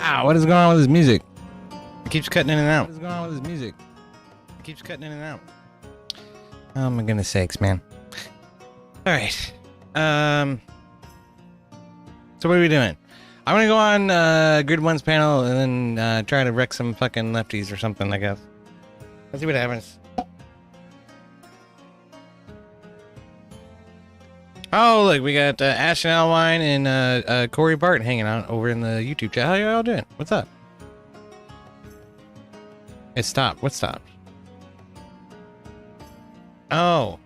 Ah, what is going on with his music? It keeps cutting in and out. What is going on with his music? It keeps cutting in and out. Oh my goodness sakes, man. Alright. So what are we doing? I'm gonna go on Grid 1's panel and then try to wreck some fucking lefties or something, I guess. Let's see what happens. Oh, look, we got Ashton Alwine and Corey Bart hanging out over in the YouTube chat. How y'all doing? What's up? It stopped. What stopped? Oh.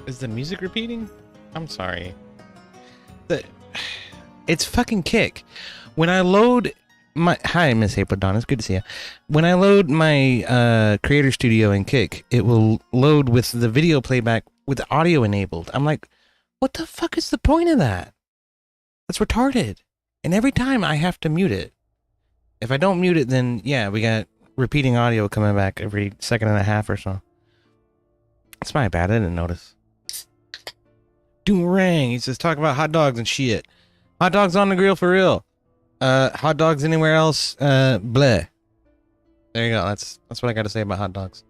Is the music repeating? I'm sorry. It's fucking Kick. When I load my... Hi, Miss April Dawn. It's good to see you. When I load my Creator Studio in Kick, it will load with the video playback with audio enabled. I'm like, what the fuck is the point of that? That's retarded. And every time I have to mute it. If I don't mute it, then yeah, we got repeating audio coming back every second and a half or so. It's my bad. I didn't notice. Doomerang. He says, talk about hot dogs and shit. Hot dogs on the grill for real. Hot dogs anywhere else, bleh. There you go. That's what I got to say about hot dogs.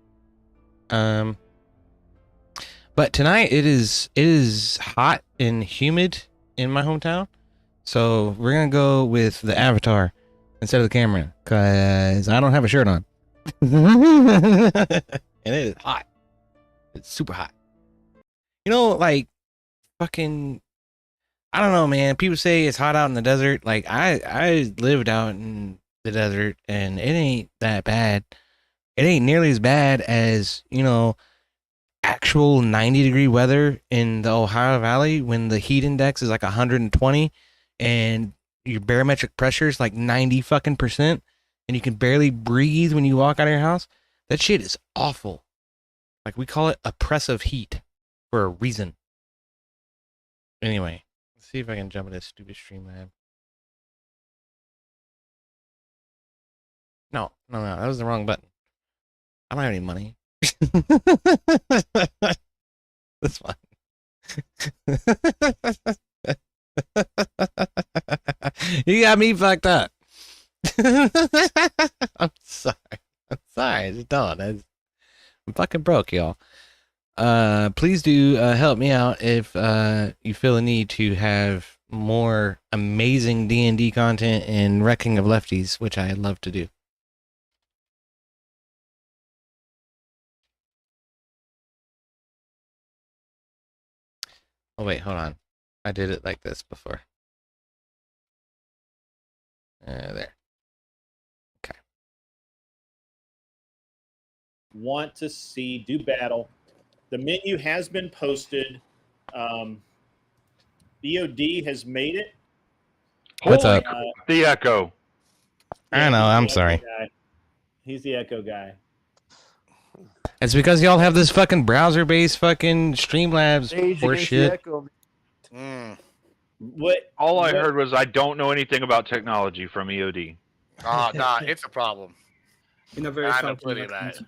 But tonight it is hot and humid in my hometown, so we're gonna go with the avatar instead of the camera, cause I don't have a shirt on, and it is hot. It's super hot. You know, like fucking. I don't know, man. People say it's hot out in the desert. Like I lived out in the desert, and it ain't that bad. It ain't nearly as bad as, you know, actual 90-degree weather in the Ohio Valley when the heat index is like 120 and your barometric pressure is like 90 fucking percent and you can barely breathe when you walk out of your house. That shit is awful. Like, we call it oppressive heat for a reason. Anyway, let's see if I can jump into this stupid Streamlab. No, that was the wrong button. I don't have any money. That's fine. You got me fucked up. I'm sorry. I just don't. I'm fucking broke, y'all. Please do help me out if you feel the need to have more amazing D&D content and wrecking of lefties, which I love to do. Oh, wait, hold on. I did it like this before. There. Okay. Want to see, do battle. The menu has been posted. BOD has made it. What's up? The Echo. I know, I'm sorry. He's the Echo guy. It's because y'all have this fucking browser-based fucking Streamlabs horseshit. All I heard was I don't know anything about technology from EOD. Nah, it's a problem. In a very I don't believe that.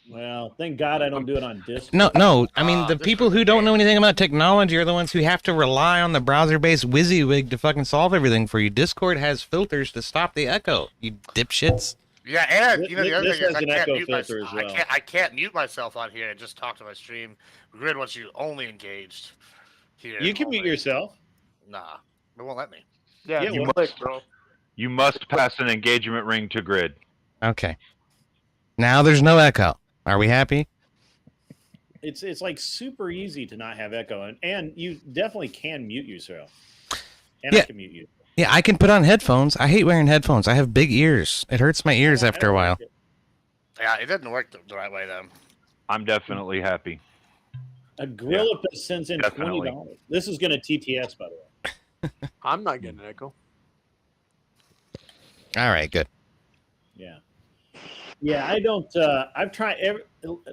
Well, thank God I don't do it on Discord. No. I mean, the people who don't know anything about technology are the ones who have to rely on the browser-based WYSIWYG to fucking solve everything for you. Discord has filters to stop the echo, you dipshits. Yeah, and you know the other thing is I can't mute myself on here and just talk to my stream. Grid wants you only engaged here. You can mute yourself. Nah, it won't let me. Yeah, you must pass an engagement ring to Grid. Okay. Now there's no echo. Are we happy? It's like super easy to not have echo, and you definitely can mute yourself. And yeah. I can mute you. Yeah, I can put on headphones. I hate wearing headphones. I have big ears. It hurts my ears after a while. Yeah, it doesn't work the right way, though. I'm definitely happy. A Gorilla sends in $20. This is going to TTS, by the way. I'm not getting an echo. All right, good. Yeah. Yeah, I don't. I've tried.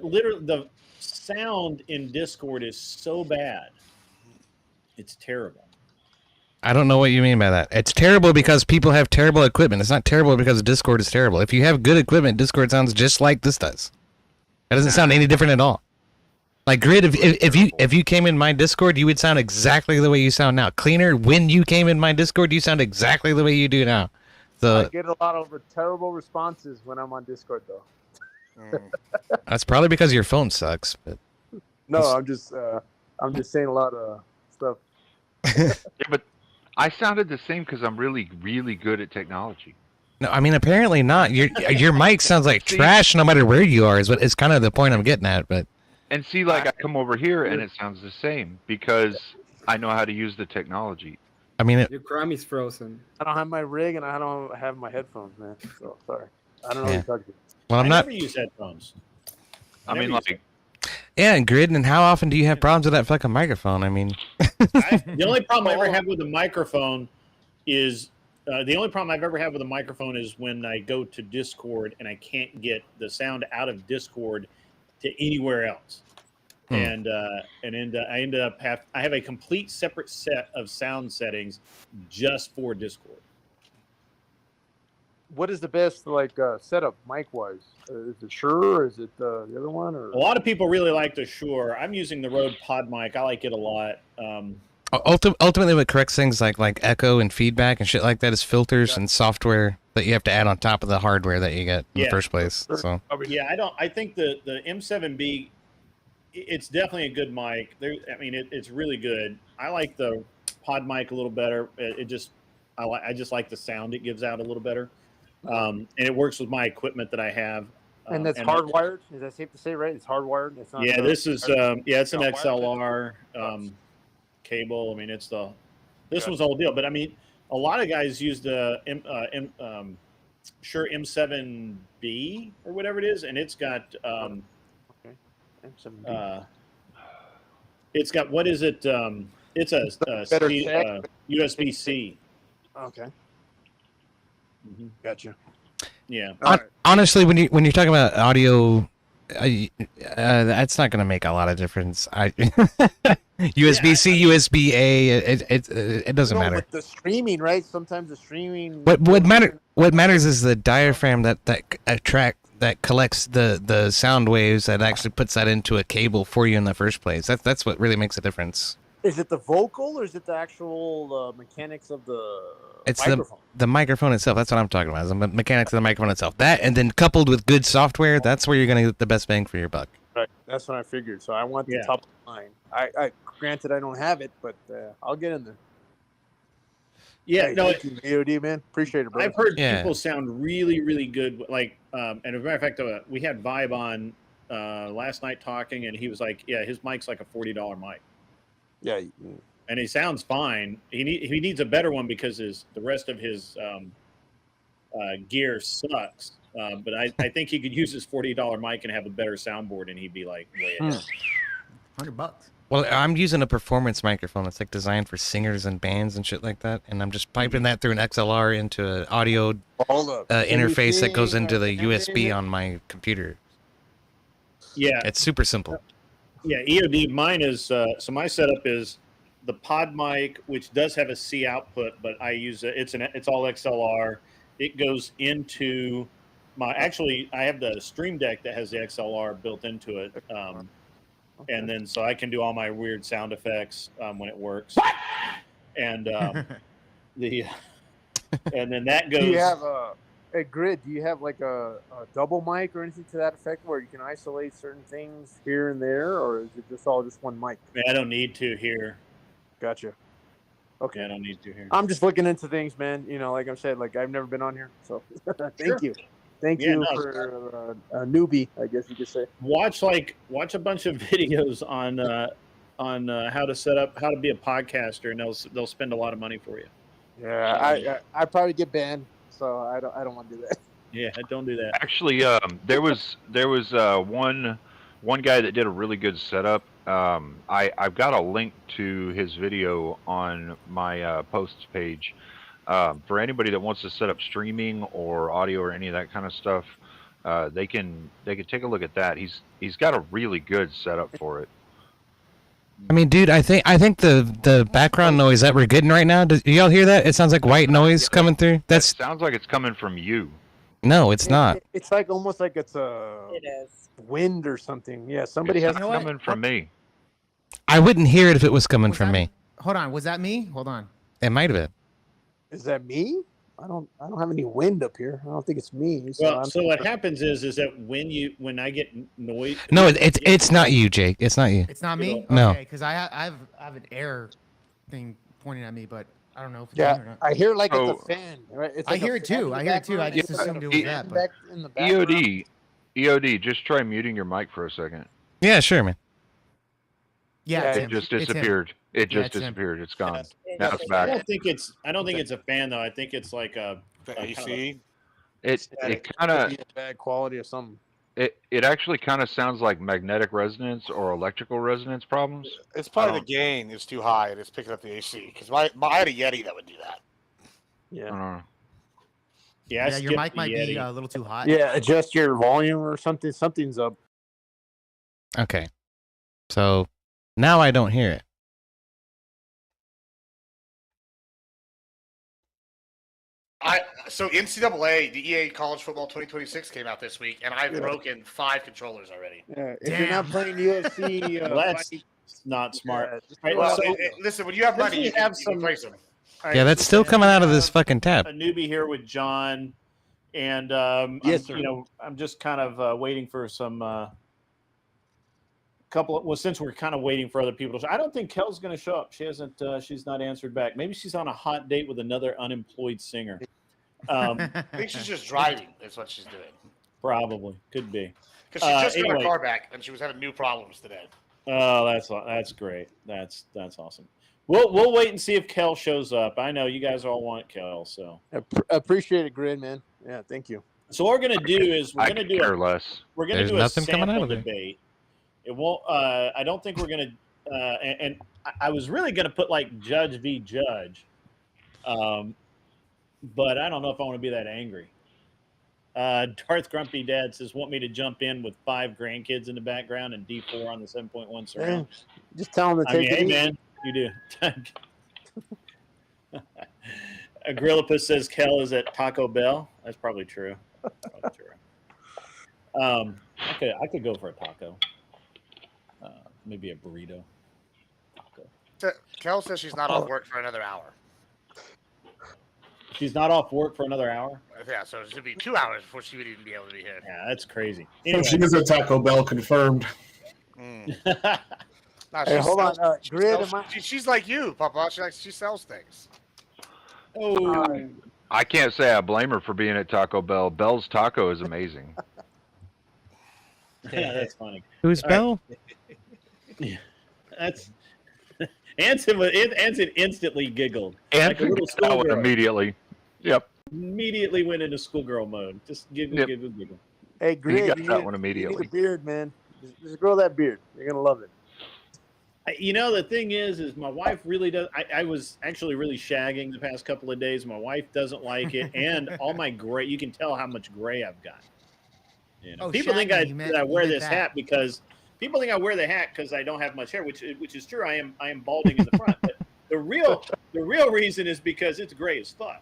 Literally, the sound in Discord is so bad. It's terrible. I don't know what you mean by that. It's terrible because people have terrible equipment. It's not terrible because Discord is terrible. If you have good equipment, Discord sounds just like this does. That doesn't sound any different at all. Like Grid, if you came in my Discord, you would sound exactly the way you sound now. Cleaner, when you came in my Discord, you sound exactly the way you do now. So I get a lot of terrible responses when I'm on Discord, though. that's probably because your phone sucks. But No, I'm just saying a lot of stuff. Yeah, but I sounded the same because I'm really, really good at technology. no, I mean apparently not. Your mic sounds like trash no matter where you are. Is what is kind of the point I'm getting at. But And see, like I come over here and it sounds the same because I know how to use the technology. I mean, Your Grammy's frozen. I don't have my rig and I don't have my headphones, man. So sorry. I don't know what you're talking about. well, I'm I not. never use headphones. I mean, like, Yeah, and Grid, and how often do you have problems with that fucking microphone? I mean, The only problem I ever have with the microphone is when I go to Discord and I can't get the sound out of Discord to anywhere else. And I end up I have a complete separate set of sound settings just for Discord. What is the best setup mic wise? Is it Shure or is it the other one? Or A lot of people really like the Shure. I'm using the Rode Pod mic. I like it a lot. ultimately, what corrects things like echo and feedback and shit like that is filters and software that you have to add on top of the hardware that you get in the first place. So Yeah, I think the M7B, it's definitely a good mic. It's really good. I like the Pod mic a little better. I just like the sound it gives out a little better. And it works with my equipment that I have. and that's hardwired? Is that safe to say, right? It's hardwired? It's not This is it's an not XLR cable. I mean, this one's the whole deal. But I mean, a lot of guys use the Shure M7B or whatever it is, and it's got M7B. it's got what is it? It's a USB-C. Okay. Mhm. Gotcha. Yeah. honestly, when you're talking about audio, that's not going to make a lot of difference. USB-C, USB-A, it doesn't matter. With the streaming, right? Sometimes the streaming. What matters is the diaphragm that collects the sound waves that actually puts that into a cable for you in the first place. That's what really makes a difference. Is it the vocal or is it the actual mechanics of the microphone? The microphone itself. That's what I'm talking about. The mechanics of the microphone itself. That, and then coupled with good software, that's where you're going to get the best bang for your buck. Right. That's what I figured. So I want the top of the line. I granted I don't have it, but I'll get in there. Yeah, Hey, no, thank you, AOD, man. Appreciate it, bro. I've heard people sound really, really good. Like, and as a matter of fact, we had Vibe on last night talking, and he was like, "Yeah, his mic's like a $40 mic." Yeah, and he sounds fine. He needs a better one because the rest of his gear sucks. But I think he could use his $40 mic and have a better soundboard, and he'd be like way ahead. $100. Well, I'm using a performance microphone that's like designed for singers and bands and shit like that, and I'm just piping that through an XLR into an audio interface that goes into the USB on my computer. Yeah, it's super simple. Yeah, EOD. Mine is so my setup is the Pod mic, which does have a C output, but I use it's all XLR. It goes into I have the Stream Deck that has the XLR built into it. And then so I can do all my weird sound effects when it works. And and then that goes. Do you have a Grid? Do you have like a double mic or anything to that effect where you can isolate certain things here and there, or is it just one mic? I don't need to here. Gotcha. Okay, I don't need to here. I'm just looking into things, man. You know, like I said, like I've never been on here, so thank you. Thank you for a newbie, I guess you could say. Watch a bunch of videos on how to be a podcaster, and they'll spend a lot of money for you. Yeah, I probably get banned, so I don't want to do that. Yeah, don't do that. Actually, there was one guy that did a really good setup. I've got a link to his video on my posts page. For anybody that wants to set up streaming or audio or any of that kind of stuff, they can take a look at that. He's got a really good setup for it. I mean, dude, I think the background noise that we're getting right now. Do y'all hear that? It sounds like white noise coming through. That sounds like it's coming from you. No, it's not. It's like almost like it's a wind or something. Yeah, somebody has coming from me. I wouldn't hear it if it was coming from me. Hold on, was that me? Hold on. It might have been. Is that me? I don't have any wind up here. I don't think it's me. Well, so what happens is that when I get noise. No, it's not you, Jake. It's not you. It's not me. No. Okay, because I have an error thing pointing at me, but I don't know if it's me or not. I hear like it's a fan. Right? It's like I hear it too. I just assumed it was that. But... EOD, just try muting your mic for a second. Yeah, sure, man. Yeah, it just disappeared. It just disappeared. It's gone. Now it's back. I don't think it's a fan though. I think it's like a AC. It kind of bad quality or something. It actually kind of sounds like magnetic resonance or electrical resonance problems. It's probably the gain is too high and it's picking up the AC. Because I had a Yeti that would do that. Yeah. Yeah, your mic might be a little too hot. Yeah, adjust your volume or something. Something's up. Okay. So now I don't hear it. So NCAA, the EA College Football 2026 came out this week, and I've broken 5 controllers already. Yeah, if you're not playing UFC, that's not smart. Well, listen, when you have money, you can play some. Yeah, that's still coming out of this fucking tab. A newbie here with John, and yes, sir. I'm just kind of waiting for some since we're kind of waiting for other people to show. I don't think Kel's going to show up. She hasn't. She's not answered back. Maybe she's on a hot date with another unemployed singer. I think she's just driving. That's what she's doing. Probably could be. Because she just got her car back, and she was having new problems today. Oh, that's great. That's awesome. We'll wait and see if Kel shows up. I know you guys all want Kel, so appreciate it, Grid man. Yeah, thank you. So what we're gonna do is we're gonna do a sample debate. It won't. I don't think we're gonna. And I was really gonna put like Judge v. Judge, but I don't know if I want to be that angry. Darth Grumpy Dad says, "Want me to jump in with 5 grandkids in the background and D4 on the 7.1 surround?" Just tell them to take it easy. Man, you do. Agrillipus says Kel is at Taco Bell. That's probably true. I could go for a taco. Maybe a burrito. Taco. Kel says she's not off work for another hour. She's not off work for another hour? Yeah, so it should be 2 hours before she would even be able to be here. Yeah, that's crazy. Anyway. So she is at Taco Bell, confirmed. Hey, hold on. Grid, she's like you, Papa. She sells things. Oh. I can't say I blame her for being at Taco Bell. Bell's Taco is amazing. Yeah, that's funny. Who's Bell? Yeah, that's Anson instantly giggled. Anson like got immediately. Yep. Immediately went into schoolgirl mode. Just giggle. Hey, Grid, you got that one immediately. You need a beard, man. Just grow that beard. You're gonna love it. The thing is my wife really does. I was actually really shagging the past couple of days. My wife doesn't like it, and all my gray. You can tell how much gray I've got. People think I wear this hat because people think I wear the hat because I don't have much hair, which is true. I am balding in the front, but the real reason is because it's gray as fuck.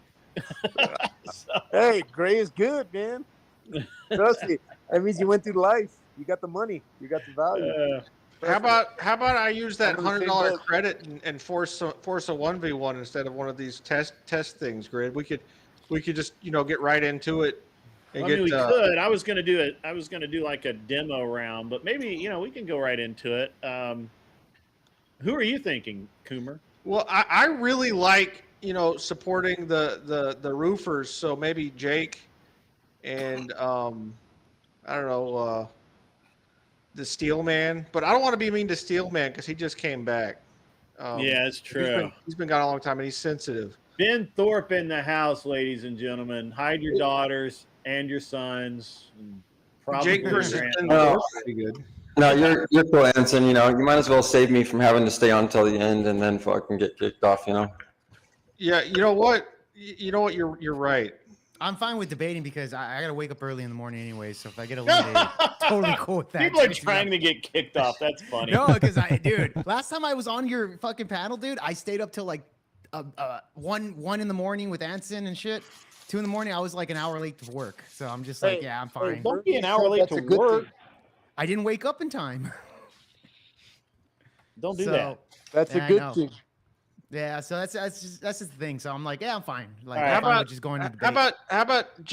Hey, gray is good, man. Trust me. That means you went through life. You got the money. You got the value. How about I use that $100 credit and force a 1v1 instead of one of these test things, Grid? We could just get right into it. And we could. I was gonna do it. I was gonna do like a demo round, but maybe we can go right into it. Who are you thinking, Coomer? Well, I really like supporting the roofers, so maybe Jake and I don't know. The Steel Man, but I don't want to be mean to Steel Man because he just came back. Yeah, it's true. He's been gone a long time and he's sensitive. Ben Thorpe in the house, ladies and gentlemen. Hide your daughters and your sons. And probably Jake versus Ben Thorpe, pretty good. No, you're cool, Anson. You might as well save me from having to stay on until the end and then fucking get kicked off. Yeah, you know what? You're right. I'm fine with debating because I got to wake up early in the morning anyway. So if I get eliminated, totally cool with that. People are trying to get kicked off. That's funny. No, because dude, last time I was on your fucking panel, dude, I stayed up till like 1 in the morning with Anson and shit 2 in the morning. I was like an hour late to work, so I'm just like, Hey, yeah, I'm fine. Don't be an hour late to work. I didn't wake up in time. Don't do that. That's a Yeah, I good know. thing. Yeah, so that's just the thing. So I'm like, yeah, I'm fine. Like, All right, I'm How fine about with just going to the how debate. about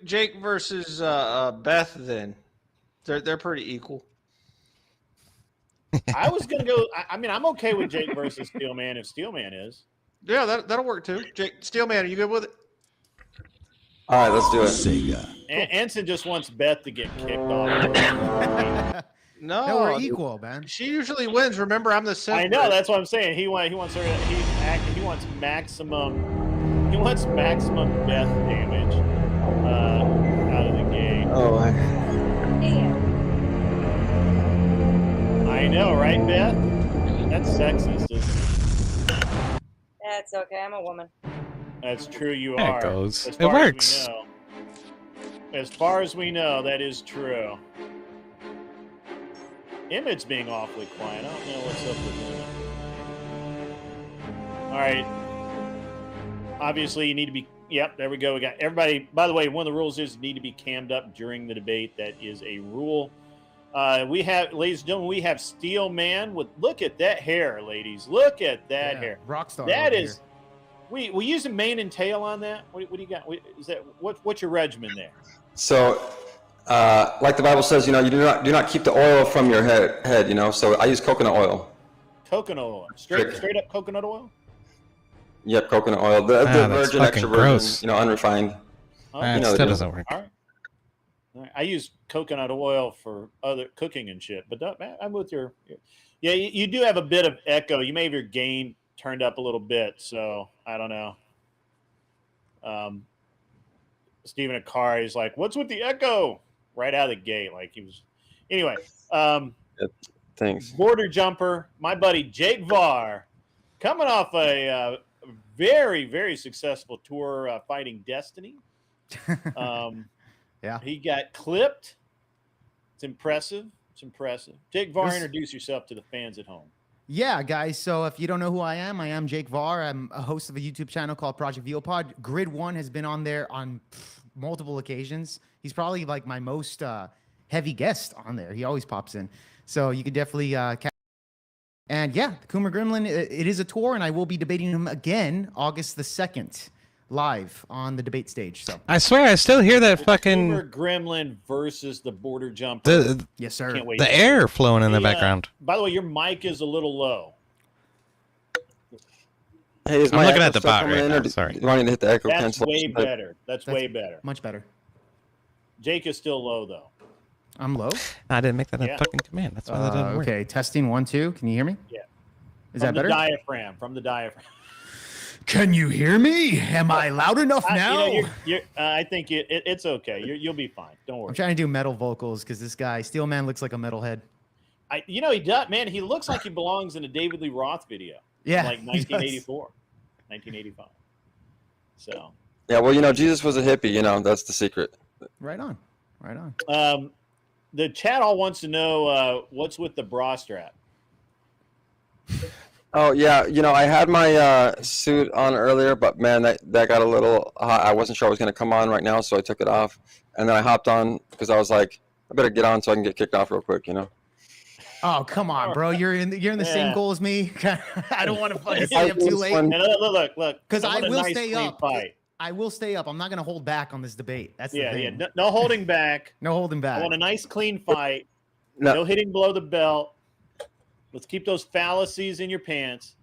Jake versus Beth then? They're pretty equal. I was gonna go. I mean, I'm okay with Jake versus Steelman if Steelman is. Yeah, that'll work too. Jake Steelman, are you good with it? All right, let's do it. Anson just wants Beth to get kicked off. No, we're equal, man. She usually wins. Remember, I'm the center. I know. That's what I'm saying. He wants her. He wants maximum. He wants maximum Beth damage out of the game. Oh, I know, right, Beth? That's sexist, isn't it? That's okay. I'm a woman. That's true. You There it are. goes. As It far works. As we know. As far as we know, that is true. Emmett's being awfully quiet. I don't know what's up with Emmett. All right. Obviously, you need to be. Yep, there we go. We got everybody. By the way, one of the rules is you need to be cammed up during the debate. That is a rule. We have, ladies and gentlemen, we have Steel Man with. Look at that hair, ladies. Look at that hair. Rockstar. That is. We using mane and tail on that. What do you got? Is that what's your regimen there? So, like the Bible says, you know, you do not keep the oil from your head. You know, so I use coconut oil. Coconut oil, straight up coconut oil. Yep, coconut oil. The that's virgin, fucking extra gross. virgin, you know, unrefined. Okay. You know the That deal. doesn't work. All right. I use coconut oil for other cooking and shit, but I'm with your. Yeah, you do have a bit of echo. You may have your gain turned up a little bit, so I don't know. Stephen Akari is like, "What's with the echo?" Right out of the gate, like he was. Anyway, Thanks. border jumper, my buddy Jake Varr, coming off a very, very successful tour fighting Destiny. Yeah. He got clipped. It's impressive. Jake Varr, This- introduce yourself to the fans at home. Yeah, guys. So if you don't know who I am Jake Varr. I'm a host of a YouTube channel called Project VOPod. Grid One has been on there on multiple occasions. He's probably like my most heavy guest on there. He always pops in. So you could definitely catch. And yeah, Coomer Gremlin, it is a tour, and I will be debating him again August the 2nd, live on the debate stage. So I swear, I still hear that fucking Coomer Gremlin versus the border jumper. yes, sir. Can't wait. the air flowing in the background. By the way, your mic is a little low. Hey, is I'm my looking echo at the still bot coming right in, now, or do sorry. you want me to hit the echo That's cancellation? way better. That's way better. Much better. Jake is still low though. I'm low. I didn't make that a Yeah. fucking command. That's why that didn't work. Okay, testing 1 2. Can you hear me? Yeah. Is that better? From the diaphragm. Can you hear me? Am I loud enough now? I think it's okay. You'll be fine. Don't worry. I'm trying to do metal vocals because this guy, Steelman, looks like a metalhead. He does, man. He looks like he belongs in a David Lee Roth video. Yeah, From like he does. 1984, 1985. So. Yeah, well, you know, Jesus was a hippie. You know, that's the secret. Right on. Right on. The chat all wants to know what's with the bra strap. Oh yeah, you know, I had my suit on earlier, but man, that got a little hot. I wasn't sure I was going to come on right now, so I took it off, and then I hopped on because I was like, I better get on so I can get kicked off real quick, you know. Oh come on, bro! You're in the same Yeah. goal as me. I don't want to fucking stay up too late. And look. Because I want a will nice, stay clean up. Fight. I will stay up. I'm not gonna hold back on this debate. That's the thing. No holding back. No holding back. I want a nice, clean fight. No. No hitting below the belt. Let's keep those fallacies in your pants,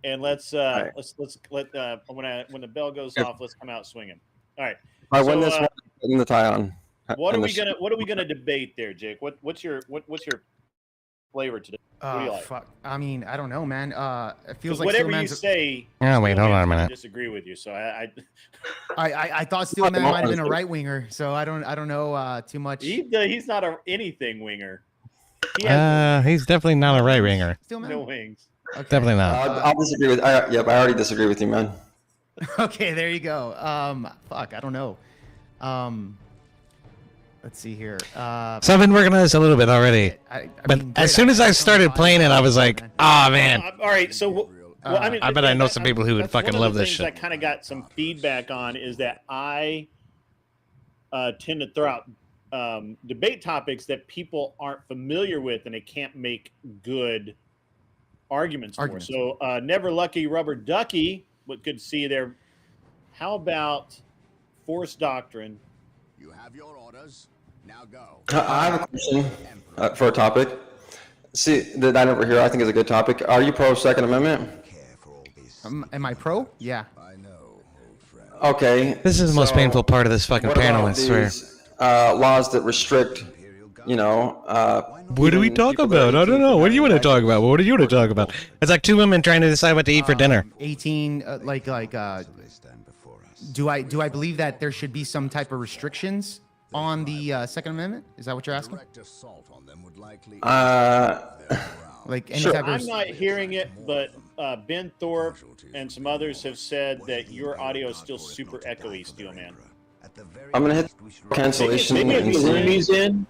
and let's let when the bell goes off, let's come out swinging. All right. I win this one, putting the tie on. What And are the we gonna debate there, Jake? What's your flavor today? What do you like? Fuck. I mean, I don't know, man. It feels like Whatever you Steelman's- say. Oh, wait, hold on a Steelman's gonna minute. Disagree with you, so I thought Steelman might have been a right winger, so I don't know too much. he's not anything winger. He He's definitely not a right winger. Steelman? no wings. Okay. Definitely not. I'll disagree with. Yep, I already disagree with you, man. Okay, there you go. Fuck, I don't know. Let's see here. So I've been working on this a little bit already. I But mean, as great, soon as I don't started know playing it, I was like, man. oh man. All right, so Well, I mean, I bet I know some people who would that's fucking one of love the this things shit. I kind of got some feedback on is that I tend to throw out debate topics that people aren't familiar with and they can't make good arguments for. So, Never Lucky Rubber Ducky, what good to see you there. How about force doctrine? You have your orders. Now go. I have a question for a topic. See, that I never hear. I think is a good topic. Are you pro Second Amendment? Am I pro? Yeah. Okay. This is the most painful part of this fucking what panel, I about swear. these, laws that restrict, What do we talk about? I don't know. What do you want to talk about? What do you want to talk about? It's like two women trying to decide what to eat for dinner. 18, do I believe that there should be some type of restrictions on the Second Amendment? Is that what you're asking? Like any Sure. type of I'm not hearing it, but Ben Thorpe and some others have said that your audio is still super echoey, Steelman. I'm gonna hit cancellation. Maybe if you zoom these in.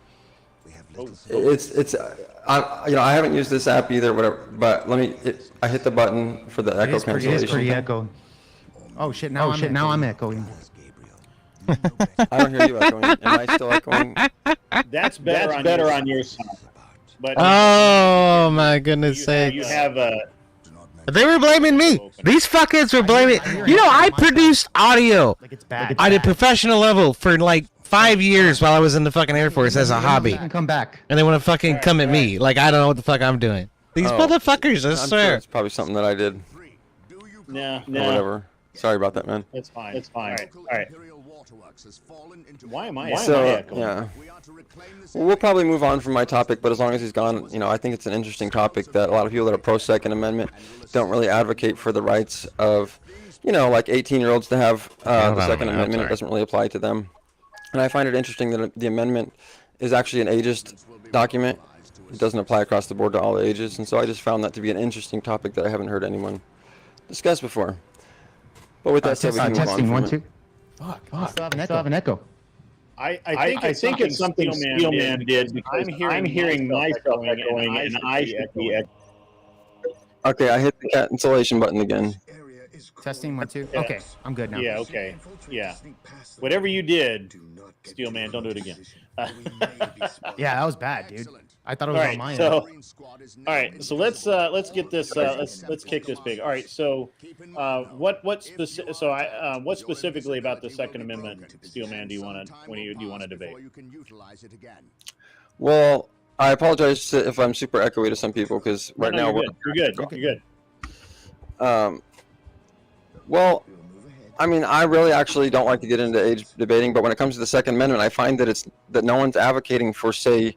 It's I haven't used this app either, whatever. But I hit the button for the echo cancellation. It is pretty echo. Oh shit! Now I'm echoing. I don't hear you echoing. Am I still echoing? That's better on your side. But Oh my goodness sakes! you have They were blaming me. These fuckers were blaming. You know, I produced audio Like it's bad. at a professional level for like 5 years while I was in the fucking Air Force as a hobby. Come back. And they want to fucking come at me like I don't know what the fuck I'm doing. These motherfuckers, I I'm sure swear. it's probably something that I did. no, Or whatever. Sorry about that, man. It's fine. It's fine. All right. Why am I? So echoing? yeah, we'll probably move on from my topic, but as long as he's gone, I think it's an interesting topic that a lot of people that are pro Second Amendment don't really advocate for the rights of, like 18-year-olds to have the Second Amendment. It doesn't really apply to them, and I find it interesting that the amendment is actually an ageist document. It doesn't apply across the board to all ages, and so I just found that to be an interesting topic that I haven't heard anyone discuss before. But with that said, we can move on testing from 1 it. 2. Fuck. I still have an echo. I think it's something Steelman did because I'm hearing myself echoing and I should be echoing. Okay, I hit the cancellation button again. Testing 1 2. Okay, I'm good now. Yeah. Okay. Yeah. Whatever you did, Steelman, don't do it again. Yeah, that was bad, dude. I thought it was All on right, my end. so, all right, so let's get this. Let's kick this big. All right, so what specifically about the Second Amendment, Steelman? Do you want to debate? Well, I apologize if I'm super echoey to some people because right now you're good. You're good. Well, I mean, I really actually don't like to get into age debating, but when it comes to the Second Amendment, I find that no one's advocating for, say,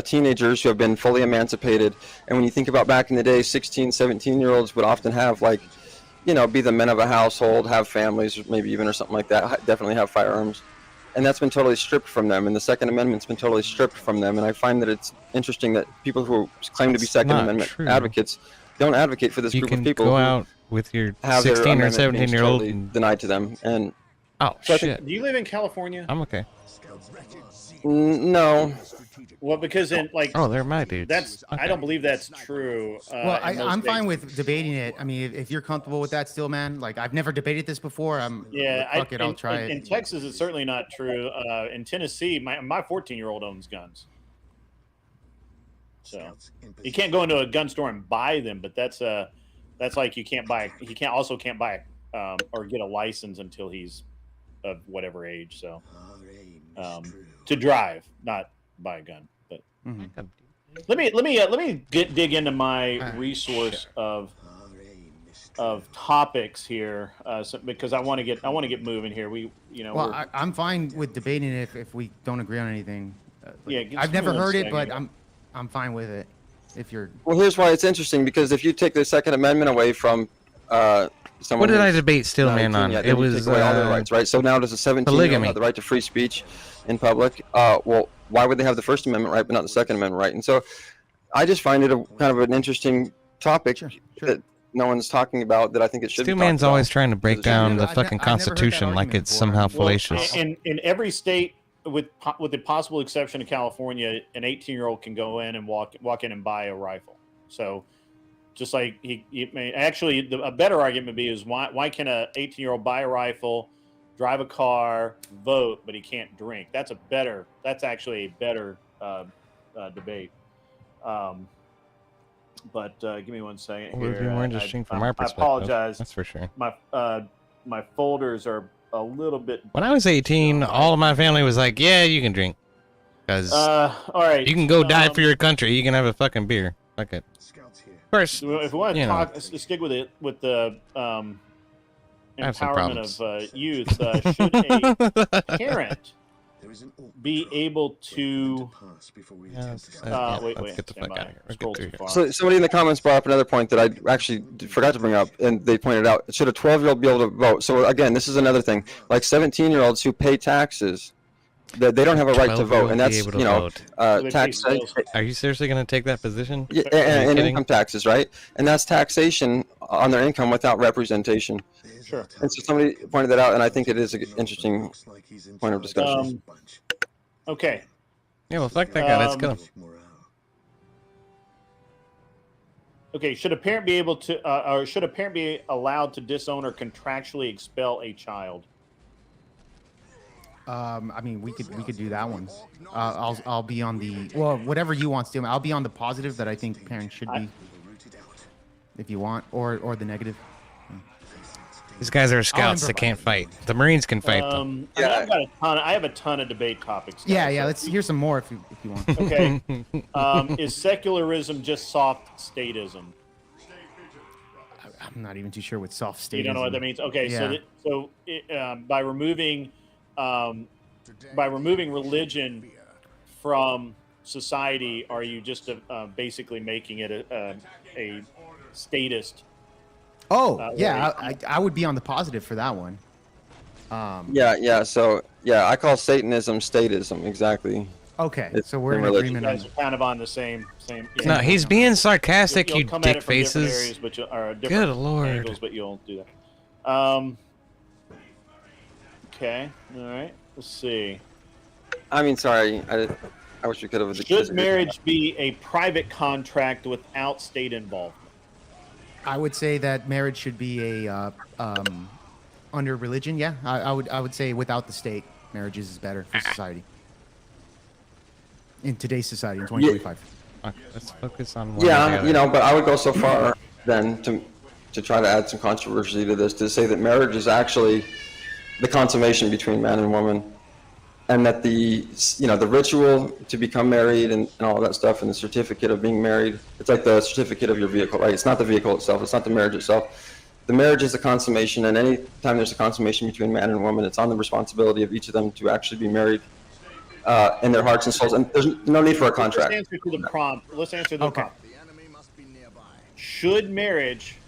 teenagers who have been fully emancipated. And when you think about back in the day, 16, 17-year-olds would often have be the men of a household, have families, maybe even or something like that, definitely have firearms. And that's been totally stripped from them. And the Second Amendment's been totally stripped from them. And I find that it's interesting that people who claim to be Second Amendment advocates don't advocate for this group of people. You can go out with your 16 or 17-year-old and denied to them. And shit. Do you live in California? I'm okay. No. Well, because they're my dudes. That's I don't believe that's true. Well, I'm fine with debating it. I mean, if you're comfortable with that, still, man. Like I've never debated this before. I'll try it. In Texas, it's certainly not true. In Tennessee, my 14-year-old owns guns. So you can't go into a gun store and buy them, but that's like you can't buy or get a license until he's of whatever age. So to drive, not buy a gun. But let me dig into my resource of topics here, because I want to get moving here. I'm fine with debating it if we don't agree on anything. I've give never me one heard it, second. but I'm fine with it. If you're Well, here's why it's interesting, because if you take the Second Amendment away from someone, What did I who's debate Steelman on? yet, It then you was take away all their rights, right? So now does a 17-year-old have the right to free speech in public? Well, why would they have the First Amendment right but not the Second Amendment right? And so I just find it kind of an interesting topic that no one's talking about, that I think it should be talked Steelman's about. always trying to break down the I've fucking never heard that Constitution like argument it's before. somehow Well, fallacious. in every state, with the possible exception of California, an 18-year-old can go in and walk in and buy a rifle. So Just like he may actually, a better argument would be is why can a 18-year-old buy a rifle, drive a car, vote, but he can't drink? That's actually a better debate. But give me one second It would be here. more interesting from our perspective. I apologize. That's for sure. My folders are a little bit. When I was 18, all of my family was like, "Yeah, you can drink, because all right, you can go die for your country. You can have a fucking beer." Fuck it. Of course, if we want to talk, let's stick with the empowerment of youth. Should a parent be able to? Wait. Get the fuck out of here. Let's get through here. So somebody in the comments brought up another point that I actually forgot to bring up, and they pointed out: should a 12-year-old be able to vote? So again, this is another thing. Like 17-year-olds who pay taxes, they don't have a right to vote, and that's tax. Are you seriously going to take that position? Yeah, and income taxes, right? And that's taxation on their income without representation. Sure. And so somebody pointed that out, and I think it is an interesting point of discussion. Okay. Yeah, well, fuck that guy. Let's go. Okay, should a parent be able to, or should a parent be allowed to disown or contractually expel a child? I mean, we could do that one. I'll be on the whatever you want, Steelman. I'll be on the positive that I think parents should be, if you want, or the negative. These guys are scouts that can't fight. The Marines can fight them. Yeah. I have a ton of debate topics. Guys, yeah. Let's hear some more if you want. Okay. Is secularism just soft statism? I'm not even too sure what soft statism. You don't know what that means? Okay, yeah. By removing religion from society, are you just basically making it a statist? I would be on the positive for that one. So I call Satanism statism, exactly. Okay, so we're in agreement. You guys are kind of on the same. No, he's being sarcastic, you'll you come dick at it from different faces. areas, but different Good lord. angles, but you'll do that. Okay, all right. Let's see. I mean, sorry, I wish we could have. Should marriage be a private contract without state involvement? I would say that marriage should be a under religion. Yeah, I would say without the state, marriages is better for society. In today's society, in 2025. Okay, let's focus on but I would go so far then to try to add some controversy to this, to say that marriage is actually the consummation between man and woman, and that the ritual to become married and all that stuff, and the certificate of being married, it's like the certificate of your vehicle, right? It's not the vehicle itself, it's not the marriage itself. The marriage is the consummation, and any time there's a consummation between man and woman, it's on the responsibility of each of them to actually be married in their hearts and souls, and there's no need for a contract. Let's answer the prompt. Should marriage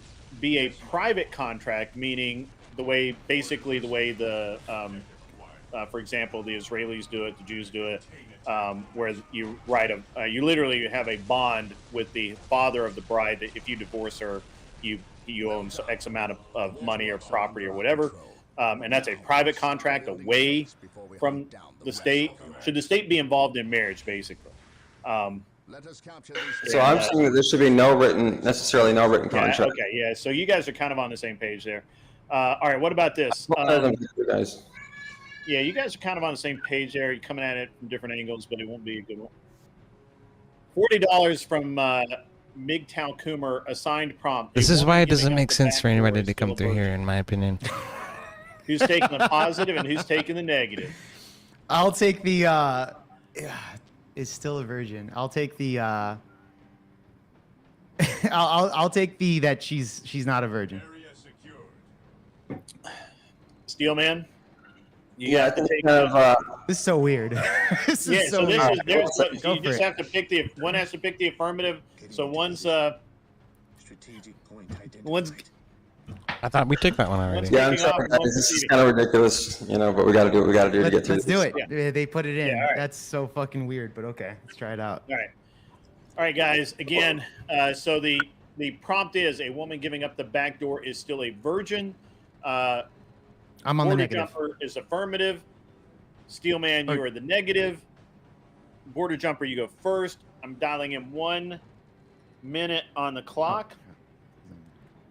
be a private contract, meaning the way the for example, the Israelis do it, the Jews do it, where you you literally have a bond with the father of the bride that if you divorce her, you own X amount of money or property or whatever, and that's a private contract away from the state. Should the state be involved in marriage, basically? So I'm saying that there should be necessarily no written contract. Okay, yeah. So you guys are kind of on the same page there. All right, what about this? Yeah, you guys are kind of on the same page there. You're coming at it from different angles, but it won't be a good one. $40 from MGTOW Coomer, assigned prompt. This is why it doesn't make sense for anybody to come through here, in my opinion. Who's taking the positive and who's taking the negative? I'll take the is still a virgin. I'll take the I'll take the that she's not a virgin. Steelman? I think this is so weird. You just have to pick one has to pick the affirmative. So one's I thought we took that one already. Yeah, I'm sorry, guys. This is kind of ridiculous, but we got to do what we got to do to get through. Let's do it. Yeah. They put it in. Yeah, right. That's so fucking weird, but okay, let's try it out. All right, guys. Again, so the prompt is: a woman giving up the back door is still a virgin. I'm on the negative. Border jumper is affirmative. Steelman, you are the negative. Border jumper, you go first. I'm dialing in 1 minute on the clock.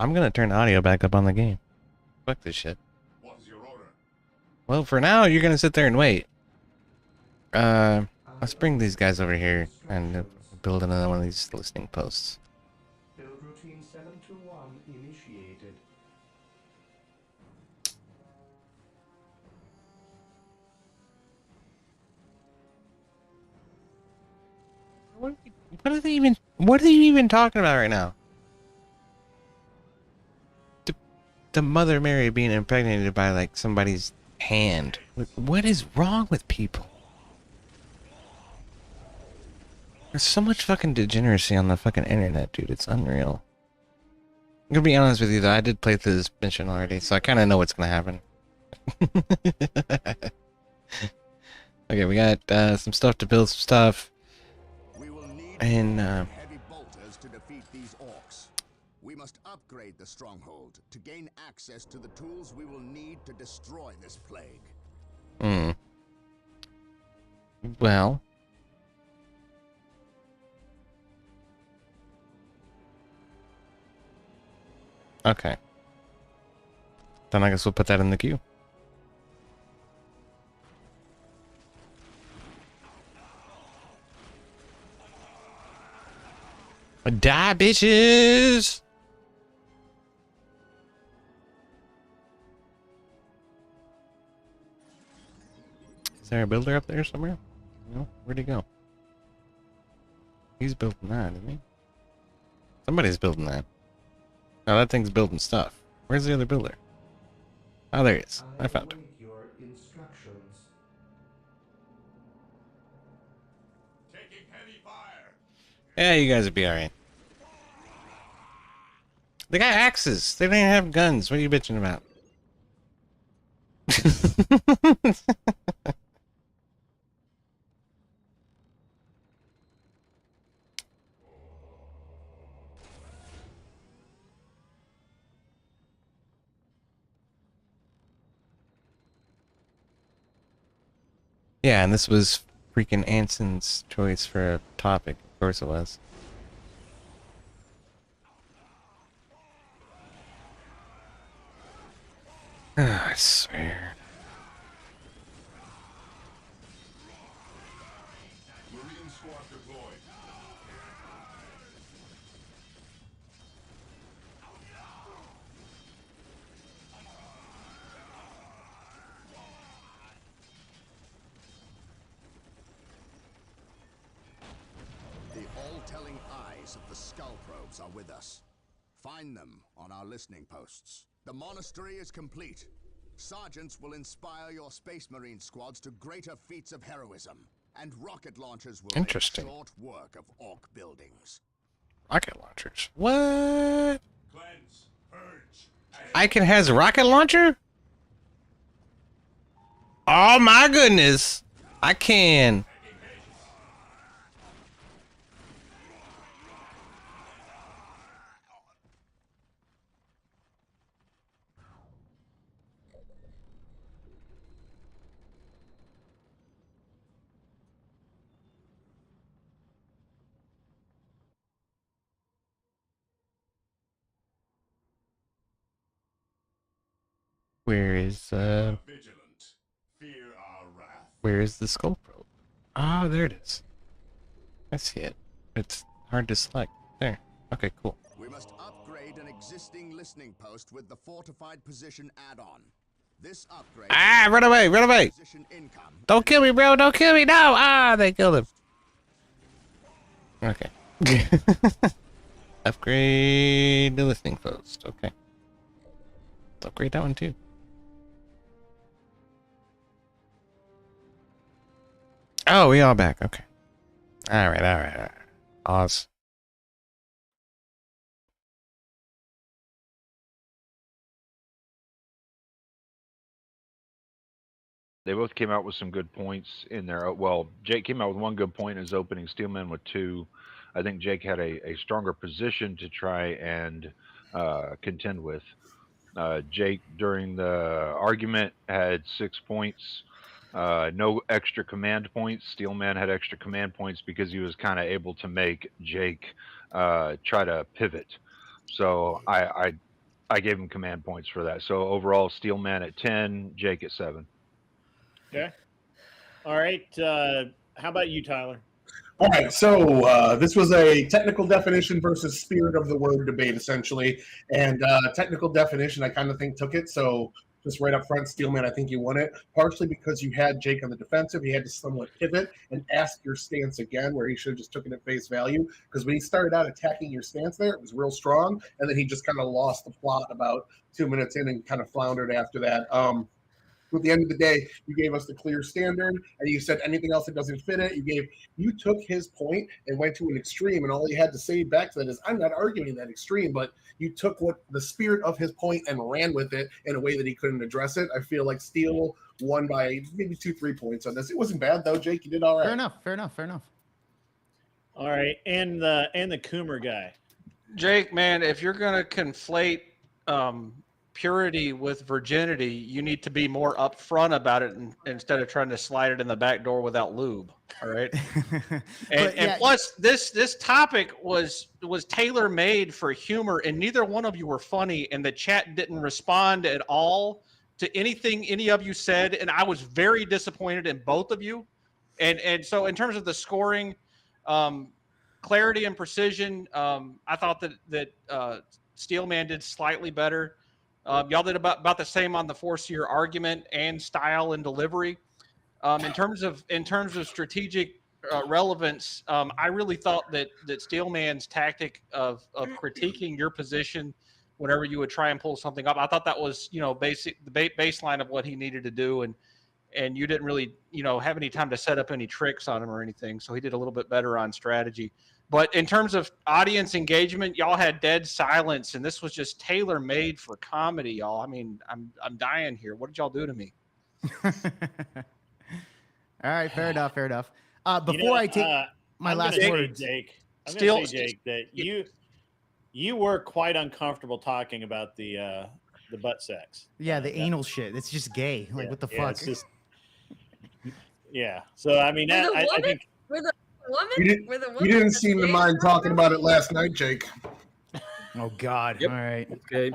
I'm gonna turn the audio back up on the game. Fuck this shit. What's your order? Well, for now, you're gonna sit there and wait. Let's bring these guys over here and build another one of these listening posts. Build routine 721 initiated. What are they even? What are you even talking about right now? The Mother Mary being impregnated by like somebody's hand. What is wrong with people? There's so much fucking degeneracy on the fucking internet, dude. It's unreal. I'm gonna be honest with you though, I did play through this mission already, so I kind of know what's gonna happen. Okay, we got some stuff to build some stuff. And Heavy bolters to defeat these orcs. We must upgrade the stronghold to gain access to the tools we will need to destroy this plague. Well. Okay. Then I guess we'll put that in the queue. Die, bitches! Is there a builder up there somewhere? No? Where'd he go? He's building that, isn't he? Somebody's building that. Oh, that thing's building stuff. Where's the other builder? Oh, there he is. I found him. Your instructions. Taking heavy fire. Yeah, you guys would be alright. They got axes. They don't even have guns. What are you bitching about? Yeah, and this was freaking Anson's choice for a topic. Of course it was. I swear. Marine squad deployed. The all-telling eyes of the skull probes are with us. Find them on our listening posts. The monastery is complete. Sergeants will inspire your Space Marine squads to greater feats of heroism, and rocket launchers will make short work of orc buildings. Rocket launchers? What? Cleanse, purge, Icon has a rocket launcher? Oh my goodness! I can. Where is where is the skull probe? Ah, there it is. I see it. It's hard to select. There. Okay, cool. We must upgrade an existing listening post with the fortified position add-on. This upgrade. Ah, run away, run away! Don't kill me, bro, don't kill me, no! Ah, they killed him. Okay. Upgrade the listening post. Okay. Let's upgrade that one too. Oh, we all back. Okay. Alright, alright, alright. Oz. They both came out with some good points in there. Well, Jake came out with one good point in his opening, Steelman with two. I think Jake had a stronger position to try and contend with. Jake, during the argument, had 6 points. No extra command points. Steelman had extra command points because he was kind of able to make Jake try to pivot. So I I gave him command points for that. So overall, Steelman at 10, Jake at 7. Okay. All right. How about you, Tyler? All right, so this was a technical definition versus spirit of the word debate, essentially. And technical definition, I kind of think took it. So just right up front, Steelman, I think you won it. Partially because you had Jake on the defensive. He had to somewhat pivot and ask your stance again, where he should have just took it at face value. Because when he started out attacking your stance there, it was real strong. And then he just kind of lost the plot about 2 minutes in and kind of floundered after that. At the end of the day, you gave us the clear standard, and you said anything else that doesn't fit it. You took his point and went to an extreme, and all he had to say back to that is, "I'm not arguing that extreme," but you took what the spirit of his point and ran with it in a way that he couldn't address it. I feel like Steele won by maybe 2-3 points on this. It wasn't bad though, Jake. You did all right. Fair enough. All right, and the Coomer guy, Jake, man, if you're gonna conflate purity with virginity, you need to be more upfront about it instead of trying to slide it in the back door without lube. All right. And plus, this topic was tailor made for humor, and neither one of you were funny, and the chat didn't respond at all to anything any of you said, and I was very disappointed in both of you. And so, in terms of the scoring, clarity and precision, I thought that Steelman did slightly better. Y'all did about the same on the force of your argument and style and delivery. In terms of strategic relevance, I really thought that Steelman's tactic of critiquing your position whenever you would try and pull something up, I thought that was the baseline of what he needed to do, and you didn't really have any time to set up any tricks on him or anything, so he did a little bit better on strategy. But in terms of audience engagement, y'all had dead silence, and this was just tailor-made for comedy, y'all. I mean, I'm dying here. What did y'all do to me? All right, fair enough. Before I take my last words, Jake, I'm going to say, Jake, that you were quite uncomfortable talking about the butt sex. Yeah, the anal shit. It's just gay. Like, what the fuck? It's just, yeah. So I mean, I think. You didn't seem to mind talking about it last night, Jake. Oh God! Yep. All right. Okay.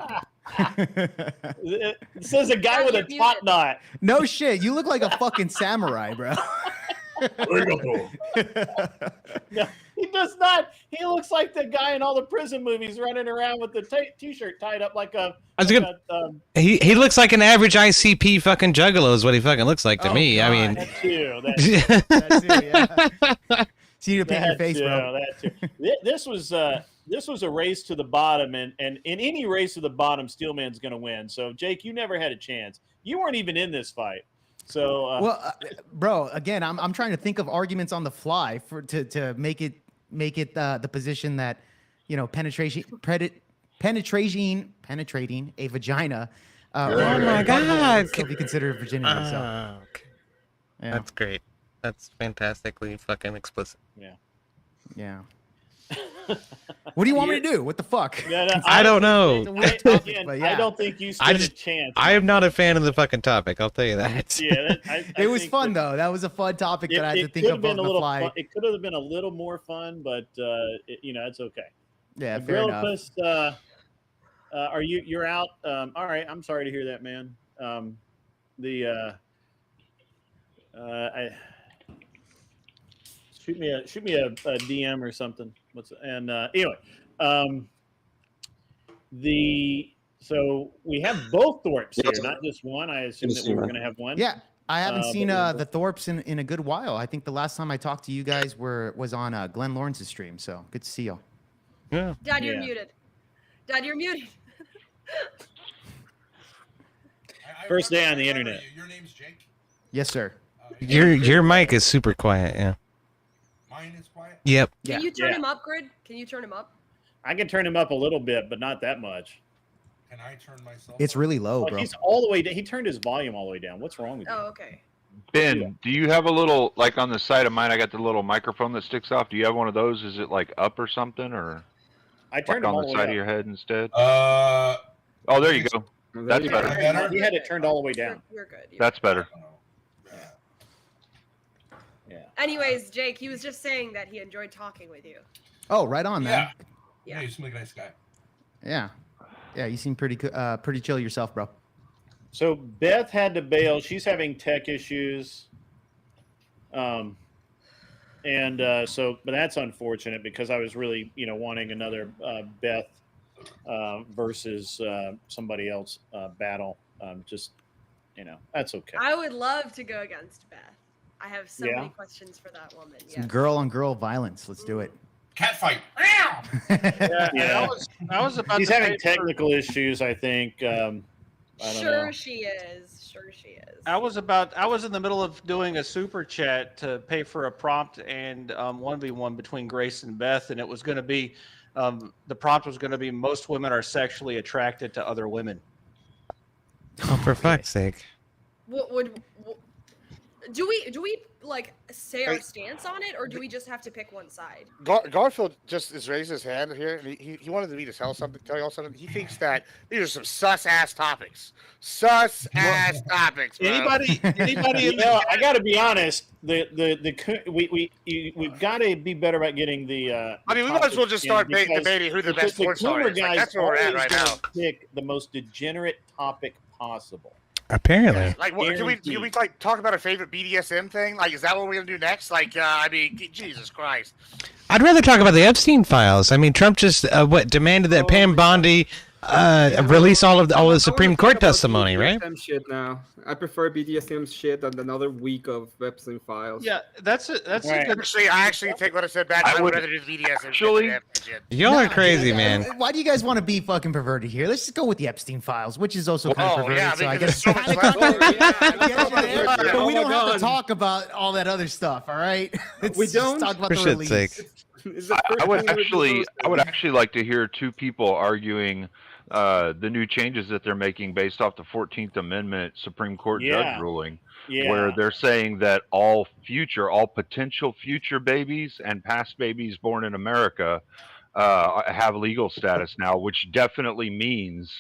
It says a guy with a top knot. No shit. You look like a fucking samurai, bro. No, he does not. He looks like the guy in all the prison movies running around with the t-shirt tied up like a. He looks like an average ICP fucking juggalo is what he fucking looks like to me. God. I mean, that too. That too, yeah. So you need to paint your face, bro. That too. This was a race to the bottom, and in any race to the bottom, Steelman's going to win. So Jake, you never had a chance. You weren't even in this fight. So bro, again, I'm trying to think of arguments on the fly to make it the position that penetrating a vagina. Oh my God! Still be considered virginity. So. Okay. Yeah. That's great. That's fantastically fucking explicit. Yeah. What do you want me to do? What the fuck? I don't know. I don't think you stood a chance. I am not a fan of the fucking topic. I'll tell you that. Yeah, it was fun though. That was a fun topic that I had to think of on the fly. It could have been a little more fun, but it's okay. Yeah, fair enough. You're out? All right. I'm sorry to hear that, man. Shoot me a DM or something. So we have both Thorpes here, not just one. I assume that we were going to have one. Yeah, I haven't seen the Thorpes in a good while. I think the last time I talked to you guys was on Glenn Lawrence's stream. So good to see y'all. Yeah. Dad, you're muted. Dad, you're muted. First day on the internet. Your name's Jake? Yes, sir. Your mic is super quiet. Yeah. Mine is quiet? Yep. Can you turn him up, Grid? Can you turn him up? I can turn him up a little bit, but not that much. Can I turn myself It's really low, bro. He's all the way down. He turned his volume all the way down. What's wrong with you? Oh, okay. Ben, do you have a little, like on the side of mine, I got the little microphone that sticks off. Do you have one of those? Is it like up or something, or I turned like him on the side of your head instead? Oh, there you go. That's better. He had it turned all the way down. You're good. That's better. Yeah. Anyways, Jake, he was just saying that he enjoyed talking with you. Oh, right on, man. Yeah, you seem like a nice guy. Yeah. Yeah, you seem pretty pretty chill yourself, bro. So Beth had to bail. She's having tech issues. But that's unfortunate because I was really, wanting another Beth versus somebody else battle. That's okay. I would love to go against Beth. I have so Yeah. many questions for that woman. Some Yes. girl on girl violence. Let's do it. Cat fight. Yeah. I was about He's to having say technical issues, I think. I don't know. Sure she is. Sure she is. I was in the middle of doing a super chat to pay for a prompt and 1v1 between Grace and Beth, and it was going to be the prompt was going to be most women are sexually attracted to other women. Oh, for fuck's sake. Do we like say our stance on it, or do we just have to pick one side? Garfield just has raised his hand here, and he wanted me to tell y'all something. He thinks that these are some sus ass topics. Sus ass topics. Bro. Anybody I got to be honest. We've got to be better about getting the. I mean, we might as well just start debating who the best porn star is. Like, that's where we're at right now. Pick the most degenerate topic possible. Apparently. Like, what, can we like talk about our favorite BDSM thing? Like, is that what we're gonna do next? Like, I mean, Jesus Christ. I'd rather talk about the Epstein files. I mean, Trump just demanded that Pam Bondi release all of the Supreme Court testimony, right? BDSM shit now. I prefer BDSM shit than another week of Epstein files. Yeah, that's it. That's right. I actually take what I said back. I would rather do the BDSM shit. Y'all are crazy, man. Why do you guys want to be fucking perverted here? Let's just go with the Epstein files, which is also kind of perverted. Yeah, so I there's guess so much left. but we don't have to talk about all that other stuff. All right, We don't? talk about For the shit's release. sake. I would actually like to hear two people arguing the new changes that they're making based off the 14th Amendment Supreme Court judge ruling, where they're saying that all potential future babies and past babies born in America have legal status now, which definitely means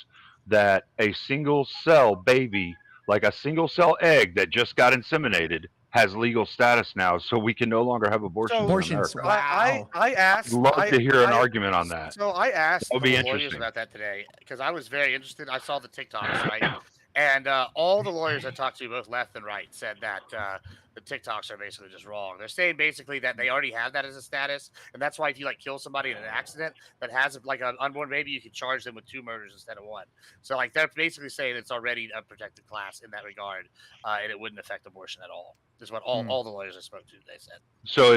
that a single cell baby, like a single cell egg that just got inseminated, has legal status now, so we can no longer have abortions. Abortions. In America. Wow. I asked. Love to hear an argument on that. So I asked That'll be the lawyers interesting. about that today because I was very interested. I saw the TikToks, right? And all the lawyers I talked to, both left and right, said that the TikToks are basically just wrong. They're saying basically that they already have that as a status, and that's why if you like kill somebody in an accident that has like an unborn baby, you can charge them with 2 murders instead of 1. So like they're basically saying it's already a protected class in that regard, and it wouldn't affect abortion at all. Is what all the lawyers I spoke to today said. So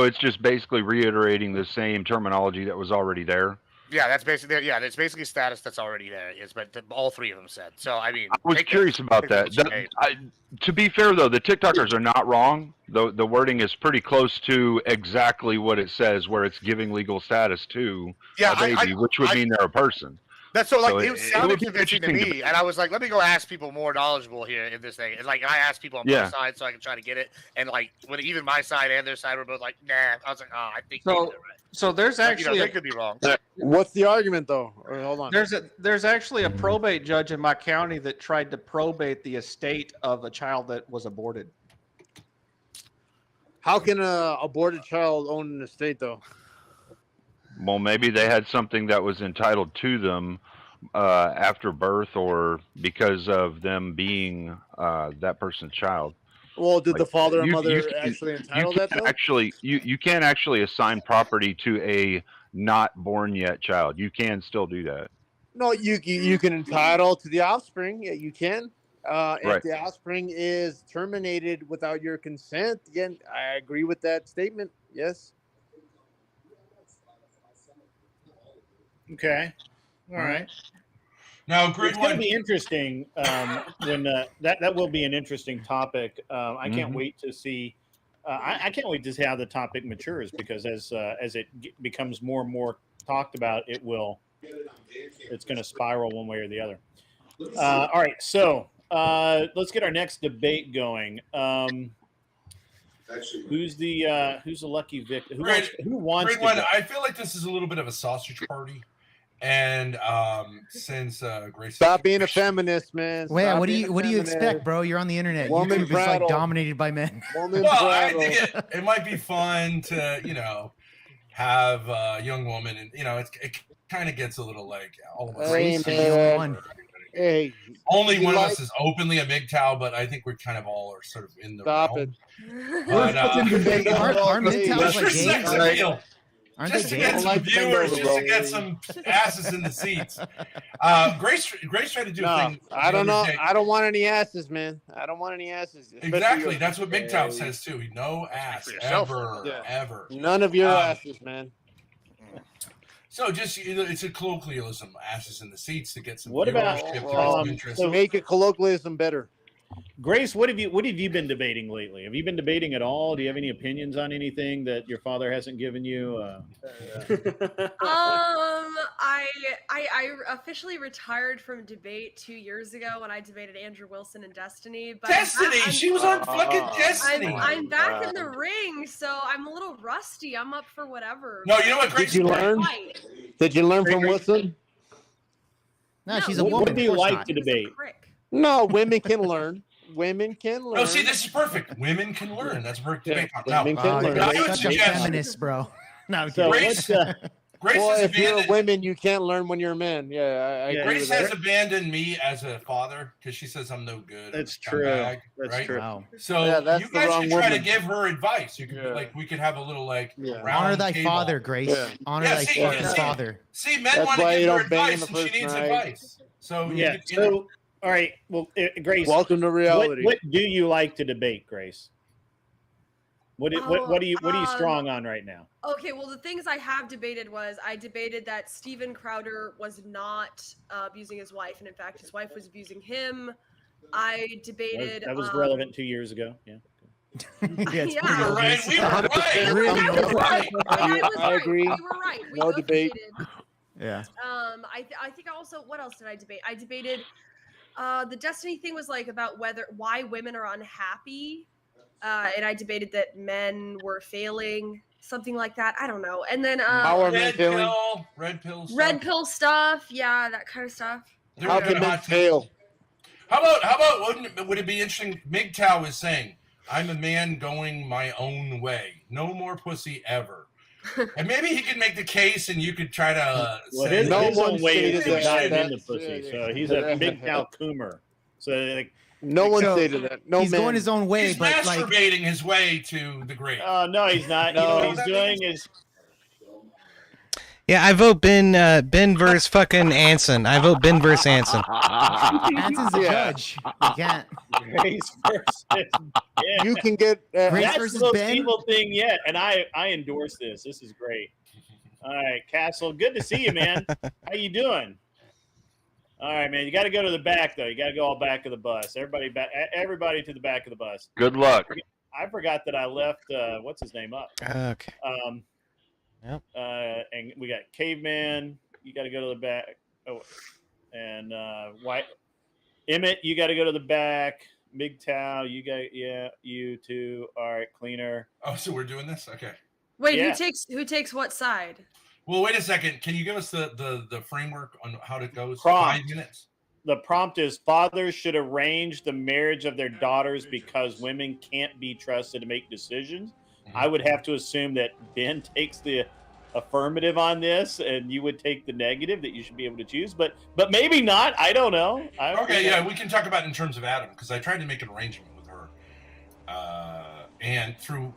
it's just basically reiterating the same terminology that was already there. Yeah, that's basically it's basically status that's already there. Is but all 3 of them said. So I mean, I was curious about that. To be fair though, the TikTokers are not wrong. The wording is pretty close to exactly what it says, where it's giving legal status to a baby, which would mean they're a person. That's so like So it sounded would be convincing to interesting me, and I was like, let me go ask people more knowledgeable here in this thing. And like I asked people on both sides so I can try to get it. And like when even my side and their side were both like, nah. I was like, oh, I think maybe they're right. So there's actually they could be wrong. What's the argument though? Or, hold on. There's actually a probate judge in my county that tried to probate the estate of a child that was aborted. How can a aborted child own an estate though? Well, maybe they had something that was entitled to them after birth, or because of them being that person's child. Well, did the father and mother can- actually entitle that though? You can't actually assign property to a not born yet child. You can still do that. No, you can entitle to the offspring. Yeah, you can. Right. If the offspring is terminated without your consent, again, I agree with that statement. Yes. Okay. All right. Now, Grid It's going to One. be interesting when that will be an interesting topic. I can't wait to see. I can't wait to see how the topic matures, because as it becomes more and more talked about, it's going to spiral one way or the other. All right, so let's get our next debate going. Who's the lucky victor? Who wants Grid to One, go? I feel like this is a little bit of a sausage party. And since Grace, Stop being a feminist, man. Wait, Stop what do being you a what do you feminist. expect, bro? You're on the internet. Woman YouTube is like prattle. dominated by men. Woman well, I prattle. think it might be fun to have a young woman, and it kind of gets a little like all of us. Hey, Grace, you're the only one. Hey, Only you one of like- us is openly a MGTOW, but I think we're kind of all are sort of in the Stop realm. it. But, Aren't MGTOWs like just gays? for real. Aren't Just they to get gays? some viewers, just to get some asses in the seats. Grace tried to do a No, thing. I don't the know. other day. I don't want any asses, man. I don't want any asses. Especially Exactly. yours. That's what MGTOW says too. No ass ever, Yeah. ever. None of your asses, man. So just it's a colloquialism, asses in the seats, to get some. What about, viewership, to get some interest. So make a colloquialism better. Grace, what have you been debating lately? Have you been debating at all? Do you have any opinions on anything that your father hasn't given you? I officially retired from debate 2 years ago when I debated Andrew Wilson in Destiny. But Destiny, she was on fucking Destiny. I'm back in the ring, so I'm a little rusty. I'm up for whatever. No, you know what, Grace? Did you learn? Did you learn from Wilson? No, she's a What woman. do you of course like not. to debate? No, women can learn. Women can learn. No, see, this is perfect. Women can learn. That's a perfect debate. Women can learn. I would Such a suggest feminist, bro. No, I'm So kidding. what's, Grace Well, has if you're a abandoned. women, you can't learn when you're a man. Yeah, I agree Grace with has that. abandoned me as a father because she says I'm no good. That's I'm true. bag, That's right? true. Wow. So Yeah, that's you the guys wrong could try to woman. give her advice. You could Yeah. we could have a little round Honor thy table. father, Grace. Yeah. Honor Yeah, thy see, fucking see. father. See, men That's want to why you give her don't bang in advice, the and she first needs night. advice. So Yeah. you know, So, all right. Well, Grace, Welcome to reality. what do you like to debate, Grace? What are you strong on right now? Okay, well, the things I have debated was I debated that Steven Crowder was not abusing his wife, and in fact, his wife was abusing him. I debated That was relevant 2 years ago. Yeah. Yeah, it's Yeah. pretty we were right. obvious. We were right. Really I was obvious. right. I was I right. agree. We were right. We No both debate. debated. Yeah. I think I also, what else did I debate? I debated the Destiny thing was like about why women are unhappy. And I debated that men were failing, something like that. I don't know. And then How are men Red feeling? pill, red pill. Stuff. red pill stuff, yeah, that kind of stuff. They're How doing can a men hot take. fail? How about would it be interesting? MGTOW is saying, I'm a man going my own way. No more pussy ever. And maybe he could make the case and you could try to Well, say, his No own one way is stated to that. dive in the That's- pussy. So he's a big cow coomer. So like, No one So, stated that. No He's man. going his own way, he's but like, masturbating his way to the grave. no, he's not. You know No. what he's doing is Yeah, I vote Ben versus fucking Anson. I vote Ben versus Anson. Anson's the Yeah. judge. You can't. Grace versus yeah. You can get. Grace That's versus the most Ben? evil thing yet, and I endorse this. This is great. All right, Castle, good to see you, man. How you doing? All right, man. You got to go to the back though. You got to go all back of the bus. Everybody back. Everybody to the back of the bus. Good luck. I forgot that I left. What's his name up? Okay. Yep. And we got Caveman. You got to go to the back. Oh, and White Emmett. You got to go to the back. MGTOW. You too. All right, Cleaner. Oh, so we're doing this? Okay. Wait, Yeah. who takes what side? Well, wait a second. Can you give us the framework on how it goes? Prompt. 5 minutes. The prompt is fathers should arrange the marriage of their daughters because women can't be trusted to make decisions. I would have to assume that Ben takes the affirmative on this and you would take the negative, that you should be able to choose, but maybe not. I don't know. Okay, yeah, we can talk about it in terms of Adam because I tried to make an arrangement with her, and through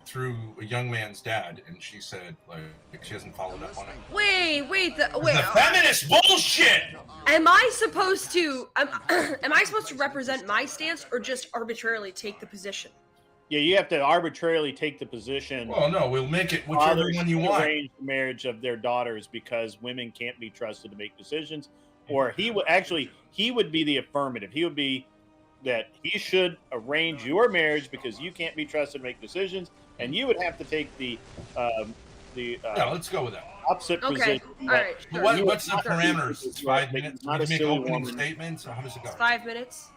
a young man's dad, and she said like she hasn't followed up on it. Wait. The feminist bullshit. Am I supposed to? Am I supposed to represent my stance or just arbitrarily take the position? Yeah, you have to arbitrarily take the position. Well, no, we'll make it whichever Fathers one you should want. arrange the marriage of their daughters because women can't be trusted to make decisions. Or he would be the affirmative. He would be that he should arrange your marriage because you can't be trusted to make decisions, and you would have to take the Yeah, let's go with that. opposite Okay, position. all right. Sure. What's the parameters? It's 5 minutes. Not We a make silly opening woman. statements, or how does it go? 5 minutes.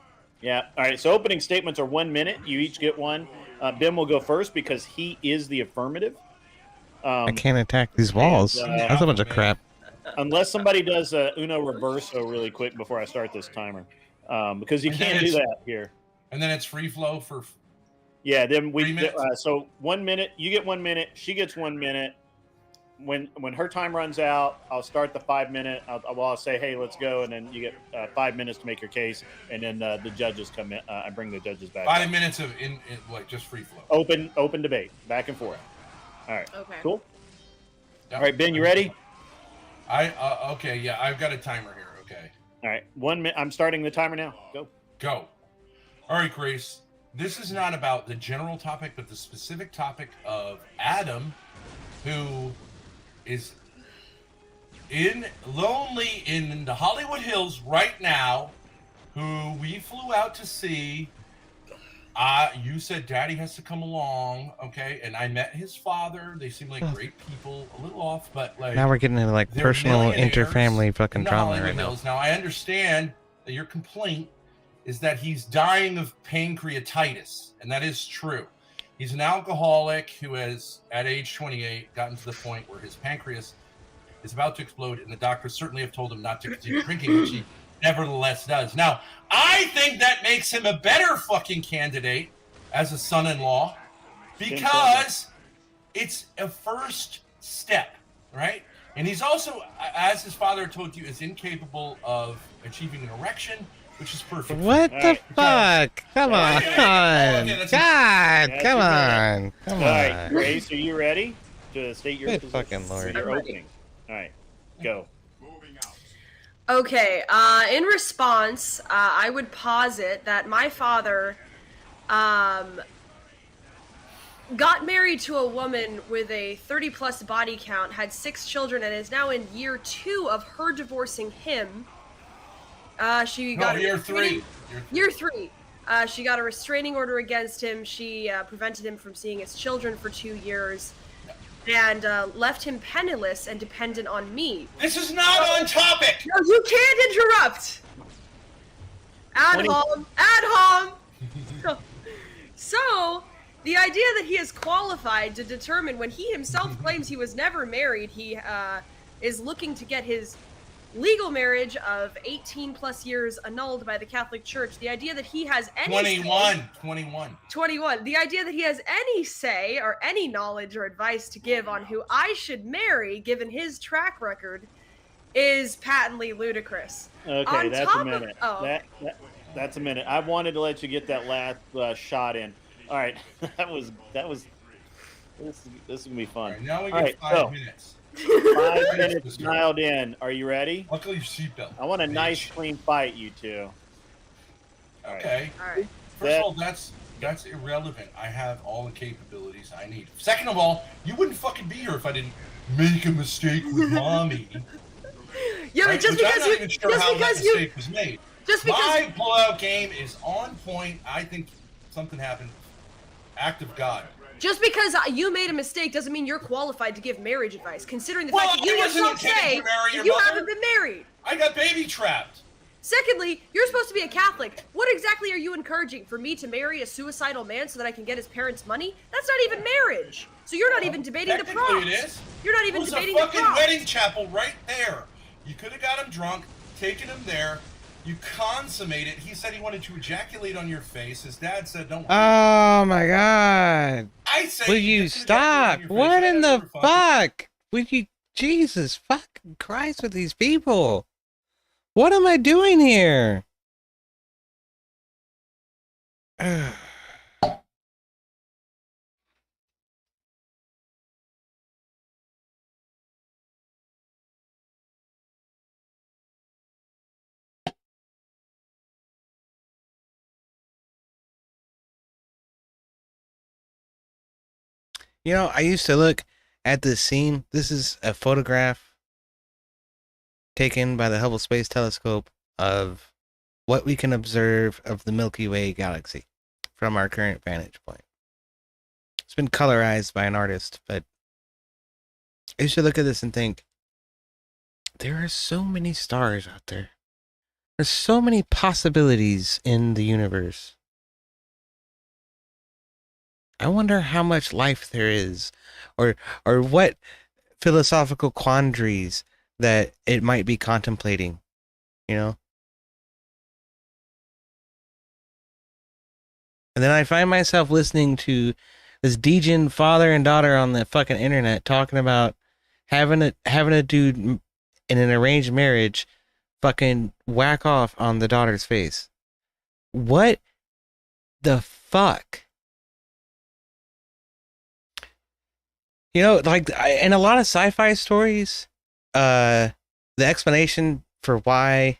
Yeah. All right. So opening statements are 1 minute. You each get one. Ben will go first because he is the affirmative. I can't attack these walls. That's a bunch of crap. Unless somebody does a Uno Reverso really quick before I start this timer, because you And then can't do it's- that here. And then it's free flow for. Yeah. Then 3 minutes? so 1 minute. You get 1 minute. She gets 1 minute. when her time runs out, I'll start the 5 minute. I'll say, hey, let's go, and then you get 5 minutes to make your case, and then the judges come in. I bring the judges back. 5 minutes of in like just free flow. Open debate, back and forth. All right. Okay. Cool. Yep. All right, Ben, you ready? Okay, yeah, I've got a timer here. Okay. All right, 1 minute. I'm starting the timer now. Go. All right, Grace. This is not about the general topic, but the specific topic of Adam, who is lonely in the Hollywood Hills right now, who we flew out to see. You said Daddy has to come along, okay? And I met his father. They seem like great people. A little off, but like now we're getting into like they're personal millionaires inter-family fucking in the drama Hollywood right now. Hills. Now I understand that your complaint is that he's dying of pancreatitis, and that is true. He's an alcoholic who has, at age 28, gotten to the point where his pancreas is about to explode, and the doctors certainly have told him not to continue drinking, which he nevertheless does. Now, I think that makes him a better fucking candidate as a son-in-law because it's a first step, right? And he's also, as his father told you, is incapable of achieving an erection, which is perfect. What the fuck? Come on. God, come on. Come All right, on. Grace, are you ready to state your Good position? fucking Lord. Your I'm ready. opening. All right, go. Okay, in response, I would posit that my father got married to a woman with a 30-plus body count, had 6 children, and is now in year 2 of her divorcing him. She got year 3. Year 3. She got a restraining order against him. She prevented him from seeing his children for 2 years. And left him penniless and dependent on me. This is not on topic! No, you can't interrupt! Ad hom! So, the idea that he is qualified to determine when he himself claims he was never married, he is looking to get his legal marriage of 18 plus years annulled by the Catholic Church. The idea that he has any 21. The idea that he has any say or any knowledge or advice to give on who I should marry, given his track record, is patently ludicrous. Okay, that's a minute. That's a minute. I wanted to let you get that last shot in. All right, this is gonna be fun. All right, now we get 5 minutes. 5 minutes dialed in. Are you ready? Buckle your seatbelt. I want a nice, clean fight, you two. Okay. All right. First of all, that's irrelevant. I have all the capabilities I need. Second of all, you wouldn't fucking be here if I didn't make a mistake with mommy. Yeah, but just because I'm not even sure how that mistake was made. My pullout game is on point. I think something happened. Act of God. Just because you made a mistake doesn't mean you're qualified to give marriage advice, considering the fact that you yourself say that you haven't been married. I got baby trapped. Secondly, you're supposed to be a Catholic. What exactly are you encouraging? For me to marry a suicidal man so that I can get his parents' money? That's not even marriage. So you're not even debating the props. Technically it is. You're not even debating the props. There's a fucking wedding chapel right there. You could have got him drunk, taken him there. You consummate it. He said he wanted to ejaculate on your face. His dad said, "Don't worry." Oh my God. I say, will you stop? What in the fuck? Would you, Jesus fucking Christ, with these people? What am I doing here? You know, I used to look at this scene. This is a photograph taken by the Hubble Space Telescope of what we can observe of the Milky Way galaxy from our current vantage point. It's been colorized by an artist, but I used to look at this and think, there are so many stars out there. There's so many possibilities in the universe. I wonder how much life there is, or what philosophical quandaries that it might be contemplating, you know? And then I find myself listening to this degen father and daughter on the fucking internet talking about having a dude in an arranged marriage fucking whack off on the daughter's face. What the fuck? You know, like in a lot of sci-fi stories, the explanation for why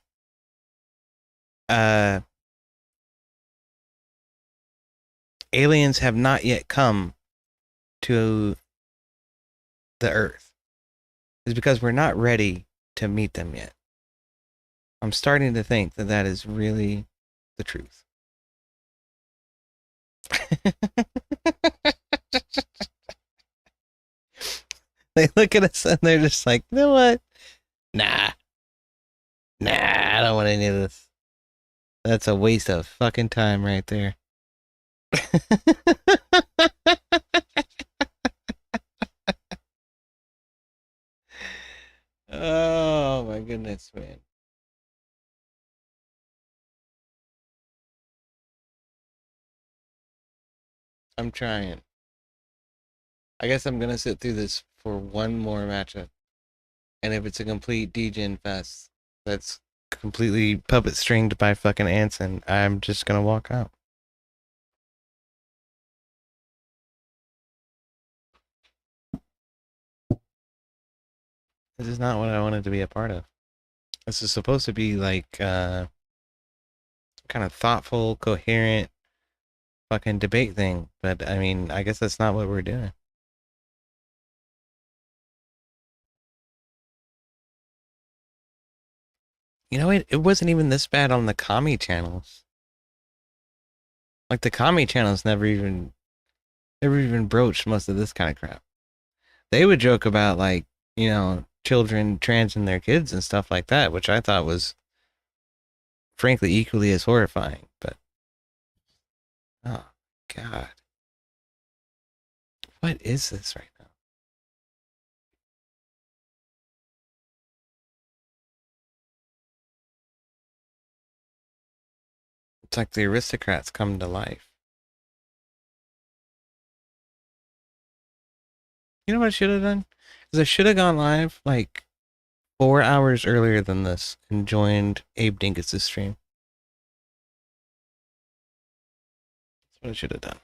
aliens have not yet come to the Earth is because we're not ready to meet them yet. I'm starting to think that that is really the truth. They look at us and they're just like, you know what? Nah, I don't want any of this. That's a waste of fucking time right there. Oh my goodness, man. I'm trying. I guess I'm gonna sit through this for one more matchup. And if it's a complete degen fest that's completely puppet stringed by fucking Anson, I'm just gonna walk out. This is not what I wanted to be a part of. This is supposed to be like kind of thoughtful, coherent fucking debate thing, but I mean, I guess that's not what we're doing. You know, it wasn't even this bad on the commie channels. Like the commie channels never even broached most of this kind of crap. They would joke about like, you know, children transing their kids and stuff like that, which I thought was frankly equally as horrifying, but oh god. What is this right now? It's like the aristocrats come to life. You know what I should have done? Is I should have gone live like 4 hours earlier than this and joined Abe Dingus' stream. That's what I should have done.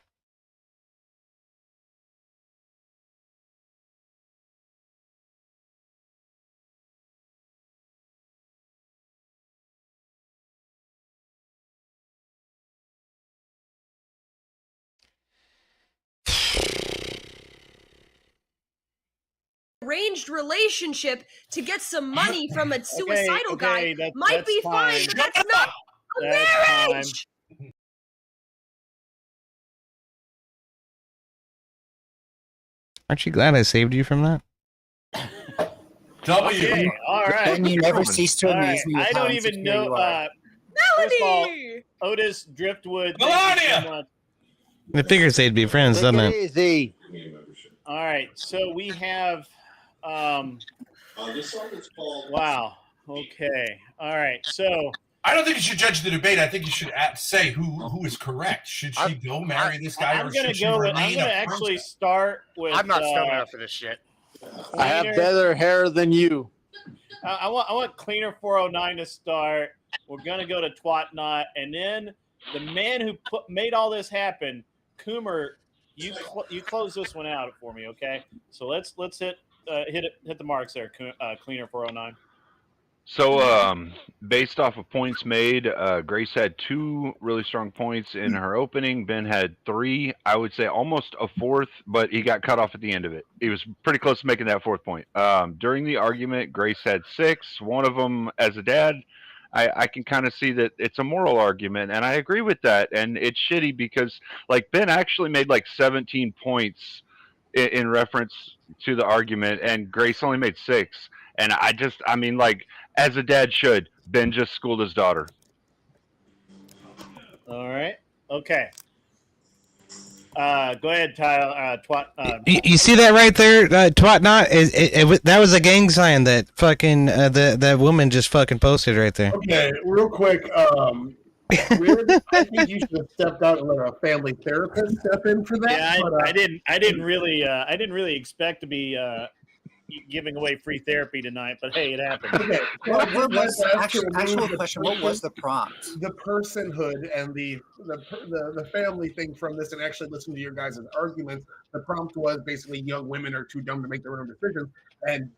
Arranged relationship to get some money from a suicidal guy might that's be fine, but that's not a marriage. Aren't you glad I saved you from that? Okay, all right. And you never cease to amaze me with I how don't even insecure know. you are. First of all, Otis Driftwood. thank you so much. I figures they'd be friends, doesn't it? Easy. All right, so we have. This song is called. Wow. Okay. All right. So I don't think you should judge the debate. I think you should say who is correct. Should she go marry this guy, I'm or gonna should she go. remain I'm gonna a actually princess? start with. I'm not stoned enough for this shit. I have better hair than you. I want Cleaner 409 to start. We're gonna go to Twat Not, and then the man who made all this happen, Coomer. You close this one out for me, okay? So let's hit the marks there, Cleaner 409. So, based off of points made, Grace had 2 really strong points in her opening. Ben had 3. I would say almost a 4th, but he got cut off at the end of it. He was pretty close to making that 4th point. During the argument, Grace had 6. One of them, as a dad, I can kind of see that it's a moral argument, and I agree with that. And it's shitty because, like, Ben actually made like 17 points in reference to the argument, and Grace only made 6. And I mean, like, as a dad should, Ben just schooled his daughter. All right. Okay. Go ahead, Tyler. You see that right there, Twat Not? That was a gang sign that fucking that woman just fucking posted right there. Okay, real quick. Weird. I think you should have stepped out and let a family therapist step in for that. Yeah, but, I didn't really expect to be giving away free therapy tonight, but hey, it happened. Okay. Well, what Let's was ask to actual remove the question? What was the prompt? The personhood and the family thing from this, and actually listen to your guys' arguments. The prompt was basically young women are too dumb to make their own decisions. And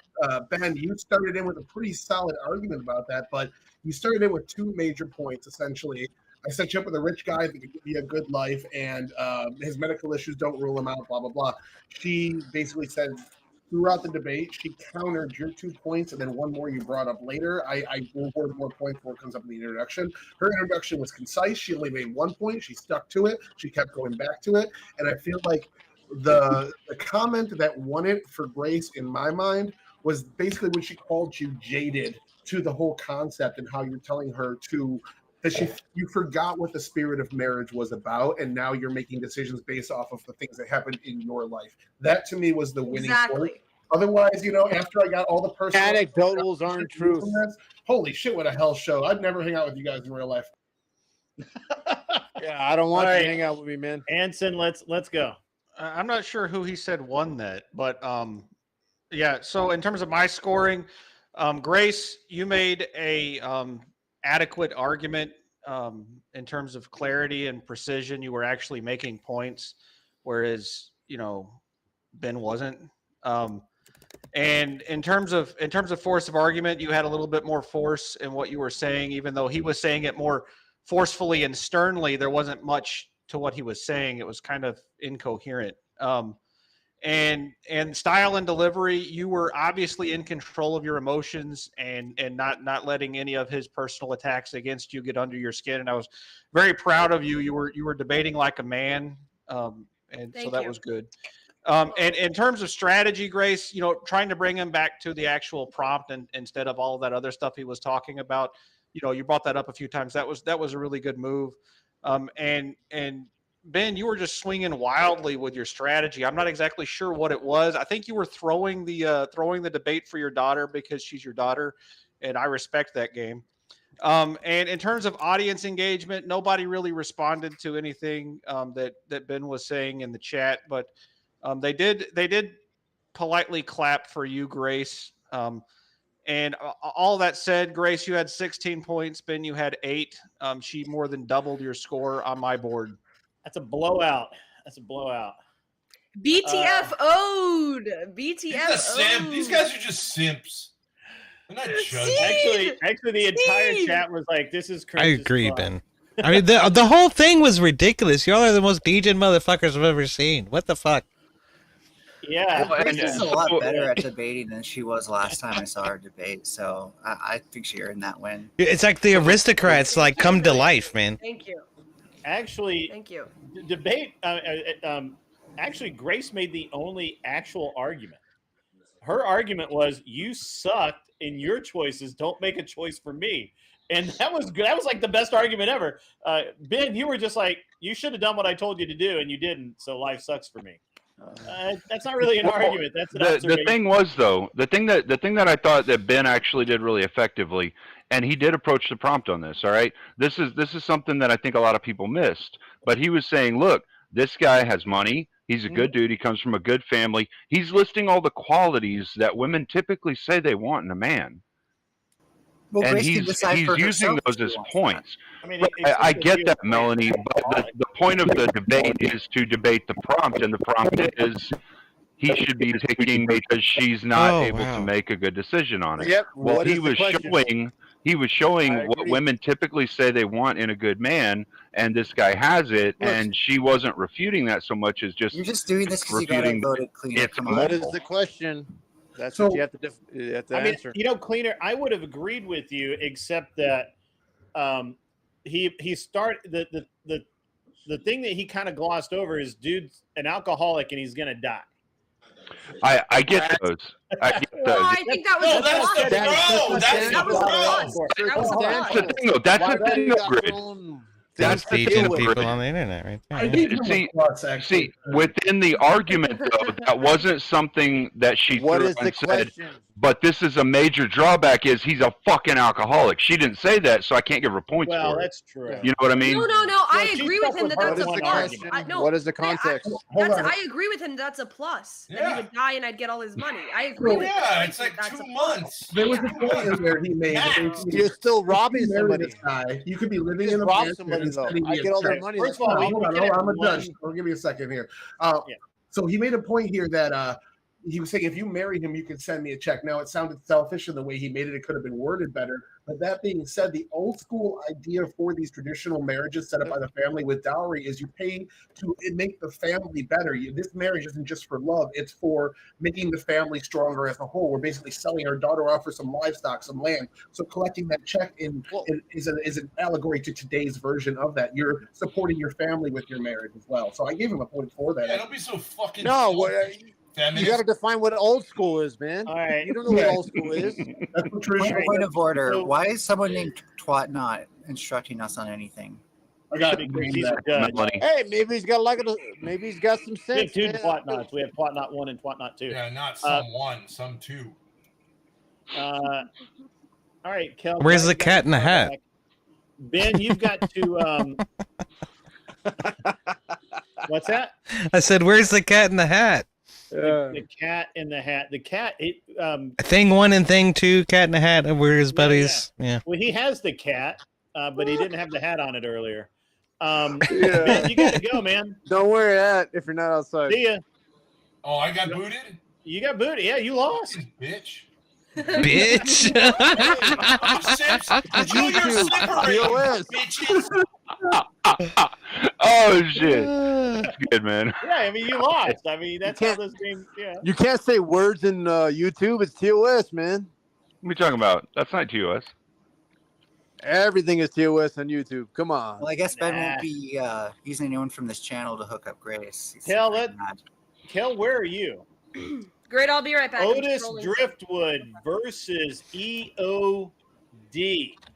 Ben, you started in with a pretty solid argument about that, but you started in with two major points essentially. I set you up with a rich guy that could give you a good life, and his medical issues don't rule him out, blah, blah, blah. She basically said throughout the debate, she countered your 2 points, and then one more you brought up later. I will award more points before it comes up in the introduction. Her introduction was concise. She only made 1 point. She stuck to it. She kept going back to it. And I feel like the comment that won it for Grace, in my mind, was basically when she called you jaded to the whole concept and how you're telling her that you forgot what the spirit of marriage was about, and now you're making decisions based off of the things that happened in your life. That to me was the winning point. Otherwise, after I got all the personal anecdotals aren't true. Holy shit, what a hell show. I'd never hang out with you guys in real life. Yeah, I don't want All you right. to hang out with me, man. Anson, let's go. I'm not sure who he said won that, but yeah. So in terms of my scoring, Grace, you made a adequate argument in terms of clarity and precision. You were actually making points, whereas Ben wasn't. And in terms of force of argument, you had a little bit more force in what you were saying, even though he was saying it more forcefully and sternly. There wasn't much to what he was saying. It was kind of incoherent. And style and delivery, you were obviously in control of your emotions and not letting any of his personal attacks against you get under your skin. And I was very proud of you. You were debating like a man. And so that was good. And in terms of strategy, Grace, trying to bring him back to the actual prompt and instead of all that other stuff he was talking about, you brought that up a few times. That was a really good move. And Ben, you were just swinging wildly with your strategy. I'm not exactly sure what it was. I think you were throwing the debate for your daughter because she's your daughter, and I respect that game. And in terms of audience engagement, nobody really responded to anything that Ben was saying in the chat, but they did politely clap for you, Grace. And all that said, Grace, you had 16 points. Ben, you had 8. She more than doubled your score on my board. That's a blowout. BTF owed. BTF owed. These guys are just simps. They're not judging. Actually, the entire chat was like, "This is crazy." I agree, Ben. I mean, the whole thing was ridiculous. Y'all are the most degen motherfuckers I've ever seen. What the fuck? Yeah. Grace is a lot better at debating than she was last time I saw her debate, so I think she earned that win. It's like the aristocrats come to life, man. Thank you. Actually, thank you. Debate. Actually, Grace made the only actual argument. Her argument was, "You sucked in your choices. Don't make a choice for me." And that was good. That was like the best argument ever. Ben, you were just like, "You should have done what I told you to do, and you didn't. So life sucks for me." That's not really an argument. That's an observation. The thing was, though, the thing that I thought that Ben actually did really effectively, and he did approach the prompt on this. All right, this is something that I think a lot of people missed. But he was saying, look, this guy has money. He's a good dude. He comes from a good family. He's listing all the qualities that women typically say they want in a man. Well, and Grace can he's decide for using herself those if as she wants points. I mean, I get that, Melanie, but the point of the debate is to debate the prompt, and the prompt is he should be picking because she's not able to make a good decision on it. Yep. Well, What is the question? he was showing I what agree. women typically say they want in a good man, and this guy has it, and she wasn't refuting that so much as just You're just doing this because you got refuting voted cleaner. it's Come on. What is the question? That's what you have to answer. Cleaner, I would have agreed with you, except that he started the thing that he kind of glossed over is dude's an alcoholic and he's gonna die. I get those. I get those. Well, I think that was That's the thing, though. That's the thing, though, Grid. That's the Teaching thing, people Grid. on the internet, right there. See, within the argument, though, that wasn't something that she What threw is and the said, question? But this is a major drawback is he's a fucking alcoholic. She didn't say that, so I can't give her points Well, for it. that's true. You know what I mean? No. I she agree with stuck him with that her that's a one plus. argument. No, What is the context? I agree with him. That's a plus. That he Yeah. would die and I'd get all his money. I agree with him. Yeah, it's like That's 2 a plus. months. There was a point in there he made. that Max. basically, You're still if you robbing marry somebody. This guy, you could be living Just in a rob mansion somebody, and though. sending I me a get all their check. money. First of all, Hold on, we can have I'm a one- judge. Give me a second here. Yeah. So he made a point here that he was saying if you marry him, you can send me a check. Now it sounded selfish in the way he made it. It could have been worded better. But that being said, the old school idea for these traditional marriages set up by the family with dowry is you pay to make the family better. This marriage isn't just for love; it's for making the family stronger as a whole. We're basically selling our daughter off for some livestock, some land. So collecting that check is an allegory to today's version of that. You're supporting your family with your marriage as well. So I gave him a point for that. Yeah, don't be so fucking. No, feminist. you got to define what old school is, man. All right. You don't know what old school is. That's what traditional. Point of order. So- Why is someone named Twat not instructing us on anything? I got because he's a judge. Hey, maybe he's got maybe he's got some We have sense. two man. twat knots. We have twat knot 1 and twat knot 2. Yeah, not some 1, some 2. All right, Kel. Where's glad the you got cat in the your hat? back. Ben, you've got to. What's that? I said, "Where's the cat in the hat?" The cat in the hat. The cat. Thing 1 and thing 2, cat in the hat. And we're his buddies. Yeah. Well, he has the cat, but he didn't have the hat on it earlier. Ben, you got to go, man. Don't wear that if you're not outside. See ya. Oh, I got booted? You got booted. Yeah, you lost. Bitch. Bitch. Oh shit! That's good, man. Yeah, I mean, you lost. I mean, that's how this game. Yeah. You can't say words in YouTube. It's TOS, man. What are you talking about? That's not TOS. Everything is TOS on YouTube. Come on. Well, I guess Ben won't be using anyone from this channel to hook up Grace. He's Kel, super mad. Kel, where are you? Great, I'll be right back. I'm Otis scrolling. Driftwood versus EOD.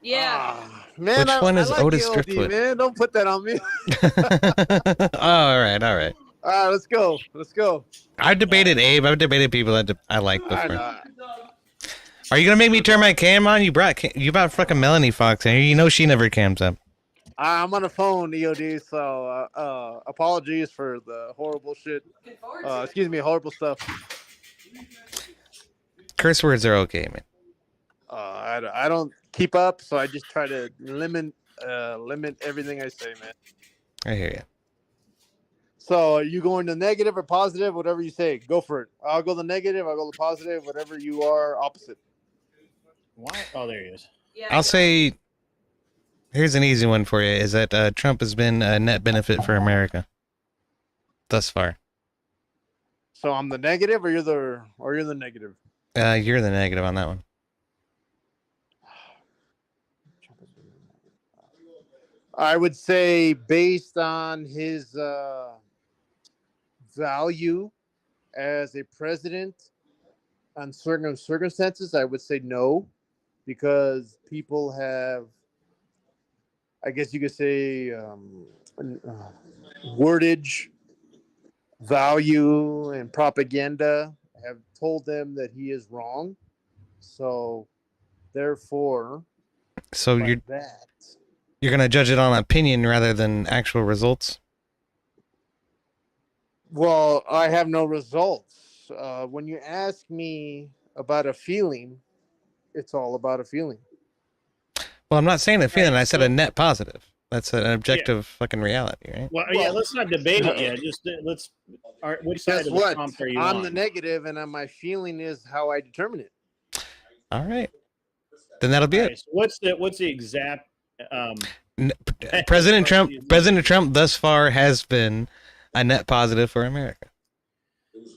Yeah. Man, Which one is like Otis EOD, Driftwood? Man, don't put that on me. Oh, all right. All right, let's go. Let's go. I've debated Abe. I've debated people that I like I before. know. Are you gonna make me turn my cam on? You brought fucking Melanie Fox in here. You know she never cams up. I'm on the phone, EOD. So apologies for the horrible shit. Excuse me, horrible stuff. Curse words are okay, man. I don't keep up, so I just try to limit everything I say, man. I hear you. So are you going to negative or positive? Whatever you say, go for it. I'll go the negative. I'll go the positive. Whatever you are, opposite. Why? Oh, there he is. I'll say, here's an easy one for you: is that Trump has been a net benefit for America thus far. So I'm the negative, or you're the negative. You're the negative on that one. I would say based on his value as a president on certain circumstances, I would say no, because people have, I guess you could say, wordage, value, and propaganda have told them that he is wrong. So, therefore, So by you're that, gonna judge it on opinion rather than actual results. well, I have no results. When you ask me about a feeling, it's all about a feeling. Well, I'm not saying a feeling. I said a net positive. That's an objective fucking reality, right? Well, yeah, let's not debate it yet. Just let's. All right, which side Guess of the what? prompt are you I'm on? the negative, and my feeling is how I determine it. All right. Then that'll be All it. right, so what's the exact? President Trump thus far has been a net positive for America.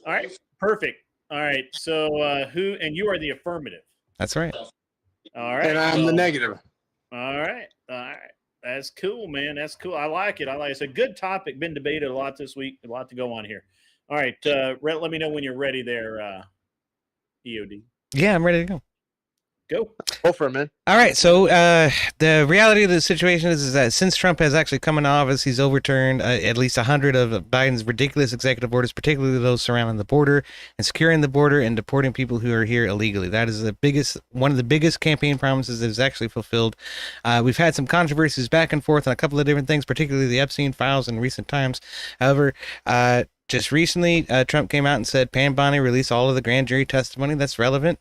All right, perfect. All right, so who? And you are the affirmative. That's right. All right, And I'm the negative. All right. That's cool, man. That's cool. I like it. It's a good topic. Been debated a lot this week. A lot to go on here. All right, let me know when you're ready there, EOD. Yeah, I'm ready to go. Go for it, man. All right, so the reality of the situation is that since Trump has actually come into office, he's overturned at least 100 of Biden's ridiculous executive orders, particularly those surrounding the border and securing the border and deporting people who are here illegally. That is one of the biggest campaign promises that is actually fulfilled. We've had some controversies back and forth on a couple of different things, particularly the Epstein files in recent times. However, just recently, Trump came out and said Pam Bondi released all of the grand jury testimony that's relevant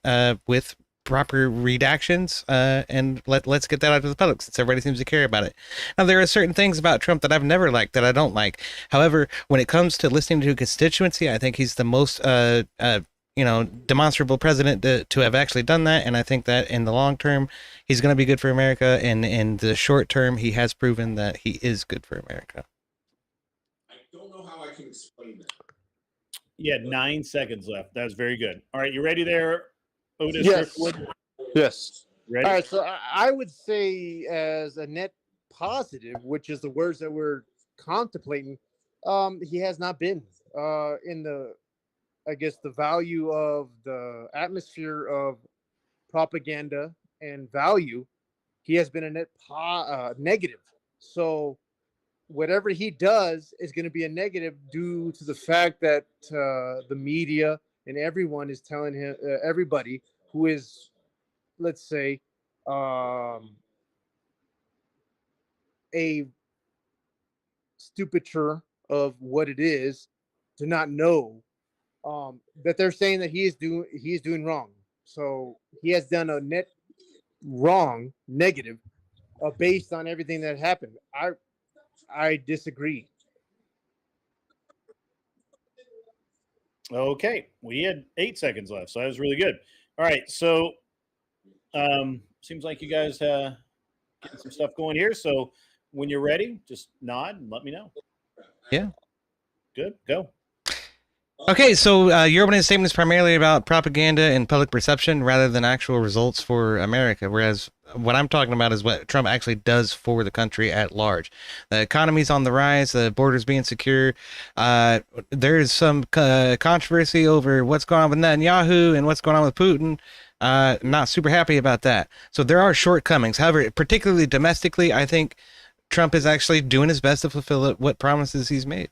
with proper redactions, and let's get that out to the public since everybody seems to care about it. Now, there are certain things about Trump that I've never liked, that I don't like. However, when it comes to listening to a constituency, I think he's the most demonstrable president to have actually done that, and I think that in the long term, he's going to be good for America, and in the short term, he has proven that he is good for America. I don't know how I can explain that. You had 9 seconds left. That was very good. All right, you ready there, Otis? Yes. Kirkwood? Yes. Ready? All right. So I would say, as a net positive, which is the words that we're contemplating, he has not been in the, I guess, the value of the atmosphere of propaganda and value. He has been a net negative. So whatever he does is going to be a negative due to the fact that the media and everyone is telling him, everybody who is, let's say, a stupider of what it is, to not know that they're saying that he is doing wrong. So he has done a net wrong, negative, based on everything that happened. I disagree. Okay, we had 8 seconds left, so that was really good. All right, so seems like you guys getting some stuff going here. So when you're ready, just nod and let me know. Yeah. Good. Go. Okay, so your opening statement is primarily about propaganda and public perception rather than actual results for America, whereas what I'm talking about is what Trump actually does for the country at large. The economy's on the rise, the border's being secure. There's some controversy over what's going on with Netanyahu and what's going on with Putin. Not super happy about that. So there are shortcomings. However, particularly domestically, I think Trump is actually doing his best to fulfill what promises he's made.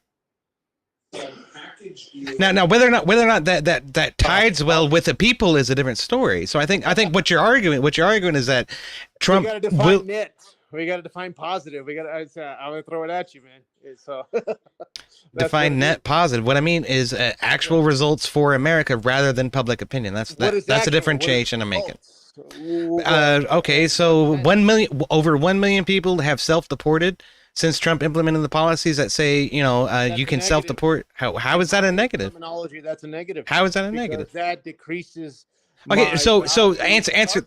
Now, whether or not that tides well with the people is a different story. So I think what you're arguing is that Trump We got to define net. We got to define positive. I'm gonna throw it at you, man. define net positive. What I mean is actual results for America rather than public opinion. That's a differentiation I'm making. Okay, so over 1 million people have self-deported since Trump implemented the policies that say, you can self-deport. How is that a negative? Terminology, that's a negative. How is that a negative? That decreases. Okay, so answer.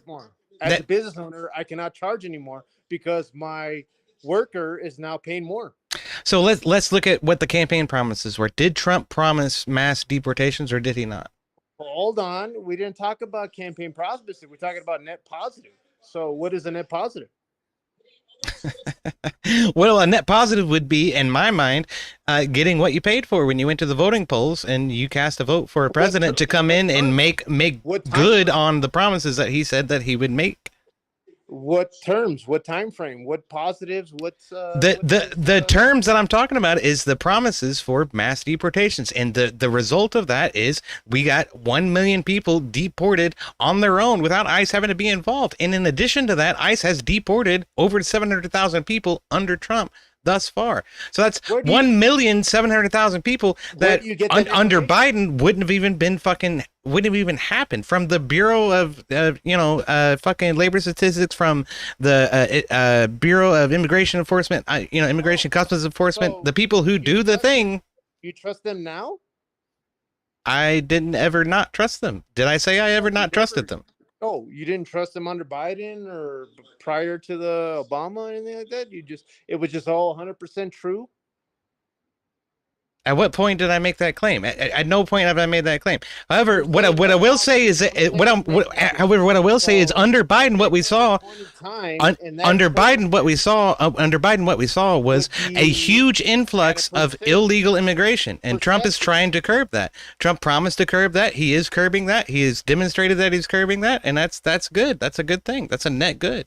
As a business owner, I cannot charge anymore because my worker is now paying more. So let's look at what the campaign promises were. Did Trump promise mass deportations or did he not? Hold on, we didn't talk about campaign promises. We're talking about net positive. So what is a net positive? Well, a net positive would be, in my mind, getting what you paid for when you went to the voting polls and you cast a vote for a president to come in and make good on the promises that he said that he would make. What terms? What time frame? What positives? What's the terms that I'm talking about is the promises for mass deportations, and the result of that is we got 1 million people deported on their own without ICE having to be involved. And in addition to that, ICE has deported over 700,000 people under Trump thus far. So that's 1,700,000 people that under Biden wouldn't have even happened. From the Bureau of fucking labor statistics, from the Bureau of Immigration Enforcement, Immigration Customs Enforcement, So the people who do the thing. You trust them now? I didn't ever not trust them. Did I say I ever not trusted them? Oh, you didn't trust them under Biden or prior to the Obama or anything like that? It was just all 100% true? At what point did I make that claim? At no point have I made that claim. However, what I will say is that however, what I will say is under Biden, what we saw under Biden, what we saw was a huge influx of illegal immigration, and Trump is trying to curb that. Trump promised to curb that. He is curbing that. He has demonstrated that he's curbing that, and that's good. That's a good thing. That's a net good.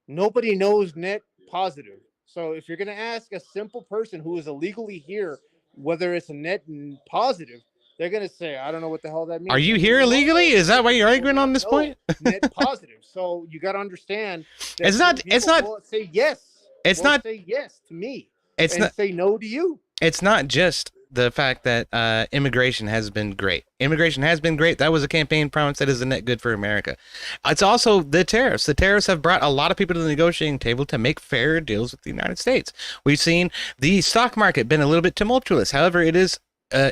Nobody knows net positive. So if you're going to ask a simple person who is illegally here whether it's a net positive, they're going to say, I don't know what the hell that means. Are you here illegally? Is that why you're arguing on this point? Net positive. So you got to understand. It's not. Say yes. It's not. Say yes to me. It's and not. Say no to you. It's not just the fact that immigration has been great. Immigration has been great. That was a campaign promise that is a net good for America. It's also the tariffs. The tariffs have brought a lot of people to the negotiating table to make fair deals with the United States. We've seen the stock market been a little bit tumultuous. However, it is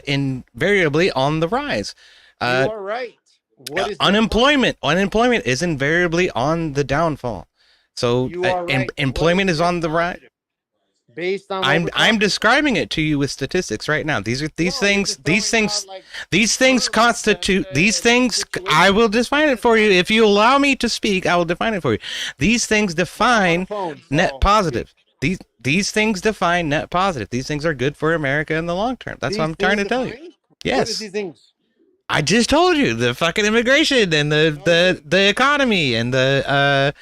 invariably on the rise. You are right. What is unemployment? Unemployment is invariably on the downfall. So right. Employment is on the rise. Based on I'm describing it to you with statistics right now. These things constitute these things. I will define it for you if you allow me to speak. I will define it for you. These things define net positive. These things define net positive. These things are good for America in the long term. That's what I'm trying to tell you. Yes. What is these things? I just told you the fucking immigration and the economy and the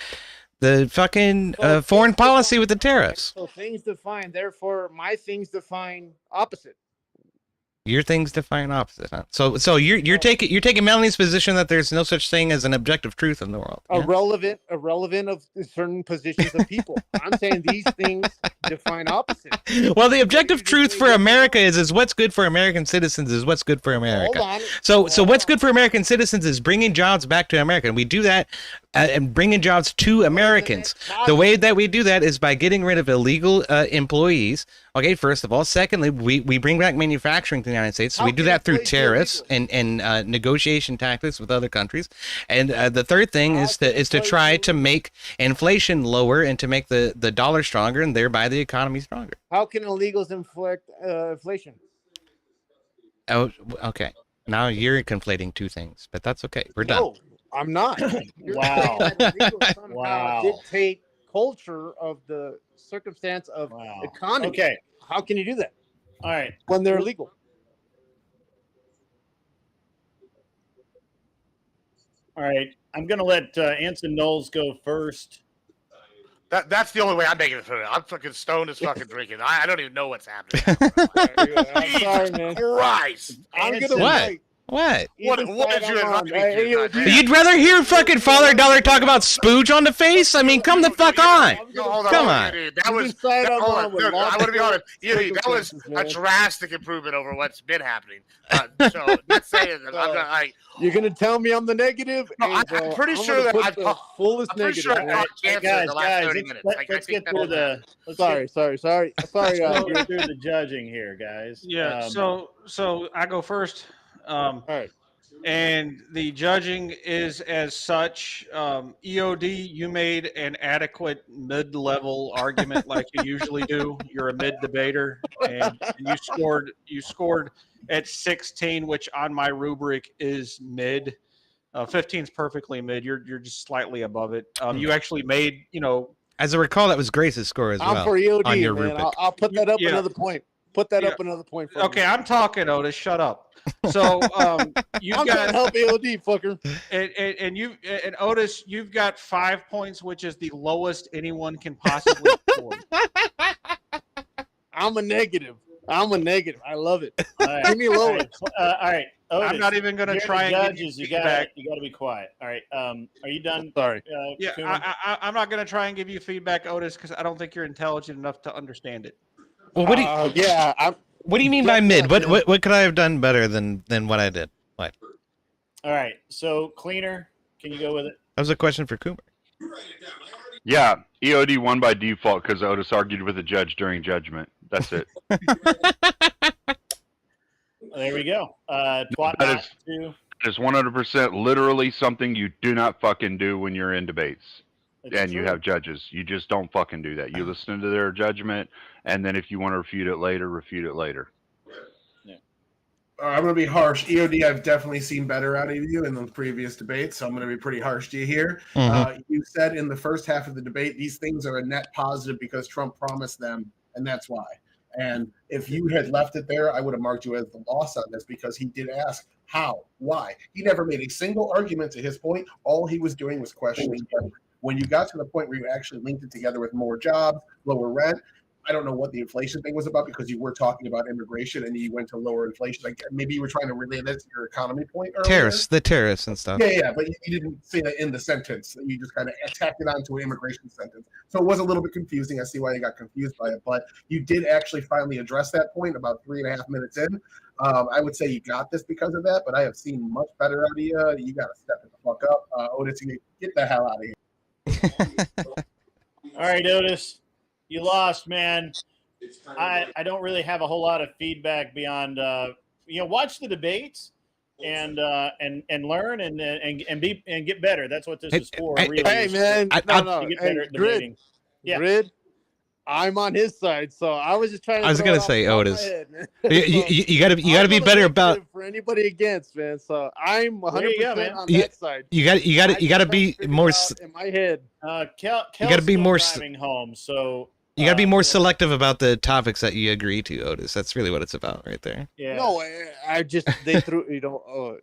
fucking foreign policy with the tariffs. So things define, therefore my things define opposite. Your things define opposite, huh? So you're taking Melanie's position that there's no such thing as an objective truth in the world. Yeah? Irrelevant of certain positions of people. I'm saying these things define opposite. Well, the objective truth for America is what's good for American citizens is what's good for America. So what's good for American citizens is bringing jobs back to America, and we do that and bringing jobs to Americans. The way that we do that is by getting rid of illegal employees. Okay, first of all. Secondly, we bring back manufacturing to the United States. So we do that through tariffs and negotiation tactics with other countries. And the third thing is to try to make inflation lower and to make the dollar stronger and thereby the economy stronger. How can illegals inflict inflation? Oh, okay. Now you're conflating two things, but that's okay. We're done. No, I'm not. Wow. Wow. Dictate culture of the circumstance of economy. Okay. How can you do that? All right. When they're illegal. All right. I'm going to let Anson Knowles go first. That's the only way I'm making it through. I'm fucking stoned as fucking drinking. I don't even know what's happening. I'm sorry, man. Christ. I'm gonna What? What? What is your advice? You'd rather hear fucking Father Dollar talk about spooge on the face? I mean, come the fuck on. Come on. Dude, that was. I want to be honest. That was a drastic improvement over what's been happening. So not saying that I'm not. You're gonna tell me I'm the negative? No, I'm pretty sure that I've the fullest I'm pretty negative. sure I've talked cancer in the last 30 minutes. Let's get through the. Sorry. Let's go through the judging here, guys. Yeah. So I go first. All right. And the judging is as such. EOD, you made an adequate mid-level argument like you usually do. You're a mid-debater, and you scored at 16, which on my rubric is mid. 15 is perfectly mid. You're just slightly above it. You actually made, As I recall, that was Grace's score as well. I'm for EOD, on your man. rubric. I'll put that up another point. Put that up another point for Okay, me. I'm talking, Otis. Shut up. So you've I'm got trying to help EOD, fucker. And Otis, you've got 5 points, which is the lowest anyone can possibly score. I'm a negative. I love it. All right. Give me lower. All right. Otis, I'm not even going to you're try the and give judges. you You feedback. got to be quiet. All right. Are you done? Sorry. Yeah, Coonan? I'm not going to try and give you feedback, Otis, because I don't think you're intelligent enough to understand it. Well, what do you? What do you mean by mid? What could I have done better than what I did? What? All right. So Cleaner, can you go with it? That was a question for Cooper. Yeah, EOD won by default because Otis argued with the judge during judgment. That's it. There we go. Twat That not two. is 100% literally something you do not fucking do when you're in debates. It's You true. have judges. You just don't fucking do that. You listen to their judgment, and then if you want to refute it later, refute it later. I'm going to be harsh. EOD, I've definitely seen better out of you in the previous debates, so I'm going to be pretty harsh to you here. You said in the first half of the debate, these things are a net positive because Trump promised them, and that's why. And if you had left it there, I would have marked you as the loss on this because he did ask how, why. He never made a single argument to his point. All he was doing was questioning. When you got to the point where you actually linked it together with more jobs, lower rent, I don't know what the inflation thing was about because you were talking about immigration and you went to lower inflation. Like maybe you were trying to relate that to your economy point earlier. The tariffs and stuff. Yeah, but you didn't say that in the sentence. You just kind of tacked it onto an immigration sentence. So it was a little bit confusing. I see why you got confused by it, but you did actually finally address that point about 3.5 minutes in. I would say you got this because of that, but I have seen much better out of you. You got to step it the fuck up. Otis, you get the hell out of here. All right, Otis, you lost, man. I don't really have a whole lot of feedback beyond watch the debates and learn and get better. That's what this is for. Really. Hey man, no. To get Hey, better at debating. Grid, I'm on his side, so I was just trying to. I was throw gonna it off say the top of Otis. my head, man. You gotta be better about. For anybody against, man. So I'm 100% on You- that side. You gotta be more. In my head, You gotta be more. driving home. So You gotta be more selective about the topics that you agree to, Otis. That's really what it's about, right there. Yeah. No, I just they threw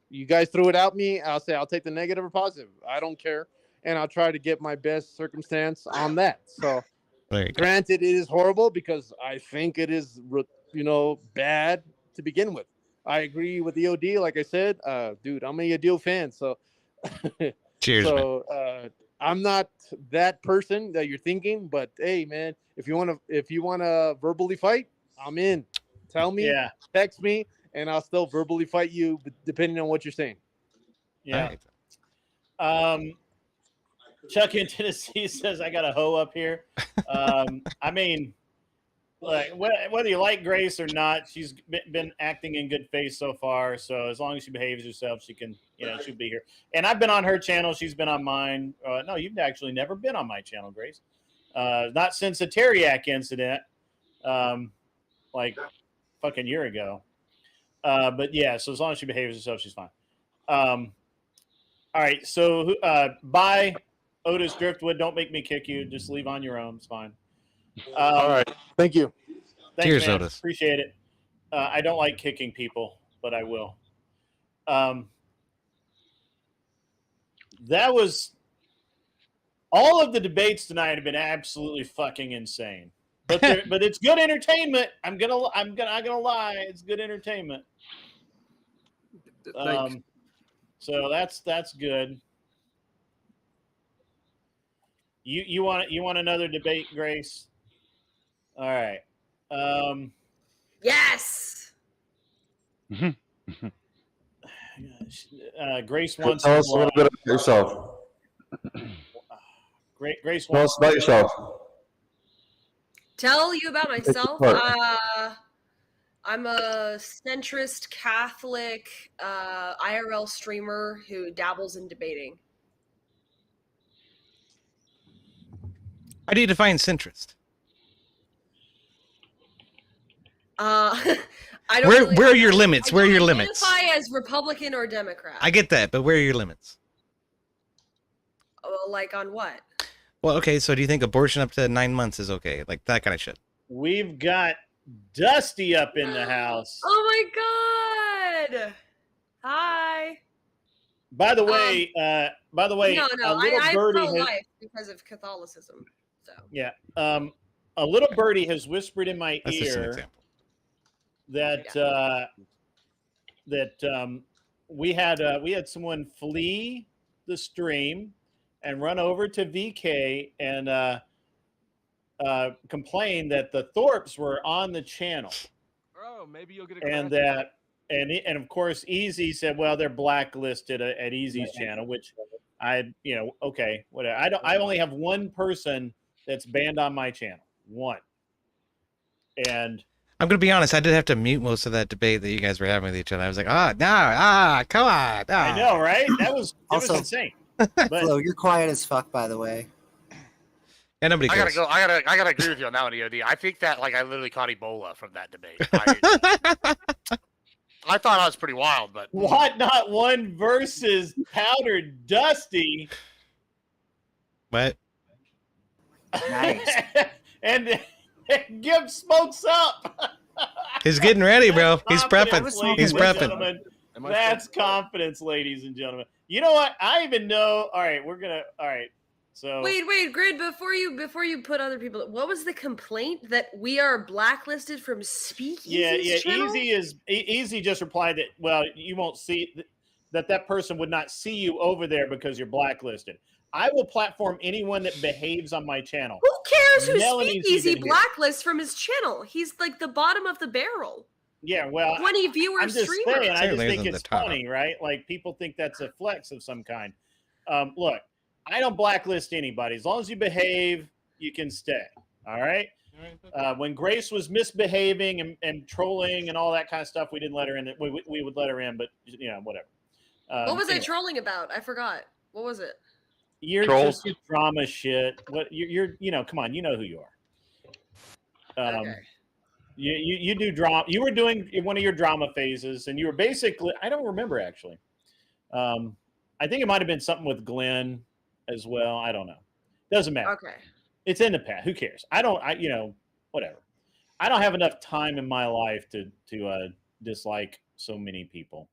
you guys threw it at me. I'll say I'll take the negative or positive. I don't care, and I'll try to get my best circumstance on that. So, There you go. granted, it is horrible because I think it is bad to begin with. I agree with EOD. Like I said, dude, I'm a EOD fan. So, Cheers, So I'm not that person that you're thinking, but hey, man, if you want to verbally fight, I'm in. Tell me, text me, and I'll still verbally fight you, depending on what you're saying. Yeah. Chuck in Tennessee says I got a hoe up here. I mean, like whether you like Grace or not, she's been acting in good faith so far. So as long as she behaves herself, she can, she'll be here. And I've been on her channel. She's been on mine. No, you've actually never been on my channel, Grace. Not since the Teriak incident, like fucking year ago. But yeah, so as long as she behaves herself, she's fine. All right, so bye, Otis Driftwood. Don't make me kick you. Just leave on your own. It's fine. All right. Thank you. Thanks, Cheers, man. Otis. Appreciate it. I don't like kicking people, but I will. That was all of the debates tonight have been absolutely fucking insane. But but it's good entertainment. I'm not gonna lie. It's good entertainment. So that's good. You want another debate, Grace? All right. Yes. Grace wants Tell us a little bit about yourself. Grace Tell wants us about yourself. Tell you about myself. Part. I'm a centrist Catholic IRL streamer who dabbles in debating. How do you define centrist? I don't. Where are your limits? Where are your limits? Identify as Republican or Democrat. I get that, but where are your limits? Like on what? Well, okay, so do you think abortion up to 9 months is okay? Like that kind of shit. We've got Dusty up in the house. Oh my god! Hi. By the way, no, a little I'm birdie pro-life because of Catholicism. So yeah, a little birdie has whispered in my That's just an ear example. that we had someone flee the stream and run over to VK and complain that the Thorpes were on the channel. Bro, maybe you'll get a And crack. and of course Easy said, well, they're blacklisted at Easy's channel, which okay, whatever. I only have one person that's banned on my channel. One. And I'm gonna be honest. I did have to mute most of that debate that you guys were having with each other. I was like, come on. I know, right? That was Also- insane. Flo, you're quiet as fuck, by the way. And nobody I gotta cares. go. I gotta agree with you on that one, EOD. I think that I literally caught Ebola from that debate. I thought I was pretty wild, but What Not One versus Powdered Dusty. What? Nice. and Gibbs smokes up. He's getting ready, bro. He's Confidence, prepping. ladies He's and prepping. gentlemen. That's confidence, ladies and gentlemen. You know what? I even know. All right, we're gonna. All right. So Wait, Grid. Before you put other people, what was the complaint that we are blacklisted from Speakeasy's yeah. channel? Easy just replied that. Well, you won't see that person would not see you over there because you're blacklisted. I will platform anyone that behaves on my channel. Who cares who Melanie's Speakeasy even here. blacklists from his channel? He's like the bottom of the barrel. Yeah, well, 20 viewer I'm just streamer. saying, I just Certainly think isn't it's the top. funny, right? Like people think that's a flex of some kind. Look, I don't blacklist anybody. As long as you behave, you can stay. All right. When Grace was misbehaving and trolling and all that kind of stuff, we didn't let her in. We would let her in, but whatever. What was I anyway. trolling about? I forgot. What was it? You're Trolls. just your drama shit. What you're come on, you know who you are. Okay. You do drama. You were doing one of your drama phases, and you were basically, I don't remember actually. I think it might have been something with Glenn as well. I don't know. Doesn't matter. Okay. It's in the past. Who cares? Whatever. I don't have enough time in my life to dislike so many people.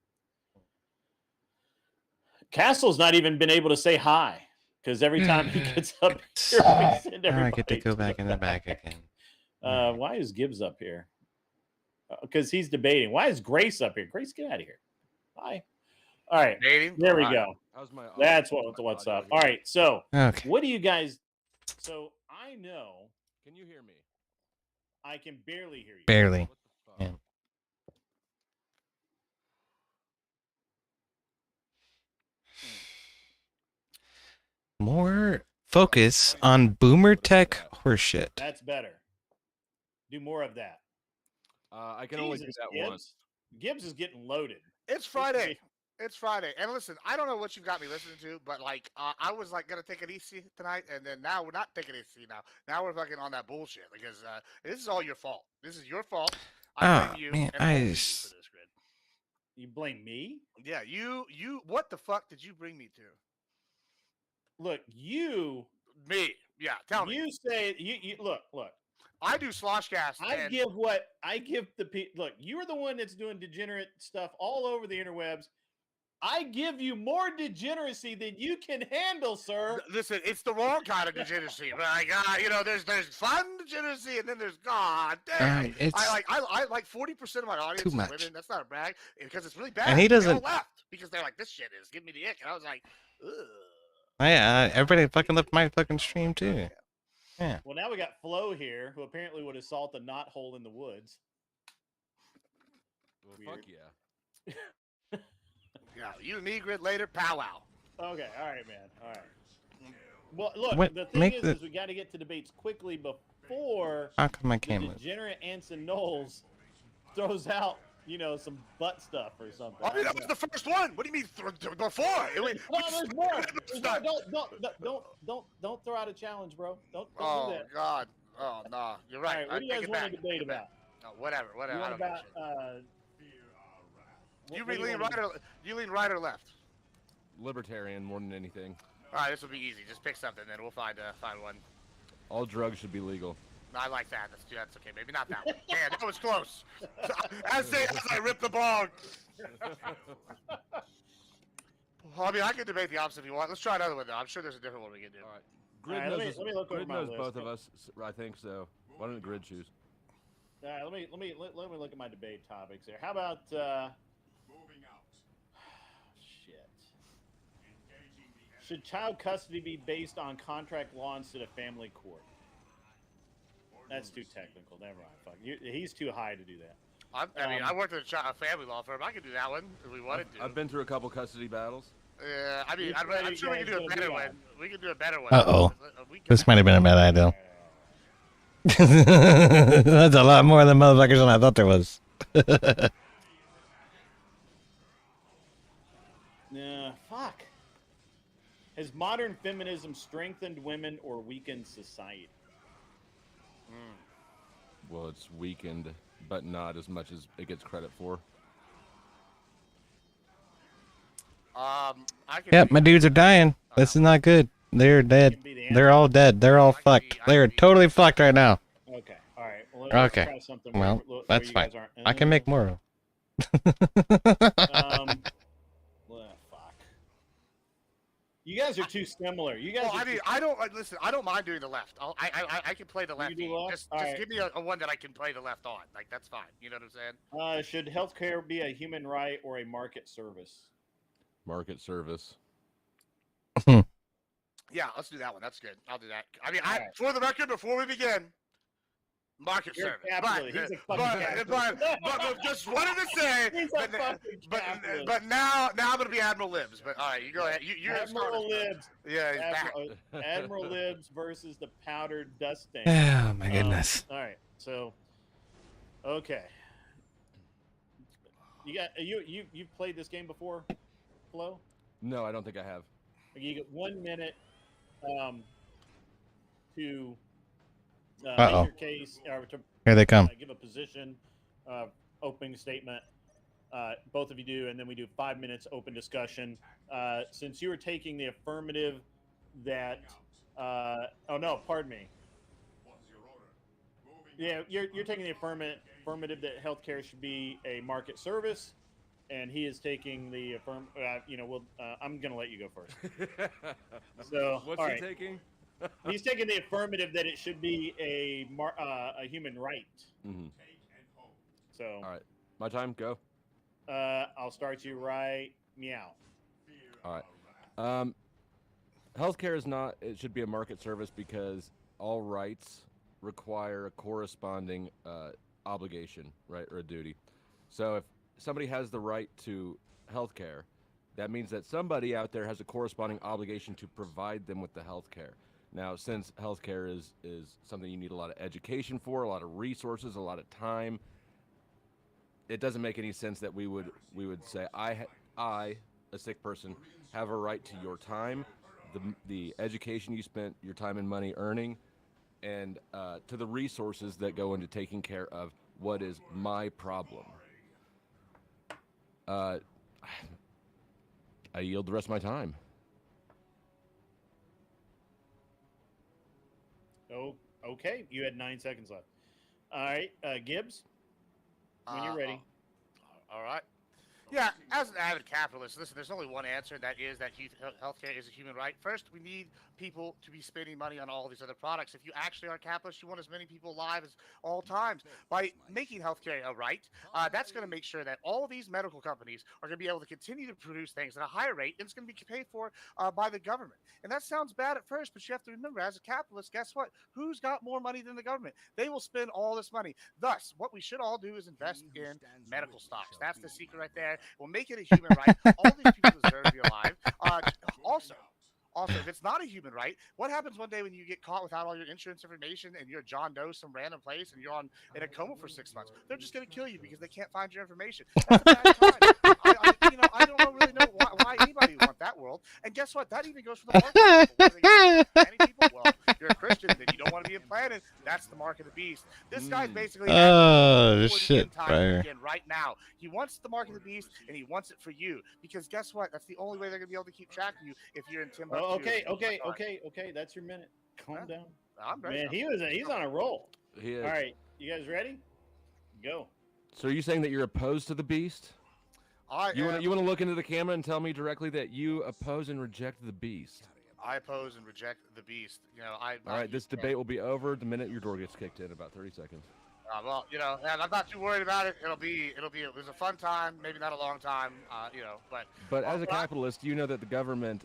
Castle's not even been able to say hi because every time he gets up here, we send Now I everybody get to go the back in the back again. why is Gibbs up here? Because he's debating. Why is Grace up here? Grace, get out of here. Bye. All right. Debating? There we All go. right. That was my That's what's up. All right. So, Okay. what do you guys? So I know Can you hear me? I can barely hear you. Barely. Yeah. More focus on boomer tech horseshit. That's better. Do more of that. I can only do Jesus, that Gibbs. once. Gibbs is getting loaded. It's Friday. It's Friday. And listen, I don't know what you got me listening to, but like I was like gonna take it easy tonight, and then now we're not taking it easy now. Now we're fucking on that bullshit because this is all your fault. This is your fault. I blame you. man, and I only you just- for this, Grid. You blame me? Yeah, you. What the fuck did you bring me to? Look, you. Me. Yeah, tell me. You say you look. I do Sloshcast. I and give the people. Look, you're the one that's doing degenerate stuff all over the interwebs. I give you more degeneracy than you can handle, sir. Listen, it's the wrong kind of degeneracy. Like, there's fun degeneracy, and then there's God damn. I like 40% of my audience too is much. women. That's not a brag because it's really bad. And he They all doesn't- left because they're like, this shit is giving me the ick, and I was like, ugh. Everybody fucking left my fucking stream too. Yeah. Well, now we got Flo here, who apparently would assault a knot hole in the woods. Well, fuck yeah. Yeah, you and me, Grid, later, powwow. Okay, all right, man. All right. Well, look, What- the thing make is the- we got to get to debates quickly before How come I the can't move? degenerate Anson Knowles throws out, some butt stuff or something. I mean, that was the first one. What do you mean before? No, there's more. Don't throw out a challenge, bro. Don't do Oh that. God. Oh no, you're All right. right, what do you I guys take it want back. to debate Take it back. about? No, whatever. You I want don't give a about? shit. You what do lean want right to- or you lean right or left? Libertarian more than anything. All right, this will be easy. Just pick something, then we'll find one. All drugs should be legal. No, I like that. That's okay. Maybe not that one. Man, that was close. as I rip the bong. I mean, I can debate the opposite if you want. Let's try another one though. I'm sure there's a different one we can do. All right. Grid right, knows, let me look over Grid my knows list. both of us. I think so. Why don't the Grid choose? All right, let me look at my debate topics here. How about shit? Should child custody be based on contract law instead of family court? That's too technical. Never mind. Fuck. He's too high to do that. I worked at a family law firm. I could do that one if we wanted to. I've been through a couple custody battles. Yeah, I mean, I'm sure we can do a better one. We can do a better one. Uh-oh. We can- This might have been a bad idea. That's a lot more than motherfuckers than I thought there was. Nah, fuck. Has modern feminism strengthened women or weakened society? Well, it's weakened, but not as much as it gets credit for. I can Yep, my dudes are dying. This is not good. They're dead. They're all dead. They're all fucked. They're totally fucked right now. Okay. All right. Well, let's Okay. try something Well, where that's you fine. guys aren't. I can make more. Well, fuck. You guys are too similar. You guys. Well, are I mean, too- I don't listen. I don't mind doing the left. I can play the left. do left? Just All right. give me a one that I can play the left on. Like that's fine. You know what I'm saying? Should healthcare be a human right or a market service? Market service. Yeah, let's do that one. That's good. I'll do that. I mean, All right. for the record, before we begin, market You're a service. capitalist. He's a fucking But just wanted to say. He's a fucking capitalist. But now I'm gonna be Admiral Libs. But all right, you go ahead. You're Admiral Libs. Yeah, he's back. Admiral Libs versus the powdered dust stain. Oh my goodness. All right, so okay, you've played this game before, Flo? No, I don't think I have. You get 1 minute to make Uh-oh. your case or to Here they come. give a position, opening statement. Both of you do, and then we do 5 minutes open discussion. Since you were taking the affirmative that, oh no, pardon me. Yeah, you're taking the affirmative that healthcare should be a market service, and he is taking the I'm gonna let you go first. So What's all he right. taking? He's taking the affirmative that it should be a human right. Mm-hmm. So All right, my time. Go. I'll start you right. Meow. All right. Healthcare is not. It should be a market service because all rights require a corresponding obligation, right, or a duty. So if somebody has the right to healthcare, that means that somebody out there has a corresponding obligation to provide them with the healthcare. Now, since healthcare is something you need a lot of education for, a lot of resources, a lot of time, it doesn't make any sense that we would say I, a sick person, have a right to your time, the education you spent your time and money earning, and to the resources that go into taking care of what is my problem. I yield the rest of my time. Oh, okay. You had 9 seconds left. All right, Gibbs, when you're ready. All right. Yeah, as an avid capitalist, listen, there's only one answer, and that is that healthcare is a human right. First, we need people to be spending money on all these other products. If you actually are a capitalist, you want as many people alive as all times. By making healthcare a right, that's going to make sure that all of these medical companies are going to be able to continue to produce things at a higher rate, and it's going to be paid for by the government. And that sounds bad at first, but you have to remember, as a capitalist, guess what? Who's got more money than the government? They will spend all this money. Thus, what we should all do is invest in medical stocks. That's the secret right there. We'll make it a human right. All these people deserve to be alive. Also, if it's not a human right, what happens one day when you get caught without all your insurance information and you're John Doe some random place and you're in a coma for 6 months? They're just going to kill you because they can't find your information. That's a bad time. I don't really know why anybody would want that world. And guess what? That even goes for the market. Many people, well, you're a Christian, then you don't want to be implanted. That's the mark of the beast. This guy's basically Shit, fire. right now. He wants the mark of the beast, and he wants it for you. Because guess what? That's the only way they're going to be able to keep track of you if you're in Timbuktu. Okay. That's your minute. Calm down. I'm ready. Man, he's on a roll. He is. All right, you guys ready? Go. So are you saying that you're opposed to the beast? You want to look into the camera and tell me directly that you oppose and reject the beast? I oppose and reject the beast. All right, this debate will be over the minute your door gets kicked in, about 30 seconds. Well, and I'm not too worried about it. It was a fun time, maybe not a long time, But as a capitalist, you know that the government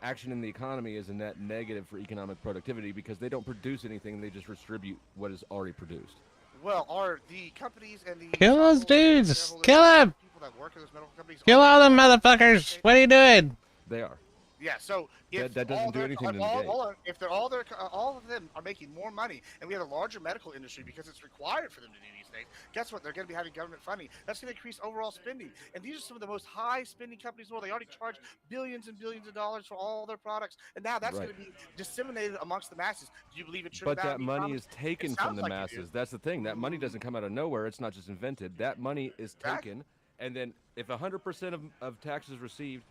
action in the economy is a net negative for economic productivity because they don't produce anything; they just distribute what is already produced. Well, are the companies and the Kill those dudes! Kill them! people that work in those medical companies? Kill all them motherfuckers! What are you doing? They are. Yeah, so if that doesn't do anything to negate. all of them are making more money, and we have a larger medical industry because it's required for them to do these things, guess what? They're going to be having government funding. That's going to increase overall spending. And these are some of the most high-spending companies in the world. They already charge billions and billions of dollars for all their products, and now that's going to be disseminated amongst the masses. Do you believe it should? But that money is taken from the masses. That's the thing. That money doesn't come out of nowhere. It's not just invented. That money is taken And then if 100% of taxes received,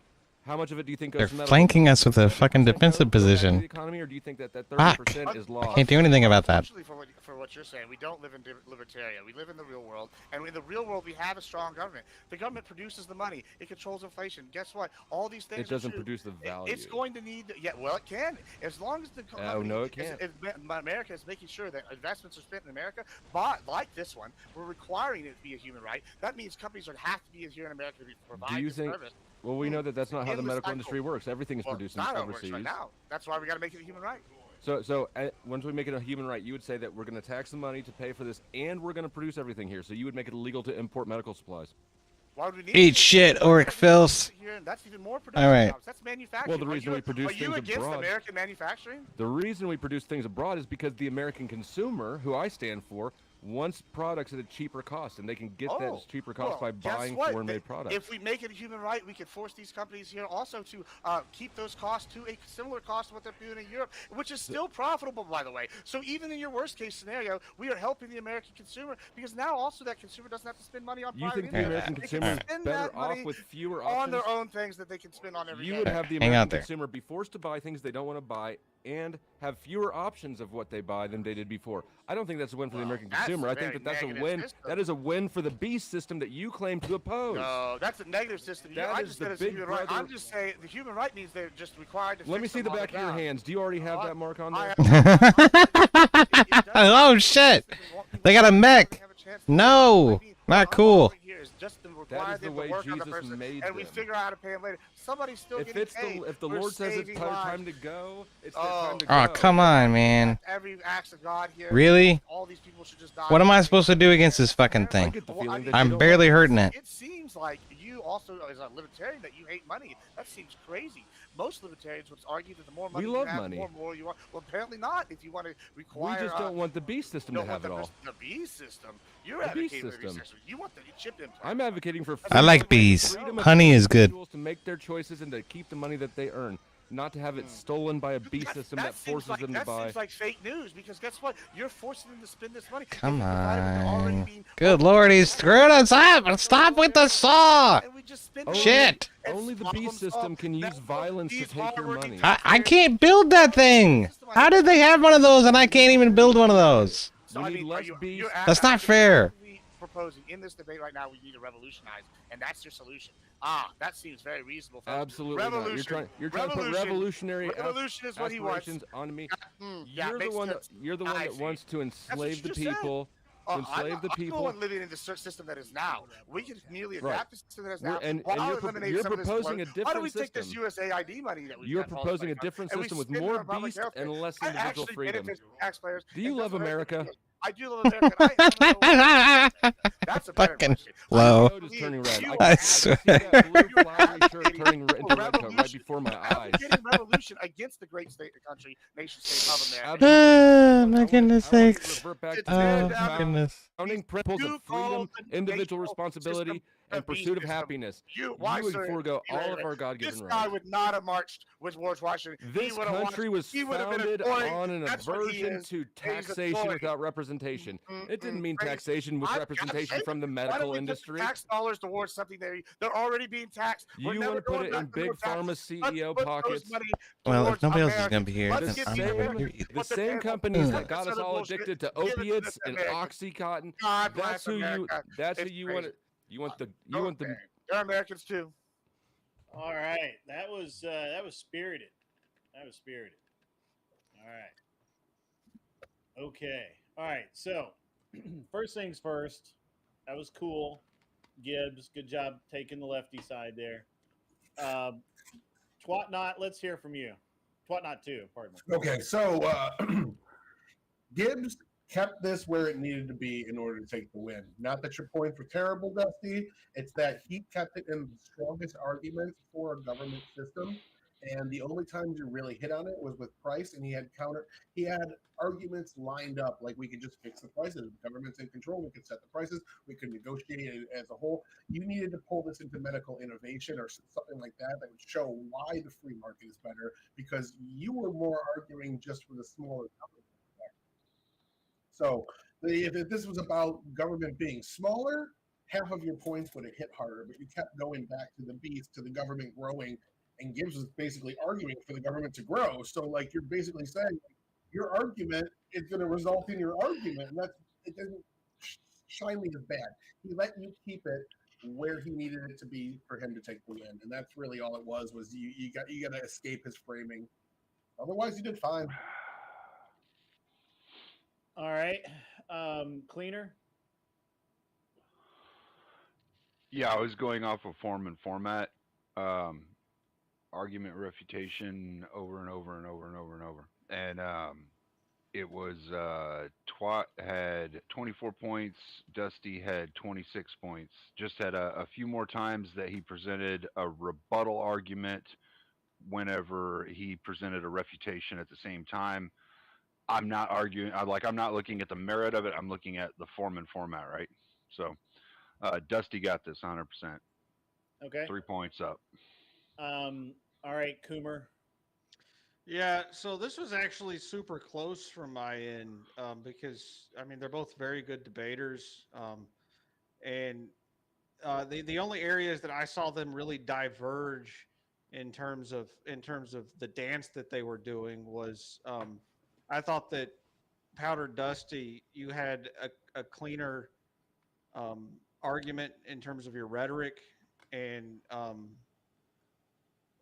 how much of it do you think goes They're to medical? flanking us with a fucking 70% defensive go back to position. the economy, or do you think that 30% Fuck. is I lost? can't do anything about that. Unfortunately, for what you're saying, we don't live in libertaria. We live in the real world, and in the real world, we have a strong government. The government produces the money. It controls inflation. Guess what? All these things. It doesn't are true. produce the value. It's going to need. Yeah, well, it can, as long as the company. no, it can't. America is making sure that investments are spent in America, but like this one, we're requiring it to be a human right. That means companies would have to be here in America to provide Do you this think? service. Well, we know that that's not how the Endless medical cycle. industry works. Everything is Well, produced not how it works overseas. right now. That's why we got to make it a human right. So once we make it a human right, you would say that we're going to tax the money to pay for this, and we're going to produce everything here. So you would make it illegal to import medical supplies. Why would we need Eat shit, Oric Phils. here? That's even more production All right. jobs. That's manufacturing. Well, the reason we produce Are you things against abroad. American manufacturing? The reason we produce things abroad is because the American consumer, who I stand for, wants products at a cheaper cost, and they can get that cheaper cost by buying foreign-made products. If we make it a human right, we could force these companies here also to keep those costs to a similar cost to what they're doing in Europe, which is still profitable, by the way. So even in your worst-case scenario, we are helping the American consumer because now also that consumer doesn't have to spend money on You private think the industry. American They consumer can is spend better that off money with fewer on options? their own things that they can spend on every You day. would have the Hang out American there. consumer be forced to buy things they don't want to buy and have fewer options of what they buy than they did before. I don't think that's a win for the American that's consumer. a I think very that's a negative win. system. That is a win for the beast system that you claim to oppose. No, that's a negative system. That I is just the said it's big human right. brother- I'm just saying the human right means they're just required to Let me fix see the them on back of your ground. hands. Do you already have that mark on there? Oh shit! They got a mech. No, not cool. That is the way Jesus made and we them. figure out how to pay them later. Somebody's still If getting it's paid. if the We're Lord says it's saving time lives. to go, it's that time to Oh go. come on, man. Every act of God here. Really? All these people should just die. What am I supposed to do against this fucking thing? I'm barely hurting it. It seems like you also, as a libertarian, that you hate money. That seems crazy. Most libertarians would argue that the more money We you love have, money. the more moral you are. Well, apparently not. If you want to We require, just don't want the beast system to don't want have it all. The beast system. You're The beast advocating for the beast system. system. You want the chip implant. I'm advocating for I like bees. freedom of Honey is good. individuals to make their choices and to keep the money that they earn, not to have it stolen by a beast system that seems forces like, them to that buy. seems like fake news because guess what? You're forcing them to spend this money. Come on. Good lord, he's screwed us up. Stop with the saw. Shit. Only the beast system can use violence to take your money. I can't build that thing. How did they have one of those and I can't even build one of those? So, I mean, you're That's not fair. proposing in this debate right now we need to revolutionize, and that's your solution. That seems very reasonable. Folks. Absolutely not. Revolution. You're trying to put revolutionary Revolution is what he wants. aspirations on me. Yeah, You're the makes one. sense. You're the one I that see. wants to That's what enslave you the just said. people. To I'm enslave the not the people. one living in the system that is now. We can merely Right. adapt the system that is We're- now. and while you're eliminating you're some of this proposing a bloat. Why don't we different take this system. USAID money that we You're got all this proposing money a from, different and we system with spend it more on public beast healthcare? and less That individual actually freedom. benefits taxpayers. Do you It love doesn't hurt America? anybody. I do love America. That's a better Fucking question. low. Road is turning red. I can swear. see that blue flowery shirt turning into red coat right before my eyes. Getting revolution against the great state, country, nation state of America. Oh my goodness sakes. Revert back to Oh the my goodness. founding principles of freedom, individual responsibility, and pursuit of happiness. Why, You would sir? forego Wait, all wait. of our God-given This guy rights. would not have marched with George Washington. This He would have country watched- was he would have been founded employed. on an That's what he aversion is. to He's taxation employed. without representation. It didn't mean Crazy. taxation with I've got representation to say from the it. Why don't medical we put industry. tax dollars towards something they're already being taxed. We're You never want to put going it back in to big no taxes. pharma Let's CEO put those pockets. money Well, if towards nobody else is America. gonna be here, Let's then give I'm the not gonna Americans hear you. The what same they companies want. that got That's us the all bullshit. addicted to Give it to opiates the and Americans. oxycontin. God That's bless who you. America. That's who It's you want. crazy. You want the. They're Americans too. All right, that was spirited. That was spirited. All right. Okay. All right. So, first things first. That was cool, Gibbs. Good job taking the lefty side there. Twatnot, let's hear from you. Twatnot 2, pardon me. Okay, so Gibbs kept this where it needed to be in order to take the win. Not that your points were terrible, Dusty. It's that he kept it in the strongest arguments for a government system. And the only times you really hit on it was with price, and he had arguments lined up, like we could just fix the prices. The government's in control. We could set the prices. We could negotiate it as a whole. You needed to pull this into medical innovation or something like that that would show why the free market is better, because you were more arguing just for the smaller government. So if this was about government being smaller, half of your points would have hit harder, but you kept going back to the beast, to the government growing, and Gibbs was basically arguing for the government to grow. So, like, you're basically saying your argument is going to result in your argument, and it doesn't shine me as bad. He let you keep it where he needed it to be for him to take the win, and that's really all it was you got to escape his framing. Otherwise, you did fine. All right, Cleaner. Yeah, I was going off of form and format, argument refutation over and over and over and over and over, and it was Twat had 24 points, Dusty had 26 points. Just had a few more times that he presented a rebuttal argument whenever he presented a refutation at the same time. I'm not arguing. I'm not looking at the merit of it. I'm looking at the form and format, right? So, Dusty got this 100%. Okay. 3 points up. All right, Coomer. Yeah, so this was actually super close from my end because I mean they're both very good debaters, and the only areas that I saw them really diverge in terms of the dance that they were doing was I thought that Powder Dusty, you had a cleaner argument in terms of your rhetoric and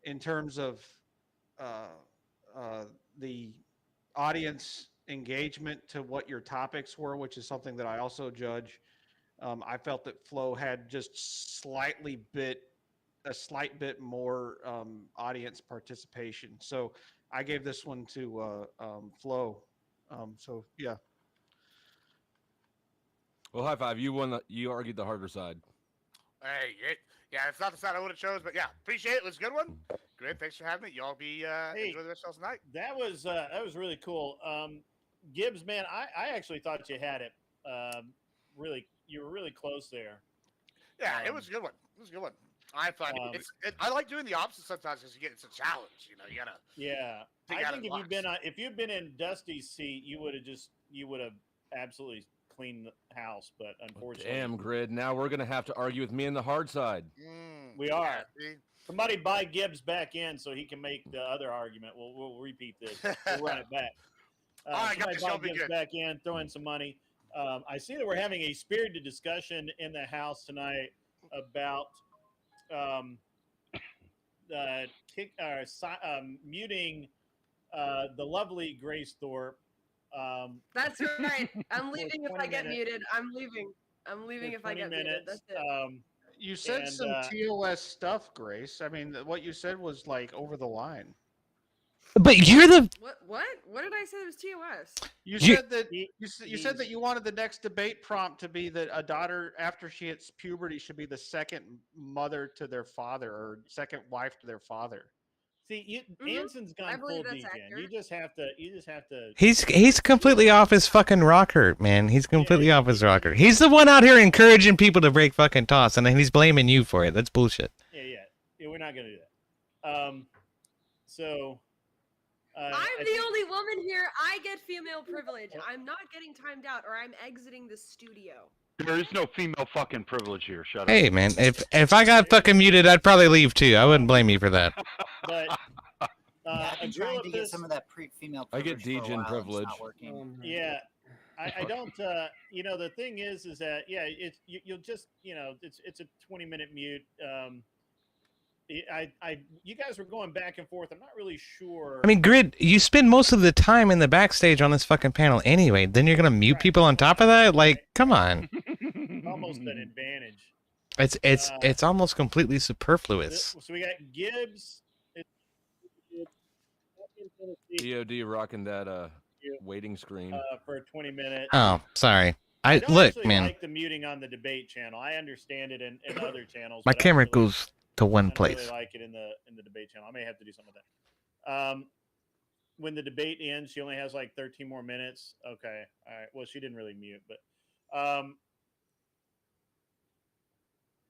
in terms of the audience engagement to what your topics were, which is something that I also judge. I felt that Flo had just a slight bit more audience participation. So I gave this one to Flo. So yeah. Well, high five. You won. You argued the harder side. Hey, yeah, it's not the side I would have chose, but yeah, appreciate it. It was a good one. Great, thanks for having me. Y'all be enjoy the rest of the night. That was really cool. Gibbs, man, I actually thought you had it. Really, you were really close there. Yeah, it was a good one. It was a good one. I thought I like doing the opposite sometimes because it's a challenge. You know, you gotta. Yeah, I think if you'd been in Dusty's seat, you would have absolutely cleaned the house. But unfortunately, Damn, Grid. Now we're gonna have to argue with me and the hard side. We are. Somebody buy Gibbs back in so he can make the other argument. We'll repeat this. We'll run it back. All right, guys, buy y'all be Gibbs good. back in, throw in some money. I see that we're having a spirited discussion in the house tonight about muting the lovely Grace Thorpe. That's right. I'm leaving if 20 I get minutes. muted. I'm leaving if I get muted. That's it. You said And, some TOS stuff, Grace. I mean, what you said was like over the line. But you're the What did I say? It was TOS. You said that you said that you wanted the next debate prompt to be that a daughter after she hits puberty should be the second mother to their father or second wife to their father. See, Anson's gone full deacon. You just have to. He's completely off his fucking rocker, man. He's completely off his rocker. He's the one out here encouraging people to break fucking toss, and then he's blaming you for it. That's bullshit. Yeah, we're not gonna do that. So. I'm the only woman here. I get female privilege. I'm not getting timed out, or I'm exiting the studio. There is no female fucking privilege here. Shut up. Hey, man, if I got fucking muted, I'd probably leave too. I wouldn't blame you for that. But I've been trying to get some of that female I privilege. get Degen privilege. Yeah, I don't. The thing is that you'll just it's a 20-minute mute. You guys were going back and forth. I'm not really sure. I mean, Grid, you spend most of the time in the backstage on this fucking panel anyway. Then you're gonna mute people on top of that? Like, come on. Almost an advantage. It's almost completely superfluous. So we got Gibbs. DOD rocking that waiting screen for 20 minutes. Oh, sorry. I don't look, actually man. like the muting on the debate channel. I understand it in other channels. My but I camera don't really- goes to one I don't place. really like it in the debate channel. I may have to do something with that. When the debate ends, she only has like 13 more minutes. Okay, all right. Well, she didn't really mute, but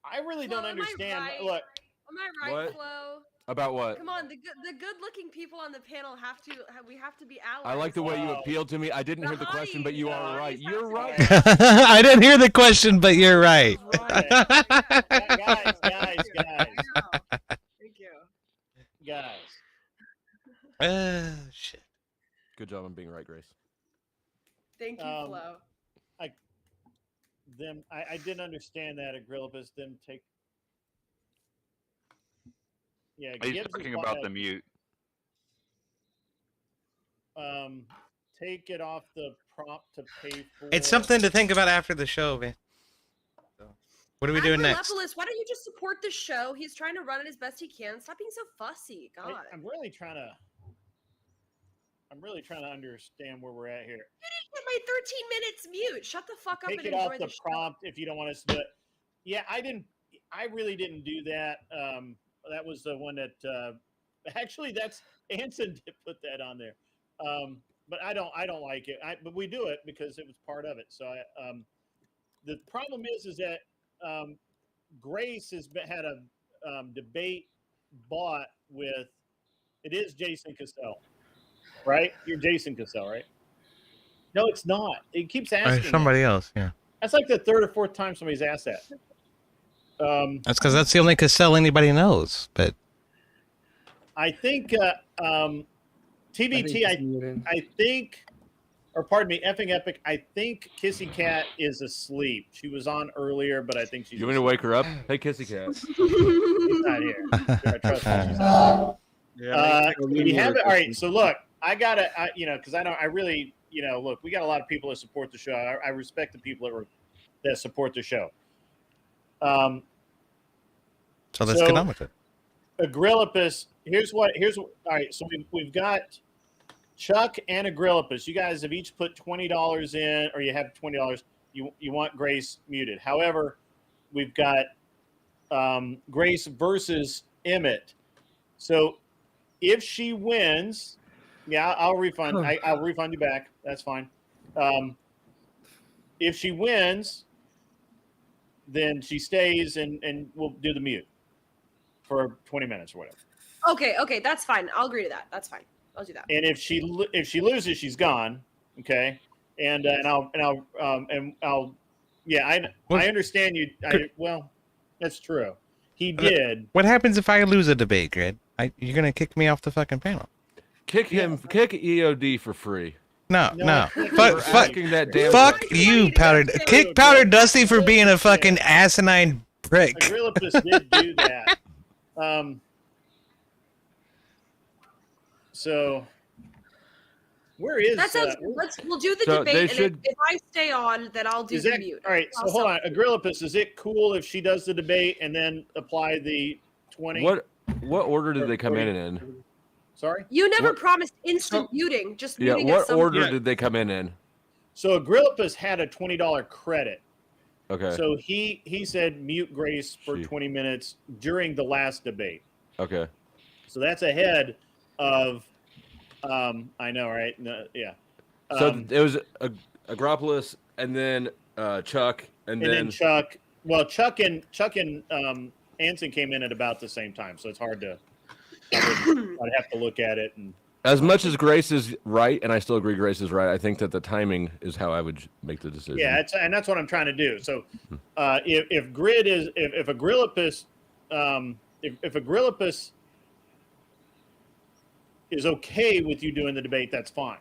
I really don't understand. Look, Am I right, What? Flo? About what? Come on, the good looking people on the panel we have to be allies. I like the way you appealed to me. I didn't hear the question, but you are right. You're right. I didn't hear the question, but you're right. Guys. Thank you. Guys. Shit. Good job on being right, Grace. Thank you, Flo. I didn't understand that Agrippa's them take. Yeah, He's Gibbs talking about the mute. Take it off the prompt to pay for. It's something to think about after the show, man. So, what are we doing next? Why don't you just support the show? He's trying to run it as best he can. Stop being so fussy. God. I'm really trying to understand where we're at here. You didn't get my 13 minutes mute. Shut the fuck up Take and it enjoy off the show. prompt if you don't want us to do it. Yeah, I really didn't do that. That was the one that actually that's Anson did put that on there. But I don't like it. But we do it because it was part of it. So the problem is that Grace had a debate bought with. It is Jason Cassell, right? You're Jason Cassell, right? No, it's not. It keeps asking. Somebody else, yeah. That's like the third or fourth time somebody's asked that. That's because that's the only Cassell anybody knows. But I think TBT. I think, or pardon me, effing epic. I think Kissy Cat is asleep. She was on earlier, but I think she's. You want me to wake her up? Hey, Kissy Cat. She's not here. I trust her. She's not here. We have it. All right. So look, I gotta, because I really, look, we got a lot of people that support the show. I respect the people that support the show. So let's get on with it. Agrippus, here's all right. So we've got Chuck and Agrippus. You guys have each put $20 in, or you have $20. You want Grace muted. However, we've got Grace versus Emmett. So if she wins, I'll refund. I'll refund you back. That's fine. If she wins, then she stays and we'll do the mute for 20 minutes or whatever. Okay, that's fine. I'll agree to that. That's fine. I'll do that. And if she loses, she's gone. Okay. I understand you. Well, that's true. He did. What happens if I lose a debate, Grid? You're gonna kick me off the fucking panel. Kick EOD for free. No. Fuck you, Powder. Kick Powder Dusty for being a fucking asinine prick. Agrippus did do that. So where is that? Sounds. We'll do the debate, and if I stay on, then I'll do the mute. All right. So hold on, Agrippus. Is it cool if she does the debate and then apply the 20? What order did they come in? Sorry? You never promised instant muting. Just muting what order did they come in? So Agrippus had a $20 credit. Okay. So he said mute Grace for 20 minutes during the last debate. Okay. So that's ahead of I know, right? No, yeah. So it was Agropoulos and then Chuck and then Chuck. Well, Chuck and Anson came in at about the same time, so it's hard to. I'd have to look at it. And as much as Grace is right, and I still agree Grace is right, I think that the timing is how I would make the decision. Yeah, and that's what I'm trying to do. So if Grid is if Agrippus if Agrippus is okay with you doing the debate, that's fine.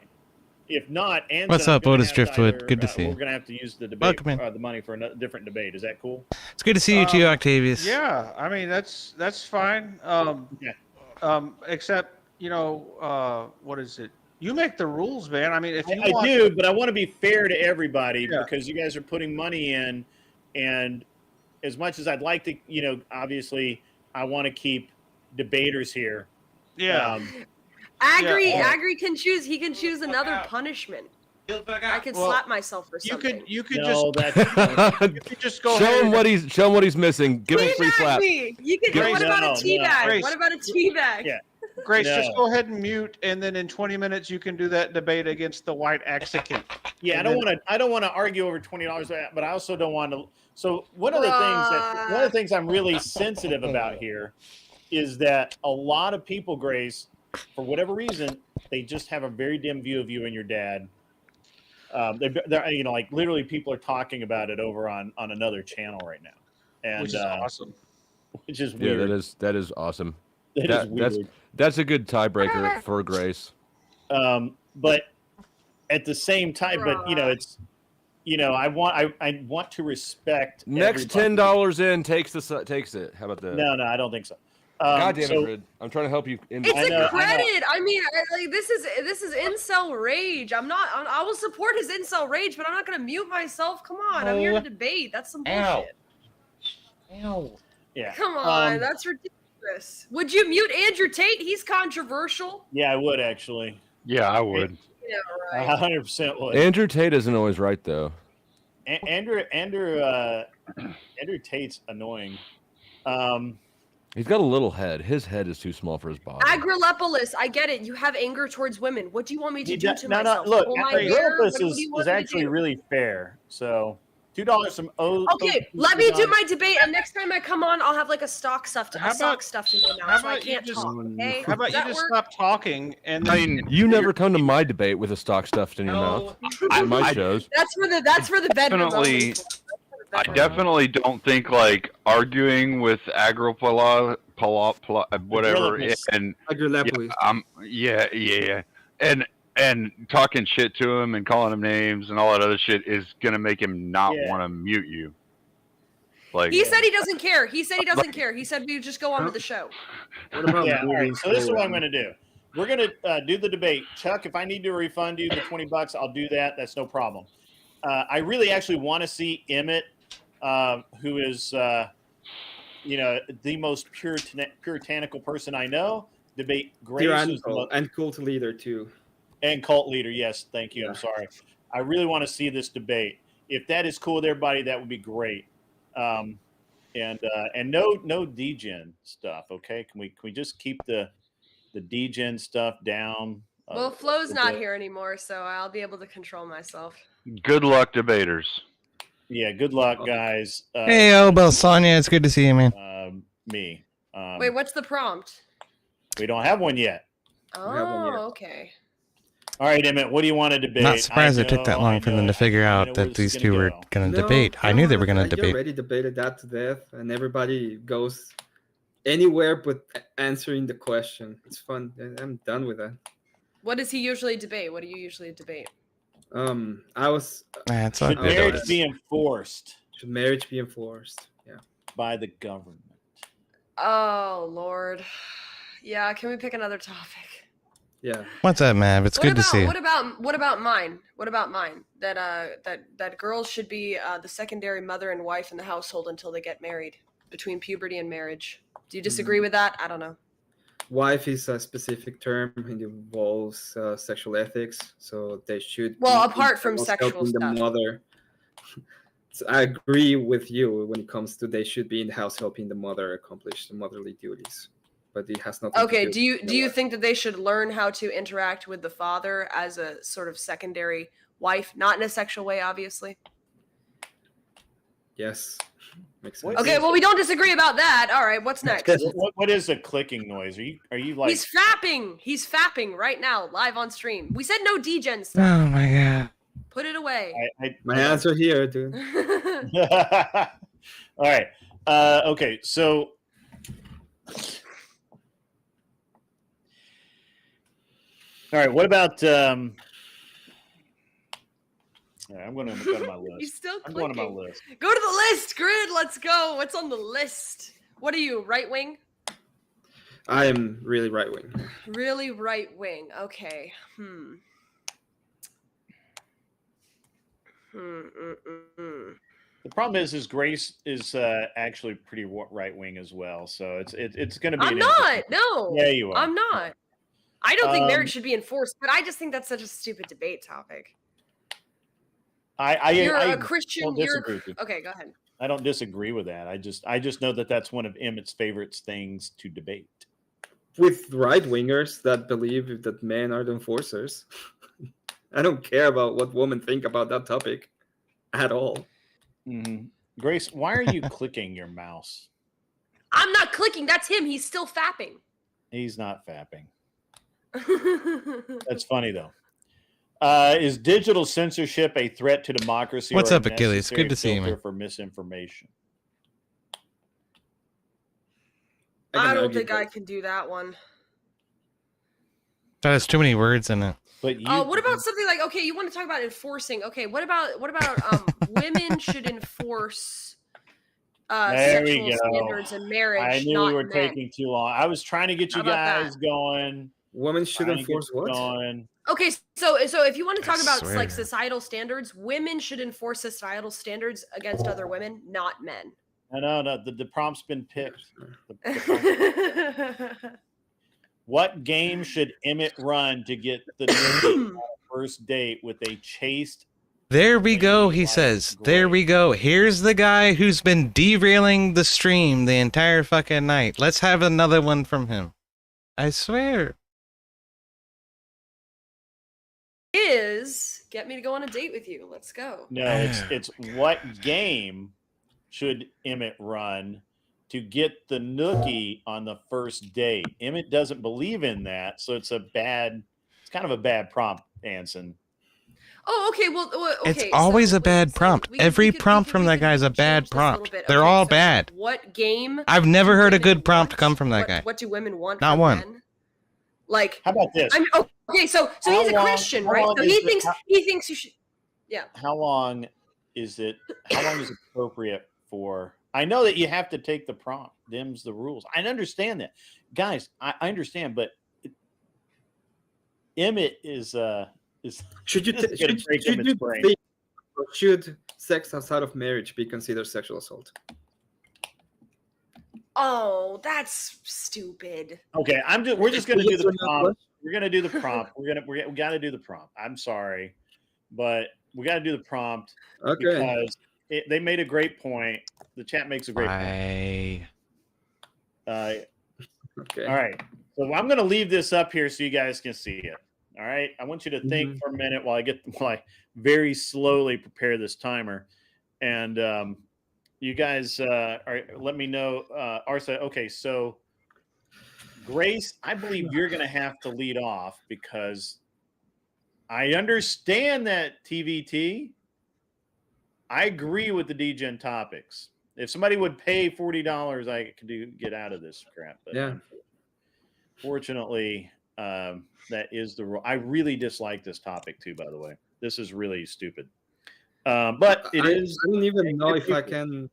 If not, Anson, what's up, Otis Driftwood? Good to see you. We're gonna have to use the debate, the money for a different debate. Is that cool? It's good to see you too, Octavius. Yeah, I mean that's fine. Except what is it? You make the rules, man. I mean, if you I do, but I want to be fair to everybody because you guys are putting money in, and as much as I'd like to, obviously, I want to keep debaters here. Yeah. Agri can choose. He can choose another punishment. I could slap myself for something. You could just go. Show him what he's missing. Give him a free slap. You could. What about a teabag? What about a teabag? Yeah. Grace, just go ahead and mute, and then in 20 minutes you can do that debate against the white Exicant. Yeah, I don't want to argue over $20, but I also don't want to. So one of the things I'm really sensitive about here is that a lot of people, Grace, for whatever reason, they just have a very dim view of you and your dad. They're you know, like literally people are talking about it over on another channel right now, and Which is awesome. which is Yeah, weird. that is awesome. That is weird. That's a good tiebreaker for Grace. But at the same time, but you know, it's I want to respect. Next $10 in takes it. How about that? No, I don't think so. God damn it, Grid. I'm trying to help you. It's a credit. I mean, like this is incel rage. I will support his incel rage, but I'm not gonna mute myself. Come on, I'm here to debate. That's some bullshit. Ow. Yeah. Come on, that's ridiculous. Would you mute Andrew Tate? He's controversial. Yeah, I would actually. Yeah, I would. Yeah, right. 100% would. Andrew Tate isn't always right though. Andrew Tate's annoying. He's got a little head. His head is too small for his body. Agrilepolis, I get it. You have anger towards women. What do you want me to do to myself? Look, Pull my hair? Agrilepolis What do you want is me to actually do? really fair. So $2 from O. Okay, let me do my debate, and next time I come on, I'll have like a sock stuffed in my mouth, so I can't talk. Okay? How about Does you that just work? stop talking and I then mean, You never come to my debate with a stock stuffed in your mouth. In my shows. That's for the bedroom. Definitely, I definitely don't think like arguing with whatever, and yeah, and talking shit to him and calling him names and all that other shit is gonna make him not want to mute you. Like He said he doesn't care. He said he doesn't care. He said we would just go on with the show. All right, so this is what I'm going to do. We're going to do the debate. Chuck, if I need to refund you the $20, I'll do that. That's no problem. I really actually want to see Emmett, who is, the most puritanical person I know, debate Grace. Tyrannical and cult leader too. And cult leader, yes. Thank you. I'm sorry. I really want to see this debate. If that is cool with everybody, that would be great. And no degen stuff. Okay, can we just keep the degen stuff down? Well, Flo's not here anymore, so I'll be able to control myself. good luck, debaters. Yeah, good luck, guys. Hey, Sonia, it's good to see you, man. Me. Wait, what's the prompt? We don't have one yet. Oh, okay. All right, Emmett, what do you want to debate? Not surprised it took that long for them to figure out that these two were going to debate. I knew they were going to I debate. already debated that to death, and everybody goes anywhere but answering the question. It's fun. I'm done with that. What does he usually debate? What do you usually debate? I was. Should marriage be enforced? Should marriage be enforced? Yeah. By the government. Oh Lord. Yeah. Can we pick another topic? Yeah. What's up, Mav? It's good to see you. What about mine? What about mine? That girls should be the secondary mother and wife in the household until they get married, between puberty and marriage. Do you disagree with that? I don't know. Wife is a specific term and involves sexual ethics, so they should. Well, be apart from sexual helping stuff. The mother. So I agree with you when it comes to they should be in the house helping the mother accomplish the motherly duties, but it has nothing. Okay. To Do you think that they should learn how to interact with the father as a sort of secondary wife, not in a sexual way, obviously? Yes. Makes sense. Okay. Well, we don't disagree about that. All right. What's next? What is a clicking noise? Are you like? He's fapping. He's fapping right now, live on stream. We said no degen stuff. Oh my god. Put it away. My answer here, dude. All right. Okay. So. All right. What about? All right, I'm going to go to my list. He's still I'm clicking. going to my list. Go to the list, Grid. Let's go. What's on the list? What are you, right wing? I am really right wing. Really right wing. Okay. The problem is Grace is actually pretty right wing as well, so it's going to be. I'm not. No. Yeah, you are. I'm not. I don't think marriage should be enforced, but I just think that's such a stupid debate topic. You're a Christian. don't disagree with you. Okay, go ahead. I don't disagree with that. I just know that that's one of Emmett's favorite things to debate. With right wingers that believe that men are the enforcers, I don't care about what women think about that topic at all. Mm-hmm. Grace, why are you clicking your mouse? I'm not not clicking. That's him. He's still fapping. He's not fapping. That's funny though. Is digital censorship a threat to democracy? What's or a up, Achilles? necessary Good to see you, filter man. For misinformation. I don't think I can do that one. That has too many words in it. But What about something like, okay, you want to talk about enforcing? Okay, what about women should enforce there we sexual go. standards in marriage? I knew not we were men. taking too long. I was trying to get How you about guys that? going. Women should Trying to get enforce you what? Going. Okay, so if you want to talk I about swear. like societal standards, women should enforce societal standards against other women, not men. No. The prompt's been picked. What game should Emmett run to get the on a first date with a chaste? There we go, he says. There we go. Here's the guy who's been derailing the stream the entire fucking night. Let's have another one from him. I swear. Is get me to go on a date with you. Let's go. No, it's what game should Emmett run to get the nookie on the first date? Emmett doesn't believe in that, so it's kind of a bad prompt, Anson. Oh, okay. Well, okay. It's always a bad prompt. Every prompt from that guy is a bad prompt. They're all bad. What game? I've never heard a good prompt come from that guy. What do women want? Not from one. men? Like, how about this? Okay, so How he's a long- Christian, how right? long So is he thinks you should. Yeah. How long is it appropriate for? I know that you have to take the prompt. Them's the rules. I understand that, guys. I understand, but Emmett is Should you this is gonna break should Emmett's you brain. think, or should sex outside of marriage be considered sexual assault? Oh, that's stupid. Okay, we're just gonna do the Yes or no prompt. question? We're gonna do the prompt. We gotta do the prompt. I'm sorry, but we gotta do the prompt Okay. because they made a great point. The chat makes a great point. Okay. All right. So I'm gonna leave this up here so you guys can see it. All right. I want you to think for a minute while I very slowly prepare this timer, and you guys let me know. Arsa, okay. So Grace, I believe you're gonna have to lead off because I understand that TVT. I agree with the DGen topics. If somebody would pay $40, I could get out of this crap. But Yeah. fortunately, that is the rule. I really dislike this topic too. By the way, this is really stupid. But it is. I don't even know if I can.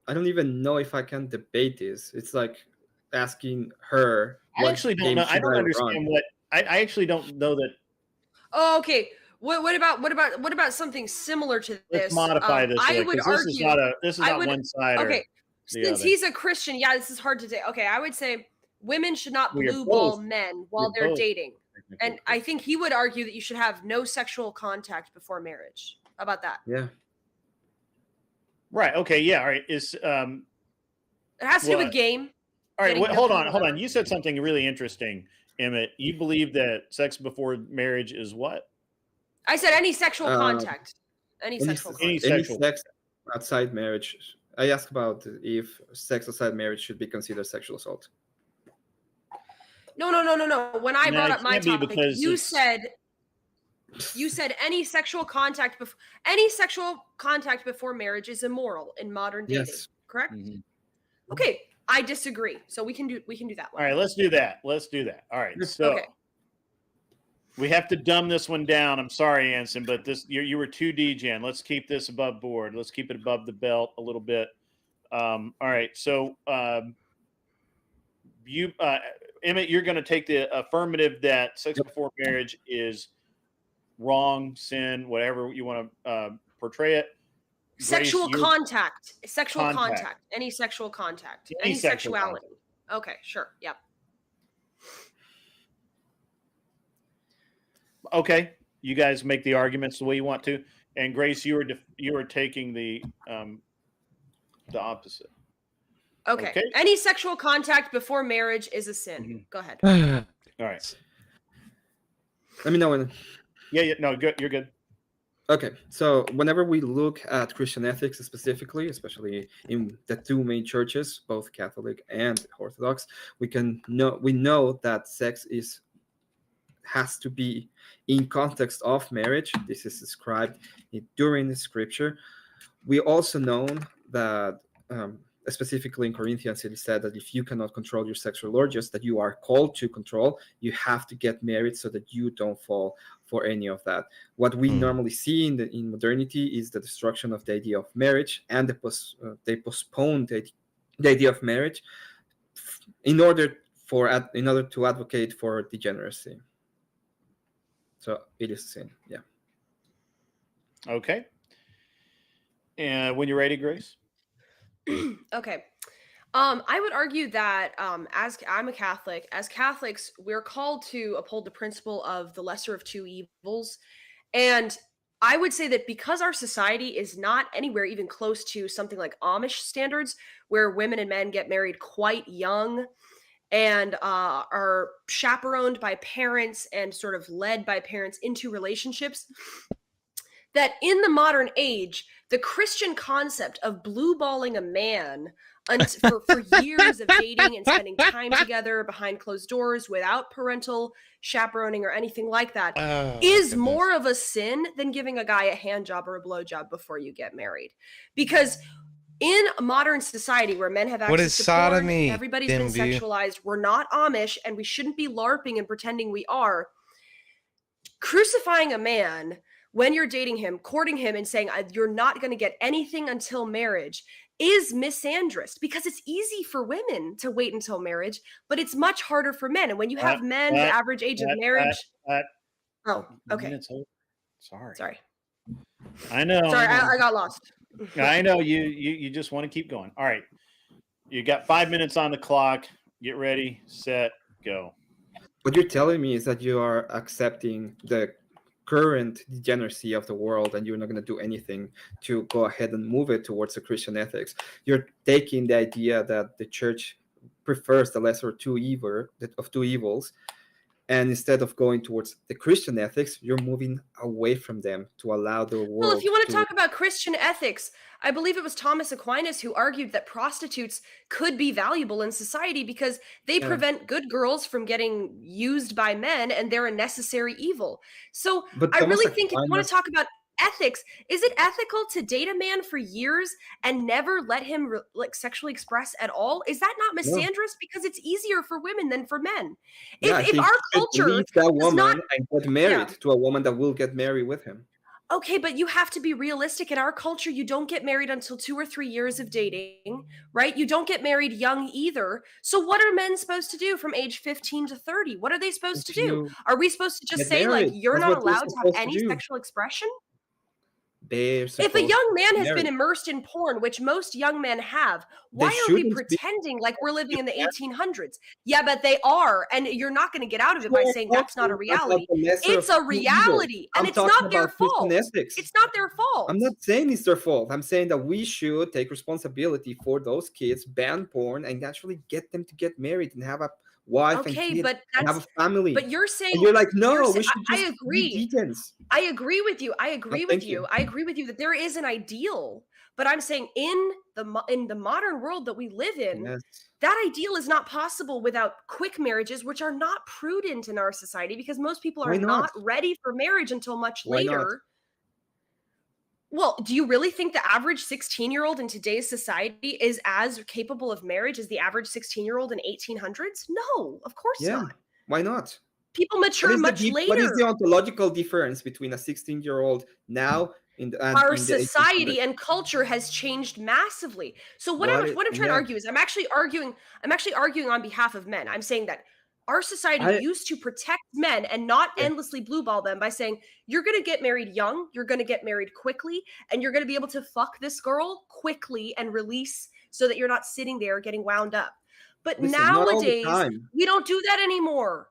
I don't even know if I can debate this. It's like asking her. I actually don't know. I don't understand what. I actually don't know that. Oh, okay. What about something similar to this? Let's modify this. I would argue this is not one side. Okay, the since other. he's a Christian, yeah, this is hard to say. Okay, I would say women should not Well, you're blue ball both. men while You're they're both. dating, and I think he would argue that you should have no sexual contact before marriage. How about that? Yeah. Right. Okay. Yeah. All right. Is It has to do with what? game. All right. Getting Wait, hold nothing on. You said something really interesting, Emmett. You believe that sex before marriage is what? I said any sexual contact. Any sexual contact. Any sex outside marriage. I asked about if sex outside marriage should be considered sexual assault. No. When I No, brought it up my can't be topic, because you it's- said any sexual contact before marriage is immoral in modern dating. Yes. Correct? Mhm. Okay, I disagree. So we can do that one. All right. Let's do that. All right. So Okay. we have to dumb this one down. I'm sorry, Anson, but you were too DGen. Let's keep this above board. Let's keep it above the belt a little bit. All right. So Emmett, you're going to take the affirmative that sex before marriage is wrong, sin, whatever you want to portray it. Sexual Grace, contact. Sexual Contact. contact. Any sexual contact. Any Any sexual sexuality. Okay, sure. Yep. Okay, you guys make the arguments the way you want to, and Grace, you were taking the opposite. Okay. Okay. Any sexual contact before marriage is a sin. Go ahead. All right. Let me know when. Yeah. No. Good. You're good. Okay, so whenever we look at Christian ethics specifically, especially in the two main churches, both Catholic and Orthodox, we know that sex has to be in context of marriage. This is described during the scripture. We also know that specifically in Corinthians, it is said that if you cannot control your sexual urges that you are called to control, you have to get married so that you don't fall for any of that. What we normally see in modernity is the destruction of the idea of marriage, and they postpone the idea of marriage in order to advocate for degeneracy. So it is sin. Yeah. Okay. And when you're ready, Grace. Okay. I would argue that as I'm a Catholic, as Catholics, we're called to uphold the principle of the lesser of two evils. And I would say that because our society is not anywhere even close to something like Amish standards, where women and men get married quite young and are chaperoned by parents and sort of led by parents into relationships, that in the modern age, the Christian concept of blue balling a man for years of dating and spending time together behind closed doors without parental chaperoning or anything like that is more of a sin than giving a guy a hand job or a blow job before you get married. Because in modern society where men have access What is to sodomy, porn, everybody's been Dimbu? sexualized, we're not Amish, and we shouldn't be LARPing and pretending we are. Crucifying a man when you're dating him, courting him, and saying you're not going to get anything until marriage is misandrist, because it's easy for women to wait until marriage, but it's much harder for men. And when you have men, the average age of marriage. Oh, okay. Sorry. I know. Sorry, I got lost. I know you just want to keep going. All right. You got 5 minutes on the clock. Get ready, set, go. What you're telling me is that you are accepting the current degeneracy of the world and you're not going to do anything to go ahead and move it towards the Christian ethics. You're taking the idea that the church prefers the lesser of two evils, and instead of going towards the Christian ethics, you're moving away from them to allow the world. Well, if you want to talk about Christian ethics, I believe it was Thomas Aquinas who argued that prostitutes could be valuable in society because they prevent good girls from getting used by men, and they're a necessary evil. So I really think if you want to talk about ethics, is it ethical to date a man for years and never let him sexually express at all? Is that not misandrous? Because it's easier for women than for men. If our culture leave that woman not, and get married to a woman that will get married with him. Okay, but you have to be realistic. In our culture, you don't get married until 2 or 3 years of dating, right? You don't get married young either. So what are men supposed to do from age 15 to 30? What are they supposed to do? Are we supposed to just say, like, you're not allowed to have any sexual expression? If a young man has been immersed in porn, which most young men have, why are we pretending like we're living in the 1800s? Yeah, but they are, and you're not going to get out of it by saying that's not a reality. It's a reality, and it's not their fault. It's not their fault. I'm not saying it's their fault. I'm saying that we should take responsibility for those kids, ban porn, and actually get them to get married and have a wife and kids and have a family. But you're saying, and you're like, no, we should just I agree. I agree with you. I agree with you. I agree with you that there is an ideal, but I'm saying in the modern world that we live in, that ideal is not possible without quick marriages, which are not prudent in our society because most people are not ready for marriage until much later. Well, do you really think the average 16-year-old in today's society is as capable of marriage as the average 16-year-old in 1800s? No, of course not. Why not? People mature much later. What is the ontological difference between a 16-year-old now and our in society the and culture has changed massively? So what I'm trying to argue is I'm actually arguing on behalf of men. I'm saying that our society used to protect men and not endlessly blue ball them by saying, you're going to get married young, you're going to get married quickly, and you're going to be able to fuck this girl quickly and release so that you're not sitting there getting wound up. But nowadays, we don't do that anymore.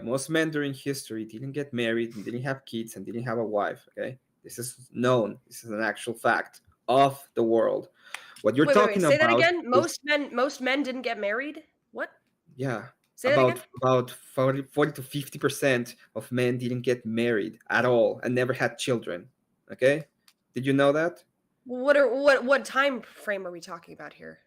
Most men during history didn't get married and didn't have kids and didn't have a wife. Okay, this is known. This is an actual fact of the world. What you're talking about? Say that again. Most men didn't get married. What? Yeah. Say that again? About 40 to 50% of men didn't get married at all and never had children. Okay, did you know that? What time frame are we talking about here?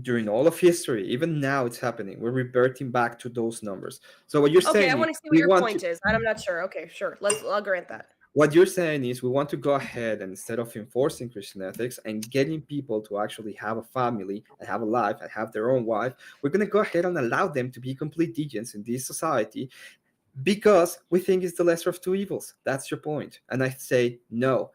During all of history, even now it's happening. We're reverting back to those numbers. So what you're Okay, saying I is want to see what we your want point to, is. I'm not sure. Okay, sure. I'll grant that. what you're saying is we want to go ahead and instead of enforcing Christian ethics and getting people to actually have a family and have a life and have their own wife, we're going to go ahead and allow them to be complete degens in this society because we think it's the lesser of two evils. That's your point. And I say no.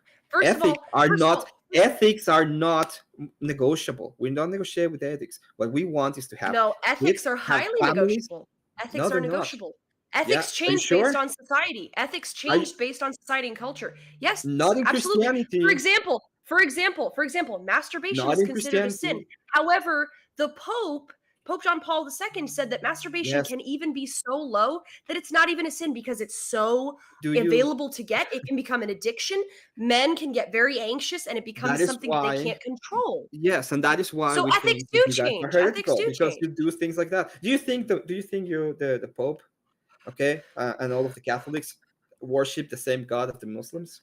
Ethics are not negotiable. We don't negotiate with ethics. What we want is to have No, ethics kids, are have highly families. negotiable. No, Ethics are they're not. negotiable. Yeah, Ethics are you change based sure? on society. Ethics Are you- change based on society and culture. Yes, Not in absolutely. Christianity. For example, masturbation Not is in considered a sin. Christianity. However, the Pope John Paul II said that masturbation Yes. can even be so low that it's not even a sin because it's so Do you- available to get. It can become an addiction. Men can get very anxious and it becomes That is something why- they can't control. Yes, and that is why So we ethics think do that you guys are change. heretical Ethics do because change. you do things like that. Do you think the Pope, okay, and all of the Catholics worship the same God of the Muslims?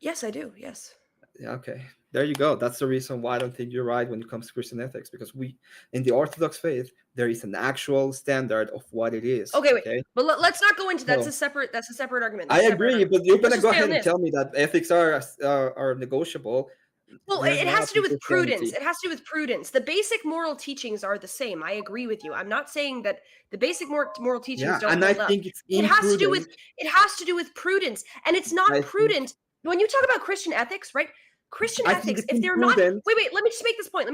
Yes, I do. Yes. Yeah, okay. There you go. That's the reason why I don't think you're right when it comes to Christian ethics, because we, in the Orthodox faith, there is an actual standard of what it is. Okay, wait. But let's not go into that's So- a separate argument. I That's a separate agree, argument. but you're Let's gonna just go stay on ahead and this. tell me that ethics are negotiable. Well, They're it has not to do in with prudence. Christianity. It has to do with prudence. The basic moral teachings are the same. I agree with you. I'm not saying that the basic moral teachings Yeah, don't and I hold up. think it's It has to do with imprudent. prudence, and it's not I think- prudent when you talk about Christian ethics, right? Christian I think ethics, it's if they're not imprudent. wait, let me just make this point.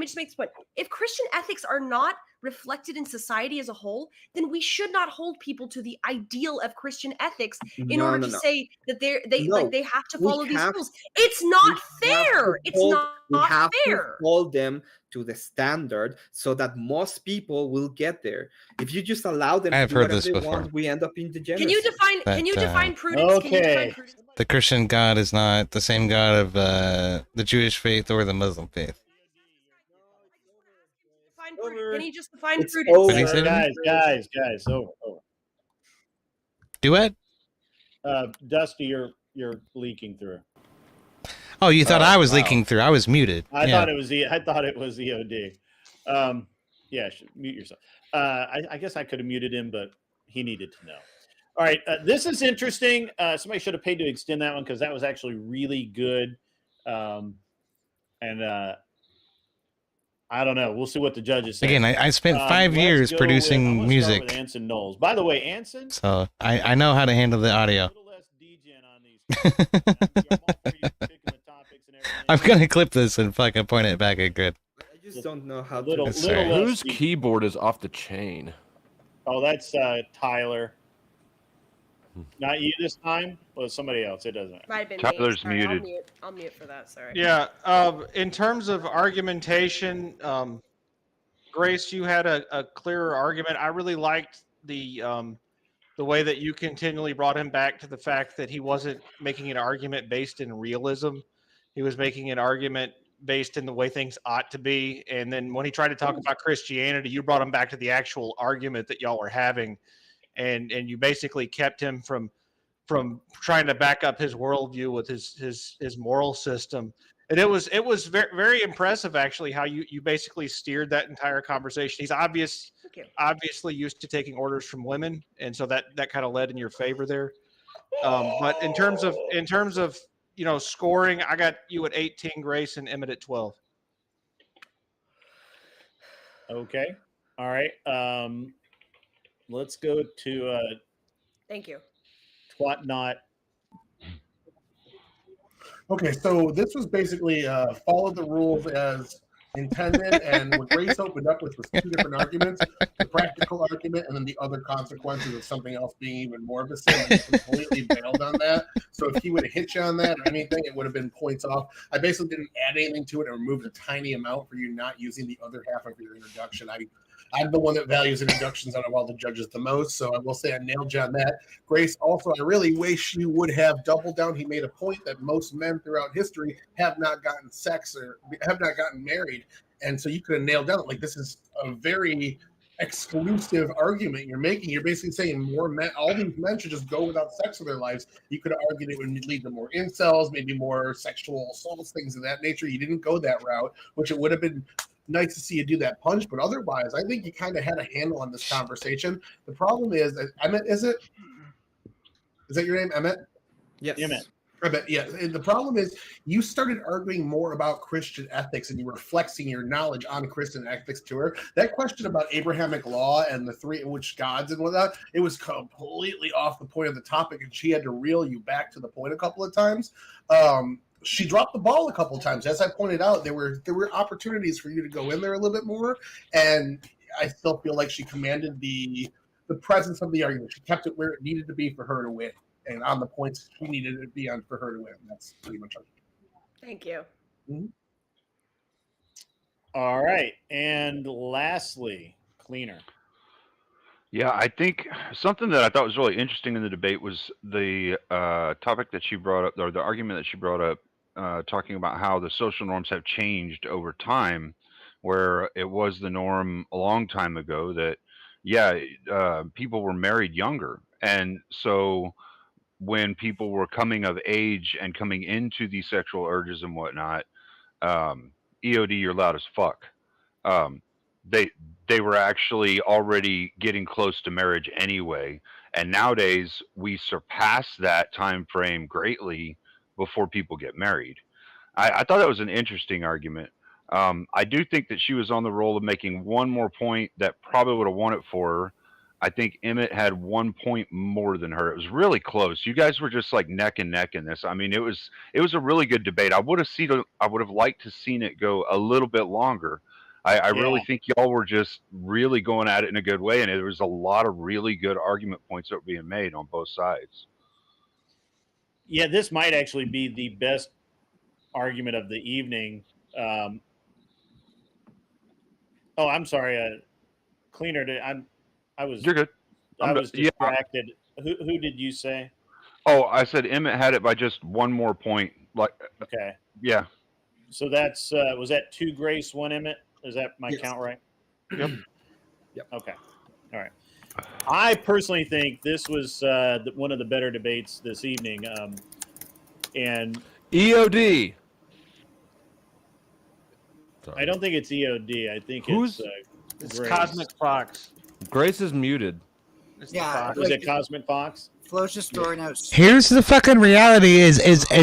If Christian ethics are not reflected in society as a whole, then we should not hold people to the ideal of Christian ethics in No, order no, to no. say that they No, they have to we follow these have- rules. It's not We have to fair. It's hold- not we have fair. to hold them to the standard so that most people will get there. If you just allow them I to have do heard whatever this they before. want, we end up in degeneracy. Can you define prudence? Can you define prudence? The Christian God is not the same God of the Jewish faith or the Muslim faith. Can you just define It's prudence? What did he say to me? Guys, over. Do what? Dusty, you're leaking through. Oh, you thought I was wow. leaking through. I was muted. I Yeah. thought it was EOD. Yeah, mute yourself. I guess I could have muted him, but he needed to know. All right, this is interesting. Somebody should have paid to extend that one because that was actually really good. I don't know. We'll see what the judges say. Again, I spent 5 years I'm producing gonna music, start with Anson Knowles. By the way, Anson, so I know how to handle the audio. I'm gonna clip this and fucking point it back at Grid. I just don't know how little- to. That's fair. Whose keyboard is off the chain? oh, that's Tyler. Not you this time? Well, somebody else. It doesn't. Might have been Tyler's me. Sorry, muted. I'll mute for that. Sorry. Yeah. In terms of argumentation, Grace, you had a clearer argument. I really liked the way that you continually brought him back to the fact that he wasn't making an argument based in realism. He was making an argument based in the way things ought to be. And then when he tried to talk about Christianity, you brought him back to the actual argument that y'all were having. And you basically kept him from trying to back up his worldview with his moral system. And it was very, very impressive actually how you basically steered that entire conversation. He's obviously used to taking orders from women, and so that kind of led in your favor there. But in terms of scoring, I got you at 18, Grace, and Emmett at 12. Okay. All right. Let's go to Thank you. Twat Not. Okay, so this was basically follow the rules as intended, and what Grace opened up with was two different arguments: the practical argument, and then the other consequences of something else being even more of a sin. He completely bailed on that. So if he would have hit you on that or anything, it would have been points off. I basically didn't add anything to it and removed a tiny amount for you not using the other half of your introduction. I'm the one that values introductions out of all the judges the most, so I will say I nailed you on that. Grace, also, I really wish you would have doubled down. He made a point that most men throughout history have not gotten sex or have not gotten married, and so you could have nailed down. Like, this is a very exclusive argument you're making. You're basically saying more men, all these men should just go without sex in their lives. You could argue it would lead to more incels, maybe more sexual assaults, things of that nature. You didn't go that route, which it would have been nice to see you do that punch. But otherwise, I think you kind of had a handle on this conversation. The problem is, Emmett, is that your name, Emmett? Yes. Emmett. Yeah, and the problem is you started arguing more about Christian ethics and you were flexing your knowledge on Christian ethics to her. That question about Abrahamic law and the three which gods and whatnot, it was completely off the point of the topic, and she had to reel you back to the point a couple of times. She dropped the ball a couple of times. As I pointed out, there were opportunities for you to go in there a little bit more, and I still feel like she commanded the presence of the argument. She kept it where it needed to be for her to win, and on the points she needed it to be on for her to win. That's pretty much it. Thank you. Mm-hmm. All right, and lastly, Cleaner. Yeah, I think something that I thought was really interesting in the debate was the topic that she brought up, or the argument that she brought up, talking about how the social norms have changed over time, where it was the norm a long time ago that, people were married younger. And so when people were coming of age and coming into these sexual urges and whatnot, EOD, you're loud as fuck. Um, they were actually already getting close to marriage anyway, and nowadays we surpass that time frame greatly before people get married. I thought that was an interesting argument. I do think that she was on the roll of making one more point that probably would have won it for her. I think Emmett had 1 point more than her. It was really close. You guys were just like neck and neck in this. I mean, it was a really good debate. I would have liked to seen it go a little bit longer. I really think y'all were just really going at it in a good way, and there was a lot of really good argument points that were being made on both sides. Yeah, this might actually be the best argument of the evening. I'm sorry, Cleaner. You're good. I was distracted. Who did you say? Oh, I said Emmett had it by just one more point. Okay. Yeah. So that's was that 2 Grace, 1 Emmett? Is that my count right? Yep. Yep. Okay. All right. I personally think this was one of the better debates this evening. And EOD. Sorry. I don't think it's EOD. I think It's Grace. Cosmic Fox. Grace is muted. Yeah, Was it Cosmic Fox? Flo's just throwing out. Here's the fucking reality: is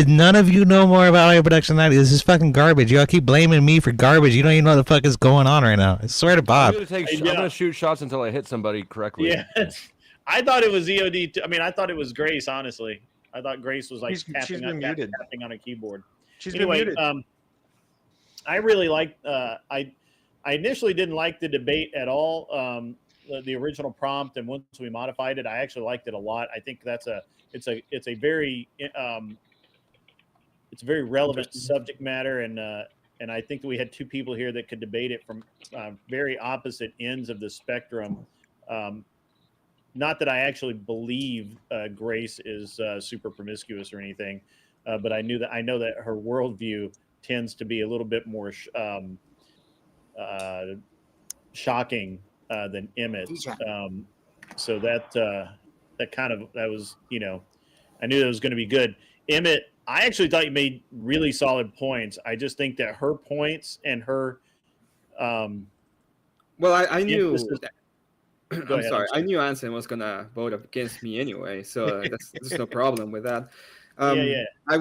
none of you know more about audio production than I do. This is fucking garbage. Y'all keep blaming me for garbage. You don't even know what the fuck is going on right now. I swear to Bob. I'm gonna shoot shots until I hit somebody correctly. Yeah, I thought it was EOD. I mean, I thought it was Grace. Honestly, I thought Grace was like tapping on a keyboard. She's anyway, been muted. I really liked. I initially didn't like the debate at all. The original prompt, and once we modified it, I actually liked it a lot. I think it's a very relevant subject matter, and I think that we had 2 people here that could debate it from very opposite ends of the spectrum. Not that I actually believe Grace is super promiscuous or anything, but I know that her worldview tends to be a little bit more shocking than Emmett. So that was, I knew that was going to be good. Emmett, I actually thought you made really solid points. I just think that her points and her well, I knew I'm sorry. I knew Anson was gonna vote against me anyway, so there's no problem with that. Yeah. I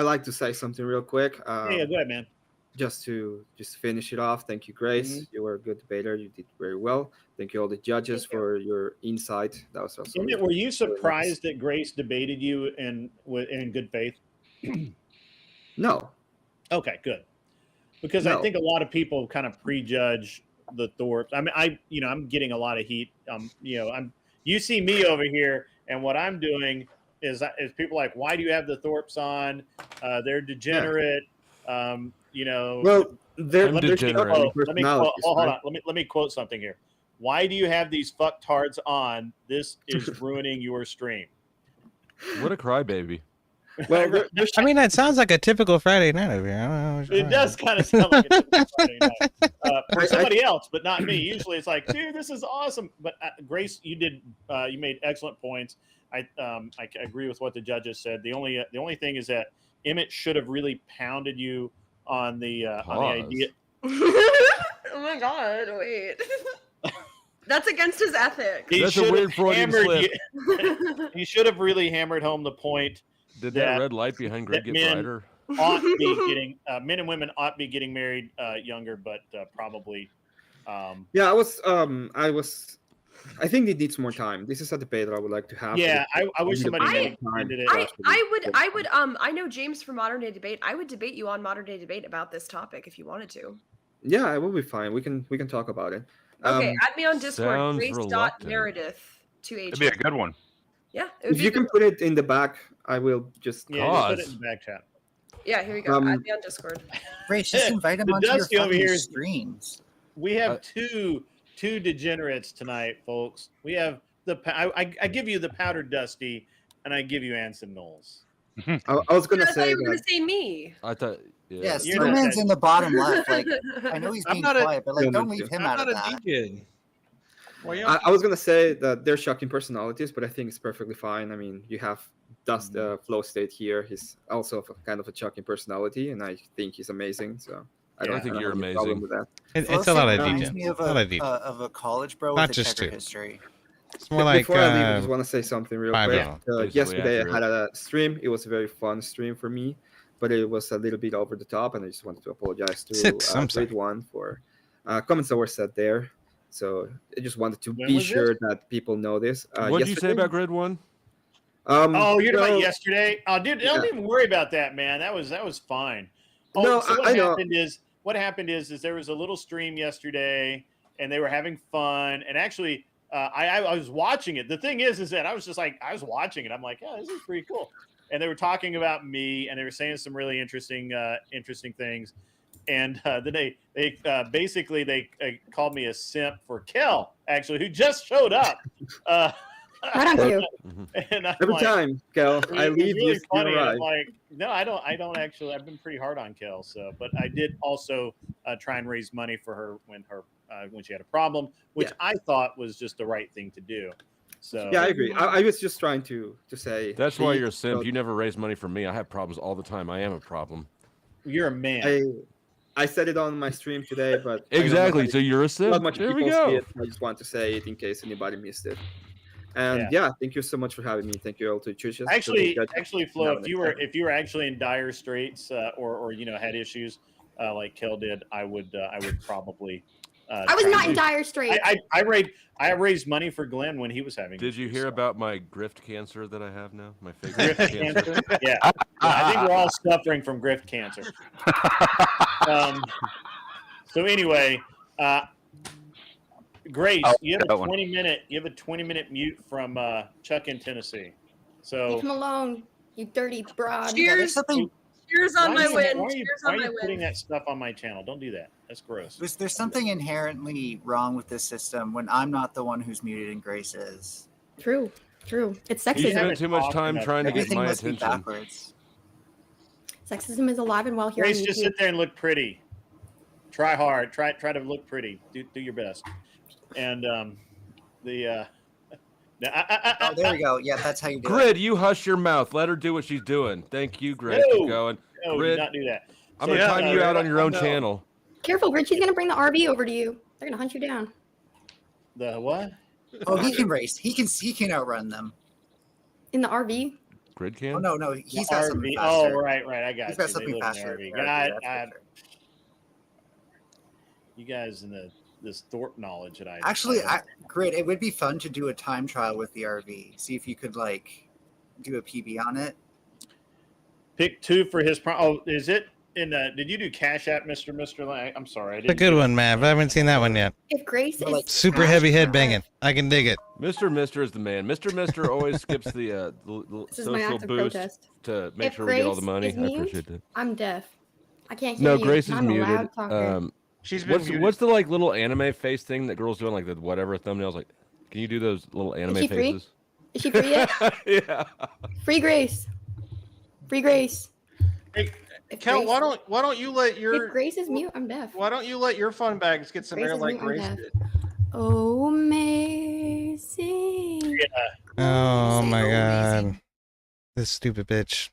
like to say something real quick. Yeah, go ahead, man. Just to finish it off, thank you, Grace. Mhm. You were a good debater. You did very well. Thank you, all the judges, for your insight. That was also. Emmett, were you surprised that Grace debated you in good faith? No. Okay, good. Because I think a lot of people kind of prejudge the Thorpes. I mean, I'm getting a lot of heat. You see me over here, and what I'm doing is people like, why do you have the Thorpes on? They're degenerate. Well, they're degenerate. Hold on. Let me quote something here. Why do you have these fucktards on? This is ruining your stream. What a crybaby. Well, I mean, that sounds like a typical Friday night over here. I don't know what you're It talking does about. kind of sound like a typical Friday night for somebody else, but not me. Usually, it's like, dude, this is awesome. But Grace, you made excellent points. I agree with what the judges said. The only thing is that Emmett should have really pounded you on the idea. Oh my god! Wait. That's against his ethics. That's a weird Freudian slip. He should have really hammered home the point. Did that red light behind Greg get brighter? Ought be getting men and women ought be getting married younger, but probably. Yeah, I think it needs more time. This is a debate that I would like to have. Yeah, I wish somebody ended it. I know James from Modern Day Debate. I would debate you on Modern Day Debate about this topic if you wanted to. Yeah, it will be fine. We can talk about it. Okay, add me on Discord. sounds Grace.Meredith 2H. It'd be a good one. Yeah, it would If be you a can good put it in the back, I will just put it in the back chat. Yeah, here we go. Add me on Discord. Grace, just invite him The onto your Dusty over fucking here is- streams. We have two degenerates tonight, folks. We have I give you the powdered Dusty, and I give you Anson Knowles. I was gonna I thought say you were gonna that. say me. I thought. Yeah, You're not Steelman's that- in the bottom left. Like, I know he's I'm being not a- quiet, but like, No, don't no, leave him I'm out not of a that. deacon. Well, yeah. I was gonna say that they're shocking personalities, but I think it's perfectly fine. I mean, you have Dust Flow State here. He's also kind of a shocking personality, and I think he's amazing. So I don't think have you're any problem amazing. with that. It's a lot of Reminds detail. me of A lot of detail. of a college bro Not with a just checker two. history. It's more like Before I leave, I just want to say something real five quick. now. Basically Yesterday accurate. I had a stream. It was a very fun stream for me, but it was a little bit over the top, and I just wanted to apologize to Six, I'm sorry. Grade One for comments that were said there. So I just wanted to When be was sure that people know this. What did you say yesterday- about Grid 1? Oh, you're talking no, about yesterday? Oh, dude, Yeah. don't even worry about that, man. That was fine. Oh, No, so I know. what happened is there was a little stream yesterday, and they were having fun. And actually, I was watching it. The thing is that I was watching it. I'm like, yeah, this is pretty cool. And they were talking about me, and they were saying some really interesting things. And then they basically called me a simp for Kel, actually, who just showed up. Right on you. And I'm Every like, time, Kel, it I was leave really you funny. And I'm arrive. like, no, I don't actually. I've been pretty hard on Kel, but I did also try and raise money for her when she had a problem, which I thought was just the right thing to do. So Yeah, I agree. I was just trying to say. That's why please you're a simp. don't- You never raise money for me. I have problems all the time. I am a problem. You're a man. I said it on my stream today, but I know Exactly. not So you're a not simp. much There we people see go. it. I just want to say it in case anybody missed it. And yeah, thank you so much for having me. Thank you all to Churches. Actually, Flo, Now if you were actually in dire straits or had issues like Kel did, I would probably. I was try not and in dire straits. I raised money for Glenn when he was having. Did you issues, hear so. about my grift cancer that I have now? My fake Grift grift cancer? cancer. Yeah. I think we're all suffering from grift cancer. So anyway, Grace, you have a 20-minute mute from Chuck in Tennessee. So Leave him alone, you dirty broad. Cheers. Cheers on my win. Why Cheers are on my you putting win. that stuff on my channel? Don't do that. That's gross. There's something inherently wrong with this system when I'm not the one who's muted and Grace is. True. It's You sexism. spent too much time trying to get Everything my must be attention. backwards. Sexism is alive and well here Grace, on just YouTube. sit there and look pretty. Try hard. Try to look pretty. Do your best. And Oh, there we go. Yeah, that's how you do it. Grid, you hush your mouth. Let her do what she's doing. Thank you, Grid. No. Keep going. No, do Grid, not do that. I'm So, gonna time you out on your own no. channel. Careful, Rich. He's gonna bring the RV over to you. They're gonna hunt you down. The what? Oh, he can race. He can outrun them. In the RV. Grid Oh can? no, he's The got RV. something Oh, faster. right. I got He's you. got They something live in the faster. RV. Yeah, God, you guys in this Thorpe knowledge that I Actually, Grid, it would be fun to do a time trial with the RV. See if you could do a PB on it. pick 2 for his prom. Oh, is it in? Did you do Cash App, Mr. I'm sorry, I It's a didn't. good one, Mav. I haven't seen that one yet. If Grace is Super heavy head banging. I can dig it. Mr. is the man. Mr. always skips the This is my social act of boost protest. to make If sure we get all the Grace money. is I mute, appreciate that. I'm deaf. I can't hear No, you. Grace is I'm a muted. loud talker. She's been muted. What's the little anime face thing that girls doing, like the whatever thumbnails? Like, can you do those little anime she free? faces? Is she free yet? Yeah. Free Grace. Free Grace. Hey, If Kel, Grace, why don't you let your if Grace is mute, I'm deaf. why don't you let your fun bags get some Grace air is like mute, I'm Grace deaf. did? Oh, amazing. Oh Say, my oh, god. amazing. This stupid bitch.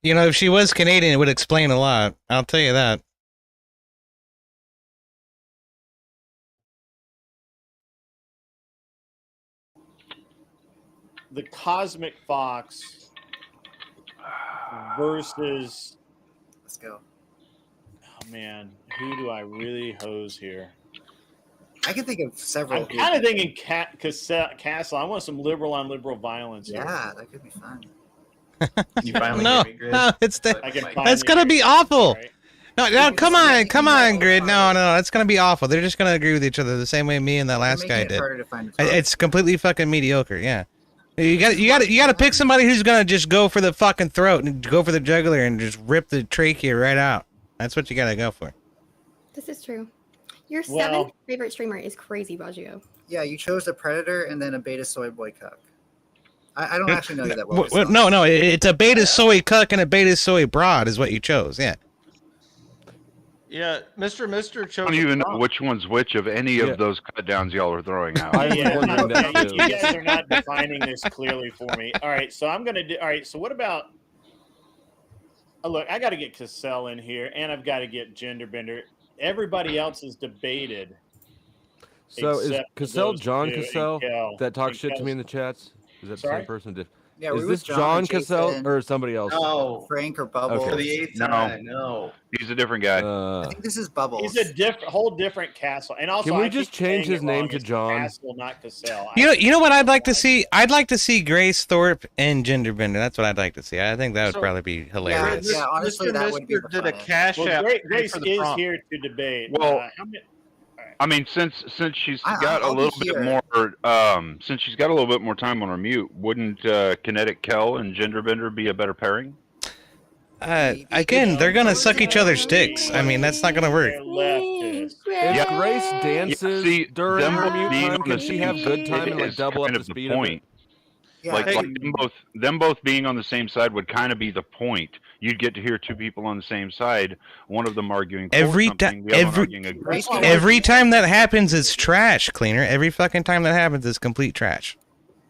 You know, if she was Canadian, it would explain a lot. I'll tell you that. The Cosmic Fox versus. Let's go. Oh man, who do I really hose here? I can think of several. I'm kind of thinking Castle. I want some liberal on liberal violence here. Yeah, that could be fun. No, it's I can that's finally gonna be hear you. awful. All right. No, come on, Grid. No, it's gonna be awful. They're just gonna agree with each other the same way me and that last guy did. It's completely fucking mediocre. Yeah, you got to pick somebody who's gonna just go for the fucking throat and go for the jugular and just rip the trachea right out. That's what you gotta go for. This is true. Your Well- seventh favorite streamer is crazy, Baggio. Yeah, you chose a predator and then a beta soy boy cuck. I don't actually know you that well. No, it's a beta soy cuck and a beta soy broad is what you chose. Yeah. Yeah, Mr. chose. I don't even know which one's which of any of those cut downs y'all are throwing out. Yeah, you guys are not defining this clearly for me. All right, so I'm gonna do. All right, so what about? Oh, look, I got to get Cassell in here, and I've got to get Genderbender. Everybody else is debated. So is except Cassell those John two and Cassell Kel. that talks And shit to Kel's- me in the chats? Is that the Sorry? same person? Yeah, is we this was John, John Cassell Jason. or somebody else? No. Frank or Bubbles. Okay. For the eighth No. time, no. He's a different guy. I think this is Bubbles. He's a whole different Castle, and also Can we I just keep saying change his it name wrong. to It's John? Castle, not Cassell. You know what I'd like to see? I'd like to see Grace Thorpe and Genderbender. That's what I'd like to see. I think that would So- probably be hilarious. Yeah, honestly, Mr. that would be the did a funnest. cash Well, app Grace for the is prompt. here to debate. Well, how many, I mean, since she's got a I'll be little bit here. more, since she's got a little bit more time on her mute, wouldn't Kinetic Kel and Genderbender be a better pairing? Again, they're gonna suck each other's dicks. I mean, that's not gonna work. they're leftists. If Grace dances see, during them her both mute being time, on can the she have good time and like is double up kind the of the speed of point. it? Yeah, Like hey, them both being on the same side would kind of be the point. You'd get to hear two people on the same side, one of them arguing for something, the other one arguing against it. Every time that happens, it's trash, Cleaner. Every fucking time that happens is complete trash.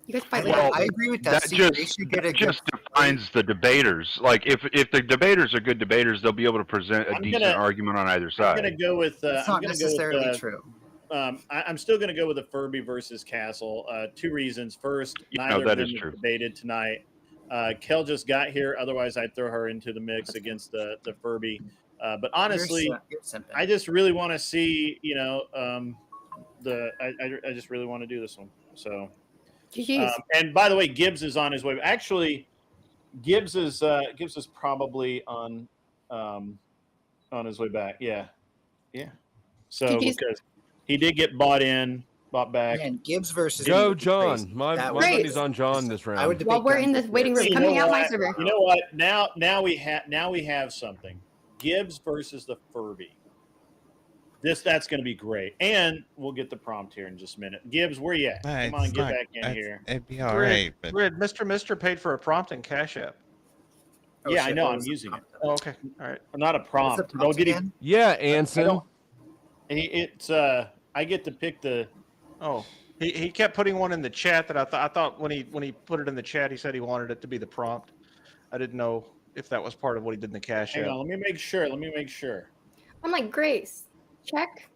You guys fight Well, I agree with that. that See, they just, should get a that good just defines the debaters. Like if the debaters are good debaters, they'll be able to present a I'm decent gonna- argument on either I'm side. going to go with. It's I'm not going to go necessarily with. true. I'm still going to go with the Furby versus Castle. Two reasons. First, neither that of is them true. debated tonight. Kel just got here. Otherwise, I'd throw her into the mix against the Furby. But honestly, You're simping. I just really want to see. I just really want to do this one. So. GG's. And by the way, Gibbs is on his way. Actually, Gibbs is probably on his way back. Yeah. So GG's. because he did get bought back. Man, Gibbs versus Go, would be John. crazy. My That would Great. be money's on John this round. I would debate While we're John in the for waiting room, You come know hang out my what? server. You know what? Now we have something. Gibbs versus the Furby. That's going to be great, and we'll get the prompt here in just a minute. Gibbs, where you at? Come on, get back in here. It'd be all right, but Grid, Mr. paid for a prompt in Cash App. Oh, Yeah, I shit, know. what I'm was the using it. prompt? Oh, okay. All right. Not a What's the prompt. prompt Don't get it. again? Yeah, I Anson. don't- I get to pick the. Oh, he kept putting one in the chat that I thought when he put it in the chat, he said he wanted it to be the prompt. I didn't know if that was part of what he did in the Cash Hang App. on. Let me make sure. I'm like, Grace, check.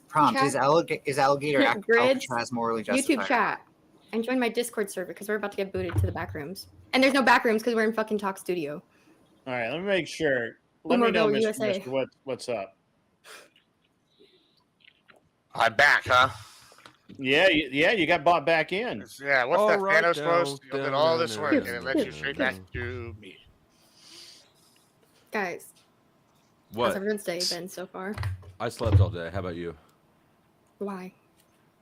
Prompt Chat. is alligator Grids, Alcatraz morally justified? YouTube chat, and join my Discord server because we're about to get booted to the back rooms. And there's no back rooms because we're in fucking Talk Studio. All right. Let me make sure. Let me know, Boomerville, Mr. USA. Mister, what's up. I'm back, huh? Yeah, you got bought back in. Yeah, what's All that right, Thanos post? You did all this work and it lets you down, straight down. back to me. Guys, how's What? everyone's day been so far? I slept all day. How about you? Why?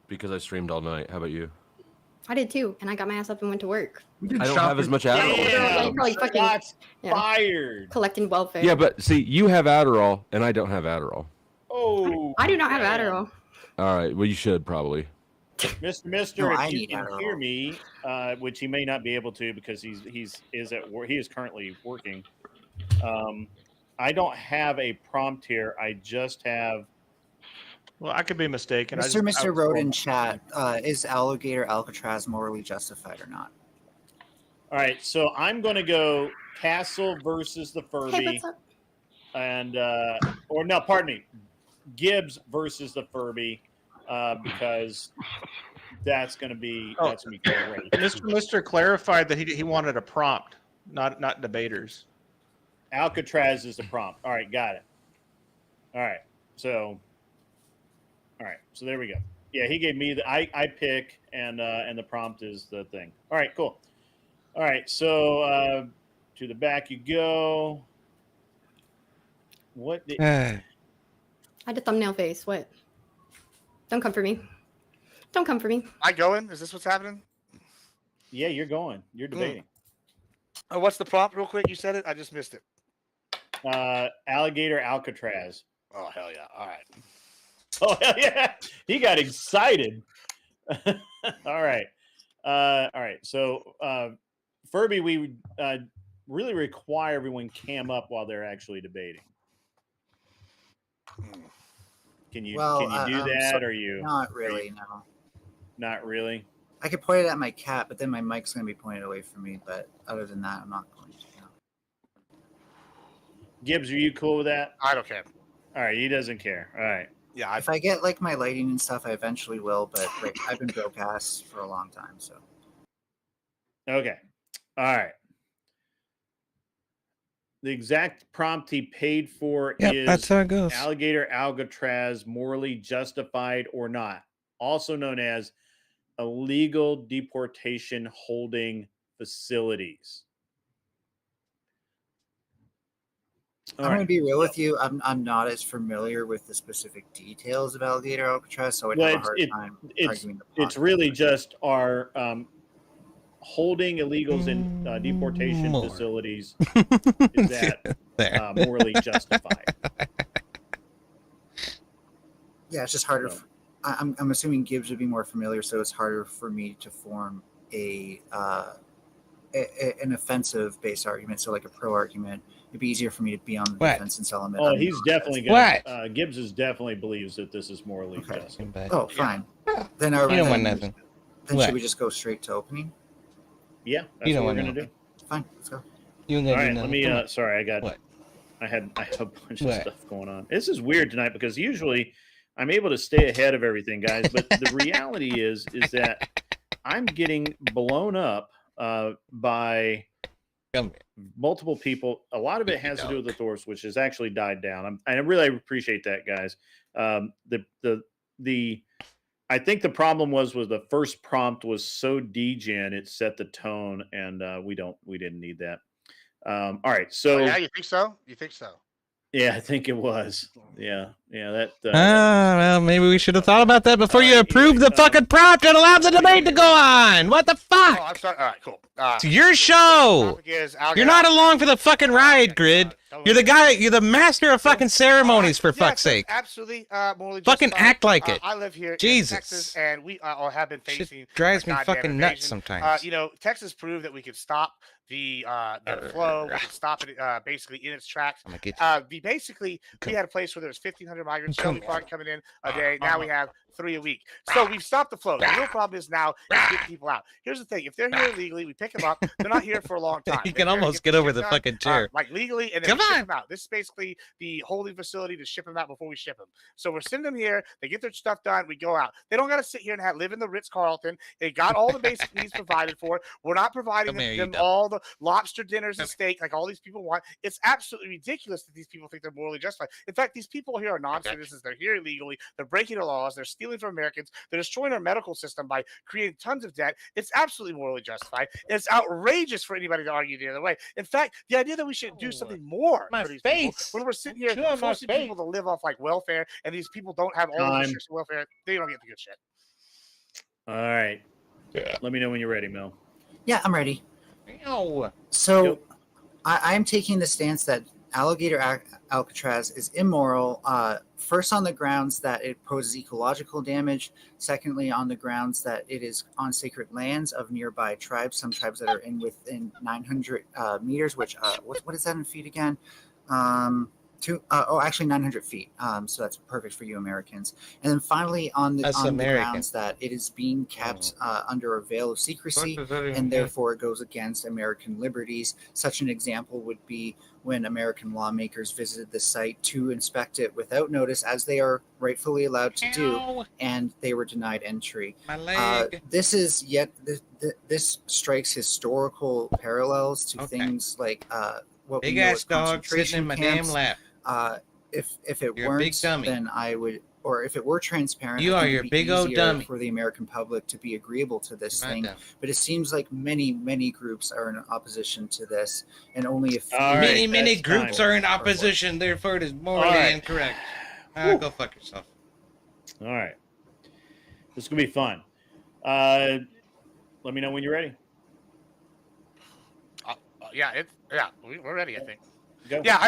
Because I streamed all night. How about you? I did too, and I got my ass up and went to work. I don't have as much Adderall. Yeah, You're probably fucking shots yeah. fired. collecting welfare. Yeah, but see, you have Adderall, and I don't have Adderall. Oh, I do not have Adderall. All right. Well, you should probably. Mister, No, if I you need can Adderall. hear me, which he may not be able to because he is currently working. I don't have a prompt here. I just have. Well, I could be mistaken. Mr. wrote in chat, is alligator Alcatraz morally justified or not? All right, so I'm going to go Castle versus the Furby, Hey, what's up? and or no, pardon me, Gibbs versus the Furby, because that's going to be great. Mr. clarified that he wanted a prompt, not debaters. Alcatraz is the prompt. All right, got it. All right, so there we go. Yeah, he gave me I pick, and the prompt is the thing. All right, cool. All right, so to the back you go. What? I had a thumbnail face. What? Don't come for me. Don't come for me. Am I going? Is this what's happening? Yeah, you're going. You're debating. Oh, what's the prompt, real quick? You said it. I just missed it. Alligator Alcatraz. Oh hell yeah! All right. Oh hell yeah! He got excited. All right. All right. So Furby, we would really require everyone cam up while they're actually debating. Can you do that, or you? Not really. No. Not really. I could point it at my cat, but then my mic's going to be pointed away from me. But other than that, I'm not going to. No. Gibbs, are you cool with that? I don't care. All right, he doesn't care. All right. Yeah. If I get like my lighting and stuff, I eventually will. But like I've been broke ass for a long time, so. Okay. All right. The exact prompt he paid for is that's how it goes. Alligator Alcatraz morally justified or not, also known as illegal deportation holding facilities. I'm going to be real with you. I'm not as familiar with the specific details of alligator Alcatraz, so I'd have a hard time arguing the It's really just our holding illegals in deportation facilities is that morally justified. Yeah, it's just harder. I'm assuming Gibbs would be more familiar, so it's harder for me to form an offensive-based argument. So, like a pro argument, it'd be easier for me to be on the defense element. Oh, he's definitely going. Gibbs definitely believes that this is morally justified. Oh, fine. Then You don't want nothing. Then should we just go straight to opening? Yeah, that's what we're gonna do. Fine, let's go. You All gonna do right, let nothing. me. Come on. Sorry, I had a bunch of stuff going on. This is weird tonight because usually I'm able to stay ahead of everything, guys. But the reality is that I'm getting blown up by multiple people. A lot of it has to do with the Thors, which has actually died down. I really appreciate that, guys. I think the problem was the first prompt was so degen, it set the tone, and we didn't need that. All right, so yeah, you think so? You think so? Yeah, I think it was. Yeah, that. Well, maybe we should have thought about that before you approved the fucking prompt and allowed the debate to go on. What the fuck? Oh, I'm sorry. All right, cool. It's your show. You're not along for the fucking ride, Grid. You're the guy. You're the master of fucking ceremonies, for fuck's sake. Absolutely, morally Fucking justified. act like it. I live here Jesus. in Texas, and we all have been facing. Shit drives me goddamn fucking invasion. nuts sometimes. Texas proved that we could stop the flow. We could stop it basically in its tracks. We had a place where there was 1,500 migrants coming in a day. Now we have 3 a week. So we've stopped the flow. The real problem is now getting people out. Here's the thing: if they're here illegally, we pick them up. They're not here for a long time. You can almost get over the fucking chair. Like legally, and then we ship them out. This is basically the holding facility to ship them out before we ship them. So we're sending them here. They get their stuff done. We go out. They don't got to sit here and live in the Ritz-Carlton. They got all the basic needs provided for. We're not providing them all the lobster dinners and steak like all these people want. It's absolutely ridiculous that these people think they're morally justified. In fact, these people here are non-citizens. They're here illegally. They're breaking the laws. They're stealing from Americans. They're destroying our medical system by creating tons of debt. It's absolutely morally justified. It's outrageous for anybody to argue the other way. In fact, the idea that we should do something more for these people, when we're sitting here forcing people to live off like welfare, and these people don't have all the restrictions of welfare, they don't get the good shit. All right. Yeah. Let me know when you're ready, Mel. Yeah, I'm ready. No. So I'm taking the stance that Alligator Alcatraz is immoral. First, on the grounds that it poses ecological damage. Secondly, on the grounds that it is on sacred lands of nearby tribes. Some tribes that are within 900 meters. Which what is that in feet again? Actually 900 feet. So that's perfect for you Americans. And then finally, on the grounds that it is being kept under a veil of secrecy, and therefore it goes against American liberties. Such an example would be when American lawmakers visited the site to inspect it without notice, as they are rightfully allowed to do, and they were denied entry. This strikes historical parallels to things like what we know as concentration camps. If it weren't, then I would, or if it were transparent, you are your big old dummy for the American public to be agreeable to this thing. But it seems like many groups are in opposition to this, and only a few. Many groups are in opposition. Therefore, it is morally incorrect. Go fuck yourself. All right, this is gonna be fun. Let me know when you're ready. We're ready. I think. Go. Yeah,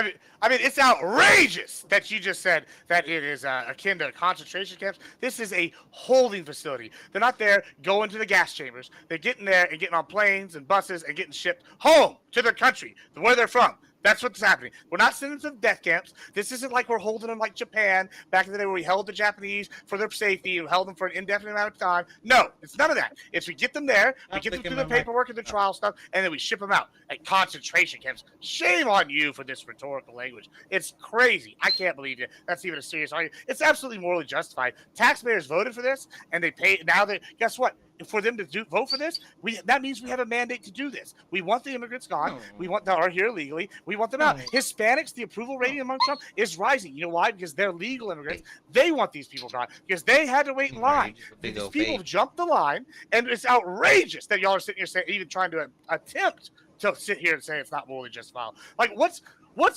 I mean, it's outrageous that you just said that it is akin to concentration camps. This is a holding facility. They're not there going to the gas chambers. They're getting there and getting on planes and buses and getting shipped home to their country, where they're from. That's what's happening. We're not sending them to death camps. This isn't like we're holding them like Japan back in the day where we held the Japanese for their safety and held them for an indefinite amount of time. No, it's none of that. It's we get them there, we get them through the paperwork and the trial stuff, and then we ship them out at concentration camps. Shame on you for this rhetorical language. It's crazy. I can't believe it. That's even a serious argument. It's absolutely morally justified. Taxpayers voted for this, and they pay. Now they guess what? For them to vote for this, that means we have a mandate to do this. We want the immigrants gone. We want that are here illegally. We want them out. Hispanics, the approval rating among Trump is rising. You know why? Because they're legal immigrants. They want these people gone because they had to wait in line. These people jumped the line, and it's outrageous that y'all are sitting here saying, even trying to attempt to sit here and say it's not morally justifiable. Like, what's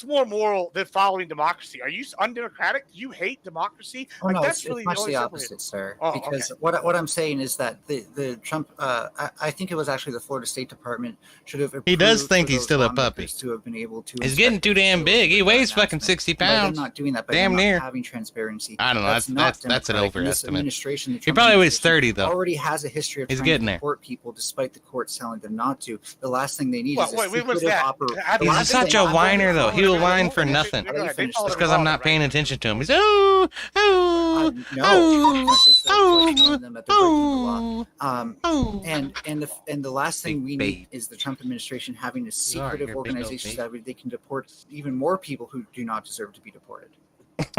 more moral than following democracy? Are you undemocratic? Do you hate democracy? Oh, like, no, that's it's really much the opposite, opposite, sir. Oh, because okay. what I'm saying is that the Trump, I think it was actually the Florida State Department should have. He does think he's those still a puppy. To have been able to. He's getting too damn big. He weighs fucking 60 pounds. Not doing that. By damn not near. having transparency. I don't know. That's an overestimate. He probably weighs 30 though. Already has a history of he's trying getting to there. deport people despite the courts telling them not to. The last thing they need is a what's secretive that? operation. He's such a whiner though. He will whine for nothing. Just because I'm not paying attention to him. He's and the last thing we need is the Trump administration having a secretive organization that they can deport even more people who do not deserve to be deported.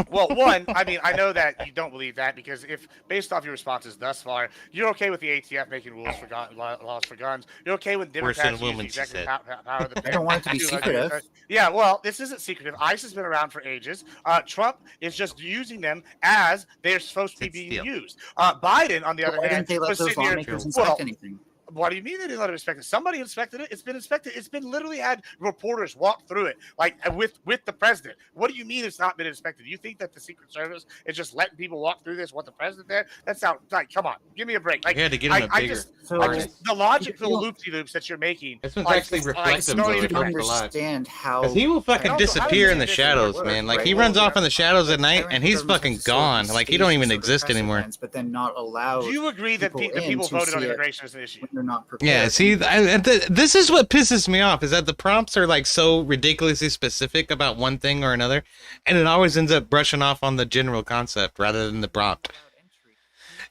Well, one, I mean, I know that you don't believe that because if, based off your responses thus far, you're okay with the ATF making rules for laws for guns. You're okay with Democrats using executive power. I don't want it to be secretive. Yeah, well, this isn't secretive. ICE has been around for ages. Trump is just using them as they're supposed to be being used. Biden, on the other hand, didn't they let those lawmakers inspect anything? What do you mean they didn't let it inspect it? Somebody inspected it. It's been inspected. It's been literally had reporters walk through it, like with the president. What do you mean it's not been inspected? You think that the Secret Service is just letting people walk through this? Want the president there? That's out. Like, come on, give me a break. Like, you had to get him a bigger. The logical loopy-loops that you're making. This one's actually reflective. Understand how? Because he will fucking disappear in the shadows, man. Like he runs off in the shadows at night, and he's fucking gone. Like he don't even exist anymore. But then not allow. Do you agree that the people voted on immigration as an issue? They're not prepared. Yeah, see, this is what pisses me off, is that the prompts are like so ridiculously specific about one thing or another, and it always ends up brushing off on the general concept rather than the prompt.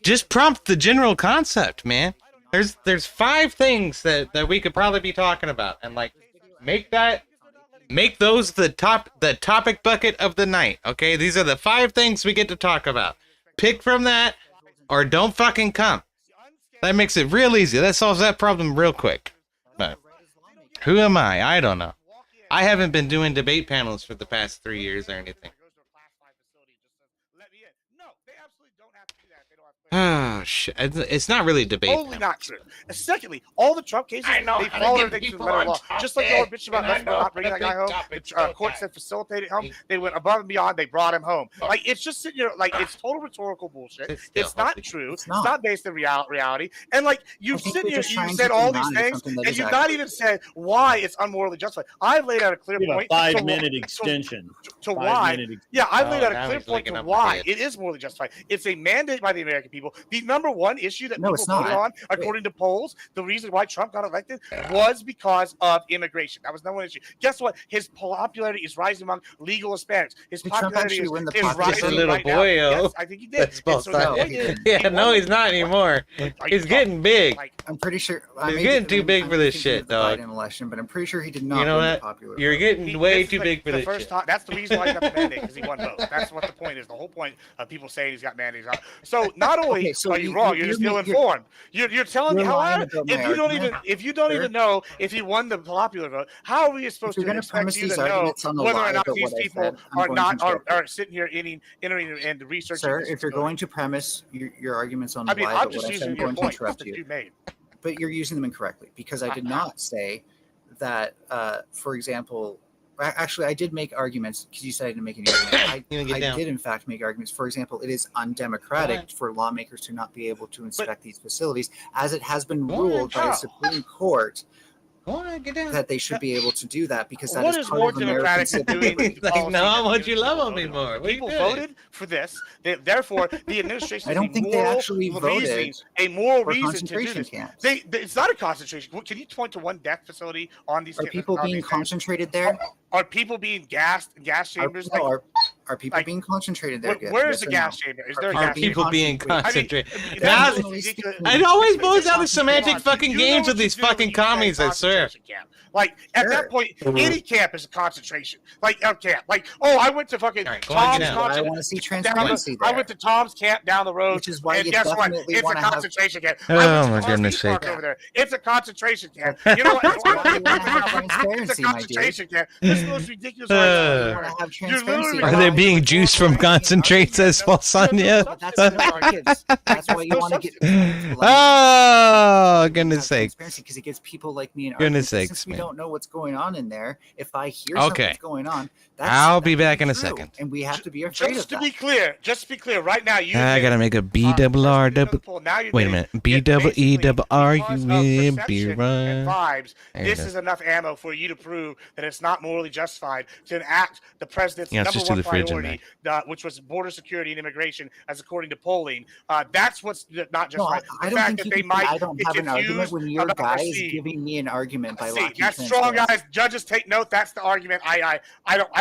Just prompt the general concept, man. There's 5 things that we could probably be talking about, and like make those the topic bucket of the night. Okay, these are the 5 things we get to talk about. Pick from that, or don't fucking come. That makes it real easy. That solves that problem real quick. But who am I? I don't know. I haven't been doing debate panels for the past 3 years or anything. Oh shit! It's not really a debate. Totally not true. And secondly, all the Trump cases, they followed everything to the letter of law. Just like y'all bitching about Lester not bringing that guy home, the court said facilitate it home. They went above and beyond. They brought him home. Like, it's just sitting here, like, it's total rhetorical bullshit. It's not true. It's not based in reality. And like, you sit here, you said all these things, and you've not even said why it's unmorally justified. I've laid out a clear point. A 5-minute extension. To why? Yeah, I've laid out a clear point to why it is morally justified. It's a mandate by the American people. The number one issue that people voted on, according to polls, the reason why Trump got elected was because of immigration. That was number one issue. Guess what? His popularity is rising among legal Hispanics. His popularity is rising right now. Yes, I think he did. Yeah, no, he's not anymore. He's getting big. I'm pretty sure he's getting too big for this shit, dog. Election, but I'm pretty sure he did not. You know what? You're getting way too big for this shit. That's the reason why he got the mandate, because he won votes. That's what the point is. The whole point of people saying he's got mandates. So not only are you wrong, you're just ill-informed. You're telling me how if you don't even know if he won the popular vote, how are we supposed to expect you to know whether or not these people are sitting here entering and researching? Sir, if you're going to premise your arguments on the lie, I'm just using your point that you made. But you're using them incorrectly, because I did not say that, for example. Actually, I did make arguments, because you said I didn't make any arguments. I did, in fact, make arguments. For example, it is undemocratic for lawmakers to not be able to inspect these facilities, as it has been ruled by the Supreme Court that they should be able to do that, because that is part of American civil liberty. Like, no, I want you to love me more. People voted for this. Therefore, the administration I don't think they actually voted a moral reason to do concentration this. camps. It's not a concentration. Can you point to one death facility on these? Are people being concentrated there? Are people being gassed in gas chambers? Are people being concentrated there? Where is the gas chamber? Is there a gas people being concentrated? I mean, it always boils down to semantic fucking games with these fucking commies, I swear. Like, at that point, any camp is a concentration. Like, a camp. Like, oh, I went to fucking Tom's I want to see transparency there. I went to Tom's camp down the road, which is why and guess what? It's a concentration camp. Oh, my goodness sake. Over there. It's a concentration camp. You know what? It's a concentration camp. This is the most ridiculous Are they being juiced from concentrate, says Falsanya? That's why you want to get. Oh, goodness sake. Because it gets people like me and goodness sakes, since we don't know what's going on in there. If I hear something's going on, I'll be back in a second. And we have to be afraid of that. Just to be clear, right now, I gotta make a B-double-R double. Wait a minute, B-double-E-double-R. You will be right. Vibes. This is enough ammo for you to prove that it's not morally justified to enact the president's number one priority, which was border security and immigration, as according to polling. That's what's not justified. I don't think I don't have an argument when your guy is giving me an argument by lacking that's strong, guys. Judges, take note. That's the argument. I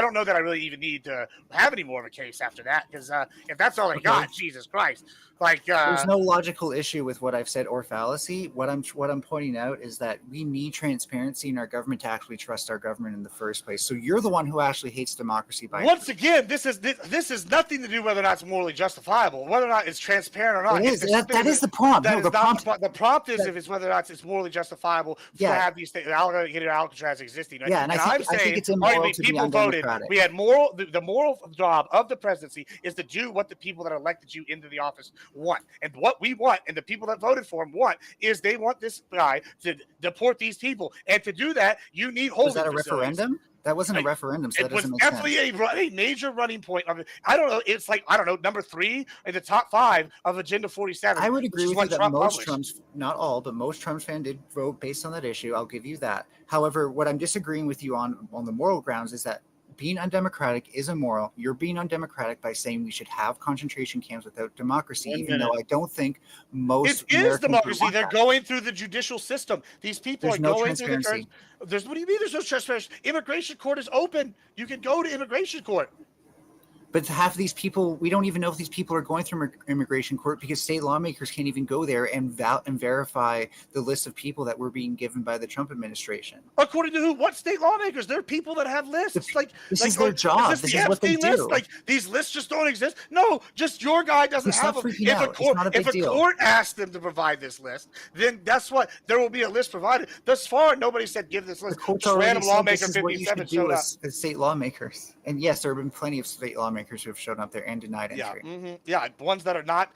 don't know that I really even need to have any more of a case after that, because if that's all I got, Jesus Christ. Like, there's no logical issue with what I've said or fallacy. What I'm pointing out is that we need transparency in our government to actually trust our government in the first place. So you're the one who actually hates democracy. Once again, this is nothing to do whether or not it's morally justifiable, whether or not it's transparent or not. It is. That is the prompt. No, the prompt is if it's whether or not it's morally justifiable to have these things, Alcatraz existing. Right? Yeah, and I think it's immoral to be undemocratic. We had the moral job of the presidency is to do what the people that elected you into the office want. And what we want, and the people that voted for him want, is they want this guy to deport these people. And to do that, you need holding facilities. Was that a referendum? That wasn't a referendum, so that doesn't make sense. It was definitely a major running point of it. I don't know. It's like, I don't know, number 3 in the top 5 of Agenda 47. I would agree with you that most Trump's, not all, but most Trump's fans did vote based on that issue. I'll give you that. However, what I'm disagreeing with you on the moral grounds is that being undemocratic is immoral. You're being undemocratic by saying we should have concentration camps without democracy, even though I don't think most It is democracy. They're going through the judicial system. These people are going through the... What do you mean there's no transparency? Immigration court is open. You can go to immigration court. But half of these people, we don't even know if these people are going through immigration court because state lawmakers can't even go there and verify the list of people that were being given by the Trump administration. According to who? What state lawmakers? There are people that have lists. This is their job. This is what they do. Like, these lists just don't exist. No, just your guy doesn't have them. If a court asks them to provide this list, then that's what there will be a list provided. Thus far, nobody said give this list. The court's already said this is what you should do as state lawmakers. And yes, there have been plenty of state lawmakers lawmakers who have shown up there and denied Yeah, entry. yeah, ones that are not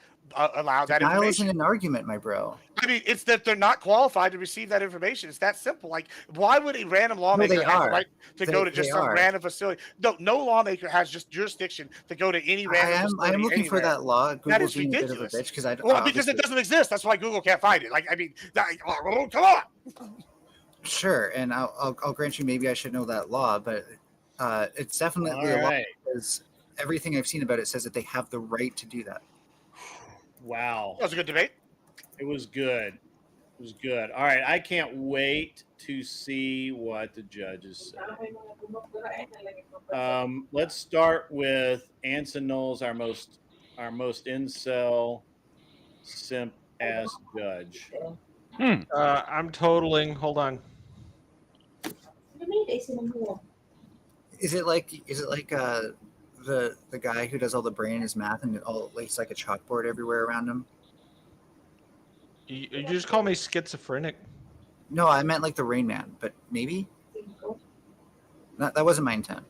allowed that Denial information. isn't an argument, my bro. I mean, it's that they're not qualified to receive that information. It's that simple. Like, why would a random lawmaker they have the are. right to go to They just some are. random facility? No lawmaker has just jurisdiction to go to any random facility. I am looking for anywhere. that law. That Google's is being a bit ridiculous. of a bitch because I Because it doesn't exist. That's why Google can't find it. Like, I mean, come on. Sure, and I'll grant you maybe I should know that law, but it's definitely a law because everything I've seen about it says that they have the right to do that. Wow. That was a good debate. It was good. It was good. All right. I can't wait to see what the judges say. Let's start with Anson Knowles, our most incel simp ass judge. I'm totaling. Hold on. Is it like the guy who does all the brain is math and it's like a chalkboard everywhere around him? You just call me schizophrenic. No, I meant like the Rain Man, but maybe that wasn't my intent.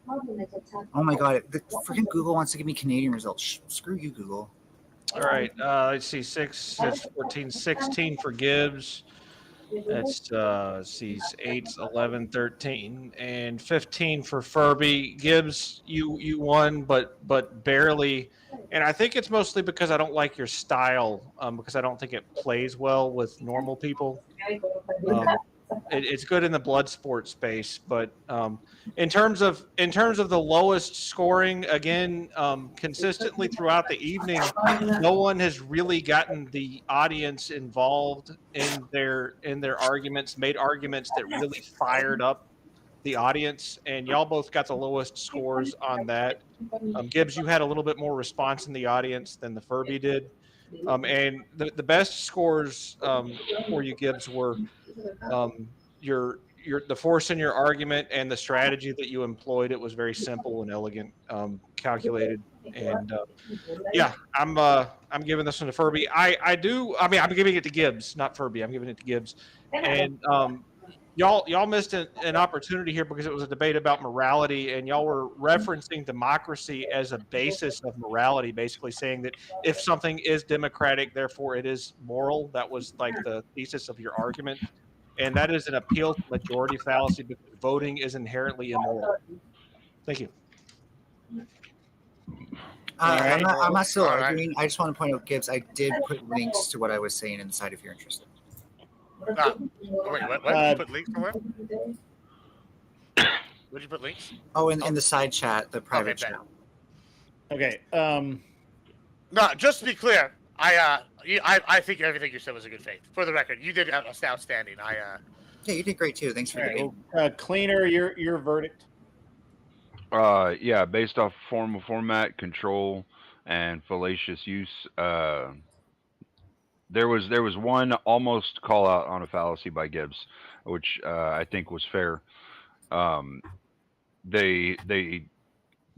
Oh my god, the freaking Google wants to give me Canadian results. Screw you, Google. All right, let's see, 6, it's 14, 16 for Gibbs. That's 8, 11, 13, and 15 for Furby. Gibbs, you won, but barely. And I think it's mostly because I don't like your style, because I don't think it plays well with normal people. It's good in the blood sport space, but in terms of the lowest scoring, again, consistently throughout the evening, no one has really gotten the audience involved in their arguments, made arguments that really fired up the audience, and y'all both got the lowest scores on that. Gibbs, you had a little bit more response in the audience than the Furby did. And the best scores for you, Gibbs, were the force in your argument and the strategy that you employed. It was very simple and elegant, calculated, and yeah, I'm giving this one to Furby. I'm giving it to Gibbs, not Furby. I'm giving it to Gibbs, and y'all missed an opportunity here because it was a debate about morality, and y'all were referencing democracy as a basis of morality, basically saying that if something is democratic, therefore it is moral. That was like the thesis of your argument, and that is an appeal to majority fallacy because voting is inherently immoral. Thank you. I'm not still arguing. I just want to point out, Gibbs, I did put links to what I was saying inside if you're interested. Wait, what? You put links for what? Where'd you put links? Oh, in the side chat, the private chat. Okay. No, just to be clear, I think everything you said was a good faith. For the record, you did outstanding. Yeah, you did great too. Thanks for the Cleaner, your verdict. Yeah, based off format, control, and fallacious use. There was one almost call out on a fallacy by Gibbs, which I think was fair. They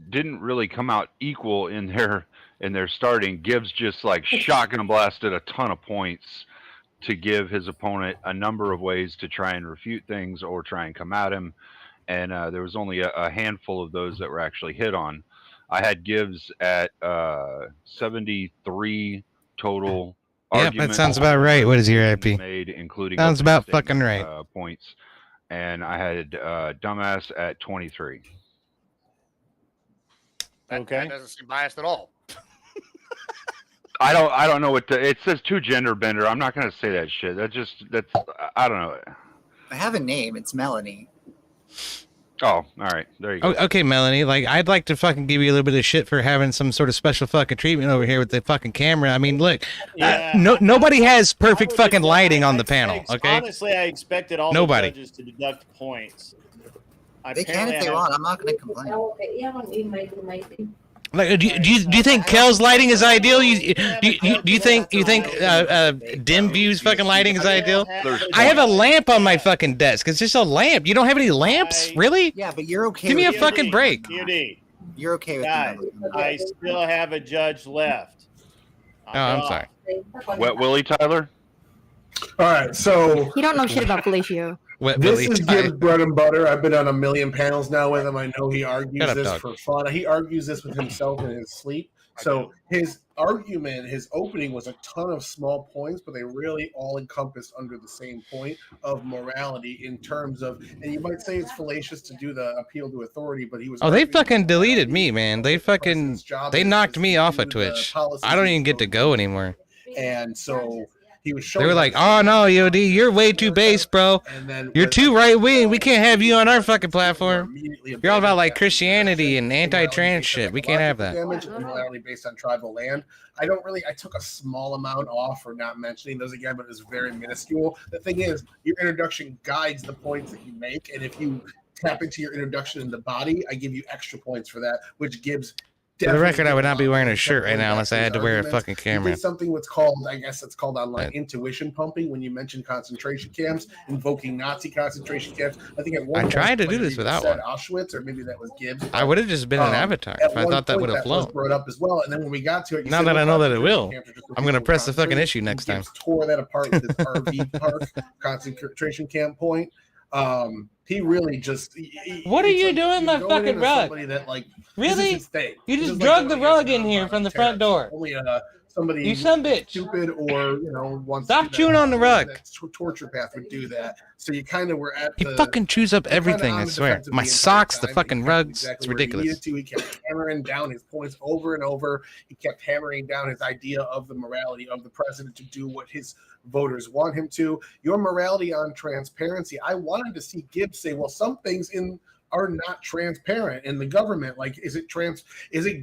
didn't really come out equal in their starting. Gibbs just like shotgun blasted a ton of points to give his opponent a number of ways to try and refute things or try and come at him, and there was only a handful of those that were actually hit on. I had Gibbs at 73 total. Yep, that sounds about right. What is your IP? Made, including sounds about fucking right. Points, and I had dumbass at 23. That doesn't seem biased at all. I don't know what it says. Two gender bender. I'm not gonna say that shit. That's I don't know. I have a name. It's Melanie. Oh, all right. There you go. Okay, Melanie. Like, I'd like to fucking give you a little bit of shit for having some sort of special fucking treatment over here with the fucking camera. I mean, look, nobody has perfect fucking lighting on the panel. Okay. Honestly, I expected all Nobody. the judges to deduct points. They can if they want. I'm not going to complain. Like, do you think Kel's lighting is ideal? Do you think dim views fucking lighting is ideal? I have a lamp on my fucking desk. It's just a lamp. You don't have any lamps, really? Yeah, but you're okay. Give me a fucking break. You're okay with Guys, I still have a judge left. I'm sorry. Wet Willie Tyler. All right, so You don't know shit about fellatio. This is Gibbs' bread and butter. I've been on a million panels now with him. I know he argues this for fun. He argues this with himself in his sleep. So his argument, his opening was a ton of small points, but they really all encompassed under the same point of morality in terms of, and you might say it's fallacious to do the appeal to authority, but he was. Oh, they fucking deleted me, man. They knocked me off of Twitch. I don't even get to go anymore. And so he was They showing. were like, "Oh no, EOD, you're way too base, bro. You're too right wing. We can't have you on our fucking platform. You're all about like Christianity and anti-trans shit. We can't have that." Damage and morality based on tribal land. I took a small amount off for not mentioning those again, but it was very minuscule. The thing is, your introduction guides the points that you make, and if you tap into your introduction in the body, I give you extra points for that, which gives. For the record, I would not be wearing a shirt right now unless I had to wear a fucking camera. He did something what's called, I guess it's called online intuition pumping when you mention concentration camps, invoking Nazi concentration camps. I think at one I point tried to do this without one. Auschwitz, or maybe that was Gibbs. I would have just been an avatar if I thought that would have flown. Brought up as well, and then when we got to it, now that I know that it will, I'm gonna press the fucking issue next time. Tore that apart with his RV park concentration camp point. He really just. What are you doing, my fucking rug? That, like, really? You just drug the rug in here from the front door. Only somebody you son bitch. Stupid or wants stop chewing on the rug. Torture path would do that. So you kind of were at. He fucking chews up everything. I swear. My socks, the fucking rugs. It's ridiculous. He kept hammering down his points over and over. He kept hammering down his idea of the morality of the president to do what his voters want him to. Your morality on transparency. I wanted to see Gibbs say, well, some things are not transparent in the government. Like, is it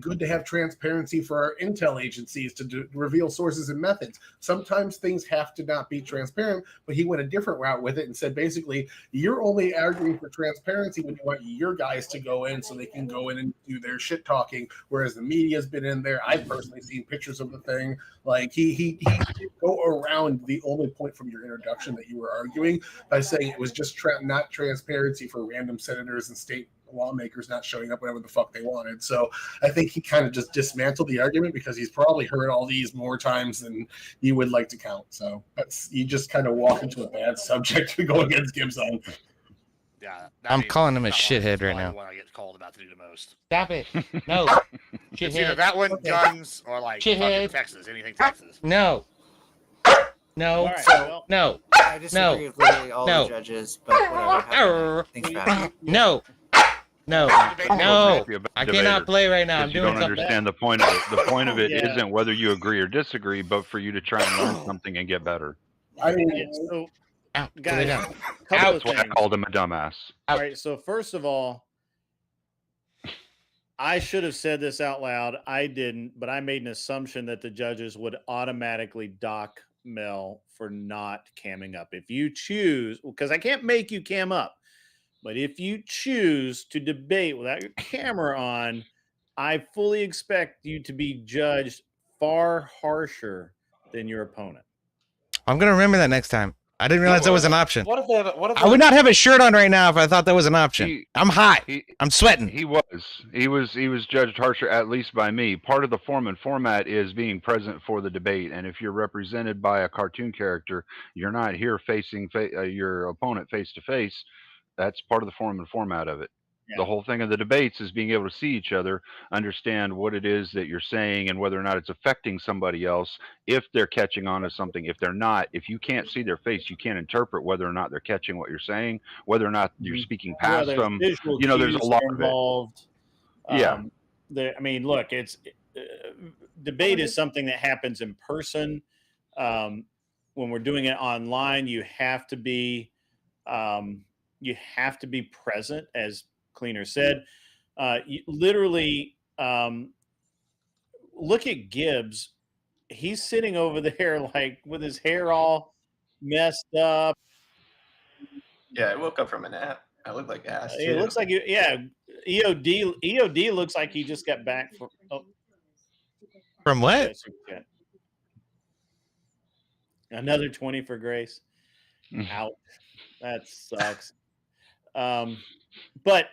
good to have transparency for our intel agencies to reveal sources and methods? Sometimes things have to not be transparent, but he went a different route with it and said, basically, you're only arguing for transparency when you want your guys to go in so they can go in and do their shit talking, whereas the media's been in there. I've personally seen pictures of the thing. Like, he go around the only point from your introduction that you were arguing by saying it was just not transparency for random senators and state lawmakers not showing up whenever the fuck they wanted. So I think he kind of just dismantled the argument because he's probably heard all these more times than you would like to count. So you just kind of walk into a bad subject to go against Gibbs on. Yeah, I'm calling him a shithead right now. What I get called about to do the most. Stop it. No. It's either that one, guns, or like fucking Texas. Anything Texas. No. No. Right, so, no. I disagree with literally all the judges, but whatever. Thanks, Pat. No. No. No. I cannot play right now. I'm doing something. You don't understand the point of it. The point of it isn't whether you agree or disagree, but for you to try and learn something and get better. I mean, so, guys, that's why I called him a dumbass. All right. So first of all, I should have said this out loud. I didn't, but I made an assumption that the judges would automatically dock Mel for not camming up. If you choose, because I can't make you cam up, but if you choose to debate without your camera on, I fully expect you to be judged far harsher than your opponent. I'm going to remember that next time. I didn't realize that was an option. What if they have? I would not have a shirt on right now if I thought that was an option. I'm hot. I'm sweating. He was judged harsher, at least by me. Part of the form and format is being present for the debate, and if you're represented by a cartoon character, you're not here facing your opponent face to face. That's part of the form and format of it. The whole thing of the debates is being able to see each other, understand what it is that you're saying and whether or not it's affecting somebody else, if they're catching on to something. If they're not, if you can't see their face, you can't interpret whether or not they're catching what you're saying, whether or not you're speaking past them. There's a lot involved. Of it. I mean, look, it's debate is something that happens in person. When we're doing it online, you have to be present, as Cleaner said. You literally look at Gibbs. He's sitting over there like with his hair all messed up. Yeah, I woke up from a nap. I look like ass. It looks like EOD looks like he just got back from what? Another 20 for Grace. Ouch. That sucks. But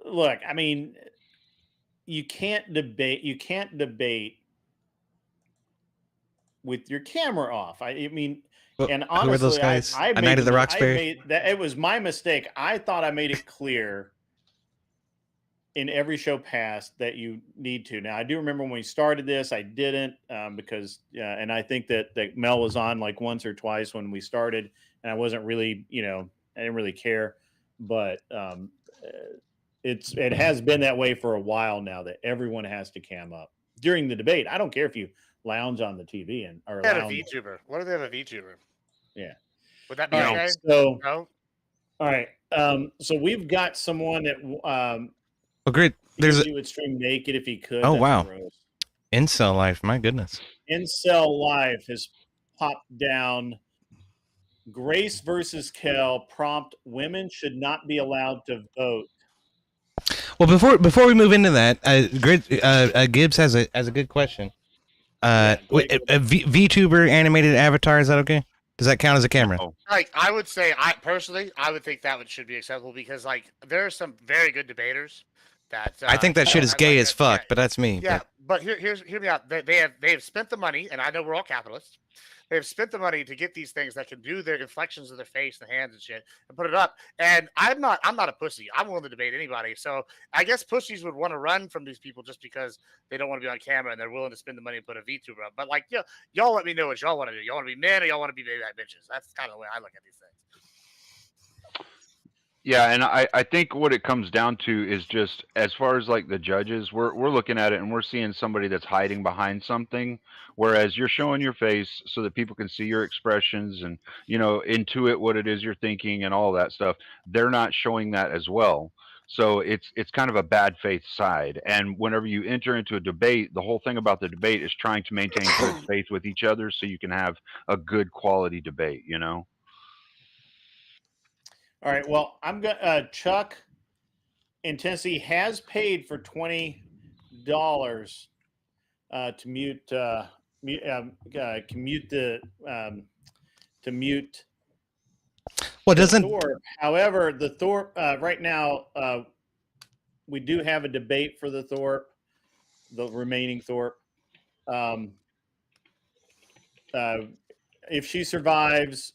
look, I mean, you can't debate with your camera off. I mean, Well, and who are those honestly, guys? I A made Night of the I Roxbury? made that. It was my mistake. I thought I made it clear in every show past that you need to. Now, I do remember when we started this, I didn't because, and I think that Mel was on like once or twice when we started, and I wasn't really, I didn't really care, but it has been that way for a while now that everyone has to cam up during the debate. I don't care if you lounge on the TV or They had a lounge. VTuber. What if they have a VTuber? Yeah. Would that be All okay? right, so No. all right. So we've got someone that Oh, great. There's he would stream naked if he could. Oh, That's wow. gross. Incel life. My goodness. Incel Life has popped down. Grace versus Kel prompt: women should not be allowed to vote. Well, before we move into that, Gibbs has a good question. VTuber animated avatar, is that okay? Does that count as a camera? Like I would say, I personally, I would think that should be acceptable because like there are some very good debaters that I think that shit is gay as fuck, but that's me. Yeah, but- but hear me out. They have spent the money, and I know we're all capitalists. They've spent the money to get these things that can do their inflections of their face, the hands and shit, and put it up. And I'm not a pussy. I'm willing to debate anybody. So I guess pussies would want to run from these people just because they don't want to be on camera and they're willing to spend the money and put a VTuber up. But like, y'all let me know what y'all want to do. Y'all want to be men or y'all want to be baby bitches. That's kind of the way I look at these things. Yeah, and I think what it comes down to is just as far as like the judges, we're looking at it and we're seeing somebody that's hiding behind something, whereas you're showing your face so that people can see your expressions and intuit what it is you're thinking and all that stuff. They're not showing that as well. So it's kind of a bad faith side. And whenever you enter into a debate, the whole thing about the debate is trying to maintain good faith with each other so you can have a good quality debate, All right. Well, I'm going. Chuck in Tennessee has paid for $20 to mute the to mute. Well, doesn't Thorpe. However, the Thorpe right now we do have a debate for the Thorpe, the remaining Thorpe. If she survives,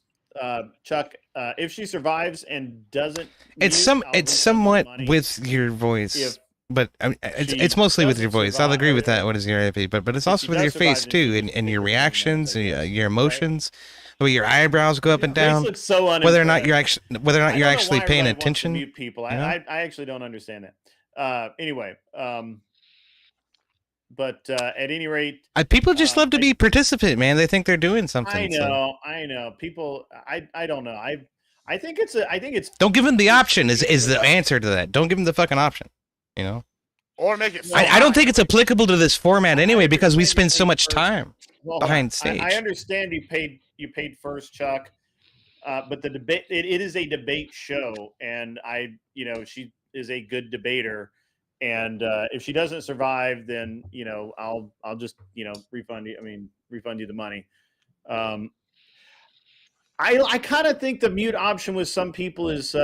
Chuck, if she survives and doesn't, it's mute, it's somewhat with your voice, but I mean, it's mostly with your voice. I'll agree with that. What is your IP? But it's also with your face too, and your reactions, your emotions, the way your eyebrows go up and down. Looks so whether or not you're actually paying attention. Mute people. I actually don't understand that. Anyway, but at any rate, people just love to be participant, man. They think they're doing something. I know. People, I don't know. I think it's. Don't give them the option. Is the answer to that? Don't give them the fucking option. Or make it. I don't think it's applicable to this format anyway because we spend so much time behind stage. I understand you paid first, Chuck, but the debate it is a debate show, and she is a good debater, and if she doesn't survive, then I'll just refund you. I mean, refund you the money. I kind of think the mute option with some people is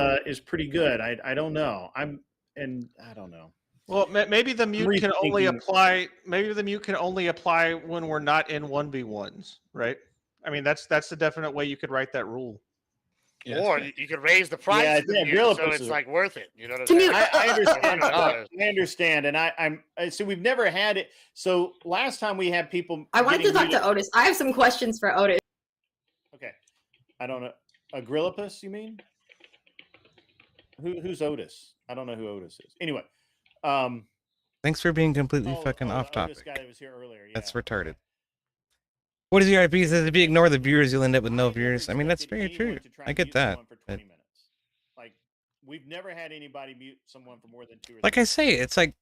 pretty good. I don't know. I don't know. Well, maybe the mute can only apply. Maybe the mute can only apply when we're not in 1v1s, right? I mean, that's the definite way you could write that rule. Yes. Or you could raise the price, yeah, of the mute, so it's like worth it. You know what I'm saying? I understand. I understand, and I'm so we've never had it. So last time we had people. I wanted to talk to Otis. I have some questions for Otis. Okay, I don't know. Agrillipus, you mean? Who's Otis? I don't know who Otis is. Anyway. Thanks for being completely fucking off topic. This guy that was here earlier. Yeah. That's retarded. What is your IP? Says if you ignore the viewers, you'll end up with no viewers. I mean, that's very true. I get that. Like, we've never had anybody mute someone for more than 2 or 3 Like I say, it's like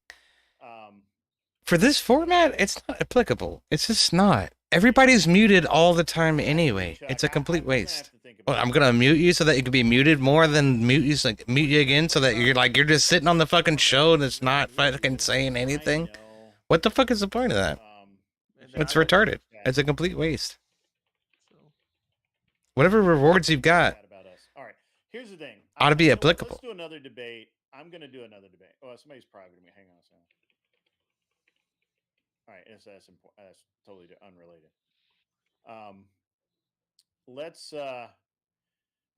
for this format, it's not applicable. It's just not. Everybody's muted all the time anyway. It's a complete waste. Well, I'm gonna mute you so that you can be muted more than mute you again so that you're just sitting on the fucking show and it's not fucking saying anything. What the fuck is the point of that? It's retarded. It's a complete waste. Whatever rewards you've got All right. Here's the thing. ought to be applicable. Let's do another debate. I'm gonna do another debate. Oh, somebody's private me. Hang on a second. All right, that's important. That's totally unrelated. Let's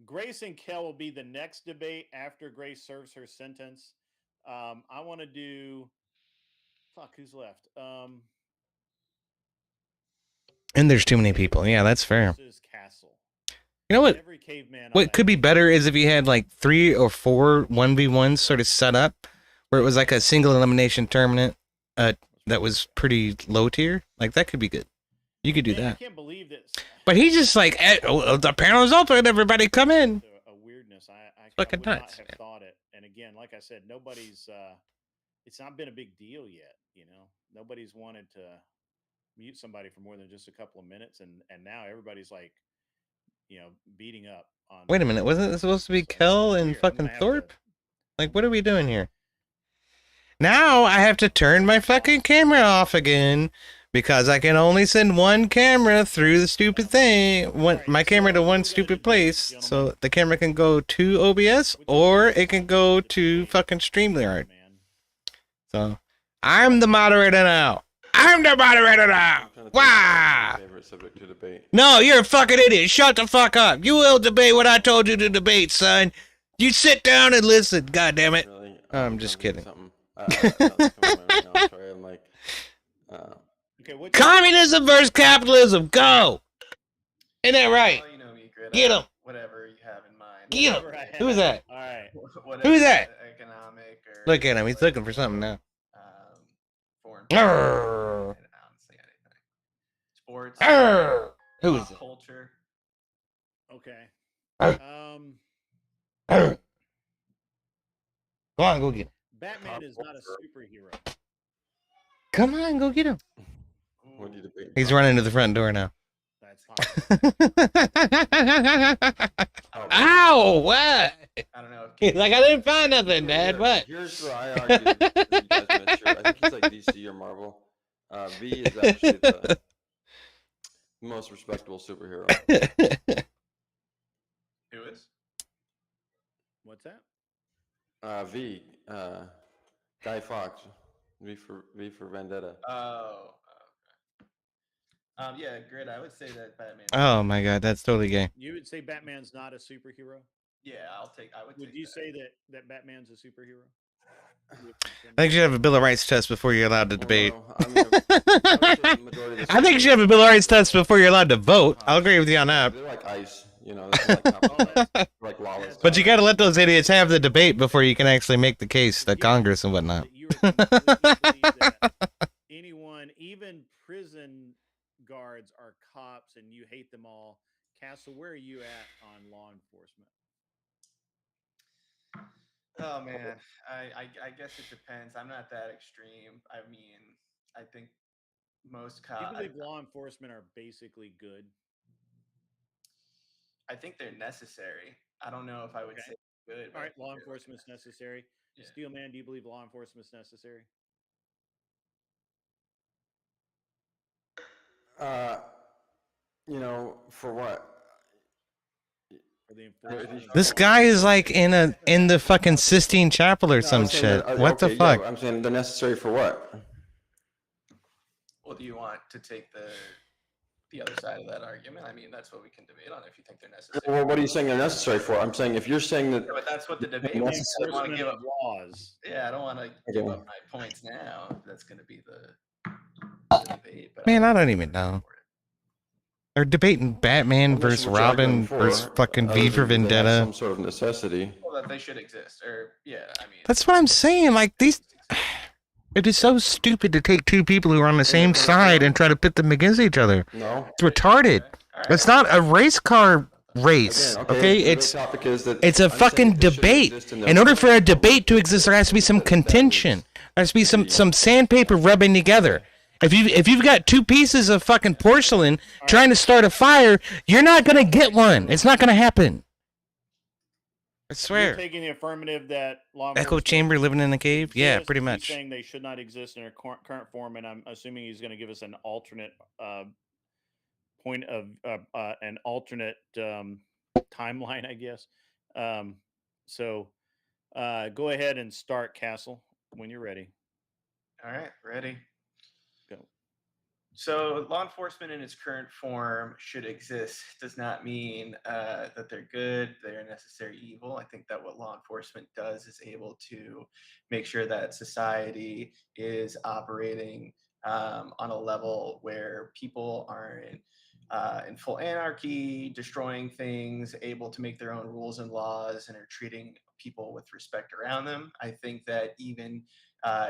Grace and Kel will be the next debate after Grace serves her sentence. I want to do fuck who's left. And there's too many people. Yeah, that's fair. Castle. You know what? Every caveman. What could be better is if you had like 3 or 4 1v1s sort of set up, where it was like a single elimination tournament that was pretty low tier. Like that could be good. You could do that. I can't believe this. But he's just like, the panel's open, everybody come in. A weirdness. I Fucking would nuts. not have thought it. And again, like I said, nobody's. It's not been a big deal yet. You know, nobody's wanted to mute somebody for more than just a couple of minutes, and now everybody's like, you know, beating up on. Wait a minute, wasn't it supposed to be Kel and fucking Thorpe? Like, what are we doing here? Now I have to turn my fucking camera off again because I can only send one camera through the stupid thing, my camera to one stupid place, so the camera can go to OBS or it can go to fucking StreamYard. So I'm the moderator now. I'm the moderator now. Wow. Favorite subject to debate. No, you're a fucking idiot. Shut the fuck up. You will debate what I told you to debate, son. You sit down and listen. God damn it. Really? I'm just kidding. I'm like, Communism versus capitalism. Go. Ain't that right? Well, you know me, Grid. Get him. Whatever you have in mind. Get him. Who's that? All right. Who's that? Economic or Look at him. He's looking for something now. Foreign. Arrgh. Honestly, anything. Sports. Arrgh. Who is it? Culture. Okay. Arrgh. Arrgh. Go on, go get him. Batman is not a superhero. Come on, go get him. What do you debate? He's running to the front door now. Ow! What? I don't know. He's like, I didn't find nothing, Dad. What? Here's what I argue. You guys missed here. I think he's like DC or Marvel. V is actually the most respectable superhero. Who is? What's that? V. Guy Fawkes. V for Vendetta. Oh. Okay. Yeah, Grid. I would say that Batman. Oh my God, that's totally gay. You would say Batman's not a superhero? Yeah, I would. Would you say that Batman's a superhero? I think you should have a Bill of Rights test before you're allowed to debate. I think you should have a Bill of Rights test before you're allowed to vote. I'll agree with you on that. They're like ice, you know. They're like lawless. But you got to let those idiots have the debate before you can actually make the case to Congress and whatnot. Anyone, even prison guards, are cops, and you hate them all. Castle, where are you at on law enforcement? Oh man, I guess it depends. I'm not that extreme. I mean, I think most Do you cops. believe law enforcement are basically good? I think they're necessary. I don't know if I would say good. All right, law enforcement's necessary. Yeah. Steelman, do you believe law enforcement's necessary? You know, for what? For the enforcement. This guy is like in the fucking Sistine Chapel or some shit. What the fuck? I'm saying they're necessary for what? Well, do you want to take the other side of that argument? I mean, that's what we can debate on if you think they're necessary. Well, what are you saying they're necessary for? I'm saying if you're saying that. Yeah, but that's what the debate Necessary. was. I don't want to give up laws. Yeah, I don't want to give up my points now. That's going to be the debate. But Man, I don't even know. They're debating Batman versus Robin versus fucking V for Vendetta. Some sort of necessity. Well, that they should exist, or yeah, I mean. That's what I'm saying. Like these, it is so stupid to take two people who are on the same side and try to pit them against each other. No, it's retarded. It's not a race car race. Again, Okay, the it's topic is that it's a I'm saying fucking this should debate. exist in the- In order for a debate to exist, there has to be some contention. There has to be some sandpaper rubbing together. If you've got two pieces of fucking porcelain trying to start a fire, you're not gonna get one. It's not gonna happen. I swear. You're taking the affirmative that law Echo enforcement chamber living in the cave? Yeah, exists. pretty He's much. saying they should not exist in their current form, and I'm assuming he's going to give us an alternate point of an alternate timeline, I guess. So go ahead and start, Castle, when you're ready. All right, ready. Go. So law enforcement in its current form should exist. Does not mean that they're good, they're a necessary evil. I think that what law enforcement does is able to make sure that society is operating on a level where people aren't in full anarchy, destroying things, able to make their own rules and laws, and are treating people with respect around them. I think that even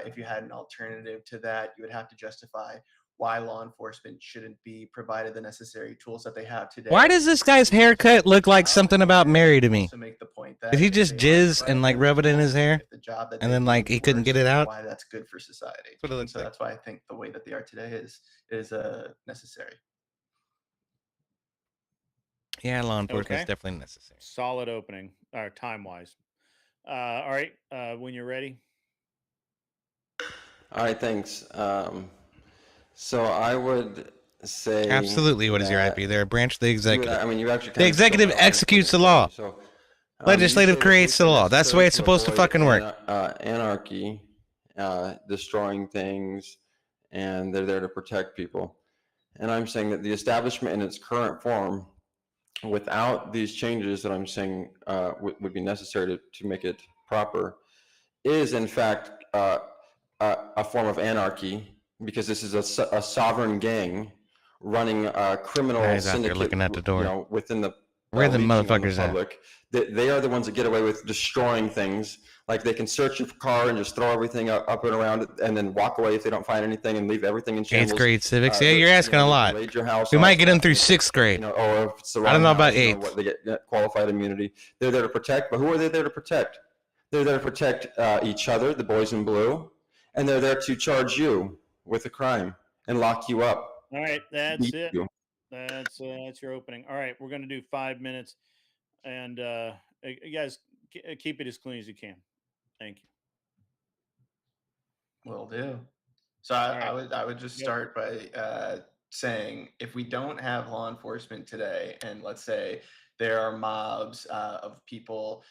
if you had an alternative to that, you would have to justify why law enforcement shouldn't be provided the necessary tools that they have today. Why does this guy's haircut look like something about Mary to me? Also make the point that Did he if just they aren't jizz and like rub it in his hair, the job that and they then do like he couldn't works, get it out? why that's good for society. That's what it looks So like. that's why I think the way that they are today is necessary. Yeah, law enforcement's Okay. definitely necessary. Solid opening, or time wise. All right, when you're ready. All right, thanks. So I would say Absolutely. What is your that IP? They're a branch of the you- executive. I mean, you actually The kind of executive spelled it out executes the for me. law. So, Legislative you say creates the police are law. That's the way necessary it's supposed to avoid fucking work. Anarchy, destroying things, and they're there to protect people. And I'm saying that the establishment in its current form, without these changes that I'm saying would be necessary to make it proper, is in fact a form of anarchy, because this is a sovereign gang running a criminal Guys out there syndicate, looking at the door. you know, within the Where the leeching on the motherfuckers at? public. They are the ones that get away with destroying things. Like they can search your car and just throw everything up and around it, and then walk away if they don't find anything, and leave everything in shambles. 8th grade civics. Yeah, They- you're asking you know, a lot. raid your house We might off, get them through 6th grade. you know, or if it's the I don't wrong know about house, you 8th. what, they get qualified immunity. They're there to protect, but who are they there to protect? They're there to protect each other, the boys in blue, and they're there to charge you with a crime and lock you up. All right, that's Beat it. you. That's your opening. All right, we're gonna do 5 minutes, and you guys keep it as clean as you can. Thank you. Will do. So I would just start by saying, if we don't have law enforcement today, and let's say there are mobs of people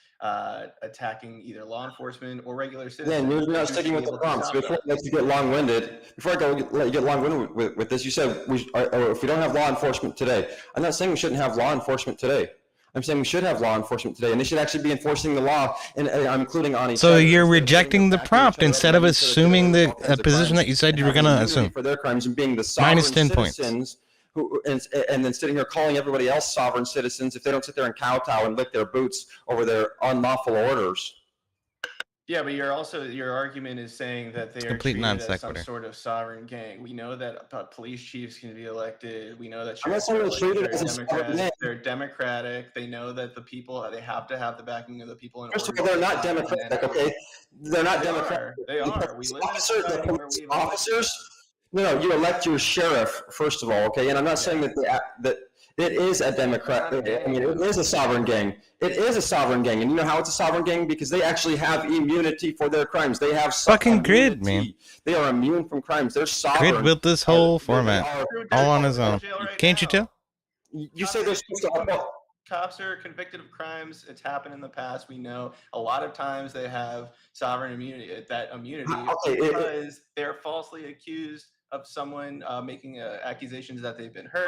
attacking either law enforcement or regular citizens, Then you're not who sticking should with be the able to prompts. stop Before that? I let you get long-winded, before I let you get long-winded with this, you said if we don't have law enforcement today. I'm not saying we shouldn't have law enforcement today. I'm saying we should have law enforcement today, and they should actually be enforcing the law, and I'm including on each So other. you're rejecting the prompt instead of assuming the position that you said you were going to assume. For their crimes and being the sovereign Minus 10 points. citizens who, and then sitting here calling everybody else sovereign citizens if they don't sit there and kowtow and lick their boots over their unlawful orders. Yeah, but your argument is saying that they are complete treated non as some sequitur. sort of sovereign gang. We know that police chiefs can be elected. We know that I'm not sheriffs saying are they're elected. treated They're as a sovereign Democratic. gang. They're democratic. They know that the people, they have to have the backing of the people. In First of order all, they're to not stop an democratic, enemy. okay? They're not They democratic. are. They are. We live in a society where we Officers? No, you elect your sheriff, first of all, okay? And I'm not saying that that it is a Democrat. I mean, it is a sovereign gang. It is a sovereign gang. And you know how it's a sovereign gang? Because they actually have immunity for their crimes. They have Fucking Grid, man. They are immune from crimes. They're sovereign. Grid built this whole format all on his own. Can't you tell? You say they're supposed to. Cops are convicted of crimes. It's happened in the past. We know a lot of times they have sovereign immunity. That immunity because they're falsily accused of someone making accusations that they've been hurt.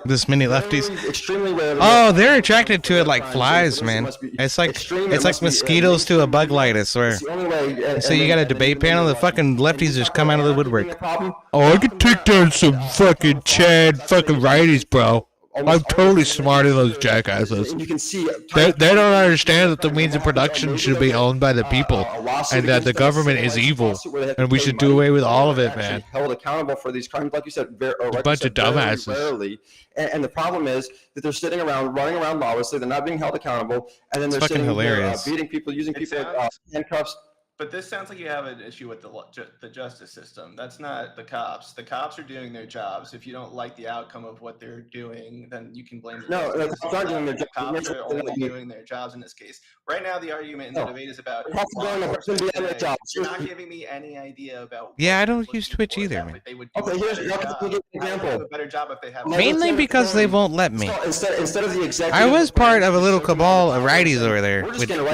This many lefties. Extremely rarely. Oh, they're attracted to it like flies, man. It's like mosquitoes to a bug light, I swear. So you got a debate panel, the fucking lefties just come out of the woodwork. Oh, I could take down some fucking Chad fucking righties, bro. I'm totally smarter than those jackasses. They don't understand that the means of production should be owned by the people, and that the government is evil, and we should do away with all of it, man. Held accountable for these crimes, like you said, A bunch of dumbasses. Rarely. And the problem is that they're sitting around, running around lawlessly. They're not being held accountable, and then they're It's fucking sitting there, hilarious. beating people, using people like handcuffs. But this sounds like you have an issue with the justice system. That's not the cops. The cops are doing their jobs. If you don't like the outcome of what they're doing, then you can blame the No, justice the system. cops aren't doing their The cops job. are only doing their jobs in this case. Right now, the argument and the No. debate is about Cops are law doing enforcement their today. jobs. You're not giving me any idea about. Yeah, I don't use Twitch either, man. They would do Okay, a here's better I'll job. give you an How would they example. do a better job if they have. Mainly because they won't let me. So instead of the executive, I was part of a little cabal of righties over there.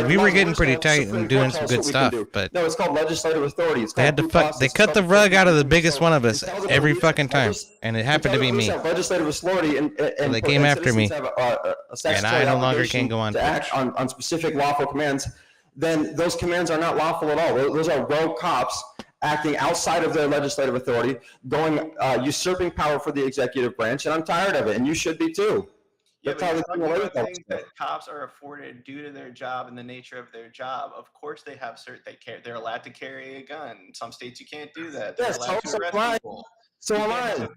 We were getting pretty tight and doing some good stuff. but No, it's called legislative authority. It's they called had to due fuck. process. They It's cut called the rug out of the biggest So one of us intelligent every police- fucking time, and it happened to be me. Have legislative authority and they came after me, have a and statutory I no longer obligation can go on to Twitch. act on specific lawful commands. Then those commands are not lawful at all. Those are rogue cops acting outside of their legislative authority, usurping power for the executive branch, and I'm tired of it, and you should be too. Yeah, That's but how you're they talking get away about with that things stuff. that cops are afforded due to their job and the nature of their job. Of course, they have they're allowed to carry a gun. In some states, you can't do that. They're Yes, allowed so to am I. arrest people. So am I.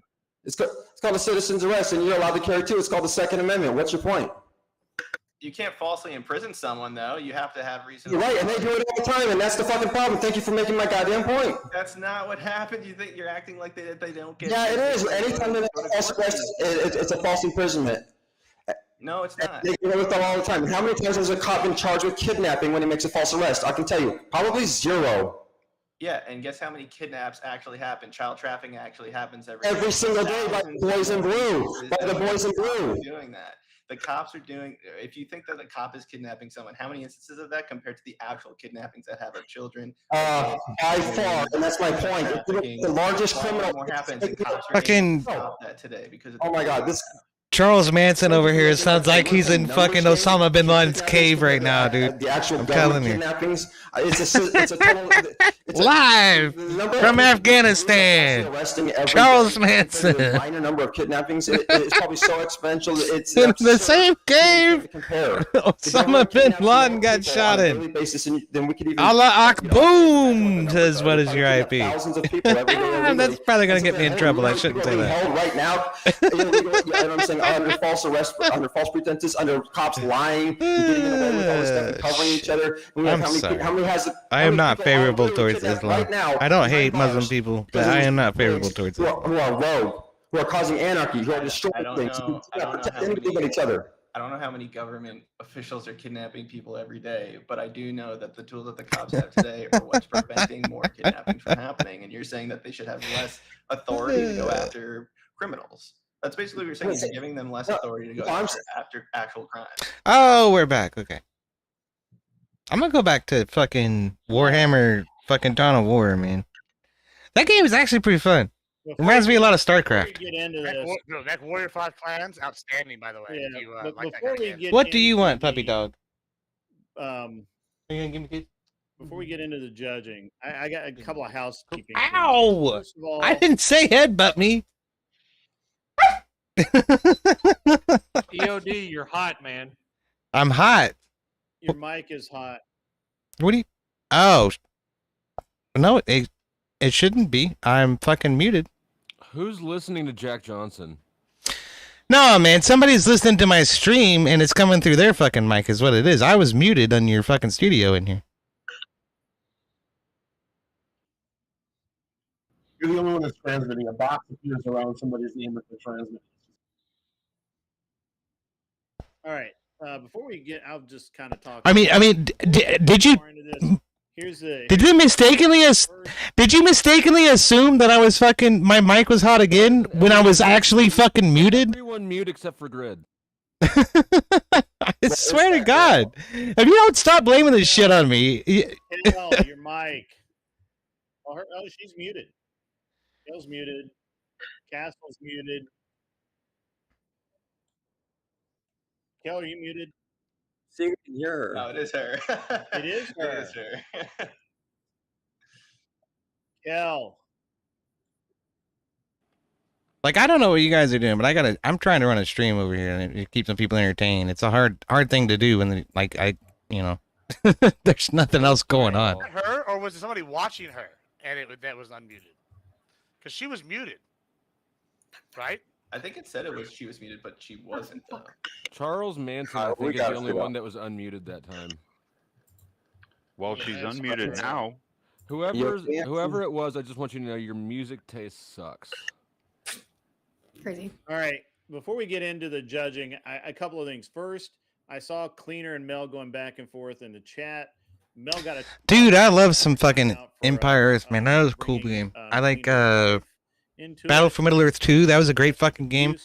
It's called a citizen's arrest, and you're allowed to carry too. It's called the Second Amendment. What's your point? You can't falsely imprison someone, though. You have to have reason. You're right, and they do it all the time, and that's the fucking problem. Thank you for making my goddamn point. That's not what happened. You think you're acting like they don't get. Yeah, it is. Anytime they make a false arrest, it's a false imprisonment. No, it's not. They get away with that all the time. How many times has a cop been charged with kidnapping when he makes a false arrest? I can tell you, probably 0. Yeah, and guess how many kidnaps actually happen? Child trafficking actually happens Every single day by the boys in blue. By the boys in blue. Doing that. The cops are doing. If you think that a cop is kidnapping someone, how many instances of that compared to the actual kidnappings that have of children? By far, and that's my point. The largest criminal. More happens, and cops are Fucking- able to stop that today because. Oh my God! This Charles Manson over here sounds like he's in fucking Osama bin Laden's cave right now, dude. The actual I'm government telling you. kidnappings. It's a total. Live from Afghanistan, Charles Manson. The minor number of kidnappings it's probably so exponential. It's In the absurd same cave compare. Osama bin Laden got shot in. Then we could even. Allah Akboom says, what is your IP? Thousands of people every day. That's probably going to get me in trouble. I shouldn't say that. Held right now, illegal, you know what I'm saying, under false arrest, under false pretenses, under cops lying, and getting away with all this stuff, and covering each other. And we have I'm sorry. how many has I am not favorable towards Islam. right now I don't hate Muslim people, but I am not favorable towards who it. are rogue, who are causing anarchy, who are destroying things, who I don't know protect how many- anything but each other. I don't know how many government officials are kidnapping people every day, but I do know that the tools that the cops have today are what's preventing more kidnapping from happening. And you're saying that they should have less authority to go after criminals. That's basically what you're saying. You're giving them less authority to go after actual crime. Oh, we're back. Okay. I'm going to go back to fucking Warhammer fucking Dawn of War, man. That game is actually pretty fun. Reminds me a lot of StarCraft. Get into this. That Warrior 5 Clans, outstanding, by the way. Yeah, if you, but like that before kind of we game. get What do you into want, puppy the, dog? Are you gonna give me kids? Before we get into the judging, I got a couple of housekeeping. Ow! First of all, I didn't say headbutt me. EOD, you're hot, man. I'm hot. Your mic is hot. What do you? Oh, no, it shouldn't be. I'm fucking muted. Who's listening to Jack Johnson? No, man, somebody's listening to my stream and it's coming through their fucking mic is what it is. I was muted on your fucking studio in here. You're the only one that's transmitting. A box appears around somebody's name that they're transmitting. All right. Before we get, I'll just kind of talk. I mean, did you? Here's the. Did you mistakenly assume that I was fucking my mic was hot again when I was actually fucking muted? Everyone mute except for Grid. I swear to God, if you don't stop blaming this shit on me. Hell, your mic. Oh, she's muted. Hill's muted. Castle's muted. Kel, are you muted? See, you can hear her. No, it is her. It is her. It is her. Kel. Like, I don't know what you guys are doing, but I'm trying to run a stream over here and it keeps some people entertained. It's a hard thing to do when, there's nothing else going on. Was that her, or was it somebody watching her and that was unmuted? Because she was muted, right? I think it said she was muted, but she wasn't. Though. Charles Manson, I think, is the only one that was unmuted that time. Well, she's unmuted now. Whoever it was, I just want you to know your music taste sucks. Crazy. All right. Before we get into the judging, a couple of things. First, I saw Cleaner and Mel going back and forth in the chat. Mel got a Dude, I love some fucking Empire Earth, man. That was a cool game. I like Battle for Middle Earth 2. That was a great fucking game. If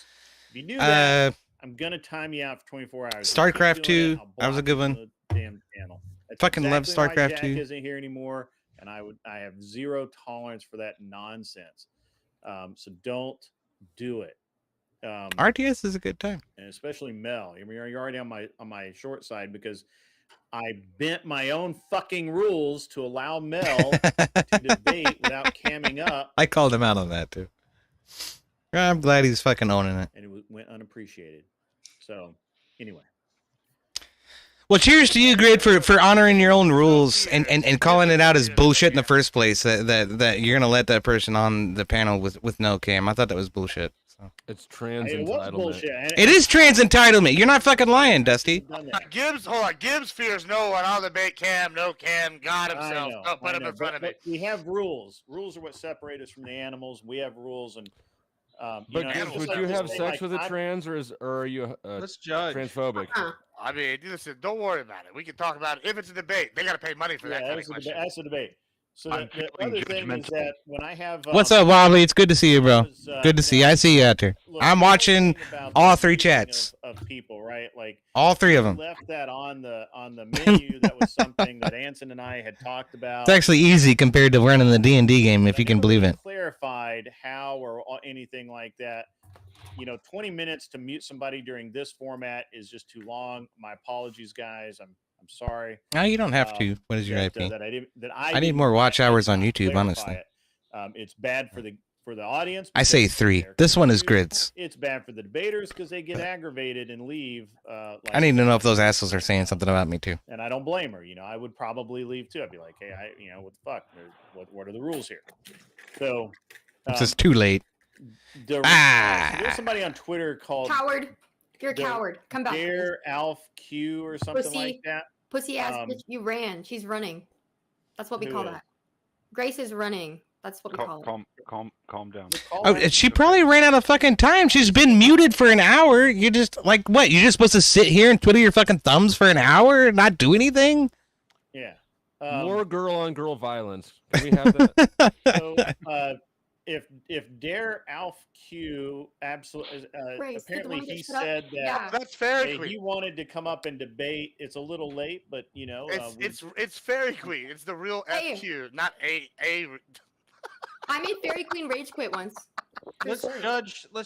you do that, I'm gonna time you out for 24 hours. StarCraft 2. That was a good one. Damn channel. That's Fucking love exactly why StarCraft Jack 2. isn't here anymore, and I have zero tolerance for that nonsense. So don't do it. RTS is a good time. And especially Mel. I mean, you're already on my short side because I bent my own fucking rules to allow Mel to debate without camming up, I called him out on that too. I'm glad he's fucking owning it. and it went unappreciated. So, anyway. Well, cheers to you, Grid, for honoring your own rules and calling it out as bullshit in the first place. That you're gonna let that person on the panel with no cam. I thought that was bullshit. So. It's trans It was entitlement. bullshit. It is trans entitlement. You're not fucking lying, Dusty. Gibbs, hold on. Gibbs fears no one. I'll debate Cam, no Cam, God himself. Don't put him in front of me. But we have rules. Rules are what separate us from the animals. We have rules, and But it's Gibbs, just would like you this have thing, sex like, with a trans, or are you Let's judge. transphobic? I mean, listen, don't worry about it. We can talk about it. If it's a debate, they got to pay money for that kind of question. That's a debate. So I'm the feeling other thing is judgmental. that when I have What's up, Wobbly? It's good to see you, bro. Good to see you. I see you out there. I'm watching all three chats. Of people, right? Like all three of them. Left that on the menu. That was something that Anson and I had talked about. It's actually easy compared to running the D&D game, if you can believe it. Clarified how or anything like that. 20 minutes to mute somebody during this format is just too long. My apologies, guys. I'm sorry. No, you don't have to. What is your IP? I need didn't more watch hours on YouTube, honestly. it. It's bad for the audience. I say because 3. they're This one is confused. Grids. It's bad for the debaters because they get aggravated and leave. I need to know if those assholes are saying something about me too. And I don't blame her. I would probably leave too. I'd be like, hey, what the fuck? What are the rules here? So It's just too late. There's somebody on Twitter called Coward. You're a coward. Come back. Dare Alf Q or something Pussy. like that. Pussy ass bitch. You ran. She's running. That's what we Who call is? that. Grace is running. That's what we call it. Calm down. Oh, she probably ran out of fucking time. She's been muted for an hour. You just like what? You're just supposed to sit here and twiddle your fucking thumbs for an hour and not do anything? Yeah. More girl on girl violence. Can we have that? So, if Dare Alf Q absolutely Grace, you're the apparently one that he stood up. said that Yeah. That's Fairy hey, Queen. he wanted to come up and debate. It's a little late, but It's Fairy Queen. It's the real Hey. FQ, not a. I made Fairy Queen rage quit once. Let's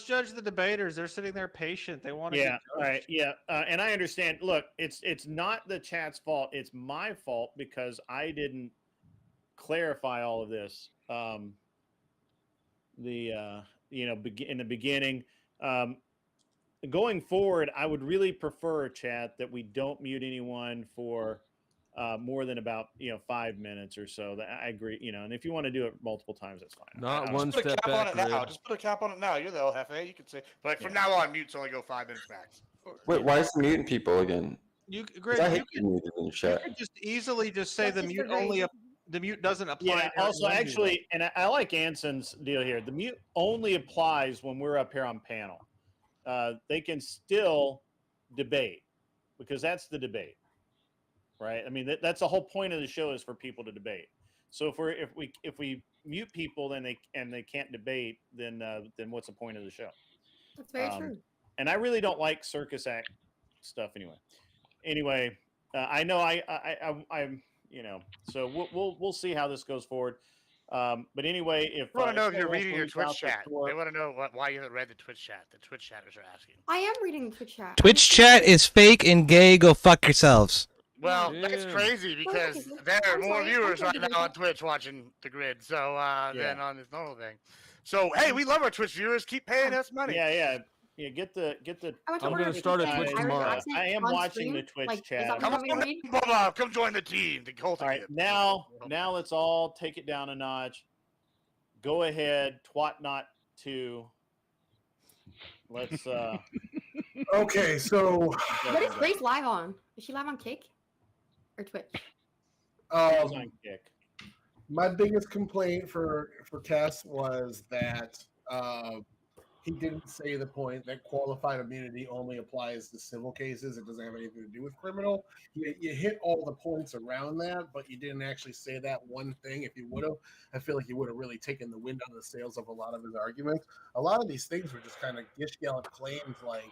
judge the debaters. They're sitting there patient. They want to. yeah, all right, yeah, and I understand. Look, it's not the chat's fault. It's my fault because I didn't clarify all of this. In the beginning, going forward, I would really prefer, chat, that we don't mute anyone for more than about 5 minutes or so. I agree, and if you want to do it multiple times, that's fine. Not I- one Put a step cap on back. it now. Grid. Just put a cap on it now. You're the LFA. You can say, but from now on, mutes only go 5 minutes max. Wait, why is it muting people again? You, 'Cause Greg, I you hate being muted in the You chat. could just easily just say That's the just mute for Grace. only. The mute doesn't apply. Yeah. to Also, everyone. actually, and I like Anson's deal here. The mute only applies when we're up here on panel. They can still debate because that's the debate, right? I mean, that's the whole point of the show is for people to debate. So if we mute people, then they can't debate, then what's the point of the show? That's very true. And I really don't like circus act stuff anyway. I know I'm so we'll see how this goes forward. But anyway, if They want to know if somebody you're wants reading to your reach Twitch out to chat. Thor- They want to know why you haven't read the Twitch chat. The Twitch chatters are asking. I am reading the Twitch chat. Twitch chat is fake and gay. Go fuck yourselves. Well, that's crazy because there are I'm more sorry, viewers I'm right sorry. now on Twitch watching the grid, so than on this normal thing. So hey, we love our Twitch viewers. Keep paying us money. Yeah. Get the. I went I'm order gonna a start a pizza Twitch with Irish tomorrow. accent I am on watching stream. the Twitch Like, is chat. that what Come you want me to read? on, come join the team. The Colton. All right, now let's all take it down a notch. Go ahead, twat not to. Let's. Okay, so What is Grace live on? Is she live on Kick or Twitch? on Kick. My biggest complaint for Tess was that he didn't say the point that qualified immunity only applies to civil cases. It doesn't have anything to do with criminal. You hit all the points around that, but you didn't actually say that one thing. If you would have, I feel like you would have really taken the wind out of the sails of a lot of his arguments. A lot of these things were just kind of gish-gallop claims like,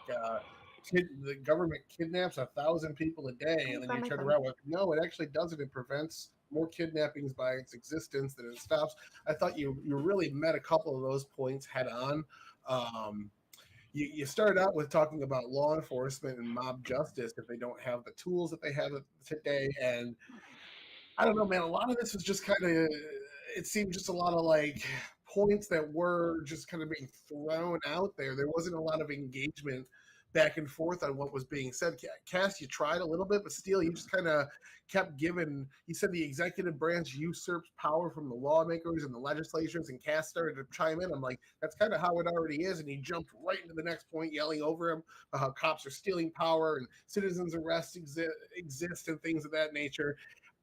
the government kidnaps 1,000 people a day, and then you turn around with, no, it actually doesn't. It prevents more kidnappings by its existence than it stops. I thought you really met a couple of those points head on. You started out with talking about law enforcement and mob justice if they don't have the tools that they have today, and I don't know, man. A lot of this was just kind of, it seemed just a lot of like points that were just kind of being thrown out there. There wasn't a lot of engagement back and forth on what was being said. Cass, you tried a little bit, but still, you just kind of kept giving. You said the executive branch usurps power from the lawmakers and the legislatures, and Cass started to chime in. I'm like, that's kind of how it already is, and he jumped right into the next point, yelling over him how cops are stealing power and citizens arrests exist and things of that nature.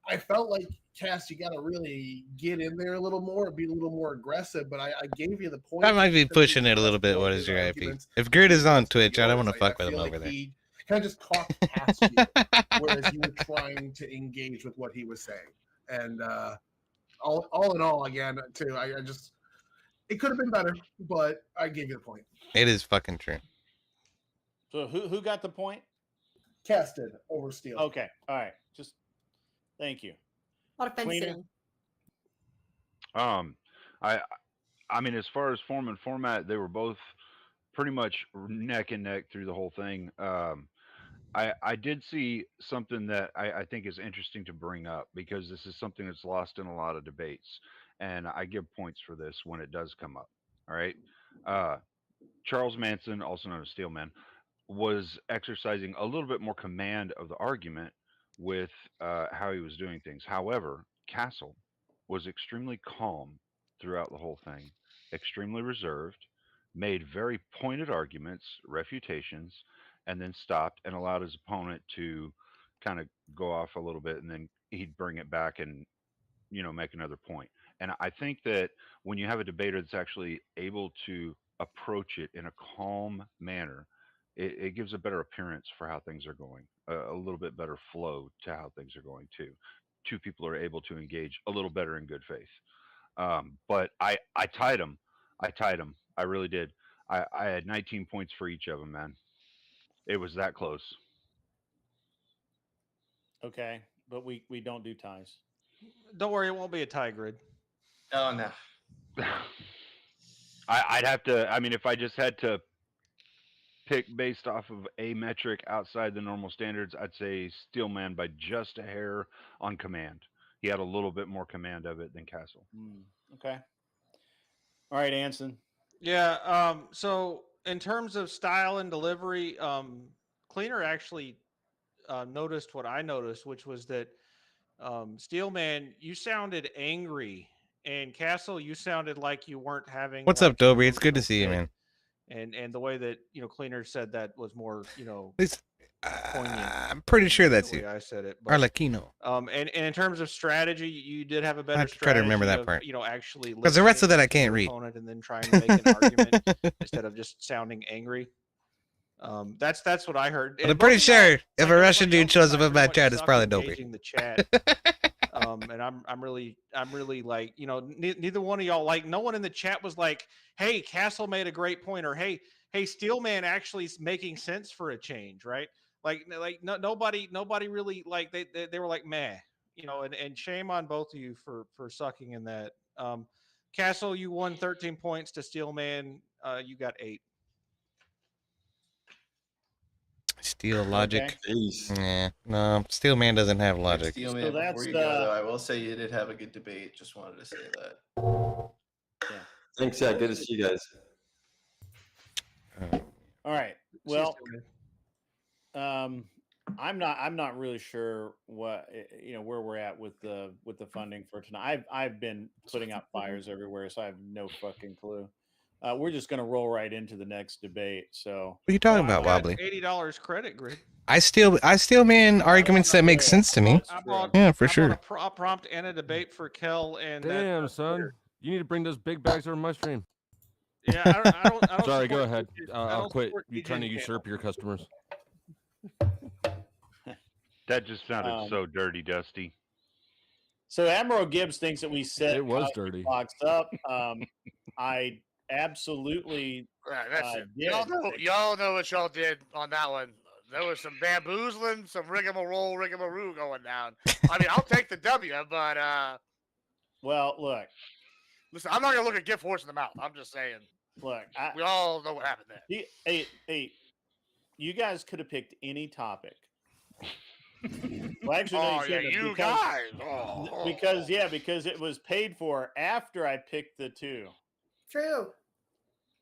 I felt like, Cass, you got to really get in there a little more, be a little more aggressive. But I gave you the point. I might be pushing it a little bit. What is your IP? If Grid is on Twitch, I don't want to fuck with him over there. He kind of just talked past you, whereas you were trying to engage with what he was saying. And all in all, again, too, I just, it could have been better, but I gave you the point. It is fucking true. So who got the point? Cass did over Steel. Okay, all right, just. Thank you. A lot of fence sitting. I mean, as far as form and format, they were both pretty much neck and neck through the whole thing. I did see something that I think is interesting to bring up, because this is something that's lost in a lot of debates, and I give points for this when it does come up. All right. Charles Manson, also known as Steelman, was exercising a little bit more command of the argument with how he was doing things. However, Castle was extremely calm throughout the whole thing, extremely reserved, made very pointed arguments, refutations, and then stopped and allowed his opponent to kind of go off a little bit, and then he'd bring it back and, you know, make another point. And I think that when you have a debater that's actually able to approach it in a calm manner, it gives a better appearance for how things are going, a little bit better flow to how things are going too. Two people are able to engage a little better in good faith. But I tied them. I really did. I had 19 points for each of them, man. It was that close. Okay, but we don't do ties. Don't worry, it won't be a tie, Grid. Oh no. I'd have to. I mean, if I just had to pick based off of a metric outside the normal standards, I'd say Steelman by just a hair on command. He had a little bit more command of it than Castle. Okay. All right, Anson. Yeah. So in terms of style and delivery, Cleaner actually noticed what I noticed, which was that Steelman, you sounded angry, and Castle, you sounded like you weren't having. What's up, Dobry? It's good to see you, man. And the way that Cleaner said that was more poignant. I'm pretty sure that's you. I said it. Arlecchino. And in terms of strategy, you did have a better. I have to try to remember that part. Actually, because the rest of that I can't read. And then trying to make an argument instead of just sounding angry. That's what I heard. But I'm pretty sure if a Russian dude shows up in my chat, it's probably Dobry. The chat. And I'm really like, neither one of y'all, like, no one in the chat was like, hey, Castle made a great point, or hey, Steelman actually is making sense for a change, right? Like nobody really, like, they were like, meh, and shame on both of you for sucking in that. Castle, you won 13 points to Steelman. You got 8. Steel logic. Nah, no, Steelman doesn't have logic. Steelman, before you go, though, I will say you did have a good debate. Just wanted to say that. Yeah. Thanks. Yeah, good to see you guys. All right. Well, I'm not really sure what where we're at with the funding for tonight. I've been putting out fires everywhere, so I have no fucking clue. We're just going to roll right into the next debate. So what are you talking about, Wobbly? $80 credit, Grid. I still man arguments that make sense to me. Yeah, for sure. A prompt and a debate for Kel and. Damn, son, you need to bring those big bags over my stream. Yeah, I don't. Sorry, go ahead. I'll quit. You're trying to usurp your customers. That just sounded so dirty, Dusty. So Admiral Gibbs thinks that we set it was dirty. Box up. I absolutely. Listen, did. y'all know what y'all did on that one. There was some bamboozling, some rigmarole, rigamaroo going down. I mean, I'll take the W, but well, look. Listen, I'm not gonna look a gift horse in the mouth. I'm just saying. Look, we all know what happened there. Hey, you guys could have picked any topic. Well, actually, no, Oh, yeah, you guys. Because it was paid for after I picked the two. True.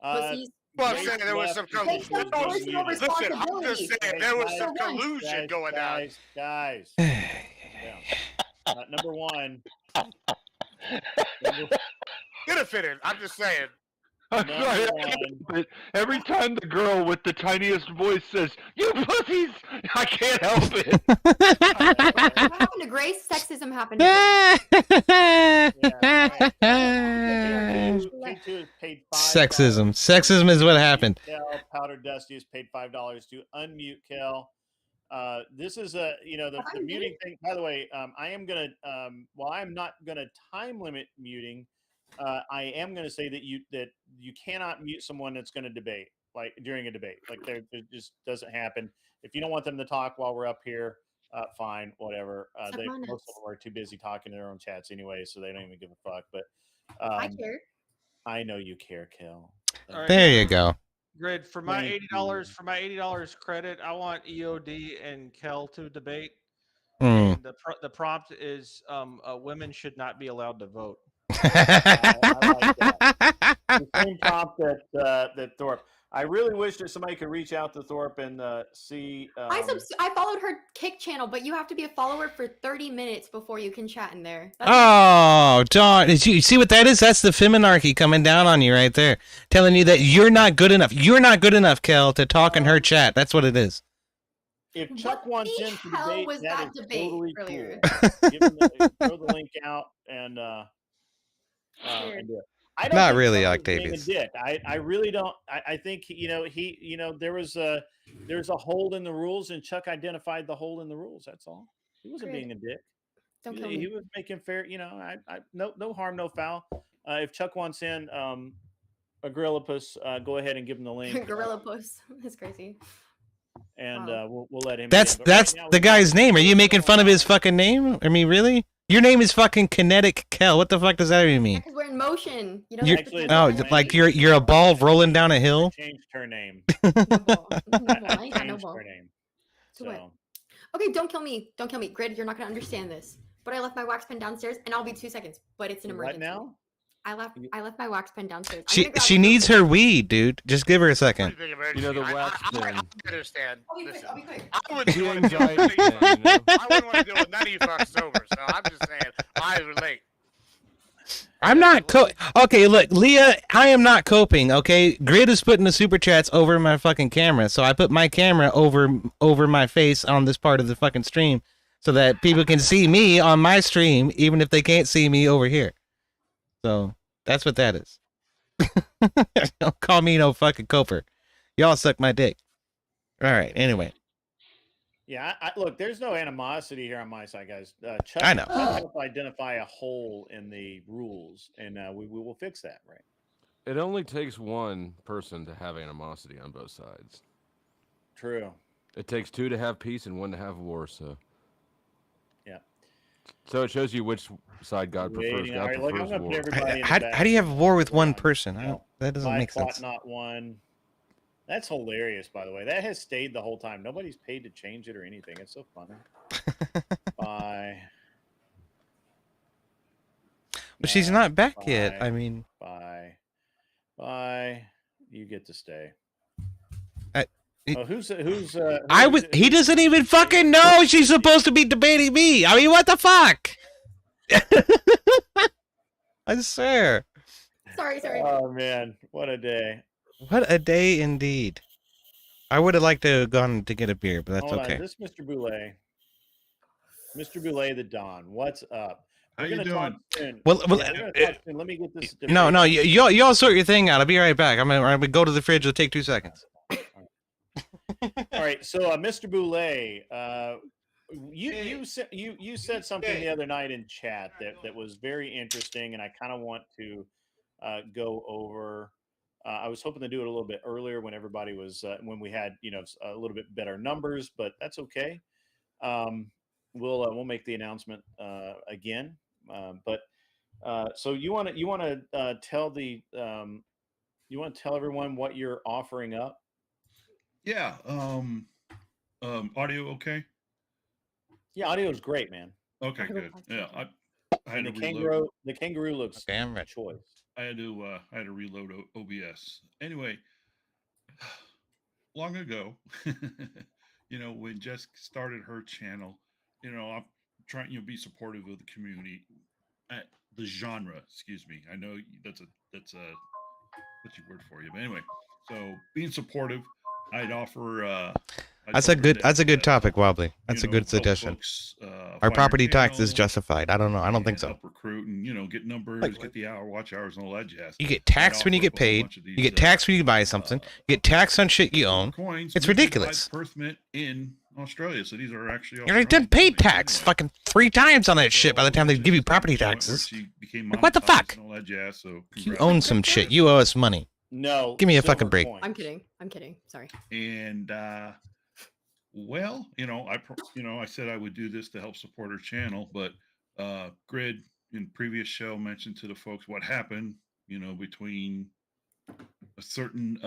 Pussies. Well, I'm saying there was some Take some personal Listen, I'm just responsibility. saying there was some For once. collusion going down. Guys. Number one. Could have fitted. I'm just saying. I'm sorry, I can't help it. Every time the girl with the tiniest voice says, "You pussies," I can't help it. What happened to Grace? Sexism happened to Sexism. Sexism is what happened. Kel, Powder Dusty is paid $5 to unmute Kel. This is the muting thing. By the way, I am gonna while I'm not gonna time limit muting, I am gonna say that you cannot mute someone that's gonna debate like during a debate. Like it just doesn't happen. If you don't want them to talk while we're up here, fine, whatever. Most of them are too busy talking in their own chats anyway, so they don't even give a fuck. But I care. I know you care, Kel. All right. There you go. Grid, for my $80 credit, I want EOD and Kel to debate. Mm. And the prompt is women should not be allowed to vote. I like that. The same prompt that Thorpe. I really wish that somebody could reach out to Thorpe and see. I followed her Kick channel, but you have to be a follower for 30 minutes before you can chat in there. Oh, darn. You see what that is? That's the feminarchy coming down on you right there. Telling you that you're not good enough. You're not good enough, Kel, to talk in her chat. That's what it is. If Chuck wants in to debate, was that that is debate totally earlier? cool. Throw the link out and do it. I don't Not think really, Chuck is being Octavius. a dick. I really don't. I think there's a hole in the rules, and Chuck identified the hole in the rules. That's all. He wasn't being a dick. Don't kill He me. was making fair. No harm, no foul. If Chuck wants in a Gorillapus, go ahead and give him the link. Gorilla Puss. That's crazy. And we'll let him. That's in. But right now, the guy's name. Are you making fun of his fucking name? I mean, really? Your name is fucking Kinetic Kel. What the fuck does that even mean? Because we're in motion. You don't You're, have to oh, like you're a ball rolling down a hill? Changed her name. I ain't got no Changed ball. her name. To what? Okay, don't kill me. Don't kill me. Grid, you're not going to understand this. But I left my wax pen downstairs, and I'll be 2 seconds. But it's an emergency. What now? I left my wax pen downstairs. She needs her weed, dude. Just give her a second. You know the wax pen. I understand. Listen, I'll be quick. I wouldn't The want to deal with anxiety none of you thing, you know? fucks. I wouldn't want to deal with none of you fucks sober. So I'm just saying, I relate. I'm not okay, look, Leah, I am not coping, okay? Grid is putting the super chats over my fucking camera, so I put my camera over my face on this part of the fucking stream so that people can see me on my stream even if they can't see me over here. So, that's what that is. Don't call me no fucking coper. Y'all suck my dick. All right, anyway. Yeah, look, there's no animosity here on my side, guys. Chuck, I know. Chuck helped identify a hole in the rules, and we will fix that, right? It only takes one person to have animosity on both sides. True. It takes two to have peace and one to have war, so. Yeah. So it shows you which side God prefers. Waiting. God All right, look, I'm prefers gonna war. put everybody in the How back. do you have war with one person? No. That doesn't make Plot sense. not one. That's hilarious, by the way. That has stayed the whole time. Nobody's paid to change it or anything. It's so funny. Bye. But she's not back yet. Bye. I mean, Bye. Bye. You get to stay. Who's he doesn't even fucking know she's supposed to be debating me. I mean, what the fuck? I swear. Sorry. Oh man, what a day. What a day indeed. I would have liked to have gone to get a beer, but that's Hold okay. on, this Mr. Boulay. Mr. Boulay the Don. What's up? How We're you gonna talk doing? soon. Well, Yeah, we're gonna talk soon. Let me get this. No, y'all sort your thing out. I'll be right back. I'm gonna go to the fridge. It'll take 2 seconds. All right, so Mr. Boulay, you said something the other night in chat that was very interesting, and I kind of want to go over I was hoping to do it a little bit earlier when everybody was when we had a little bit better numbers, but that's okay. We'll make the announcement again. But so you want to tell the you want to tell everyone what you're offering up? Yeah. Audio okay? Yeah, audio is great, man. Okay, good. Yeah, I had And to the reload. kangaroo looks damn right. choice. I had to reload OBS. Anyway, long ago, when Jess started her channel, I'm trying be supportive of the community, the genre. Excuse me. I know that's a what's your word for you, but anyway, so being supportive, I'd offer. That's a good topic, Wobbly. That's a good suggestion. Folks, Our property tax is justified. I don't know. I don't think so. Help recruit and get numbers, get the watch hours, and all that jazz. You get taxed when you get paid. You get taxed when you buy something. You get taxed on shit you own. It's ridiculous. Birth mint in Australia, so these are actually. You're done paid tax fucking 3 times on that shit by the time they give you property taxes. Like, what the fuck? And all that jazz, so You own some shit. You owe us money. No. Give me a fucking break. I'm kidding. Sorry. And well, I said I would do this to help support her channel, but Grid in previous show mentioned to the folks what happened, between a certain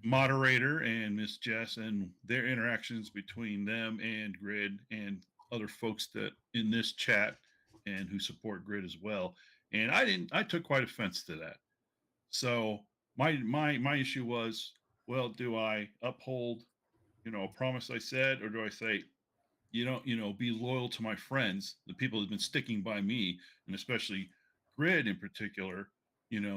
moderator and Miss Jess and their interactions between them and Grid and other folks that in this chat and who support Grid as well. And I took quite offense to that. So my issue was, well, do I uphold, a promise I said, or do I say, be loyal to my friends, the people who've been sticking by me, and especially Grid in particular.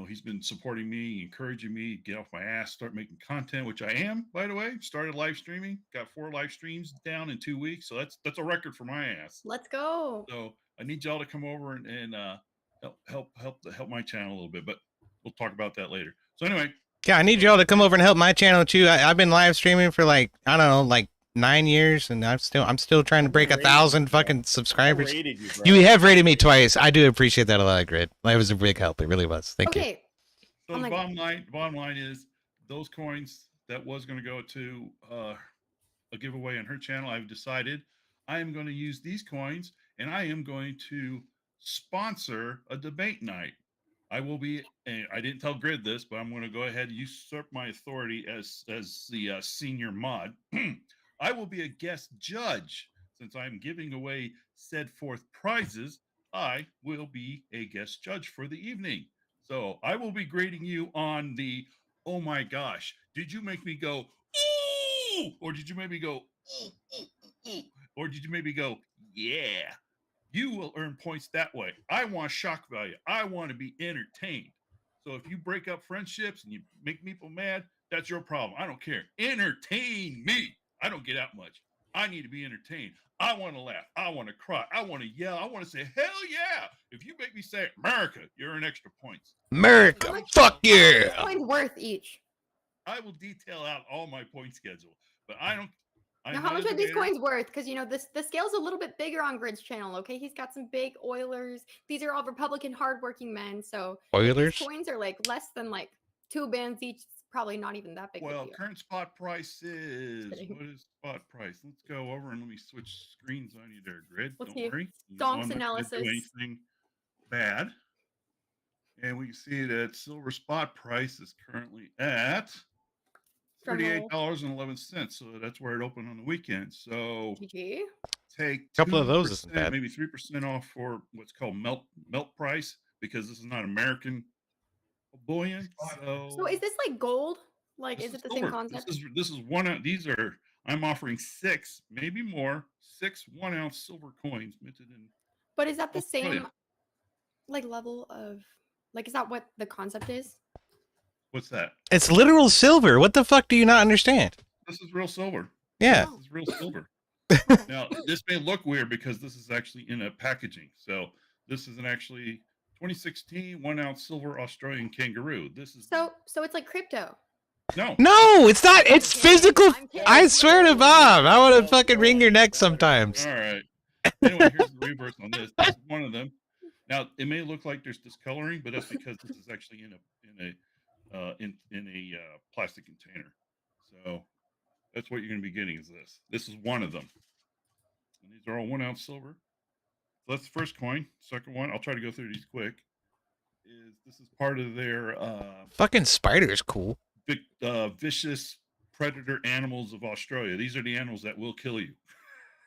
He's been supporting me, encouraging me, get off my ass, start making content, which I am, by the way. Started live streaming, got 4 live streams down in 2 weeks, so that's a record for my ass. Let's go. So I need y'all to come over and help my channel a little bit, but we'll talk about that later. So anyway. Yeah, I need y'all to come over and help my channel too. I've been live streaming for I don't know, 9 years, and I'm still trying to break 1,000 fucking subscribers. You have rated me twice. I do appreciate that a lot, Grid. That was a big help. It really was. Thank you. So the bottom line is those coins that was going to go to a giveaway on her channel. I've decided I am going to use these coins, and I am going to sponsor a debate night. I will be. I didn't tell Grid this, but I'm going to go ahead and usurp my authority as the senior mod. I will be a guest judge since I'm giving away said forth prizes. I will be a guest judge for the evening. So I will be grading you on the, oh my gosh, did you make me go, ooh, or did you make me go, ooh, ooh, ooh, or did you maybe go, yeah? You will earn points that way. I want shock value. I want to be entertained. So if you break up friendships and you make people mad, that's your problem. I don't care. Entertain me. I don't get out much. I need to be entertained. I want to laugh. I want to cry. I want to yell. I want to say, hell yeah. If you make me say America, you earn extra points. America, fuck yeah. Coins worth each. I will detail out all my point schedule, but I don't. Now, how much are these coins worth? Because the scale's a little bit bigger on Grid's channel. Okay, he's got some big Oilers. These are all Republican hardworking men. So Oilers coins are less than 2 bands each. It's probably not even that big. Well, current spot price is what is spot price? Let's go over and let me switch screens on you there, Grid. Don't worry. Stonks analysis. Don't do anything bad. And we can see that silver spot price is currently at $38.11. So that's where it opened on the weekend. So GG. Take a couple of those isn't bad. Maybe 3% off for what's called melt price, because this is not American bullion. So is this gold? Is it the same concept? This is one. These are, I'm offering 6, maybe more, 6 1-ounce silver coins minted in. But is that the same level of is that what the concept is? What's that? It's literal silver. What the fuck do you not understand? This is real silver. Yeah. This is real silver. Now, this may look weird because this is actually in a packaging. So this is an actually 2016 1-ounce silver Australian kangaroo. This is so it's like crypto. No, it's not. It's physical. I swear to Bob, I want to fucking wring your neck sometimes. All right. Anyway, here's the reverse on this. This is one of them. Now it may look like there's discoloring, but that's because this is actually in a plastic container. So that's what you're going to be getting is this. This is one of them. And these are all 1 ounce silver. So that's the first coin. Second one, I'll try to go through these quick. This is part of their fucking spider is cool. Vicious predator animals of Australia. These are the animals that will kill you.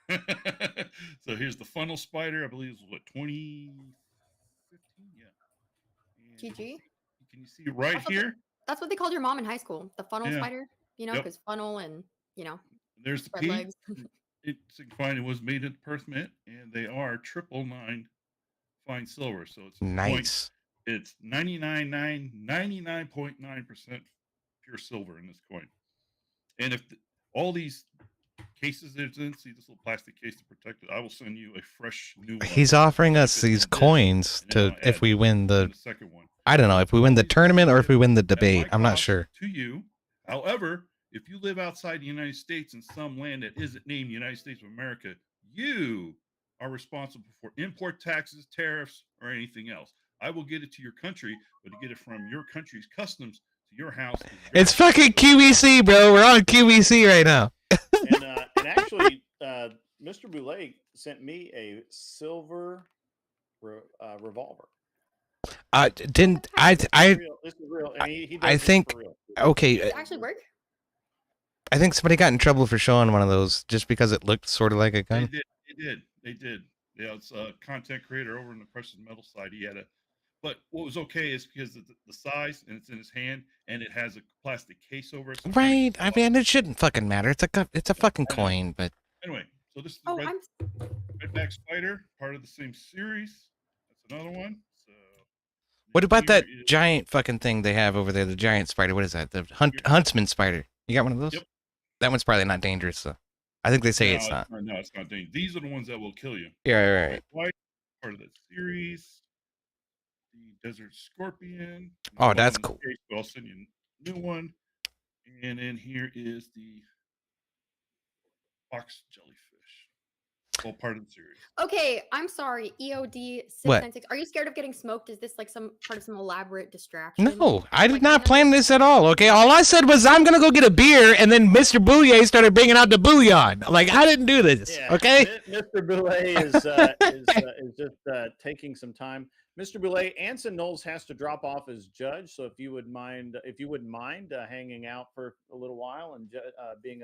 So here's the funnel spider. I believe it's what 2015. Yeah. GG. Can you see right here? That's what they called your mom in high school. The funnel Yeah. spider. You know, Yep. because funnel and There's the spread P. legs. It's fine. It was made at Perth Mint, and they are 999 fine silver. So it's Nice. It's 99.9% pure silver in this coin. And if all these cases it's in, see this little plastic case to protect it, I will send you a fresh new one. He's offering us these coins to if we win the second one. I don't know if we win the tournament or if we win the debate. I'm not sure. To you, however, if you live outside the United States in some land that isn't named United States of America, you are responsible for import taxes, tariffs, or anything else. I will get it to your country, but to get it from your country's customs to your house. It's fucking QVC, bro. We're on QVC right now. And actually, Mr. Boulay sent me a silver revolver. Didn't This is real. And he does I this think for real. okay. Does it actually work? I think somebody got in trouble for showing one of those just because it looked sort of like a gun. They did. Yeah, it's a content creator over on the precious metal side. He had but what was okay is because of the size and it's in his hand and it has a plastic case over it. So Right. I mean, it shouldn't fucking matter. It's a fucking coin, but anyway, so this is the Redback Spider, part of the same series. That's another one. So what about that giant fucking thing they have over there? The giant spider. What is that? The huntsman spider. You got one of those? Yep. That one's probably not dangerous. So I think they say it's not. No, it's not dangerous. These are the ones that will kill you. Yeah, right. White, part of the series. The Desert Scorpion. Oh, that's cool. I'll send you a new one. And then here is the Fox Jellyfish. All part of the series. Okay, I'm sorry. EOD 696. Are you scared of getting smoked? Is this like some part of some elaborate distraction? No, I did not plan this at all. Okay, all I said was I'm gonna go get a beer, and then Mr. Bouye started bringing out the bouillon. Like I didn't do this. Yeah, okay. Mr. Boulay is just taking some time. Mr. Boulay, Anson Knowles has to drop off as judge, so if you wouldn't mind hanging out for a little while and being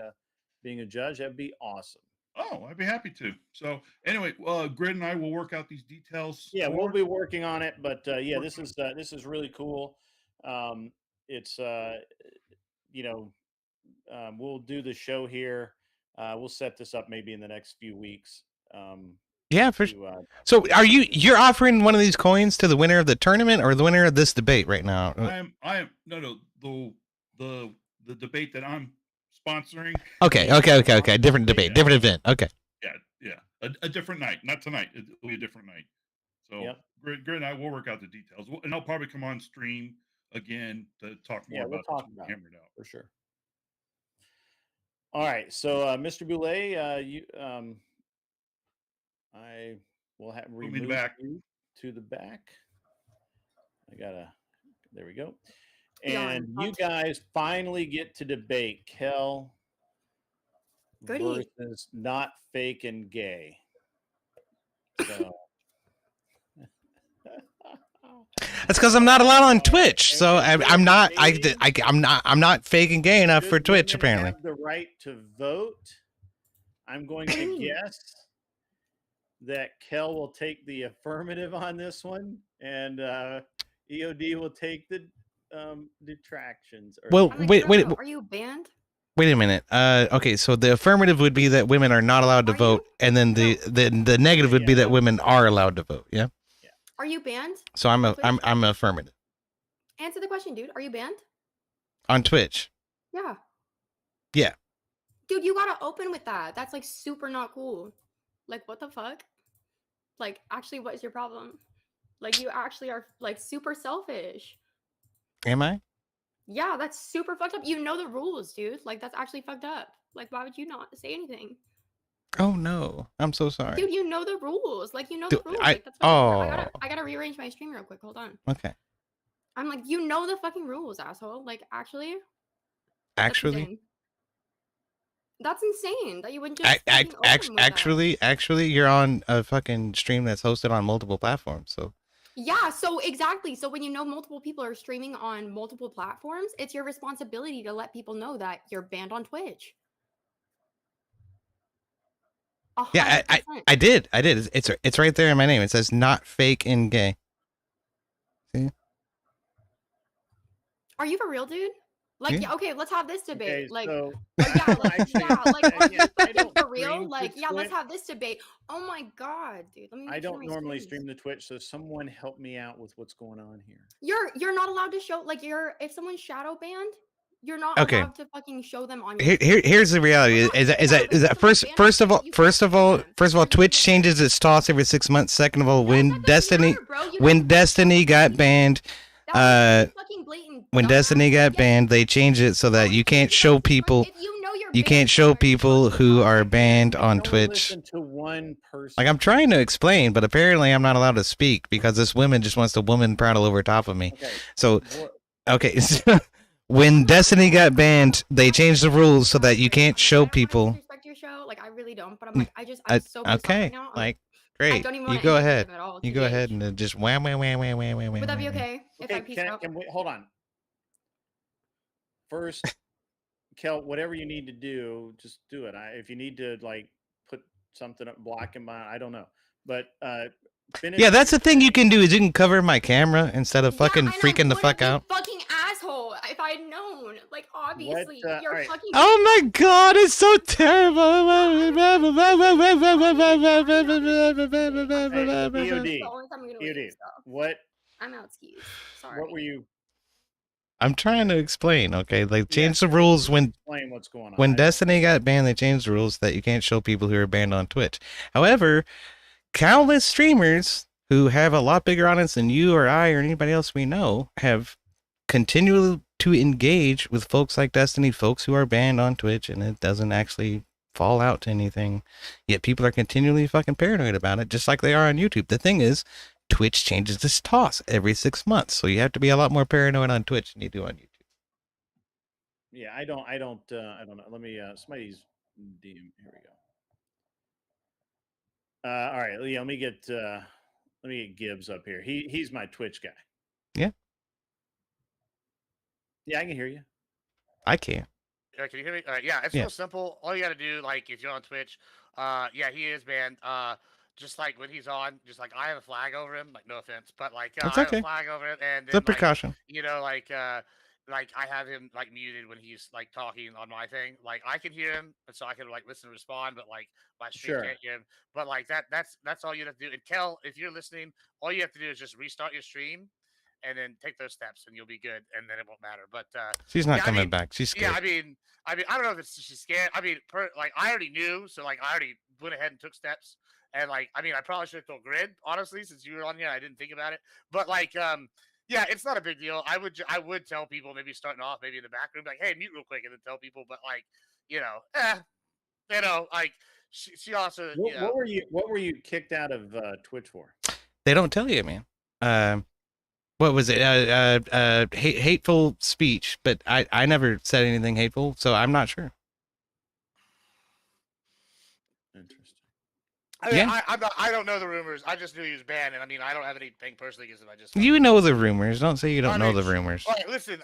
a judge, that'd be awesome. Oh, I'd be happy to. So anyway, Grid and I will work out these details. Yeah, we'll be working on it, but yeah, this is really cool. It's we'll do the show here. We'll set this up maybe in the next few weeks. Yeah, for sure. So you're offering one of these coins to the winner of the tournament or the winner of this debate right now? I am the debate that I'm sponsoring. Okay. Different debate, different event. Okay. Yeah. A different night, not tonight. It'll be a different night. So Grid and I will work out the details, and I'll probably come on stream again to talk more about we'll this talk about hammered it out for sure. All right, so Mr. Boulay, I will remove you to the back. There we go. And you guys finally get to debate Kel versus not fake and gay. So that's because I'm not allowed on Twitch, so I'm not fake and gay enough for Twitch. Apparently, have the right to vote. I'm going to guess that Kel will take the affirmative on this one, and EOD will take the detractions. Well, wait. Are you banned? Wait a minute. Okay, so the affirmative would be that women are not allowed to vote, and then the negative would be that women are allowed to vote. Yeah. Are you banned? So I'm affirmative. Answer the question, dude. Are you banned? On Twitch. Yeah. Yeah. Dude, you gotta open with that. That's like super not cool. Like, what the fuck? Like, actually, what is your problem? Like, you actually are like super selfish. Am I? Yeah, that's super fucked up. You know the rules, dude. Like, that's actually fucked up. Like, why would you not say anything? Oh no, I'm so sorry. Dude, you know the rules. Like you know Do the rules. I? Like that's fucking weird. Oh, I gotta rearrange my stream real quick. Hold on. okay. I'm like, you know the fucking rules, asshole. Like actually, that's Actually, insane. That's insane that you wouldn't just fucking open with that. actually, you're on a fucking stream that's hosted on multiple platforms. So Yeah, so exactly. So when you know multiple people are streaming on multiple platforms, it's your responsibility to let people know that you're banned on Twitch. yeah, 100%. I did. It's right there in my name. It says not fake and gay. See? Are you for real, dude? Like, Yeah. okay, let's have this debate. Okay, like, so yeah, like, yeah, like, are you I fucking don't for real? stream Like, to yeah, let's Twitch. have this debate. Oh my god, dude. Let me I make sure don't my normally screen is- stream to Twitch, so someone help me out with what's going on here. You're not allowed to show like if someone's shadow banned, you're not Okay. allowed to fucking show them on your Here's the reality. Is that first of all, Twitch changes its toss every 6 months. Second of all, when Destiny got banned, when Destiny got banned, they changed it so that you can't show people. You can't show people who are banned on Twitch. Listen to one person. Like I'm trying to explain, but apparently I'm not allowed to speak because this woman just wants to woman prattle over top of me. Okay. So, okay. When Destiny got banned, they changed the rules so that you can't show people. Respect your show, like I really don't. But I'm like, I'm so pissed off Okay, right now. I'm like I great. don't even You want to go engage ahead. with him at all. You go ahead and then just wham. Would that be okay if I peace out? Can we hold on? First, Kel, whatever you need to do, just do it. If you need to like put something up black in my, I don't know, but finish. Yeah, that's the thing you can do is you can cover my camera instead of fucking freaking the fuck out. Fucking asshole! If I'd known, like obviously you're fucking. Oh my god, it's so terrible. EOD, what? I'm out skis. Sorry. What were you? I'm trying to explain, okay? They changed the rules when Explain what's going on. When Destiny got banned, they changed the rules that you can't show people who are banned on Twitch. However, countless streamers who have a lot bigger audience than you or I or anybody else we know have continued to engage with folks like Destiny, folks who are banned on Twitch, and it doesn't actually fall out to anything. Yet people are continually fucking paranoid about it, just like they are on YouTube. The thing is, Twitch changes this toss every 6 months, so you have to be a lot more paranoid on Twitch than you do on YouTube. Yeah, I don't know. Let me somebody's DM. Here we go. All right, yeah, let me get Gibbs up here. He's my Twitch guy. Yeah. Yeah, I can hear you. I can. Can you hear me? Yeah, it's real simple. All you got to do, like, if you're on Twitch, yeah, he is banned. Just like when he's on, just like I have a flag over him. Like, no offense, but like That's I have okay. a flag over him, and It's then, a precaution. Like, you know, like I have him like muted when he's like talking on my thing. Like I can hear him, and so I can like listen and respond. But like my stream can't hear him. But like that's all you have to do. And Kel, if you're listening, all you have to do is just restart your stream. And then take those steps, and you'll be good, and then it won't matter. But She's not yeah, coming back. She's scared. Yeah, I don't know if it's she's scared. I mean, like I already knew, so like I already went ahead and took steps. And like, I probably should have told Grid, honestly, since you were on here. I didn't think about it, but like, yeah, it's not a big deal. I would tell people maybe starting off, maybe in the back room, like, hey, mute real quick, and then tell people. But like, like she also. What were you kicked out of Twitch for? They don't tell you, man. What was it? Hateful speech, but I never said anything hateful, so I'm not sure. Interesting. I don't know the rumors. I just knew he was banned, and I don't have anything personally against him. I just You know the rumors. Don't say you don't know the rumors. All right, listen.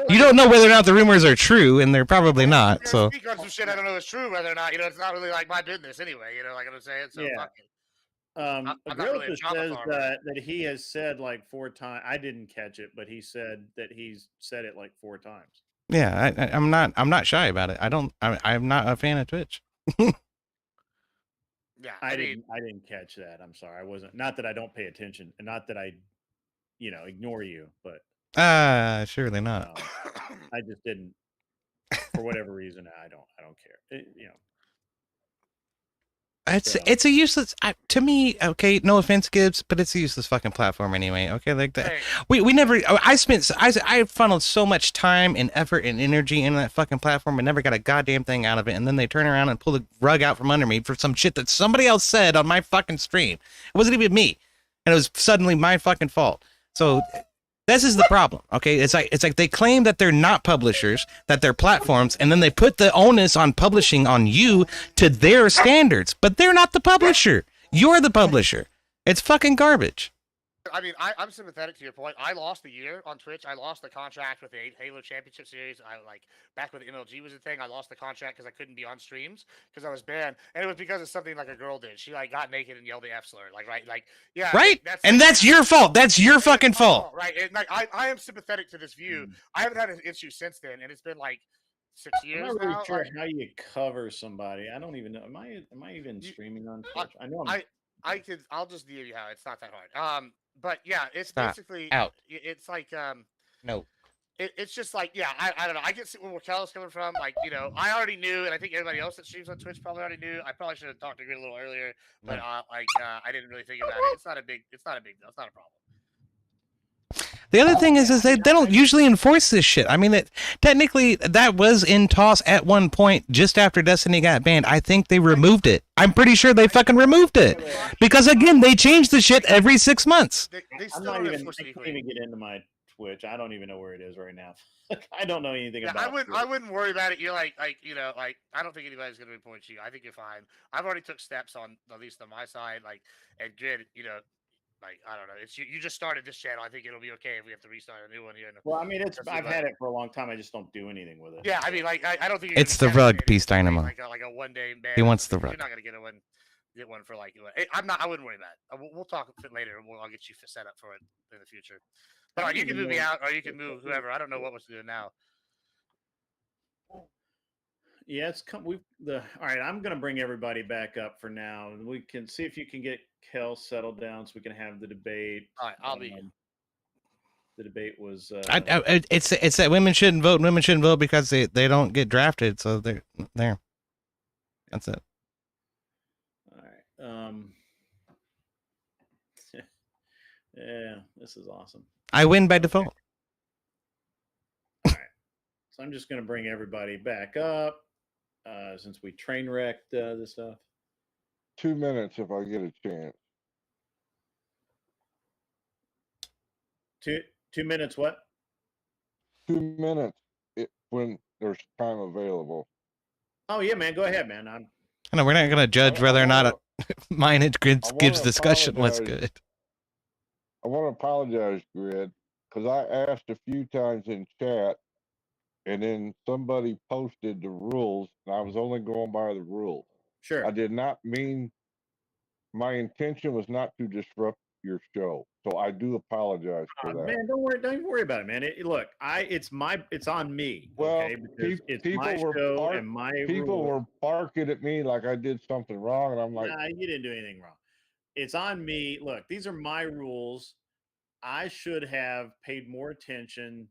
You don't know whether or not the rumors are true, and they're probably not. So speak on some shit I don't know is true, whether or not it's not really like my business anyway. Like what I'm saying. So fuck it. I'm not really a says farmer. that he has said like 4 times. I didn't catch it, but he said that he's said it like 4 times. yeah, I'm not shy about it. I'm not a fan of Twitch. Yeah, I didn't catch that. I'm sorry. I wasn't. Not that I don't pay attention, and not that I, ignore you, but surely not. I just didn't. For whatever reason, I don't care. It's a useless to me. Okay, no offense, Gibbs, but it's a useless fucking platform anyway. Okay, like that. We never. I funneled so much time and effort and energy in that fucking platform and never got a goddamn thing out of it. And then they turn around and pull the rug out from under me for some shit that somebody else said on my fucking stream. It wasn't even me, and it was suddenly my fucking fault. So. This is the problem, okay? It's like they claim that they're not publishers, that they're platforms, and then they put the onus on publishing on you to their standards. But they're not the publisher. You're the publisher. It's fucking garbage. I mean, I'm sympathetic to your point. I lost a year on Twitch. I lost the contract with the Halo Championship Series. Back when the MLG was a thing, I lost the contract because I couldn't be on streams because I was banned, and it was because of something like a girl did. She got naked and yelled the F slur, yeah, right. That's your fault. That's your fucking fault, right? And I am sympathetic to this view. I haven't had an issue since then, and it's been 6 years. I'm not really now. sure how you cover somebody. I don't even know. Am I even streaming on Twitch? I know I'll just give you how it's not that hard. But yeah, it's Stop. basically Out. It's no. It's just I don't know. I get where Kel's coming from. I already knew, and I think everybody else that streams on Twitch probably already knew. I probably should have talked to Grid a little earlier, but I didn't really think about it. It's not a big deal. It's not a problem. The other thing is they don't usually enforce this shit. I mean, technically that was in toss at one point just after Destiny got banned. I think they removed it. I'm pretty sure they fucking removed it because again they change the shit every 6 months. They I can't even get into my Twitch. I don't even know where it is right now. I don't know anything about it. I wouldn't worry about it. You're I don't think anybody's gonna report you. I think you're fine. I've already took steps on, at least on my side, and Grid, I don't know. It's you just started this channel. I think it'll be okay if we have to restart a new one here. Well, I mean, I've had it for a long time. I just don't do anything with it. Yeah, I mean, I don't think it's the rug, Beast Dynamo. Like a 1 day ban. He wants the rug. You're not gonna get one for I wouldn't worry about it. We'll talk later. I'll get you set up for it in the future. But you can move me out, or you can move whoever. I don't know what was doing now. Yeah, all right. I'm gonna bring everybody back up for now. We can see if you can get Kel settled down so we can have the debate. All right, I'll be. The debate was. It's that women shouldn't vote. Women shouldn't vote because they don't get drafted. So they're there. That's it. All right. Yeah, this is awesome. I win by default. All right. So I'm just gonna bring everybody back up. Since we train wrecked this stuff. 2 minutes if I get a chance. 2 minutes what? 2 minutes when there's time available. Oh yeah, man. Go ahead, man. I know we're not gonna judge whether or not mine and Grid's discussion was good. I want to apologize, Grid, because I asked a few times in chat. And then somebody posted the rules, and I was only going by the rules. Sure. I did not mean, my intention was not to disrupt your show. So I do apologize for that. Man, don't even worry about it, man. Look, it's on me. Well, okay? It's my show and my people were barking at me like I did something wrong, and I'm like, nah, you didn't do anything wrong. It's on me. Look, these are my rules. I should have paid more attention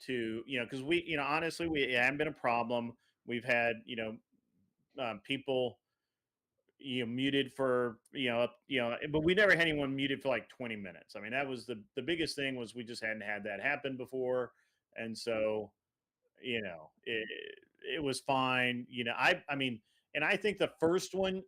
to, because honestly, we haven't been a problem. We've had, people, muted for, but we never had anyone muted for 20 minutes. I mean, that was the biggest thing was we just hadn't had that happen before. And so, it was fine. I mean, and I think the first one,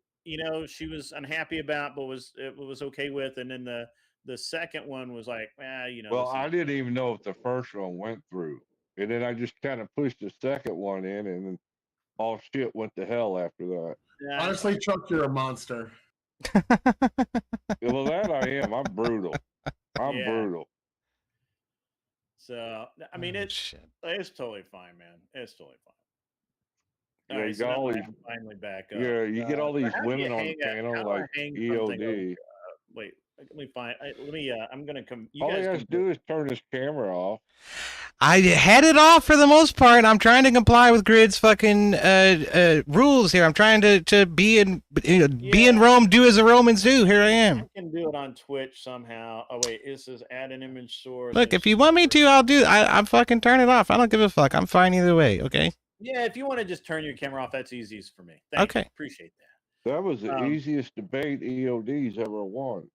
she was unhappy about, but was okay with. And then the second one was well, I didn't even know if the first one went through. And then I just kind of pushed the second one in, and then all shit went to hell after that. Yeah. Honestly, Chuck, you're a monster. Well, that I am. I'm brutal. I'm brutal. So, I mean, it's totally fine, man. It's totally fine. Yeah, you got all these, finally back up. Yeah, you get all these women on the panel like EOD. Wait, let me find. I'm gonna come. All he has to do is turn his camera off. I had it off for the most part. I'm trying to comply with Grid's fucking rules here. I'm trying to be in Rome, do as the Romans do. Here I am. I can do it on Twitch somehow. Oh wait, this is add an image source. Look, if you want me to, I'll do. I'm fucking turn it off. I don't give a fuck. I'm fine either way. Okay. Yeah, if you want to just turn your camera off, that's easiest for me. Thanks. Okay. Appreciate that. That was the Um, easiest debate EOD's ever won.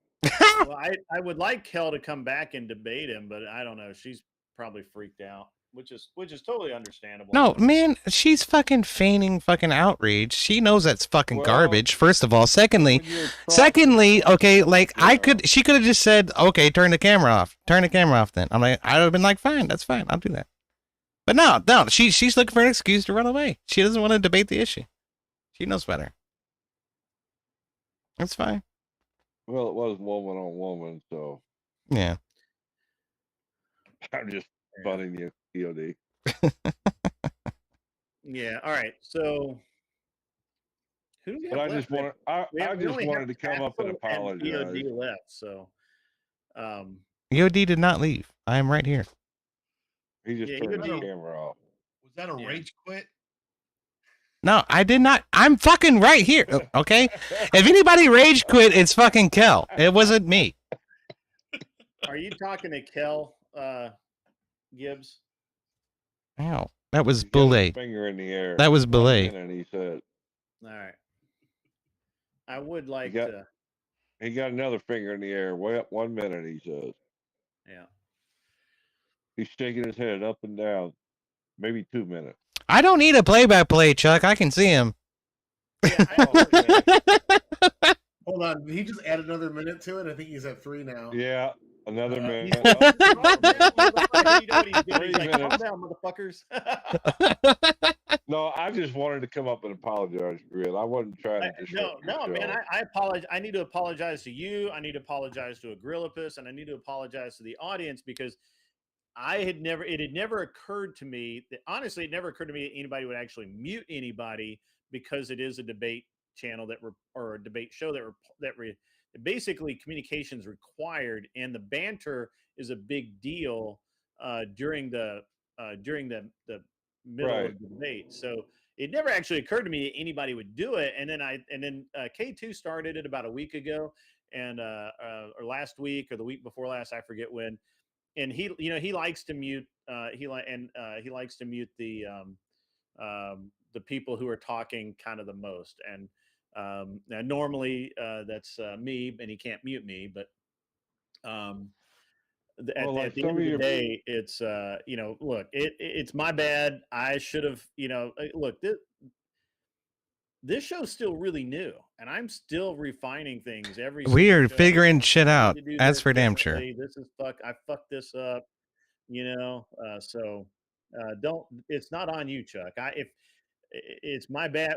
well, I would like Kel to come back and debate him, but I don't know. She's probably freaked out, which is totally understandable. No, man, she's fucking feigning fucking outrage. She knows that's fucking Well, garbage. First of all, secondly, when you're taught, okay, like she could have just said, okay, turn the camera off. Turn the camera off. Then I'm like, I'd have been like, fine, that's fine, I'll do that. But no, she's looking for an excuse to run away. She doesn't want to debate the issue. She knows better. That's fine. well, it was woman on woman, so Yeah. I'm just funning you, EOD. Yeah. All right. So who do we have But I left? just wanted, I just only wanted have to come up and Castle and apologize. EOD left. So, EOD did not leave. I am right here. He just Yeah, turned the EOD camera off. Was that a rage quit? No, I did not. I'm fucking right here. Okay. If anybody rage quit, it's fucking Kel. It wasn't me. are you talking to Kel Gibbs? Ow. That was He's got his belay. finger in the air. That was 1 belay. minute, he said. All right. I would like got- to. He got another finger in the air. Way up 1 minute, he says. Yeah. He's shaking his head up and down. Maybe 2 minutes. I don't need a play-by-play, Chuck. I can see him. Hold on. Did he just add another minute to it? I think he's at 3 now. Yeah, another minute. You know what he's doing? 3 He's like, calm minutes. down, motherfuckers. No, I just wanted to come up and apologize, Grid. I wasn't trying to disrupt No, your man. show. I apologize. I need to apologize to you. I need to apologize to Agrillipus, and I need to apologize to the audience because it had never occurred to me that honestly, it never occurred to me that anybody would actually mute anybody because it is a debate channel or a debate show basically communications required, and the banter is a big deal during the middle Right. of the debate. So it never actually occurred to me that anybody would do it. And then K2 started it about a week ago, and or last week or the week before last, I forget when. And he likes to mute he likes to mute the people who are talking kind of the most. And now normally that's me, and he can't mute me, but at Well, like the some end of of the your day, it's look, it's my bad. I should have, look, this show's still really new, and I'm still refining things every We single are show. figuring shit I need out. to do That's this for damn sure. differently. This is I fucked this up, don't, it's not on you, Chuck. If it's my bad,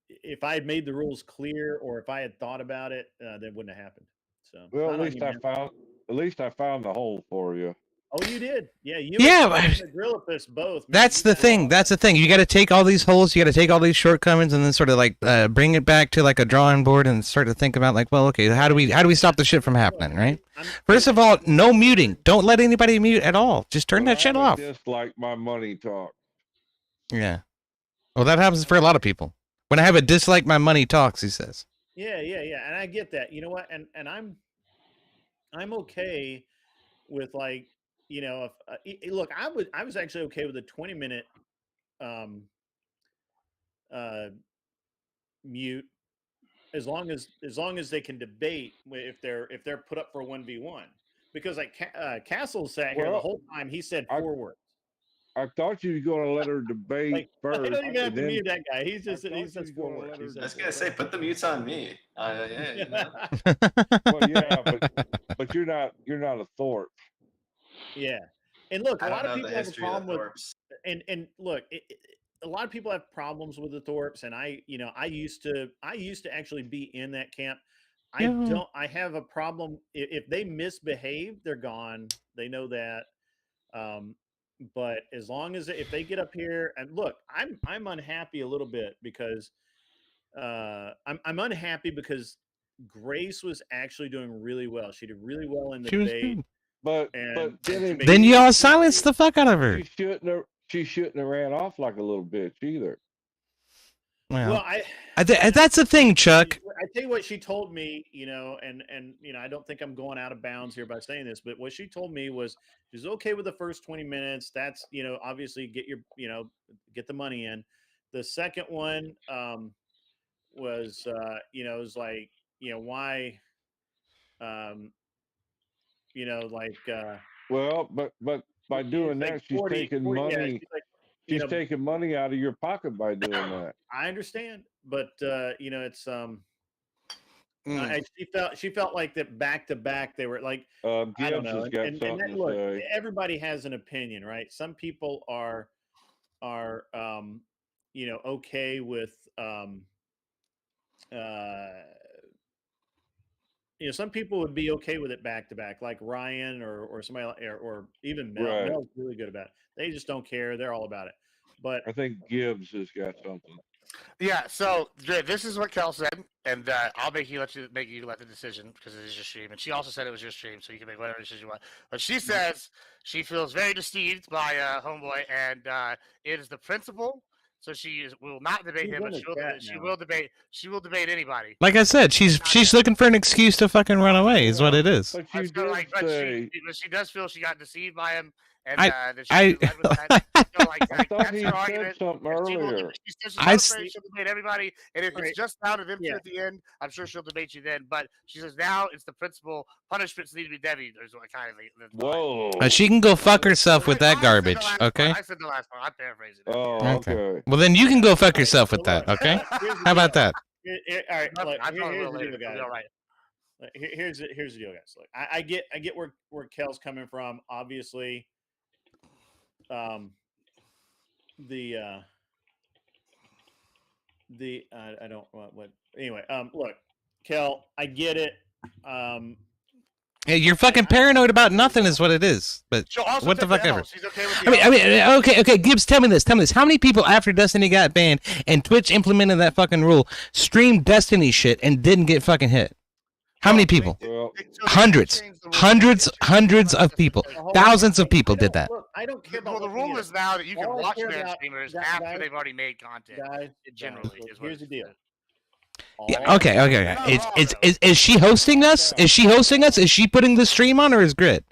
if I had made the rules clear or if I had thought about it, that wouldn't have happened. So Well, not on you, man. I found the hole for you. Oh, you did? Yeah, you Yeah, and Agrillipus both. Man. That's the thing. That's the thing. You got to take all these holes. You got to take all these shortcomings, and then sort of like bring it back to like a drawing board and start to think about like, well, okay, how do we stop the shit from happening, right? First of all, no muting. Don't let anybody mute at all. Just turn that shit off. Just like my money talk. Yeah. Well, that happens for a lot of people. When I have a dislike, my money talks. He says. Yeah, and I get that. You know what? And I'm okay with like, look, I was actually okay with a 20-minute mute as long as they can debate if they're put up for a 1v1, because like Castle sat here the whole time. He said 4 words. I thought you were going to let her debate first. I don't even have and to then- mute that guy. He says 4 words. I was gonna say, put the mutes on me. Yeah, you know. Well, yeah, but you're not a Thorpe. Yeah, and look, a I lot don't of know the people have a history of the problem with, Thorpes. and look, a lot of people have problems with the Thorpes, and I used to actually be in that camp. Yeah. I have a problem if they misbehave, they're gone. They know that. But as long as if they get up here and look, I'm unhappy a little bit because I'm unhappy because Grace was actually doing really well. She did really well in the She was debate. good. But Then y'all silence the fuck out of her. She shouldn't have ran off like a little bitch either. Well, I that's the thing, Chuck. I tell you what she told me, and I don't think I'm going out of bounds here by saying this, but what she told me was she's okay with the first 20 minutes. That's, obviously get the money in, The second one was it was like, why, um, like Well, but by doing like that, she's 40, taking 40, yeah, money. she's like, She's taking money out of your pocket by doing that. I understand, but it's Mm. she felt like that back to back they were like, I don't Gibbs know, has got and something that, to look, say. everybody has an opinion, right? Some people are okay with some people would be okay with it back to back, like Ryan or somebody or even Mel. Right. Mel's really good about it. They just don't care. They're all about it. But I think Gibbs has got something. Yeah, so Dre, this is what Kel said, and I'll make you let the decision because it is your stream. And she also said it was your stream, so you can make whatever decision you want. But she says she feels very deceived by Homeboy, and it is the principal. So will not debate She's him, in but the chat she now. will debate. She will debate anybody. Like I said, she's looking for an excuse to fucking run away. Is what it is. But you So, did say. but she does feel she got deceived by him, and that she I led with that. So, I thought that's he her said argument. something And she will, earlier. she says she's I not s- afraid she'll debate everybody, and if it's just down to them two at the end, I'm sure she'll debate you then. But she says now it's the principal. Punishments need to be levied. There's what kind of Whoa. She can go fuck herself with that garbage. Okay. I said the last part. I'm paraphrasing. Oh, okay. Well, then you can go fuck yourself with that. Okay. How about that? All right, look, I told her here's the later. deal, It'll be guys. all right. Here's the deal, guys. Look, I get where Kel's coming from. Obviously, I don't what anyway. Look, Kel, I get it. Yeah, you're fucking paranoid about nothing, is what it is. But She'll also what the take fuck the L. ever. She's okay with the Okay. Gibbs, tell me this. How many people after Destiny got banned and Twitch implemented that fucking rule streamed Destiny shit and didn't get fucking hit? How many people? Hundreds of people. Thousands of people did that. I don't care about the rule is now that you can All I watch care banned about- streamers guys- after they've already made content. Generally, look, is what here's the deal. Yeah, okay. Is she hosting us? Is she hosting us? Is she putting the stream on, or is Grid?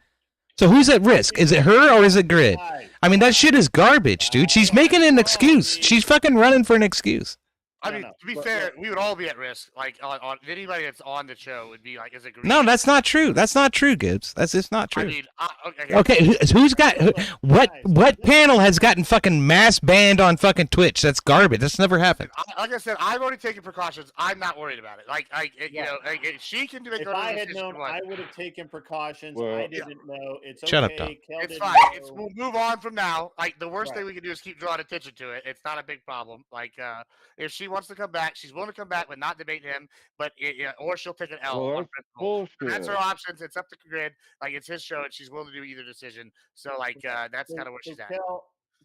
So who's at risk? Is it her or is it Grid? I mean, that shit is garbage, dude. She's making an excuse. She's fucking running for an excuse. I mean, to be fair, we would all be at risk. Like on anybody that's on the show would be like, is it? No, that's not true. That's not true, Gibbs. That's just not true. I mean, Okay, who's got what panel has gotten fucking mass banned on fucking Twitch? That's garbage. That's never happened. Like I said, I've already taken precautions. I'm not worried about it. She can do it. If I had known, I would have taken precautions. Well- I didn't know. It's Shut up, okay. Tom. Kel It's didn't fine. know. We'll move on from now. Like the worst Right. thing we can do is keep drawing attention to it. It's not a big problem. Like if she wants to come back, she's willing to come back, but not debate him. But or she'll take an L Well, on that's principle. bullshit. That's her options. It's up to Grid. Like it's his show, and she's willing to do either decision. So like that's kind of where she's at.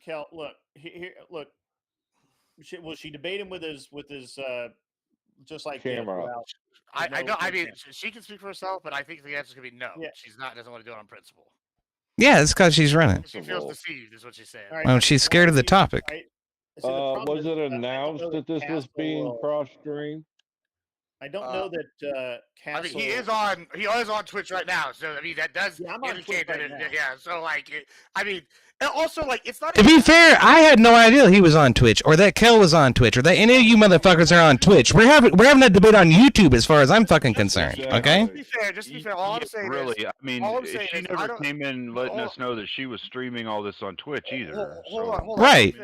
Kel, look here. Look, will she debate him with his just like this, Camera. without- I no- know. I no mean, camera? she can speak for herself, but I think the answer's gonna be no. Yeah. She's not. Doesn't want to do it on principle. Yeah, it's because she's running. She feels deceived, is what she's saying. All right, Well, she's scared of the topic. right? See, the problem Was is, it I don't announced know that this was Castle being will- cross-streamed? I don't know that Castle. I mean, he is on Twitch right now, so I mean that does I'm on indicate Twitch that. right now. Yeah, so like, I mean, and also like it's not. To be fair, I had no idea he was on Twitch, or that Kel was on Twitch, or that any of you motherfuckers are on Twitch. We're having a debate on YouTube, as far as I'm fucking concerned. Okay. Just to be fair, all I'm saying Really, is, I mean, all I'm saying she is, I never don't- came in letting us know that she was streaming all this on Twitch either. hold on. Right.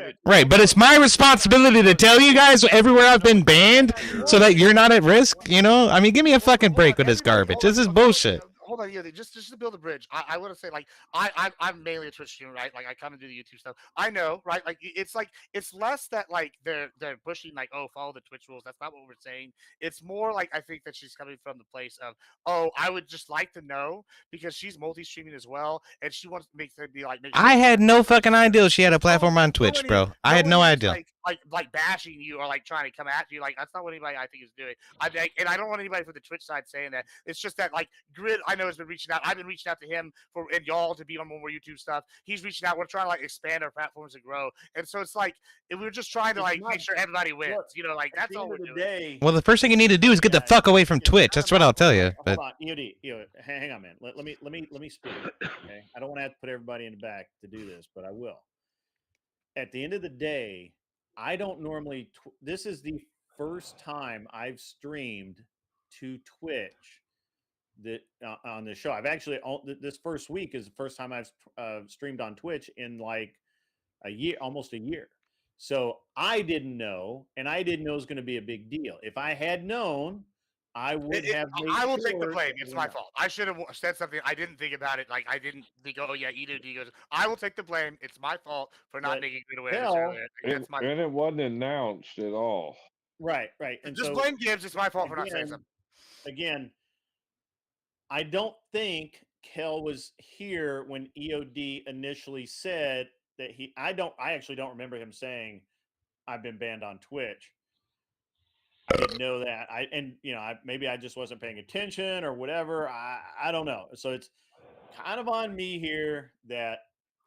But it's my responsibility to tell you guys everywhere I've been banned, so that you're not at risk. You know, I mean, give me a fucking break with this garbage. This is bullshit. Hold on, yeah, just to build a bridge. I want to say like I'm mainly a Twitch streamer, right? Like I come and do the YouTube stuff. I know, right? Like it's less that like they're pushing like, oh, follow the Twitch rules. That's not what we're saying. It's more like I think that she's coming from the place of, oh, I would just like to know because she's multi-streaming as well, and she wants to make I had no fucking idea she had a platform on Twitch, bro. I had no idea. Like bashing you or like trying to come at you. Like that's not what anybody I think is doing. And I don't want anybody from the Twitch side saying that. It's just that like Grid, I know has been reaching out. I've been reaching out to him and y'all to be on more YouTube stuff. He's reaching out. We're trying to like expand our platforms and grow. And so it's like we're just trying to like make sure everybody wins. You know, like that's all we're doing. Well, the first thing you need to do is get the fuck away from Twitch. That's what I'll tell you. But Hold on, EOD, hang on, man. Let me speak. Okay, I don't want to have to put everybody in the back to do this, but I will. At the end of the day, I don't normally. This is the first time I've streamed to Twitch that on the show. I've actually this first week is the first time I've streamed on Twitch in like a year, almost a year. So I didn't know, and I didn't know it was going to be a big deal. If I had known, I would have made I will take the sure blame. that It's we my know. fault. I should have said something. I didn't think about it. Like I didn't think, oh yeah, EOD goes. I will take the blame. It's my fault for not But making it aware of this hell, earlier. And, That's my and it wasn't announced at all. right. And just so blame Gibbs. It's my fault for not saying something. Again, I don't think Kel was here when EOD initially said that he. I actually don't remember him saying, "I've been banned on Twitch." I didn't know that. Maybe I just wasn't paying attention or whatever. I don't know. So it's kind of on me here that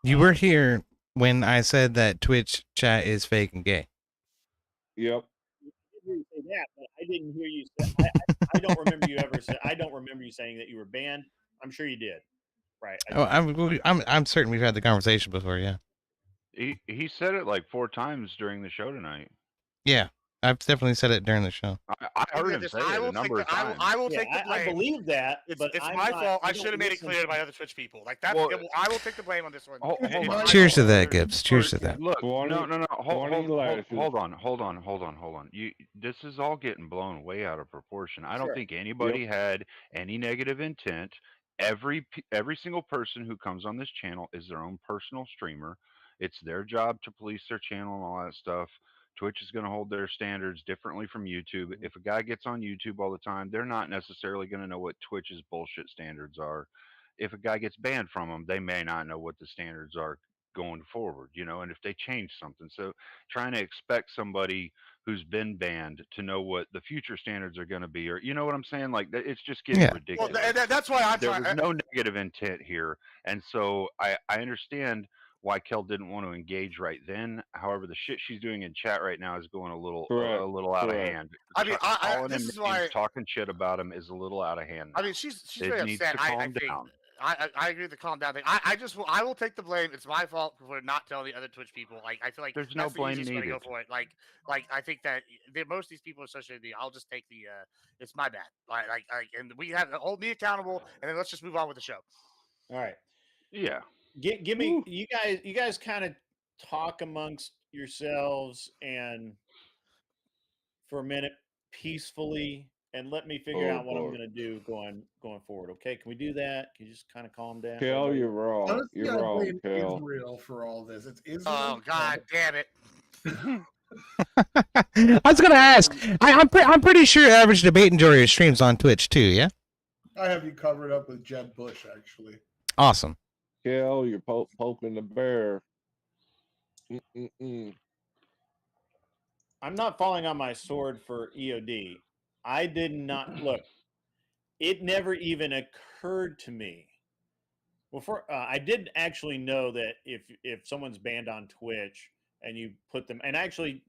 You were here when I said that Twitch chat is fake and gay. Yep. I did hear you say that, but I didn't hear you say. I don't remember you ever say. I don't remember you saying that you were banned. I'm sure you did. Right. I'm certain we've had the conversation before. Yeah. He said it like 4 times during the show tonight. Yeah, I've definitely said it during the show. I heard him say it a number of times. I will take the blame. I believe that, but it's I'm my not- fault. I I don't should have made it listen clear to to- my other Twitch people. Like that's. Well, I will take the blame on this one. Hold on. Cheers to that, Gibbs. Cheers to that. Look, 20 no. Hold lashes. on. This is all getting blown way out of proportion. I don't Sure. think anybody had any negative intent. Every single person who comes on this channel is their own personal streamer. It's their job to police their channel and all that stuff. Twitch is going to hold their standards differently from YouTube. If a guy gets on YouTube all the time, they're not necessarily going to know what Twitch's bullshit standards are. If a guy gets banned from them, they may not know what the standards are going forward, and if they change something. So trying to expect somebody who's been banned to know what the future standards are going to be, or you know what I'm saying? Like it's just getting Yeah. ridiculous. Well, that's why I'm There trying. was no negative intent here, and so I understand why Kel didn't want to engage right then. However, the shit she's doing in chat right now is going a little out of hand. I mean, Calling this him is names, why. talking shit about him is a little out of hand. I mean, she's It very needs upset. to I calm think. down. I agree with the calm down thing. I will take the blame. It's my fault for not telling the other Twitch people. Like I feel like There's that's no the blame easiest way to go needed. for it. Like I think that most of these people associated with me, I'll just take the. It's my bad. And we have to hold me accountable, and then let's just move on with the show. All right. Yeah. Give me you guys kind of talk amongst yourselves and for a minute peacefully and let me figure out what I'm going to do going forward. Okay? Can we do that? Can you just kind of calm down? Kel, you're wrong. Honestly, You're I wrong, blame Kel. Israel for all this. It's Israel. Oh God damn it! I was gonna ask. I'm pretty sure average debate enjoyer streams on Twitch too. Yeah. I have you covered up with Jeb Bush, actually. Awesome. Kel, you're poking the bear. Mm-mm-mm. I'm not falling on my sword for EOD. I did not look. It never even occurred to me. Well, I did actually know that if someone's banned on Twitch and you put them, and actually,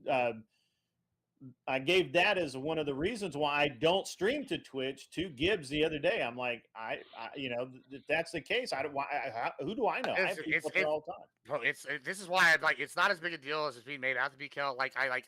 I gave that as one of the reasons why I don't stream to Twitch to Gibbs the other day. I'm like, if that's the case, who do I know? I have people there all the time. Bro, this is why it's not as big a deal as it's being made out to be, Kel. Like I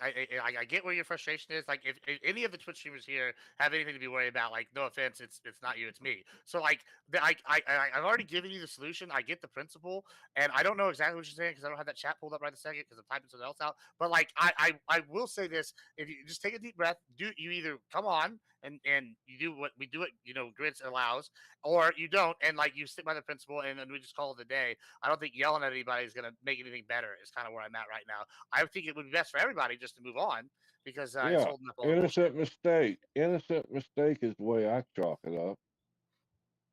get where your frustration is. Like if any of the Twitch streamers here have anything to be worried about, like no offense, it's not you, it's me. So like I've already given you the solution. I get the principle, and I don't know exactly what you're saying because I don't have that chat pulled up right a second because I'm typing something else out. But like I will say this: if you just take a deep breath, you either come on and you do what we do it, Grids allows, or you don't, and like you stick by the principle, and then we just call it a day. I don't think yelling at anybody is going to make anything better. Is kind of where I'm at right now. I think it would be best for everybody just to move on because it's Yeah, holding up all the innocent mistake. Innocent mistake is the way I chalk it up.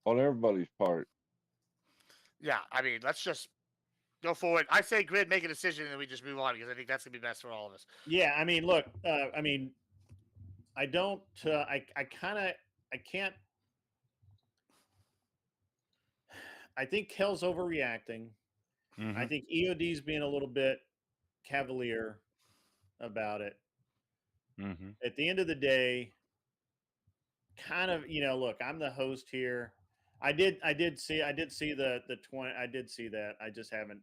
On everybody's part. Yeah, I mean, let's just go forward. I say Grid make a decision and we just move on because I think that's gonna be best for all of us. Yeah, I mean, look, I don't, I can't. I think Kel's overreacting. Mm-hmm. I think EOD's being a little bit cavalier about it. Mm-hmm. At the end of the day, kind of, look, I'm the host here. I did see the 20. I did see that. I just haven't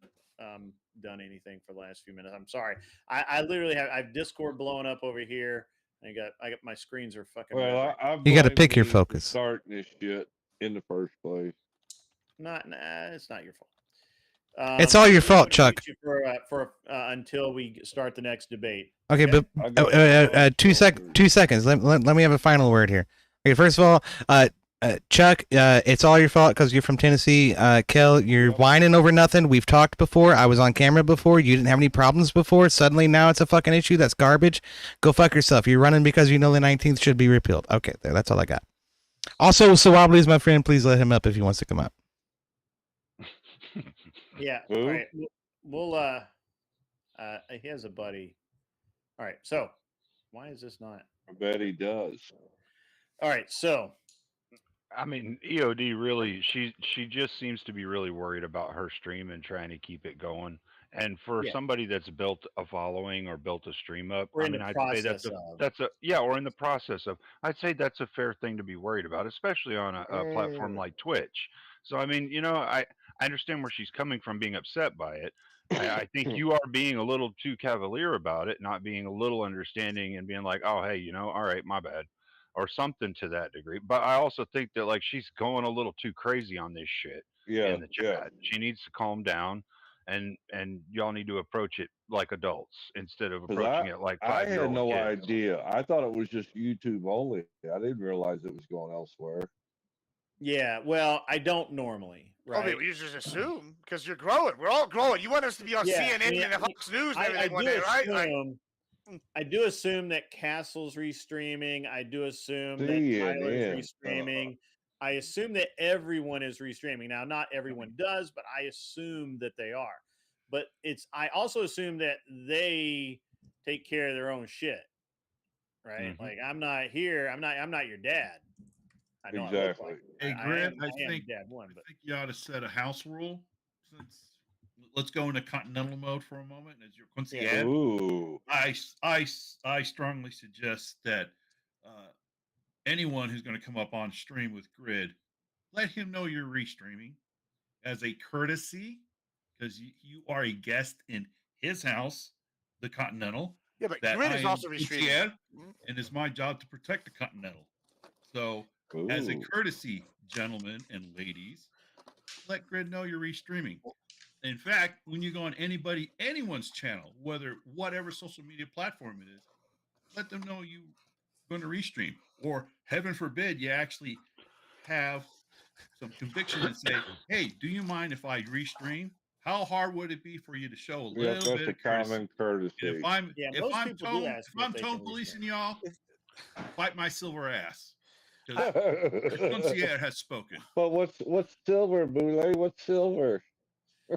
done anything for the last few minutes. I'm sorry. I literally I've Discord blowing up over here. I got my screens are fucking red. Well, Right I You got to blame pick your me for focus. starting this shit in the first place. Nah, it's not your fault. It's all your I'm fault, gonna Chuck. mute you for until we start the next debate. Okay, but I got 2 seconds. Let me have a final word here. Okay, first of all, Chuck, it's all your fault because you're from Tennessee. Kel, you're whining over nothing. We've talked before. I was on camera before. You didn't have any problems before. Suddenly now it's a fucking issue. That's garbage. Go fuck yourself. You're running because you know the 19th should be repealed. Okay, there. That's all I got. Also, Sawabli is my friend. Please let him up if he wants to come up. Yeah. Who? All right. We'll he has a buddy. All right. So why is this not? I bet he does. All right. So I mean, EOD really, she just seems to be really worried about her stream and trying to keep it going. And for Yeah. somebody that's built a following or built a stream up, We're I in mean, the I'd say process of. that's a yeah, or in the process of, I'd say that's a fair thing to be worried about, especially on a platform like Twitch. So I mean, I understand where she's coming from, being upset by it. I think you are being a little too cavalier about it, not being a little understanding and being like, oh hey, all right, my bad, or something to that degree. But I also think that like she's going a little too crazy on this shit Yeah, in the chat. She needs to calm down, and y'all need to approach it like adults instead of Because approaching it like I had 5-year-old no kids. idea. I thought it was just YouTube only. I didn't realize it was going elsewhere. Yeah. Well, I don't normally. I mean, Right. you just assume because you're growing. We're all growing. You want us to be on Yeah, CNN I mean, and Fox News and I everything one do day, right? Like, I do assume that Castle's restreaming. I do assume that Tyler's CNN. restreaming. I assume that everyone is restreaming. Now, not everyone does, but I assume that they are. But I also assume that they take care of their own shit. Right? Like I'm not here. I'm not your dad. I know I look like. Hey, I Grant, am. I am dad one, but I think you ought to set a house rule. Since let's go into continental mode for a moment. As your Quincy ad, Ooh. I strongly suggest that anyone who's going to come up on stream with Grid, let him know you're restreaming as a courtesy, because you are a guest in his house, the Continental. yeah, but that Grid I is am also Quincy restreaming. ad, and it's my job to protect the Continental. So, as a Ooh. courtesy, gentlemen and ladies, let Grid know you're restreaming. In fact, when you go on anyone's channel, whatever social media platform it is, let them know you're going to restream. Or heaven forbid, you actually have some conviction and say, "Hey, do you mind if I restream?" How hard would it be for you to show a Yeah, little that's bit a of courtity? common And courtesy. most people do ask if me if I'm they tone can policing restream. y'all, bite my silver ass. Because Concierge has spoken. But what's silver, Boule? What's silver?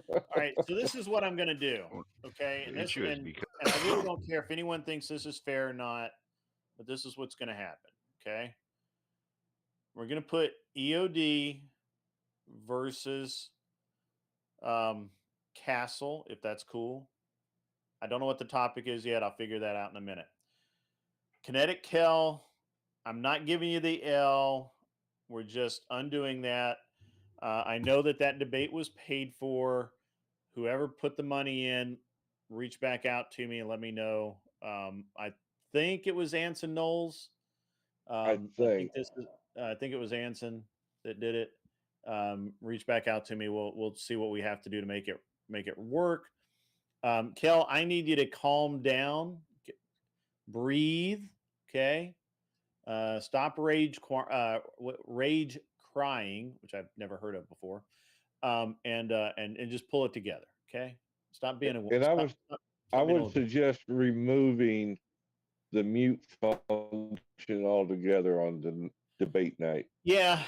All right, so this is what I'm going to do. Okay, and The this issue is and because I really don't care if anyone thinks this is fair or not, but this is what's going to happen. Okay, we're going to put EOD versus Castle, if that's cool. I don't know what the topic is yet. I'll figure that out in a minute. Kinetic Kel, I'm not giving you the L. We're just undoing that. I know that debate was paid for. Whoever put the money in, reach back out to me and let me know. I think it was Anson Knowles. I think. I think it was Anson that did it. Reach back out to me. We'll see what we have to do to make it work. Kel, I need you to calm down, breathe. Okay. Stop rage crying, which I've never heard of before, and just pull it together. Okay. Stop being a. And I being would suggest removing the mute function altogether on the debate night. Yeah,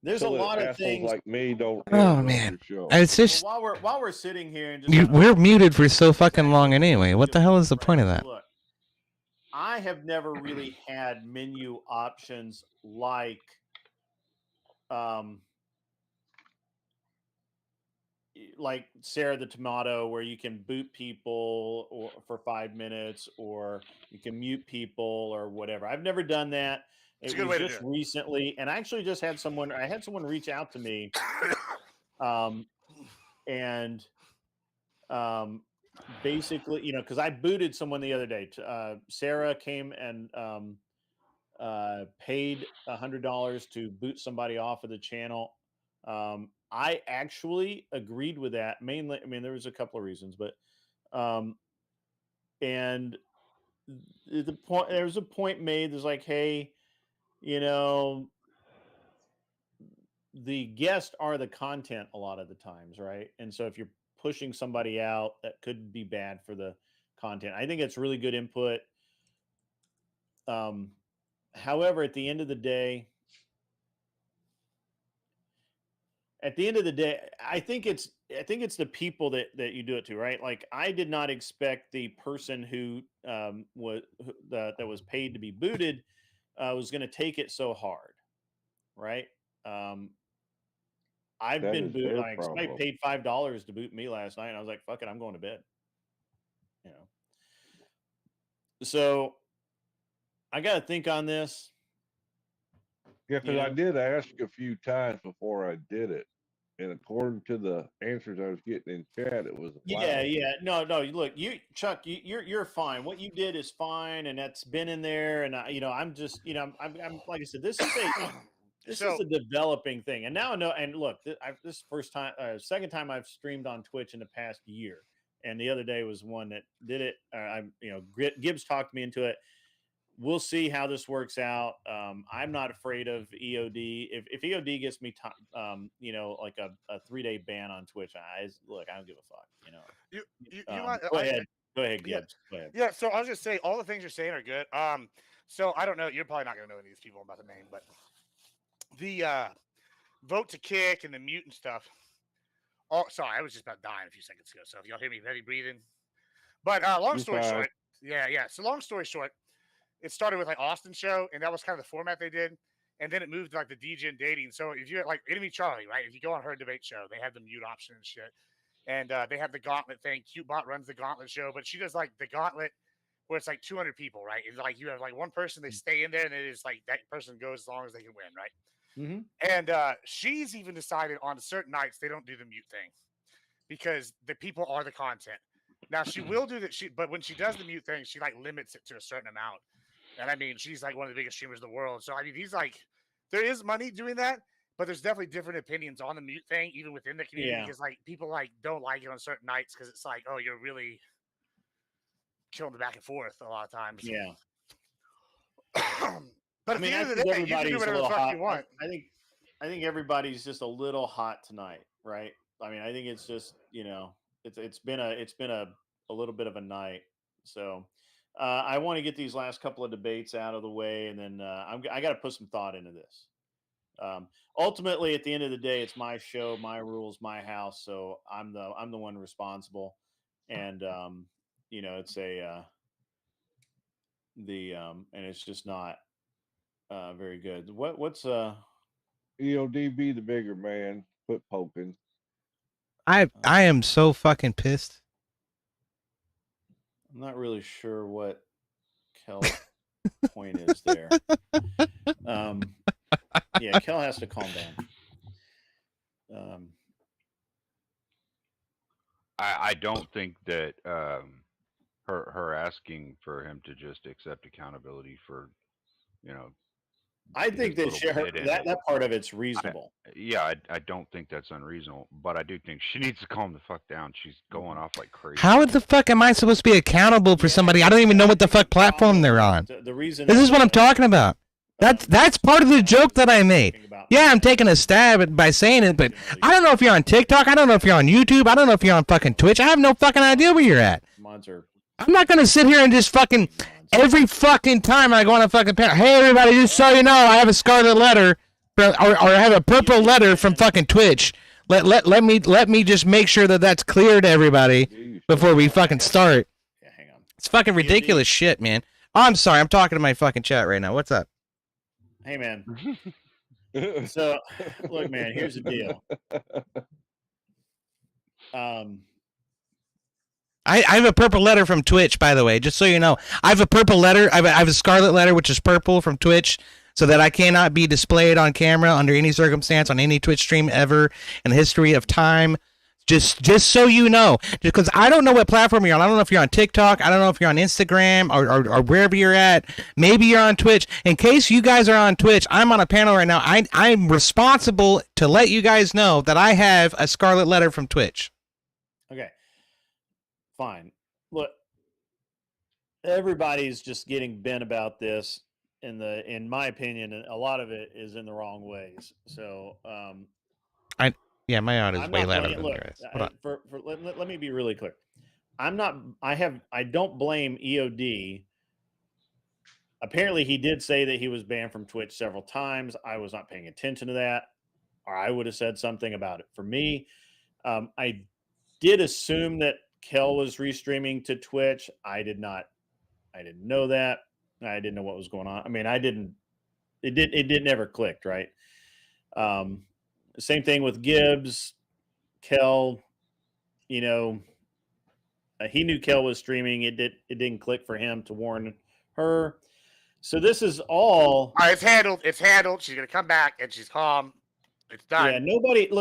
there's so a lot of assholes things. like me don't. Oh man, show. it's just While we're sitting here and just we're muted for so fucking long anyway. What the hell is the point of that? Look, I have never really had menu options like Sarah the Tomato, where you can boot people or for 5 minutes, or you can mute people or whatever. I've never done that. It's a It good was way to just do it. recently, and I actually just had someone. I had someone reach out to me, and basically, because I booted someone the other day. Sarah came and paid $100 to boot somebody off of the channel. I actually agreed with that mainly. I mean, there was a couple of reasons, but and the point there was a point made. There's like, hey, you know, the guests are the content a lot of the times, right? And so if you're pushing somebody out, that could be bad for the content. I think it's really good input. However, at the end of the day, I think it's the people that you do it to, right? Like I did not expect the person who that was paid to be booted was going to take it so hard, right? I've That been is booted. their Like somebody problem. paid $5 to boot me last night, and I was like, "Fuck it, I'm going to bed." You know. So I got to think on this. Yeah, because I did ask a few times before I did it, and according to the answers I was getting in chat, it was Yeah, allowed. yeah. No. Look, Chuck, you're fine. What you did is fine, and that's been in there. And I'm just, I'm like I said, this is a developing thing. And now I know. And look, this first time, second time I've streamed on Twitch in the past year, and the other day was one that did it. Gibbs talked me into it. We'll see how this works out. I'm not afraid of EOD. If EOD gets me, like a 3-day ban on Twitch, I don't give a fuck. Go ahead, Gibbs. Go ahead. Yeah. So I was just saying, all the things you're saying are good. So I don't know. You're probably not going to know any of these people I'm about to name, but the vote to kick and the mute and stuff. Oh, sorry, I was just about dying a few seconds ago. So if y'all hear me heavy breathing, but long story short, yeah. So long story short. It started with like Austin show, and that was kind of the format they did. And then it moved to like the DJ and dating. So if you're like Enemy Charlie, right? If you go on her debate show, they have the mute option and shit. And they have the gauntlet thing. CuteBot runs the gauntlet show, but she does like the gauntlet where it's like 200 people, right? It's like you have like one person, they stay in there, and it is like that person goes as long as they can win, right? Mm-hmm. And she's even decided on certain nights they don't do the mute thing because the people are the content. Now she will do that, but when she does the mute thing, she like limits it to a certain amount. And I mean, she's like one of the biggest streamers in the world. So I mean, there is money doing that, but there's definitely different opinions on the mute thing, even within the community, because like people like don't like it on certain nights because it's like, oh, you're really killing the back and forth a lot of times. Yeah. But at the end of the day, you can do whatever the fuck you want. I think everybody's just a little hot tonight, right? I mean, I think it's just it's been a little bit of a night, so. I want to get these last couple of debates out of the way, and then I got to put some thought into this. Ultimately, at the end of the day, it's my show, my rules, my house, so I'm the one responsible. And it's and it's just not very good. What's EOD be the bigger man? Quit poking. I am so fucking pissed. I'm not really sure what Kel's point is there. Yeah, Kel has to calm down. I don't think that her asking for him to just accept accountability for, I think that that part of it's reasonable. I don't think that's unreasonable, but I do think she needs to calm the fuck down. She's going off like crazy. How the fuck am I supposed to be accountable for somebody? I don't even know what the fuck platform they're on. The reason this is what I'm talking about. That's part of the joke that I made. Yeah, I'm taking a stab by saying it, but I don't know if you're on TikTok. I don't know if you're on YouTube. I don't know if you're on fucking Twitch. I have no fucking idea where you're at. I'm not gonna sit here and just fucking every fucking time I go on a fucking panel. Hey everybody, just so you know, I have a scarlet letter, or I have a purple letter from fucking Twitch. Let me just make sure that that's clear to everybody before we fucking start. Yeah, hang on. It's fucking ridiculous shit, man. Oh, I'm sorry, I'm talking to my fucking chat right now. What's up? Hey man. So look, man. Here's the deal. I have a purple letter from Twitch, by the way, just so you know. I have a purple letter. I have a scarlet letter, which is purple from Twitch. so that I cannot be displayed on camera under any circumstance on any Twitch stream ever in the history of time. Just so you know, because I don't know what platform you're on. I don't know if you're on TikTok. I don't know if you're on Instagram or wherever you're at. Maybe you're on Twitch. In case you guys are on Twitch, I'm on a panel right now. I'm responsible to let you guys know that I have a scarlet letter from Twitch. Okay. Fine. Look, everybody's just getting bent about this. In my opinion, and a lot of it is in the wrong ways. So, Yeah, my audio is I'm way not louder blaming. than Look, yours. Hold on. let me be really clear. I don't blame EOD. Apparently, he did say that he was banned from Twitch several times. I was not paying attention to that, or I would have said something about it. For me, I did assume that Kel was restreaming to Twitch. I didn't know that. I didn't know what was going on. I mean, it never clicked, right? Same thing with Gibbs, Kel, he knew Kel was streaming. It didn't click for him to warn her. So this is all it's handled. It's handled. She's gonna come back and she's calm. It's done. Yeah,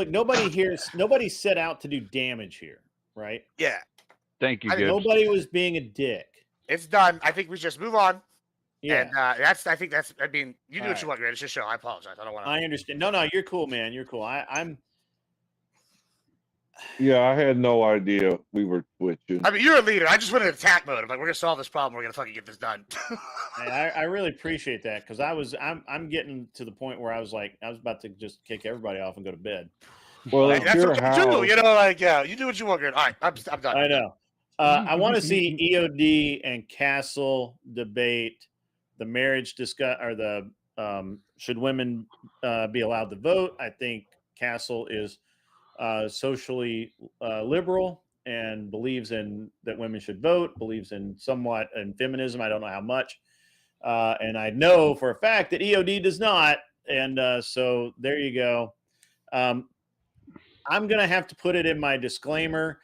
nobody set out to do damage here, right? Yeah. Thank you, I think Gibbs. Nobody was being a dick. It's done. I think we just move on. Yeah. And I mean, you do All what you want, man. It's your show. I apologize. I don't want to. I understand. No, you're cool, man. You're cool. I'm Yeah, I had no idea we were twitching. I mean, you're a leader. I just went in attack mode. I'm like, we're gonna solve this problem. We're gonna fucking get this done. I really appreciate that because I'm getting to the point where I was about to just kick everybody off and go to bed. Well, Like, that's what you do. Yeah, you do what you want, good. All right, I'm done. I know. I want to see EOD and Castle debate the marriage or the should women be allowed to vote. I think Castle is socially liberal and believes in that women should vote, believes in somewhat in feminism. I don't know how much. And I know for a fact that EOD does not. And so there you go. I'm going to have to put it in my disclaimer.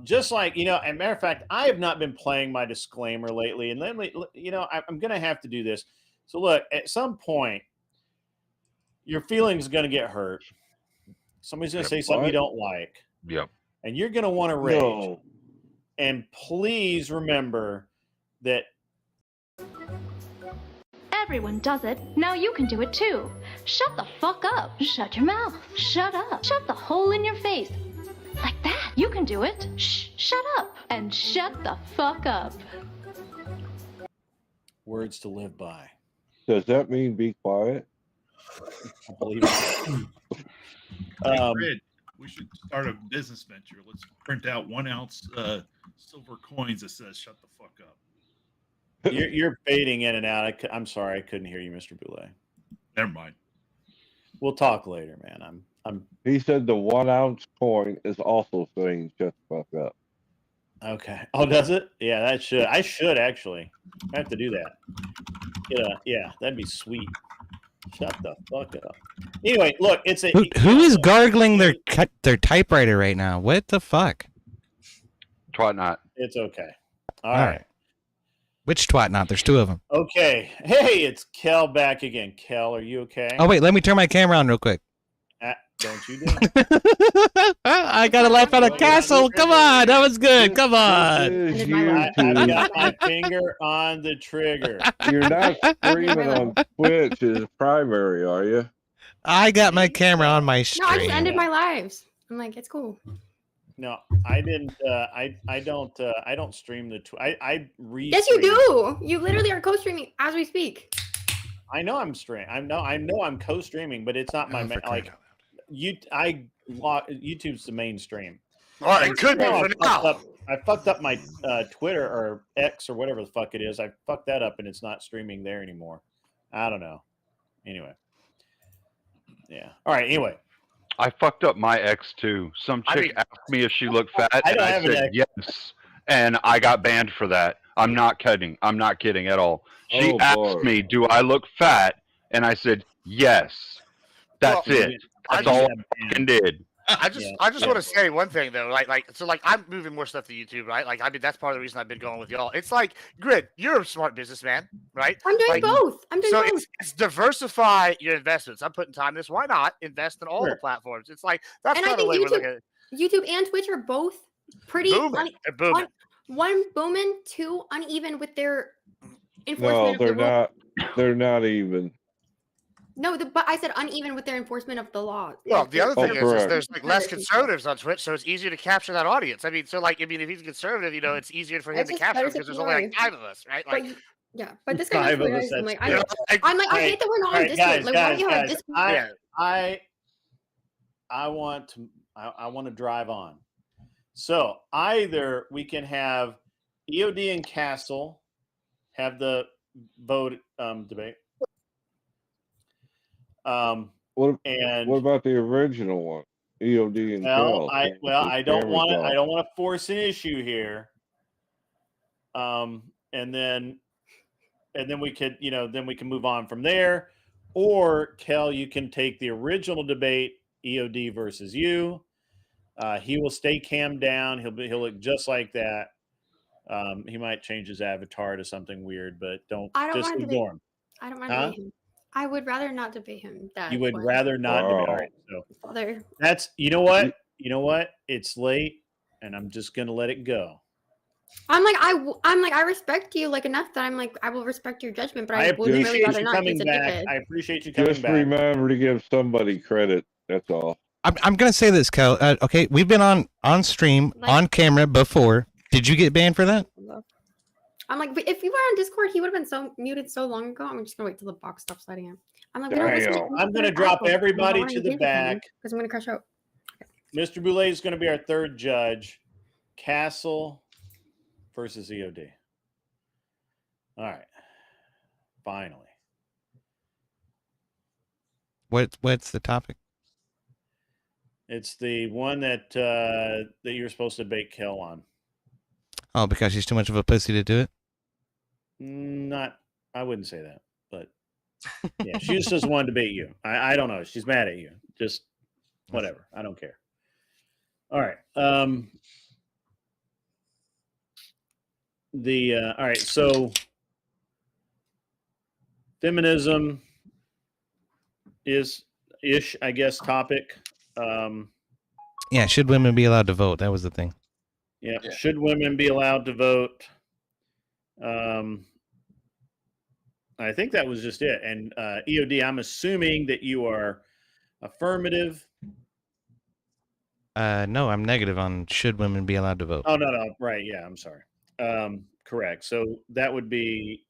Just like, as a matter of fact, I have not been playing my disclaimer lately. And I'm going to have to do this. So look, at some point, your feelings are going to get hurt. Somebody's going to say something you don't like. Yep. And you're going to want to rage. No. And please remember that Everyone does it. Now you can do it too. Shut the fuck up. Shut your mouth. Shut up. Shut the hole in your face. Like that. You can do it. Shh. Shut up. And shut the fuck up. words to live by. Does that mean be quiet? I believe it. Hey, Fred, we should start a business venture. Let's print out 1 ounce silver coins that says "Shut the fuck up." You're fading in and out. I'm sorry, I couldn't hear you, Mr. Boulay. Never mind. We'll talk later, man. I'm. He said the 1 ounce coin is also saying "Shut the fuck up." Okay. Oh, does it? Yeah, that should. I should actually. I have to do that. Yeah, that'd be sweet. Shut the fuck up. Anyway, look, it's a. Who is gargling their typewriter right now? What the fuck? Twat not. It's okay. All right. Which twat not? There's 2 of them. Okay. Hey, it's Kel back again. Kel, are you okay? Oh wait, let me turn my camera on real quick. Don't you do? I got a laugh out of Castle. Come on, that was good. Come on. I've got my finger on the trigger. You're not streaming on Twitch as primary, are you? I got my camera on my No, I stream. just ended my lives. I'm like, it's cool. No, I didn't. I don't stream the. I read. Yes, you do. You literally are co-streaming as we speak. I know I'm streaming. I know I'm co-streaming, but it's not my like. YouTube's the mainstream. Well, it could be for now. I fucked up my Twitter or X or whatever the fuck it is. I fucked that up and it's not streaming there anymore. I don't know. Anyway. Yeah. All right. Anyway. I fucked up my ex too. Some chick asked me if she looked fat, I and don't I have an said ex. yes, and I got banned for that. I'm not kidding. I'm not kidding at all. She asked me, "Do I look fat?" And I said yes. That's it. That's all I fucking did. I just want to say one thing though, like I'm moving more stuff to YouTube, right? Like, I mean, that's part of the reason I've been going with y'all. It's like, Grid, you're a smart businessman, right? I'm doing Like, both. I'm doing so both. it's diversify your investments. I'm putting time in this. Why not invest in all the Sure. platforms? It's like that's And I kind of the think way we're looking at it. YouTube and Twitch are both pretty Booming. They're booming. one booming, two uneven with their No, enforcement of the they're rule. not. They're not even. No, but I said uneven with their enforcement of the law. Well, Like, the other thing is correct. there's like less conservatives on Twitch, so it's easier to capture that audience. I mean, if he's a conservative, it's easier for him That's to just capture better because there's only like security. 5 of us, right? Like, yeah, but this guy knows who it is. I'm like, I All hate that we're not on right, Discord. Like, why don't you have guys, Discord? I want to drive on. So either we can have EOD and Castle have the vote debate. What about the original one? EOD and Cal. I don't want to force an issue here. And then we could, then we can move on from there. Or Kel, you can take the original debate, EOD versus you. He will stay cammed down. He'll look just like that. He might change his avatar to something weird, but I don't just want to ignore him. I don't want to debate him. I would rather not debate him. You would rather not debate. All right, so Father. that's you know what? It's late, and I'm just gonna let it go. I'm like I respect you like enough that I'm like I will respect your judgment, but I would really rather not. Coming back. I appreciate you coming Just back. remember to give somebody credit. That's all. I'm gonna say this, Kel. Okay, we've been on stream on camera before. Did you get banned for that? I'm like, but if we were on Discord, he would have been so muted so long ago. I'm just gonna wait till the box stops letting him. I'm like, I'm gonna drop everybody to the back because I'm gonna crash out. Mr. Boulay is going to be our third judge. Castle versus EOD. All right. Finally. What's the topic? It's the one that that you're supposed to bait Kel on. Oh, because she's too much of a pussy to do it? I wouldn't say that, but yeah, she just doesn't want to debate you. I don't know. She's mad at you. Just whatever. I don't care. All right. All right. So feminism is ish, I guess, topic. Yeah. Should women be allowed to vote? That was the thing. Yeah. Should women be allowed to vote? I think that was just it. And EOD, I'm assuming that you are affirmative. No, I'm negative on should women be allowed to vote. Oh, no. Right. Yeah. I'm sorry. Correct. So that would be.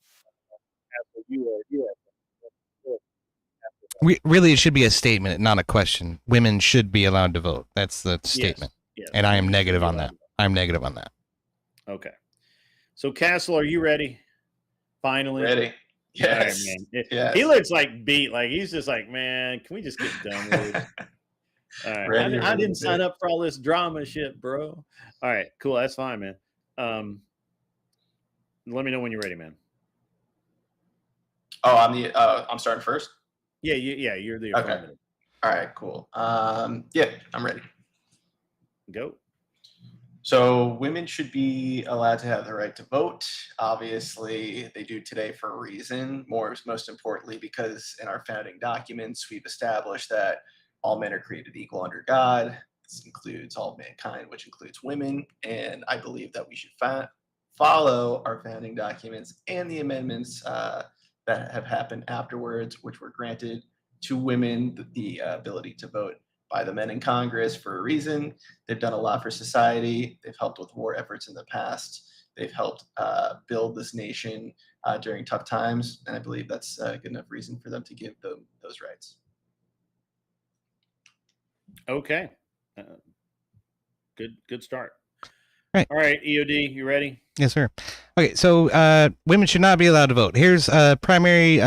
Really, it should be a statement, not a question. Women should be allowed to vote. That's the statement. Yes. And I am negative on that. I'm negative on that. Okay. So, Castle, are you ready? Finally? Ready. Yes. All right, man. Yes. He looks like beat. Like, he's just like, man, can we just get done with it? All right. Ready, I didn't ready, sign up for all this drama shit, bro. All right. Cool. That's fine, man. Let me know when you're ready, man. Oh, I'm starting first? Yeah, you're the affirmative. All right, cool. Yeah, I'm ready. Go. So women should be allowed to have the right to vote. Obviously, they do today for a reason. Most importantly, because in our founding documents, we've established that all men are created equal under God. This includes all mankind, which includes women. And I believe that we should follow our founding documents and the amendments that have happened afterwards, which were granted to women the ability to vote by the men in Congress for a reason. They've done a lot for society. They've helped with war efforts in the past. They've helped build this nation during tough times. And I believe that's a good enough reason for them to give them those rights. Okay. Good start. Right. All right, EOD, you ready? Yes, sir. Okay, so women should not be allowed to vote. Here's primary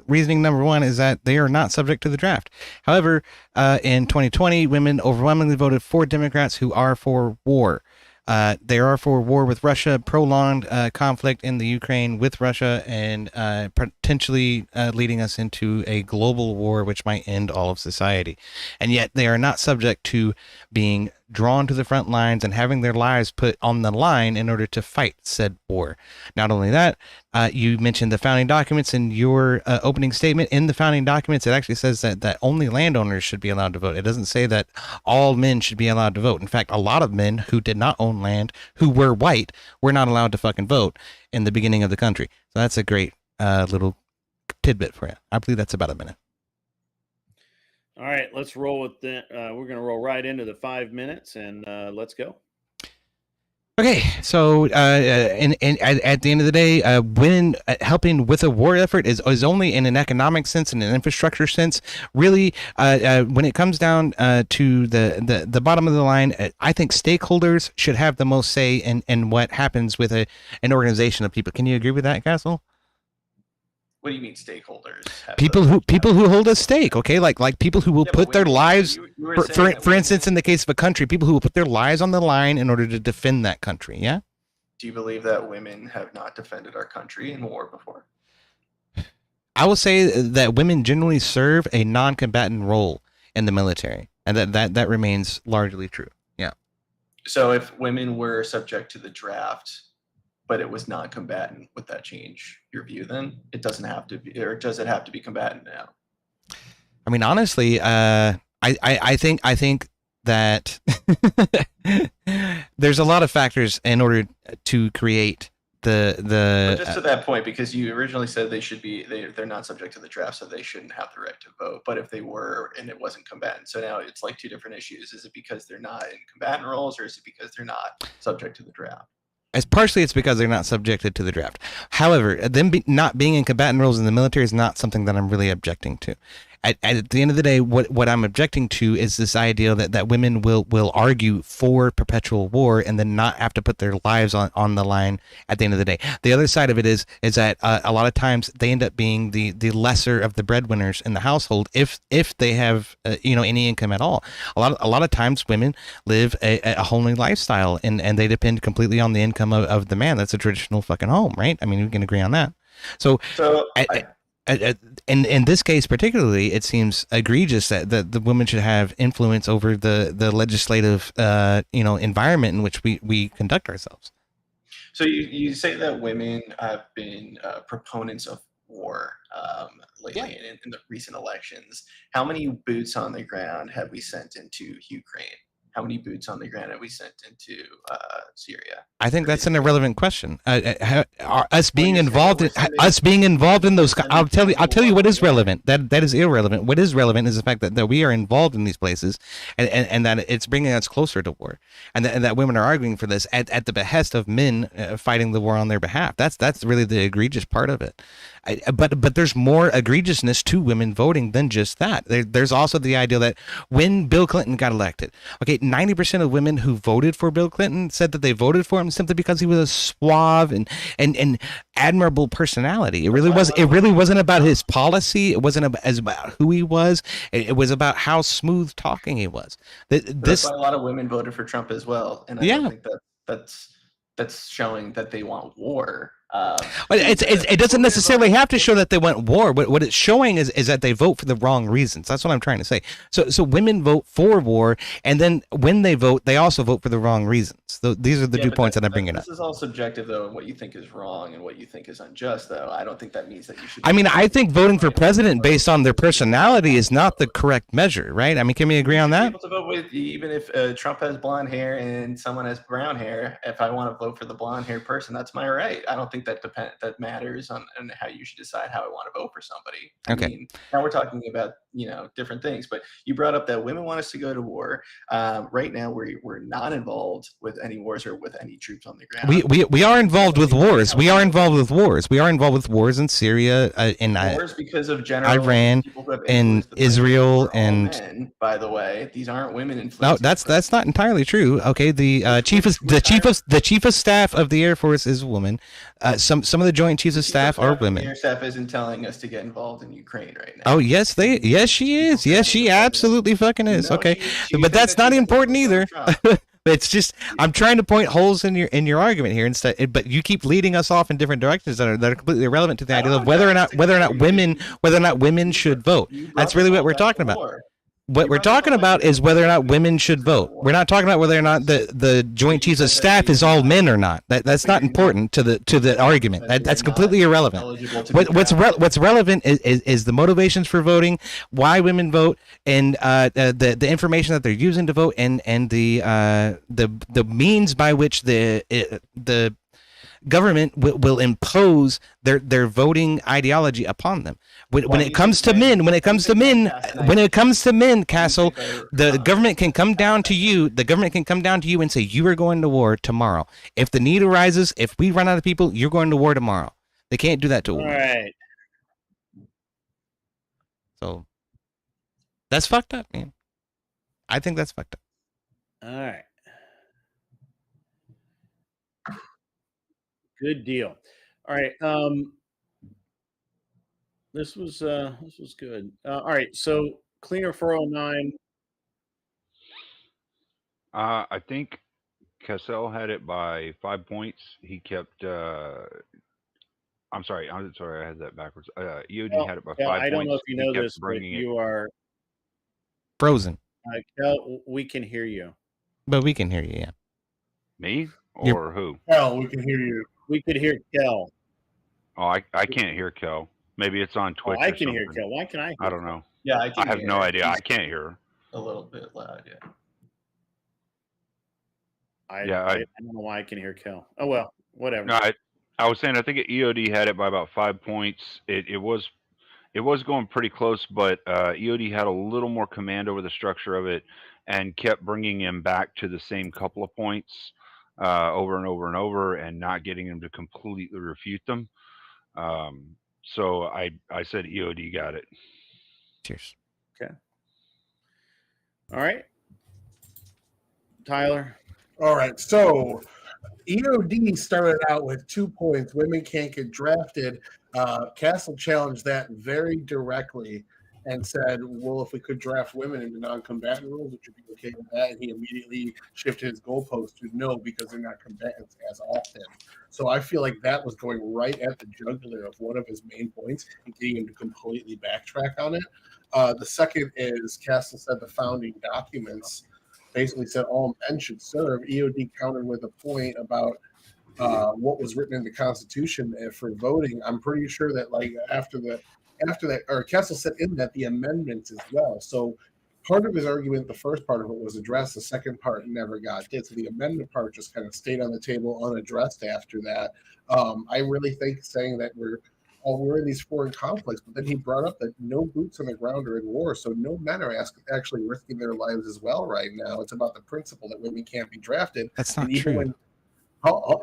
reasoning number one is that they are not subject to the draft. However, in 2020, women overwhelmingly voted for Democrats who are for war. They are for war with Russia, prolonged conflict in the Ukraine with Russia, and potentially leading us into a global war which might end all of society. And yet they are not subject to being drawn to the front lines and having their lives put on the line in order to fight said war. Not only that, you mentioned the founding documents in your opening statement. In the founding documents, it actually says that only landowners should be allowed to vote. It doesn't say that all men should be allowed to vote. In fact, a lot of men who did not own land, who were white, were not allowed to fucking vote in the beginning of the country. So that's a great little tidbit for you. I believe that's about a minute. All right, let's roll with the. We're going to roll right into the 5 minutes, and let's go. Okay, so at the end of the day, when helping with a war effort is only in an economic sense and an infrastructure sense. Really, when it comes down to the bottom of the line, I think stakeholders should have the most say in what happens with an organization of people. Can you agree with that, Castle? What do you mean stakeholders? People who hold a stake, okay, like people who will put their lives, for instance, in the case of a country, people who will put their lives on the line in order to defend that country. Yeah. Do you believe that women have not defended our country in war before? I will say that women generally serve a non-combatant role in the military, and that remains largely true. Yeah. So if women were subject to the draft, but it was non-combatant, would that change your view then? It doesn't have to be, or does it have to be combatant now? I mean, honestly, I think that there's a lot of factors in order to create But just to that point, because you originally said they're not subject to the draft, so they shouldn't have the right to vote. But if they were and it wasn't combatant, so now it's like two different issues. Is it because they're not in combatant roles, or is it because they're not subject to the draft? Partially, it's because they're not subjected to the draft. However, them not being in combatant roles in the military is not something that I'm really objecting to. At the end of the day, what I'm objecting to is this idea that women will argue for perpetual war and then not have to put their lives on the line at the end of the day. The other side of it is that a lot of times they end up being the lesser of the breadwinners in the household if they have any income at all. A lot of times women live a homely lifestyle and they depend completely on the income of the man. That's a traditional fucking home, right? I mean, we can agree on that. So in this case particularly, it seems egregious that the women should have influence over the legislative environment in which we conduct ourselves. So you say that women have been proponents of war lately in the recent elections. How many boots on the ground have we sent into Ukraine? How many boots on the ground have we sent into Syria? I think that's an irrelevant question. Us being involved in those. I'll tell you what is relevant. That is irrelevant. What is relevant is the fact that we are involved in these places, and that it's bringing us closer to war, and that women are arguing for this at the behest of men fighting the war on their behalf. That's really the egregious part of it. But there's more egregiousness to women voting than just that. There's also the idea that when Bill Clinton got elected, okay, 90% of women who voted for Bill Clinton said that they voted for him simply because he was a suave and admirable personality. It really wasn't about his policy. It wasn't about who he was. It was about how smooth talking he was. That's why a lot of women voted for Trump as well, and I don't think that's showing that they want war. It doesn't necessarily have to show that they want war. What it's showing is that they vote for the wrong reasons. That's what I'm trying to say. So women vote for war, and then when they vote, they also vote for the wrong reasons. These are the 2 points that I'm bringing up. This is all subjective, though, and what you think is wrong and what you think is unjust, though. I don't think that means that you should. I mean, I think voting for president based on their personality is not the correct measure, right? I mean, can we agree on that? Able to vote with, even if Trump has blonde hair and someone has brown hair, if I want to vote for the blonde-haired person, that's my right. I don't think that that matters on how you should decide how I want to vote for somebody. I mean, now we're talking about different things, but you brought up that women want us to go to war. Right now, we're not involved with any wars or with any troops on the ground. We are involved with wars. We are involved with wars. We are involved with wars in Syria, in wars because of general Iran, in Israel, and men, by the way, these aren't women influenced. No, that's not entirely true. Okay, the chief of staff of the Air Force is a woman. Some of the Joint Chiefs of Staff are women. The Air Staff isn't telling us to get involved in Ukraine right now. Oh yes, she is. Yes, she absolutely fucking is. Okay, but that's not important either. It's just I'm trying to point holes in your argument here instead, but you keep leading us off in different directions that are completely irrelevant to the idea of whether or not women should vote. That's really what we're talking about. What we're talking about is whether or not women should vote. We're not talking about whether or not the Joint Chiefs of Staff is all men or not. That's not important to the argument. That's completely irrelevant. What's relevant is the motivations for voting, why women vote, and the information that they're using to vote, and the means by which the government will impose their voting ideology upon them. When it comes to men, Castle, the government can come down to you. The government can come down to you and say you are going to war tomorrow. If the need arises, if we run out of people, you're going to war tomorrow. They can't do that to a woman. All right. So that's fucked up, man. I think that's fucked up. All right. Good deal. All right. This was good. All right. So Cleaner 409. I think Cassell had it by 5 points. He kept. I'm sorry. I had that backwards. EOD had it by 5 points. I don't know if you know kept this, but bringing it. you are Frozen. Kel, we can hear you. But we can hear you, yeah. Me or who? Kel, we can hear you. We could hear Kel. Oh, I can't hear Kel. Maybe it's on Twitch. I or can hear something. Kel. Why can I hear I don't know. Yeah, I have hear no her. idea. I can't hear her. A little bit loud, yeah. I don't know why I can hear Kel. Oh well, whatever. No, I was saying I think EOD had it by about 5 points. It was going pretty close, but EOD had a little more command over the structure of it and kept bringing him back to the same couple of points over and over and over, and not getting him to completely refute them. So I said EOD got it. Cheers. Okay. All right. Tyler. All right. So EOD started out with 2 points. Women can't get drafted. Castle challenged that very directly and said, well, if we could draft women into non-combatant roles, would you be okay with that? And he immediately shifted his goalpost to no, because they're not combatants as often. So I feel like that was going right at the jugular of one of his main points and getting him to completely backtrack on it. The second is Castle said the founding documents basically said all men should serve. EOD countered with a point about what was written in the Constitution for voting. I'm pretty sure that after that, or Castle said in that the amendments as well. So part of his argument, the first part of it was addressed. The second part never got did. So the amendment part just kind of stayed on the table unaddressed after that. I really think saying that we're in these foreign conflicts, but then he brought up that no boots on the ground are in war, so no men are actually risking their lives as well right now. It's about the principle that women can't be drafted. That's not true.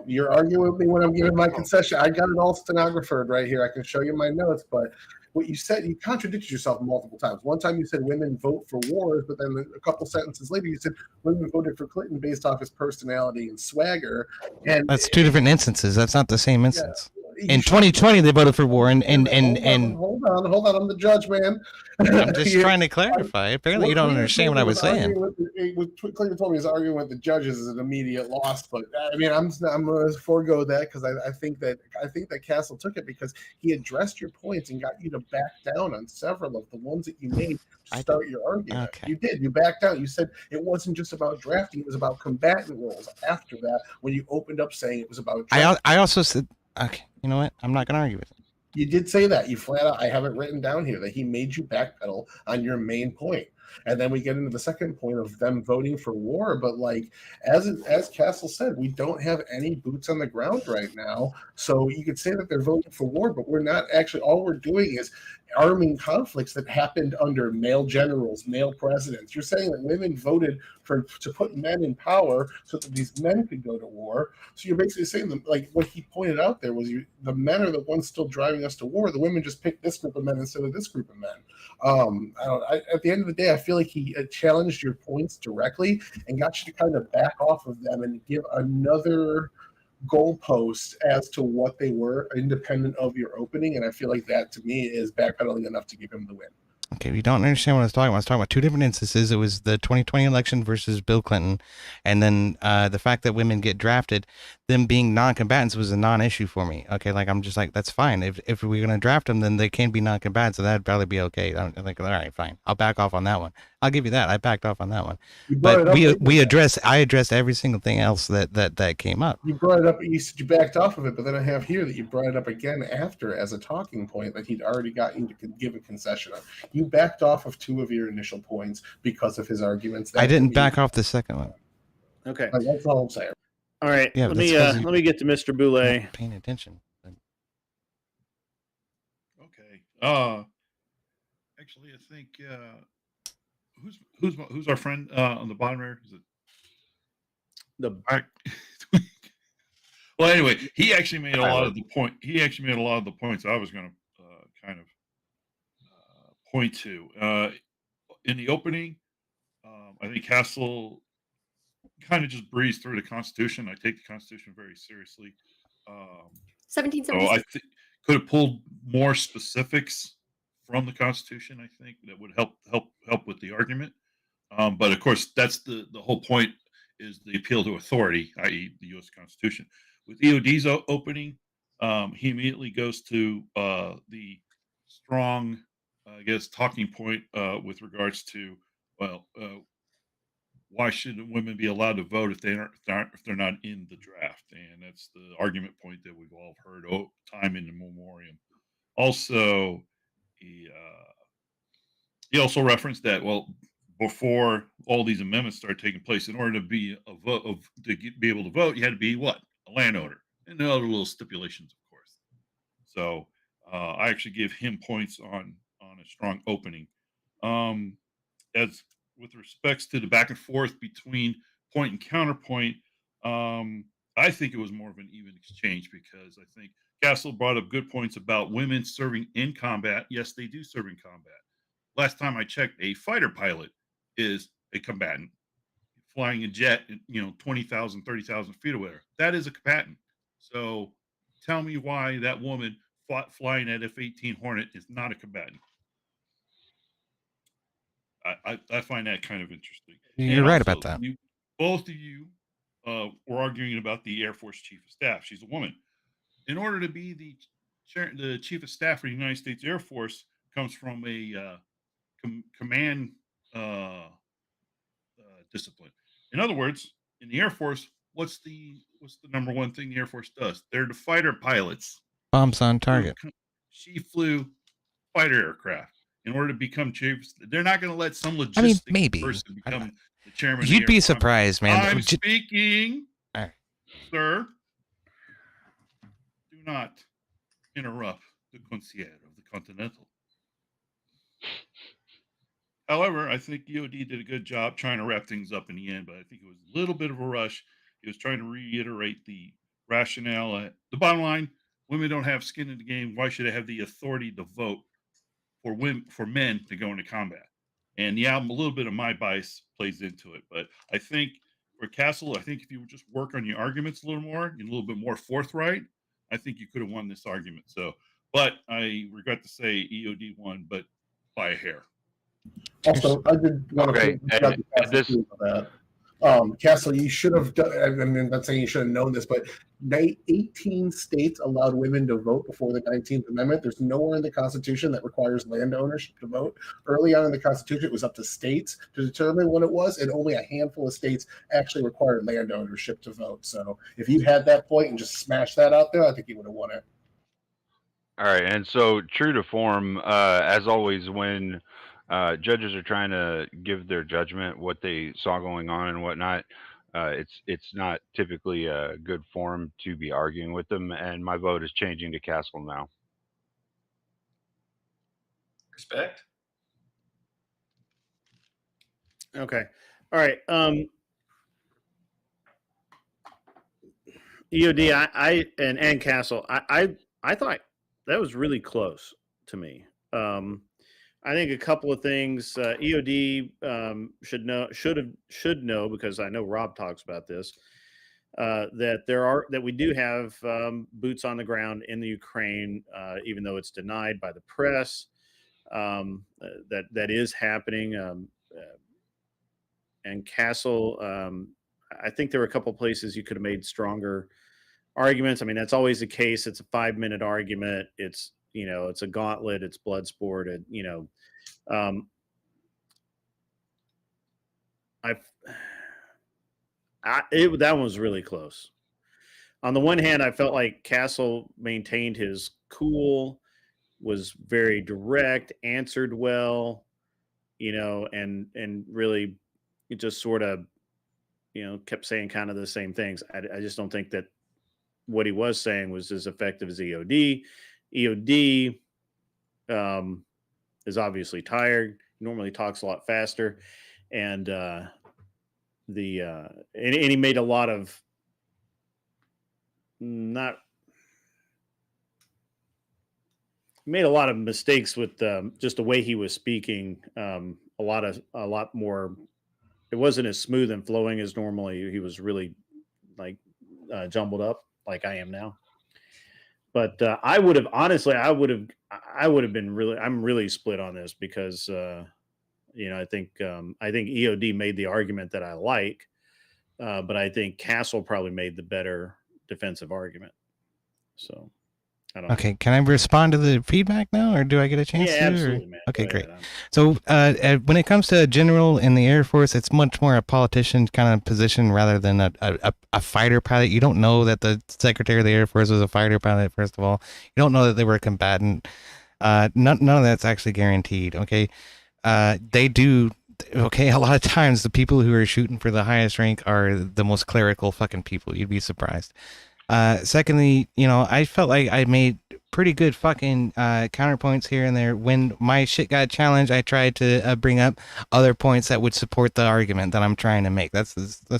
You're arguing with me when I'm giving my concession. I got it all stenographed right here. I can show you my notes, but what you said, you contradicted yourself multiple times. One time you said women vote for wars, but then a couple sentences later you said women voted for Clinton based off his personality and swagger. And that's two different instances. That's not the same instance. In 2020, they voted for war, and hold on, I'm the judge, man. I'm just trying to clarify. Apparently, you don't understand what I was saying. Clinton told me he's arguing with the judges is an immediate loss, but I mean, I'm going to forego that because I think that Castle took it because he addressed your points and got you to back down on several of the ones that you made to start your argument. Okay. You did. You backed down. You said it wasn't just about drafting; it was about combatant roles. After that, when you opened up saying it was about drafting. I also said, okay, you know what? I'm not going to argue with it. You did say that. You flat out, I have it written down here, that he made you backpedal on your main point. And then we get into the second point of them voting for war. But as Castle said, we don't have any boots on the ground right now. So you could say that they're voting for war, but we're not actually. All we're doing is arming conflicts that happened under male generals, male presidents. You're saying that women voted to put men in power so that these men could go to war. So you're basically saying that, like what he pointed out there was the men are the ones still driving us to war. The women just picked this group of men instead of this group of men. At the end of the day, I feel like he challenged your points directly and got you to kind of back off of them and give another goalpost as to what they were independent of your opening. And I feel like that to me is backpedaling enough to give him the win. Okay, you don't understand what I was talking about. I was talking about two different instances. It was the 2020 election versus Bill Clinton, and then the fact that women get drafted, them being non-combatants was a non-issue for me. Okay, like I'm just like, that's fine. If we're gonna draft them, then they can be non-combatants, so that'd probably be okay. I'm like, all right, fine. I'll back off on that one. I'll give you that. I backed off on that one. You brought But it up. I addressed every single thing else that came up. You brought it up. You said you backed off of it, but then I have here that you brought it up again after as a talking point that he'd already gotten you to give a concession on. You backed off of two of your initial points because of his arguments. I didn't back off the second one. Okay. Like, that's all I'm saying. All right. Yeah, let that's me 'cause you- let me get to Mr. Boulay. Not paying attention. Okay. Actually, I think who's our friend on the bottom there? Is it the? Well, anyway, he actually made a lot of the point. He actually made a lot of the points I was going to kind of point to in the opening. I think Castle kind of just breezed through the Constitution. I take the Constitution very seriously. 1776. So I think could have pulled more specifics from the Constitution. I think that would help with the argument. But of course, that's the whole point is the appeal to authority, i.e., the U.S. Constitution. With EOD's opening, he immediately goes to the strong, I guess, talking point with regards to why shouldn't women be allowed to vote if they're not in the draft? And that's the argument point that we've all heard time in memoriam. Also, he also referenced that before all these amendments started taking place, in order to be be able to vote, you had to be what? A landowner, and the other little stipulations, of course. So I actually give him points on a strong opening. As with respects to the back and forth between point and counterpoint, I think it was more of an even exchange because I think Castle brought up good points about women serving in combat. Yes, they do serve in combat. Last time I checked, a fighter pilot is a combatant. Flying a jet, 20,000, 30,000 feet away. That is a combatant. So tell me why that woman flying at F-18 Hornet is not a combatant. I find that kind of interesting. You're right about that. Both of you were arguing about the Air Force Chief of Staff. She's a woman. In order to be the Chief of Staff for the United States Air Force comes from a command discipline. In other words, in the Air Force, what's the number one thing the Air Force does? They're the fighter pilots. Bombs on target. She flew fighter aircraft. In order to become chief, they're not going to let some logistic person become the chairman. You'd be surprised, man. I'm speaking, sir. Do not interrupt the concierge of the Continental. However, I think EOD did a good job trying to wrap things up in the end, but I think it was a little bit of a rush. He was trying to reiterate the rationale. The bottom line, women don't have skin in the game. Why should they have the authority to vote for men to go into combat? And the album, a little bit of my bias plays into it. But I think for Castle, I think if you would just work on your arguments a little more and a little bit more forthright, I think you could have won this argument. So, but I regret to say EOD won, but by a hair. Also, I did want to that. Castle, you should have done, I'm not saying you should have known this, but 18 states allowed women to vote before the 19th Amendment. There's nowhere in the Constitution that requires land ownership to vote. Early on in the Constitution, it was up to states to determine what it was, and only a handful of states actually required land ownership to vote. So if you had that point and just smashed that out there, I think you would have won it. All right, and so true to form, as always, when judges are trying to give their judgment, what they saw going on and whatnot, it's not typically a good forum to be arguing with them, and my vote is changing to Castle now. Respect. Okay. All right. EOD, I and Castle, I thought that was really close to me. I think a couple of things EOD should know, because I know Rob talks about this, that we do have boots on the ground in the Ukraine, even though it's denied by the press. that is happening. And Castle, I think there were a couple places you could have made stronger arguments. I mean, that's always the case. It's a 5-minute argument. It's it's a gauntlet. It's blood sport. Um, I that one was really close. On the one hand, I felt like Castle maintained his cool, was very direct, answered well, and really it just sort of kept saying kind of the same things. I just don't think that what he was saying was as effective as EOD. EOD is obviously tired. He normally talks a lot faster, and and he made a lot of not made a lot of mistakes with just the way he was speaking. A lot more. It wasn't as smooth and flowing as normally. He was really like jumbled up, like I am now. But I would have honestly, I would have been really. I'm really split on this because I think EOD made the argument that I like, but I think Castle probably made the better defensive argument. So I don't know. Okay, can I respond to the feedback now, or do I get a chance Yeah, to? absolutely, or? man. Okay, Go great. ahead. So when it comes to a general in the Air Force, it's much more a politician kind of position rather than a fighter pilot. You don't know that the Secretary of the Air Force was a fighter pilot, first of all. You don't know that they were a combatant. None of that's actually guaranteed, okay? They do... Okay, a lot of times the people who are shooting for the highest rank are the most clerical fucking people. You'd be surprised. Secondly, I felt like I made pretty good fucking counterpoints here and there. When my shit got challenged, I tried to bring up other points that would support the argument that I'm trying to make. That's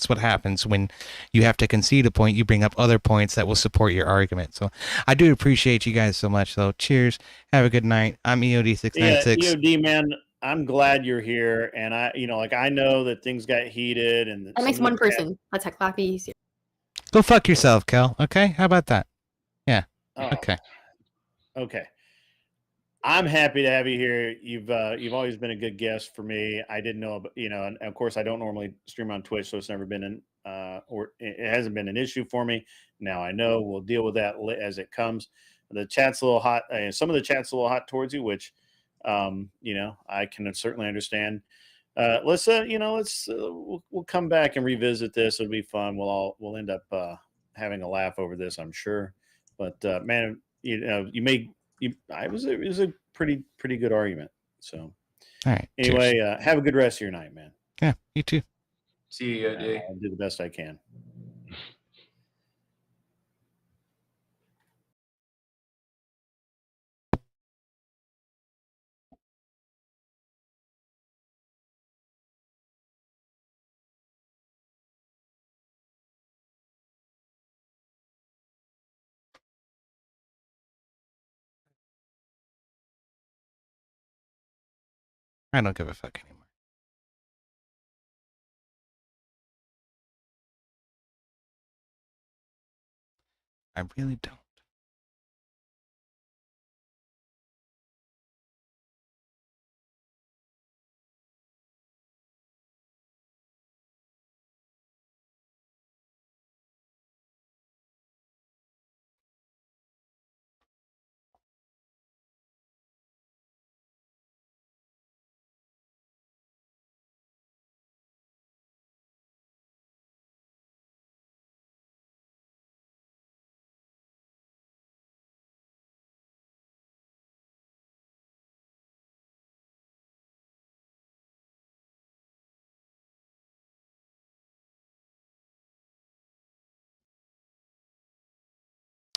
what happens when you have to concede a point. You bring up other points that will support your argument. So I do appreciate you guys so much. So cheers. Have a good night. I'm EOD696. Yeah, EOD man, I'm glad you're here, and I know that things got heated, and That makes one person. Let's clap easier. Go fuck yourself, Kel. Okay, how about that? Yeah. Oh. Okay. Okay. I'm happy to have you here. You've always been a good guest for me. I didn't know, and of course I don't normally stream on Twitch, so it's never been or it hasn't been an issue for me. Now I know we'll deal with that as it comes. The chat's a little hot. Some of the chat's a little hot towards you, which, I can certainly understand. We'll come back and revisit this. It'll be fun. We'll end up having a laugh over this, I'm sure. But man, it was a pretty good argument. So, all right. Anyway, have a good rest of your night, man. Yeah, you too. See you, EOD. I'll do the best I can. I don't give a fuck anymore. I really don't.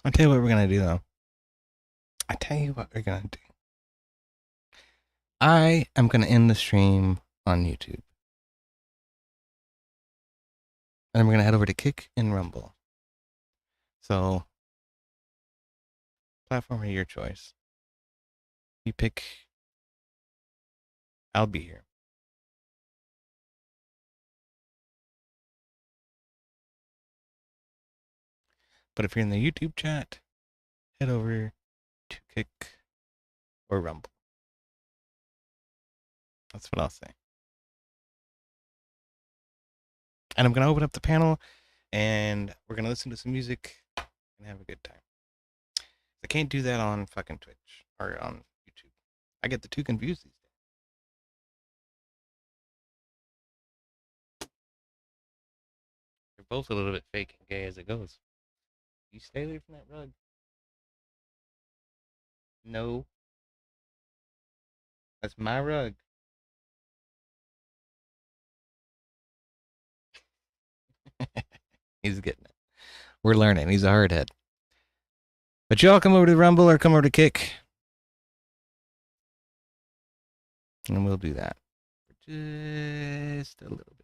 I'll tell you what we're going to do, though. I am going to end the stream on YouTube. And then we're going to head over to Kick and Rumble. So, platform of your choice. You pick. I'll be here. But if you're in the YouTube chat, head over to Kick or Rumble. That's what I'll say. And I'm gonna open up the panel, and we're gonna listen to some music and have a good time. I can't do that on fucking Twitch or on YouTube. I get the two confused these days. They're both a little bit fake and gay as it goes. You stay away from that rug. No. That's my rug. He's getting it. We're learning. He's a hardhead. But y'all come over to Rumble or come over to Kick. And we'll do that for just a little bit.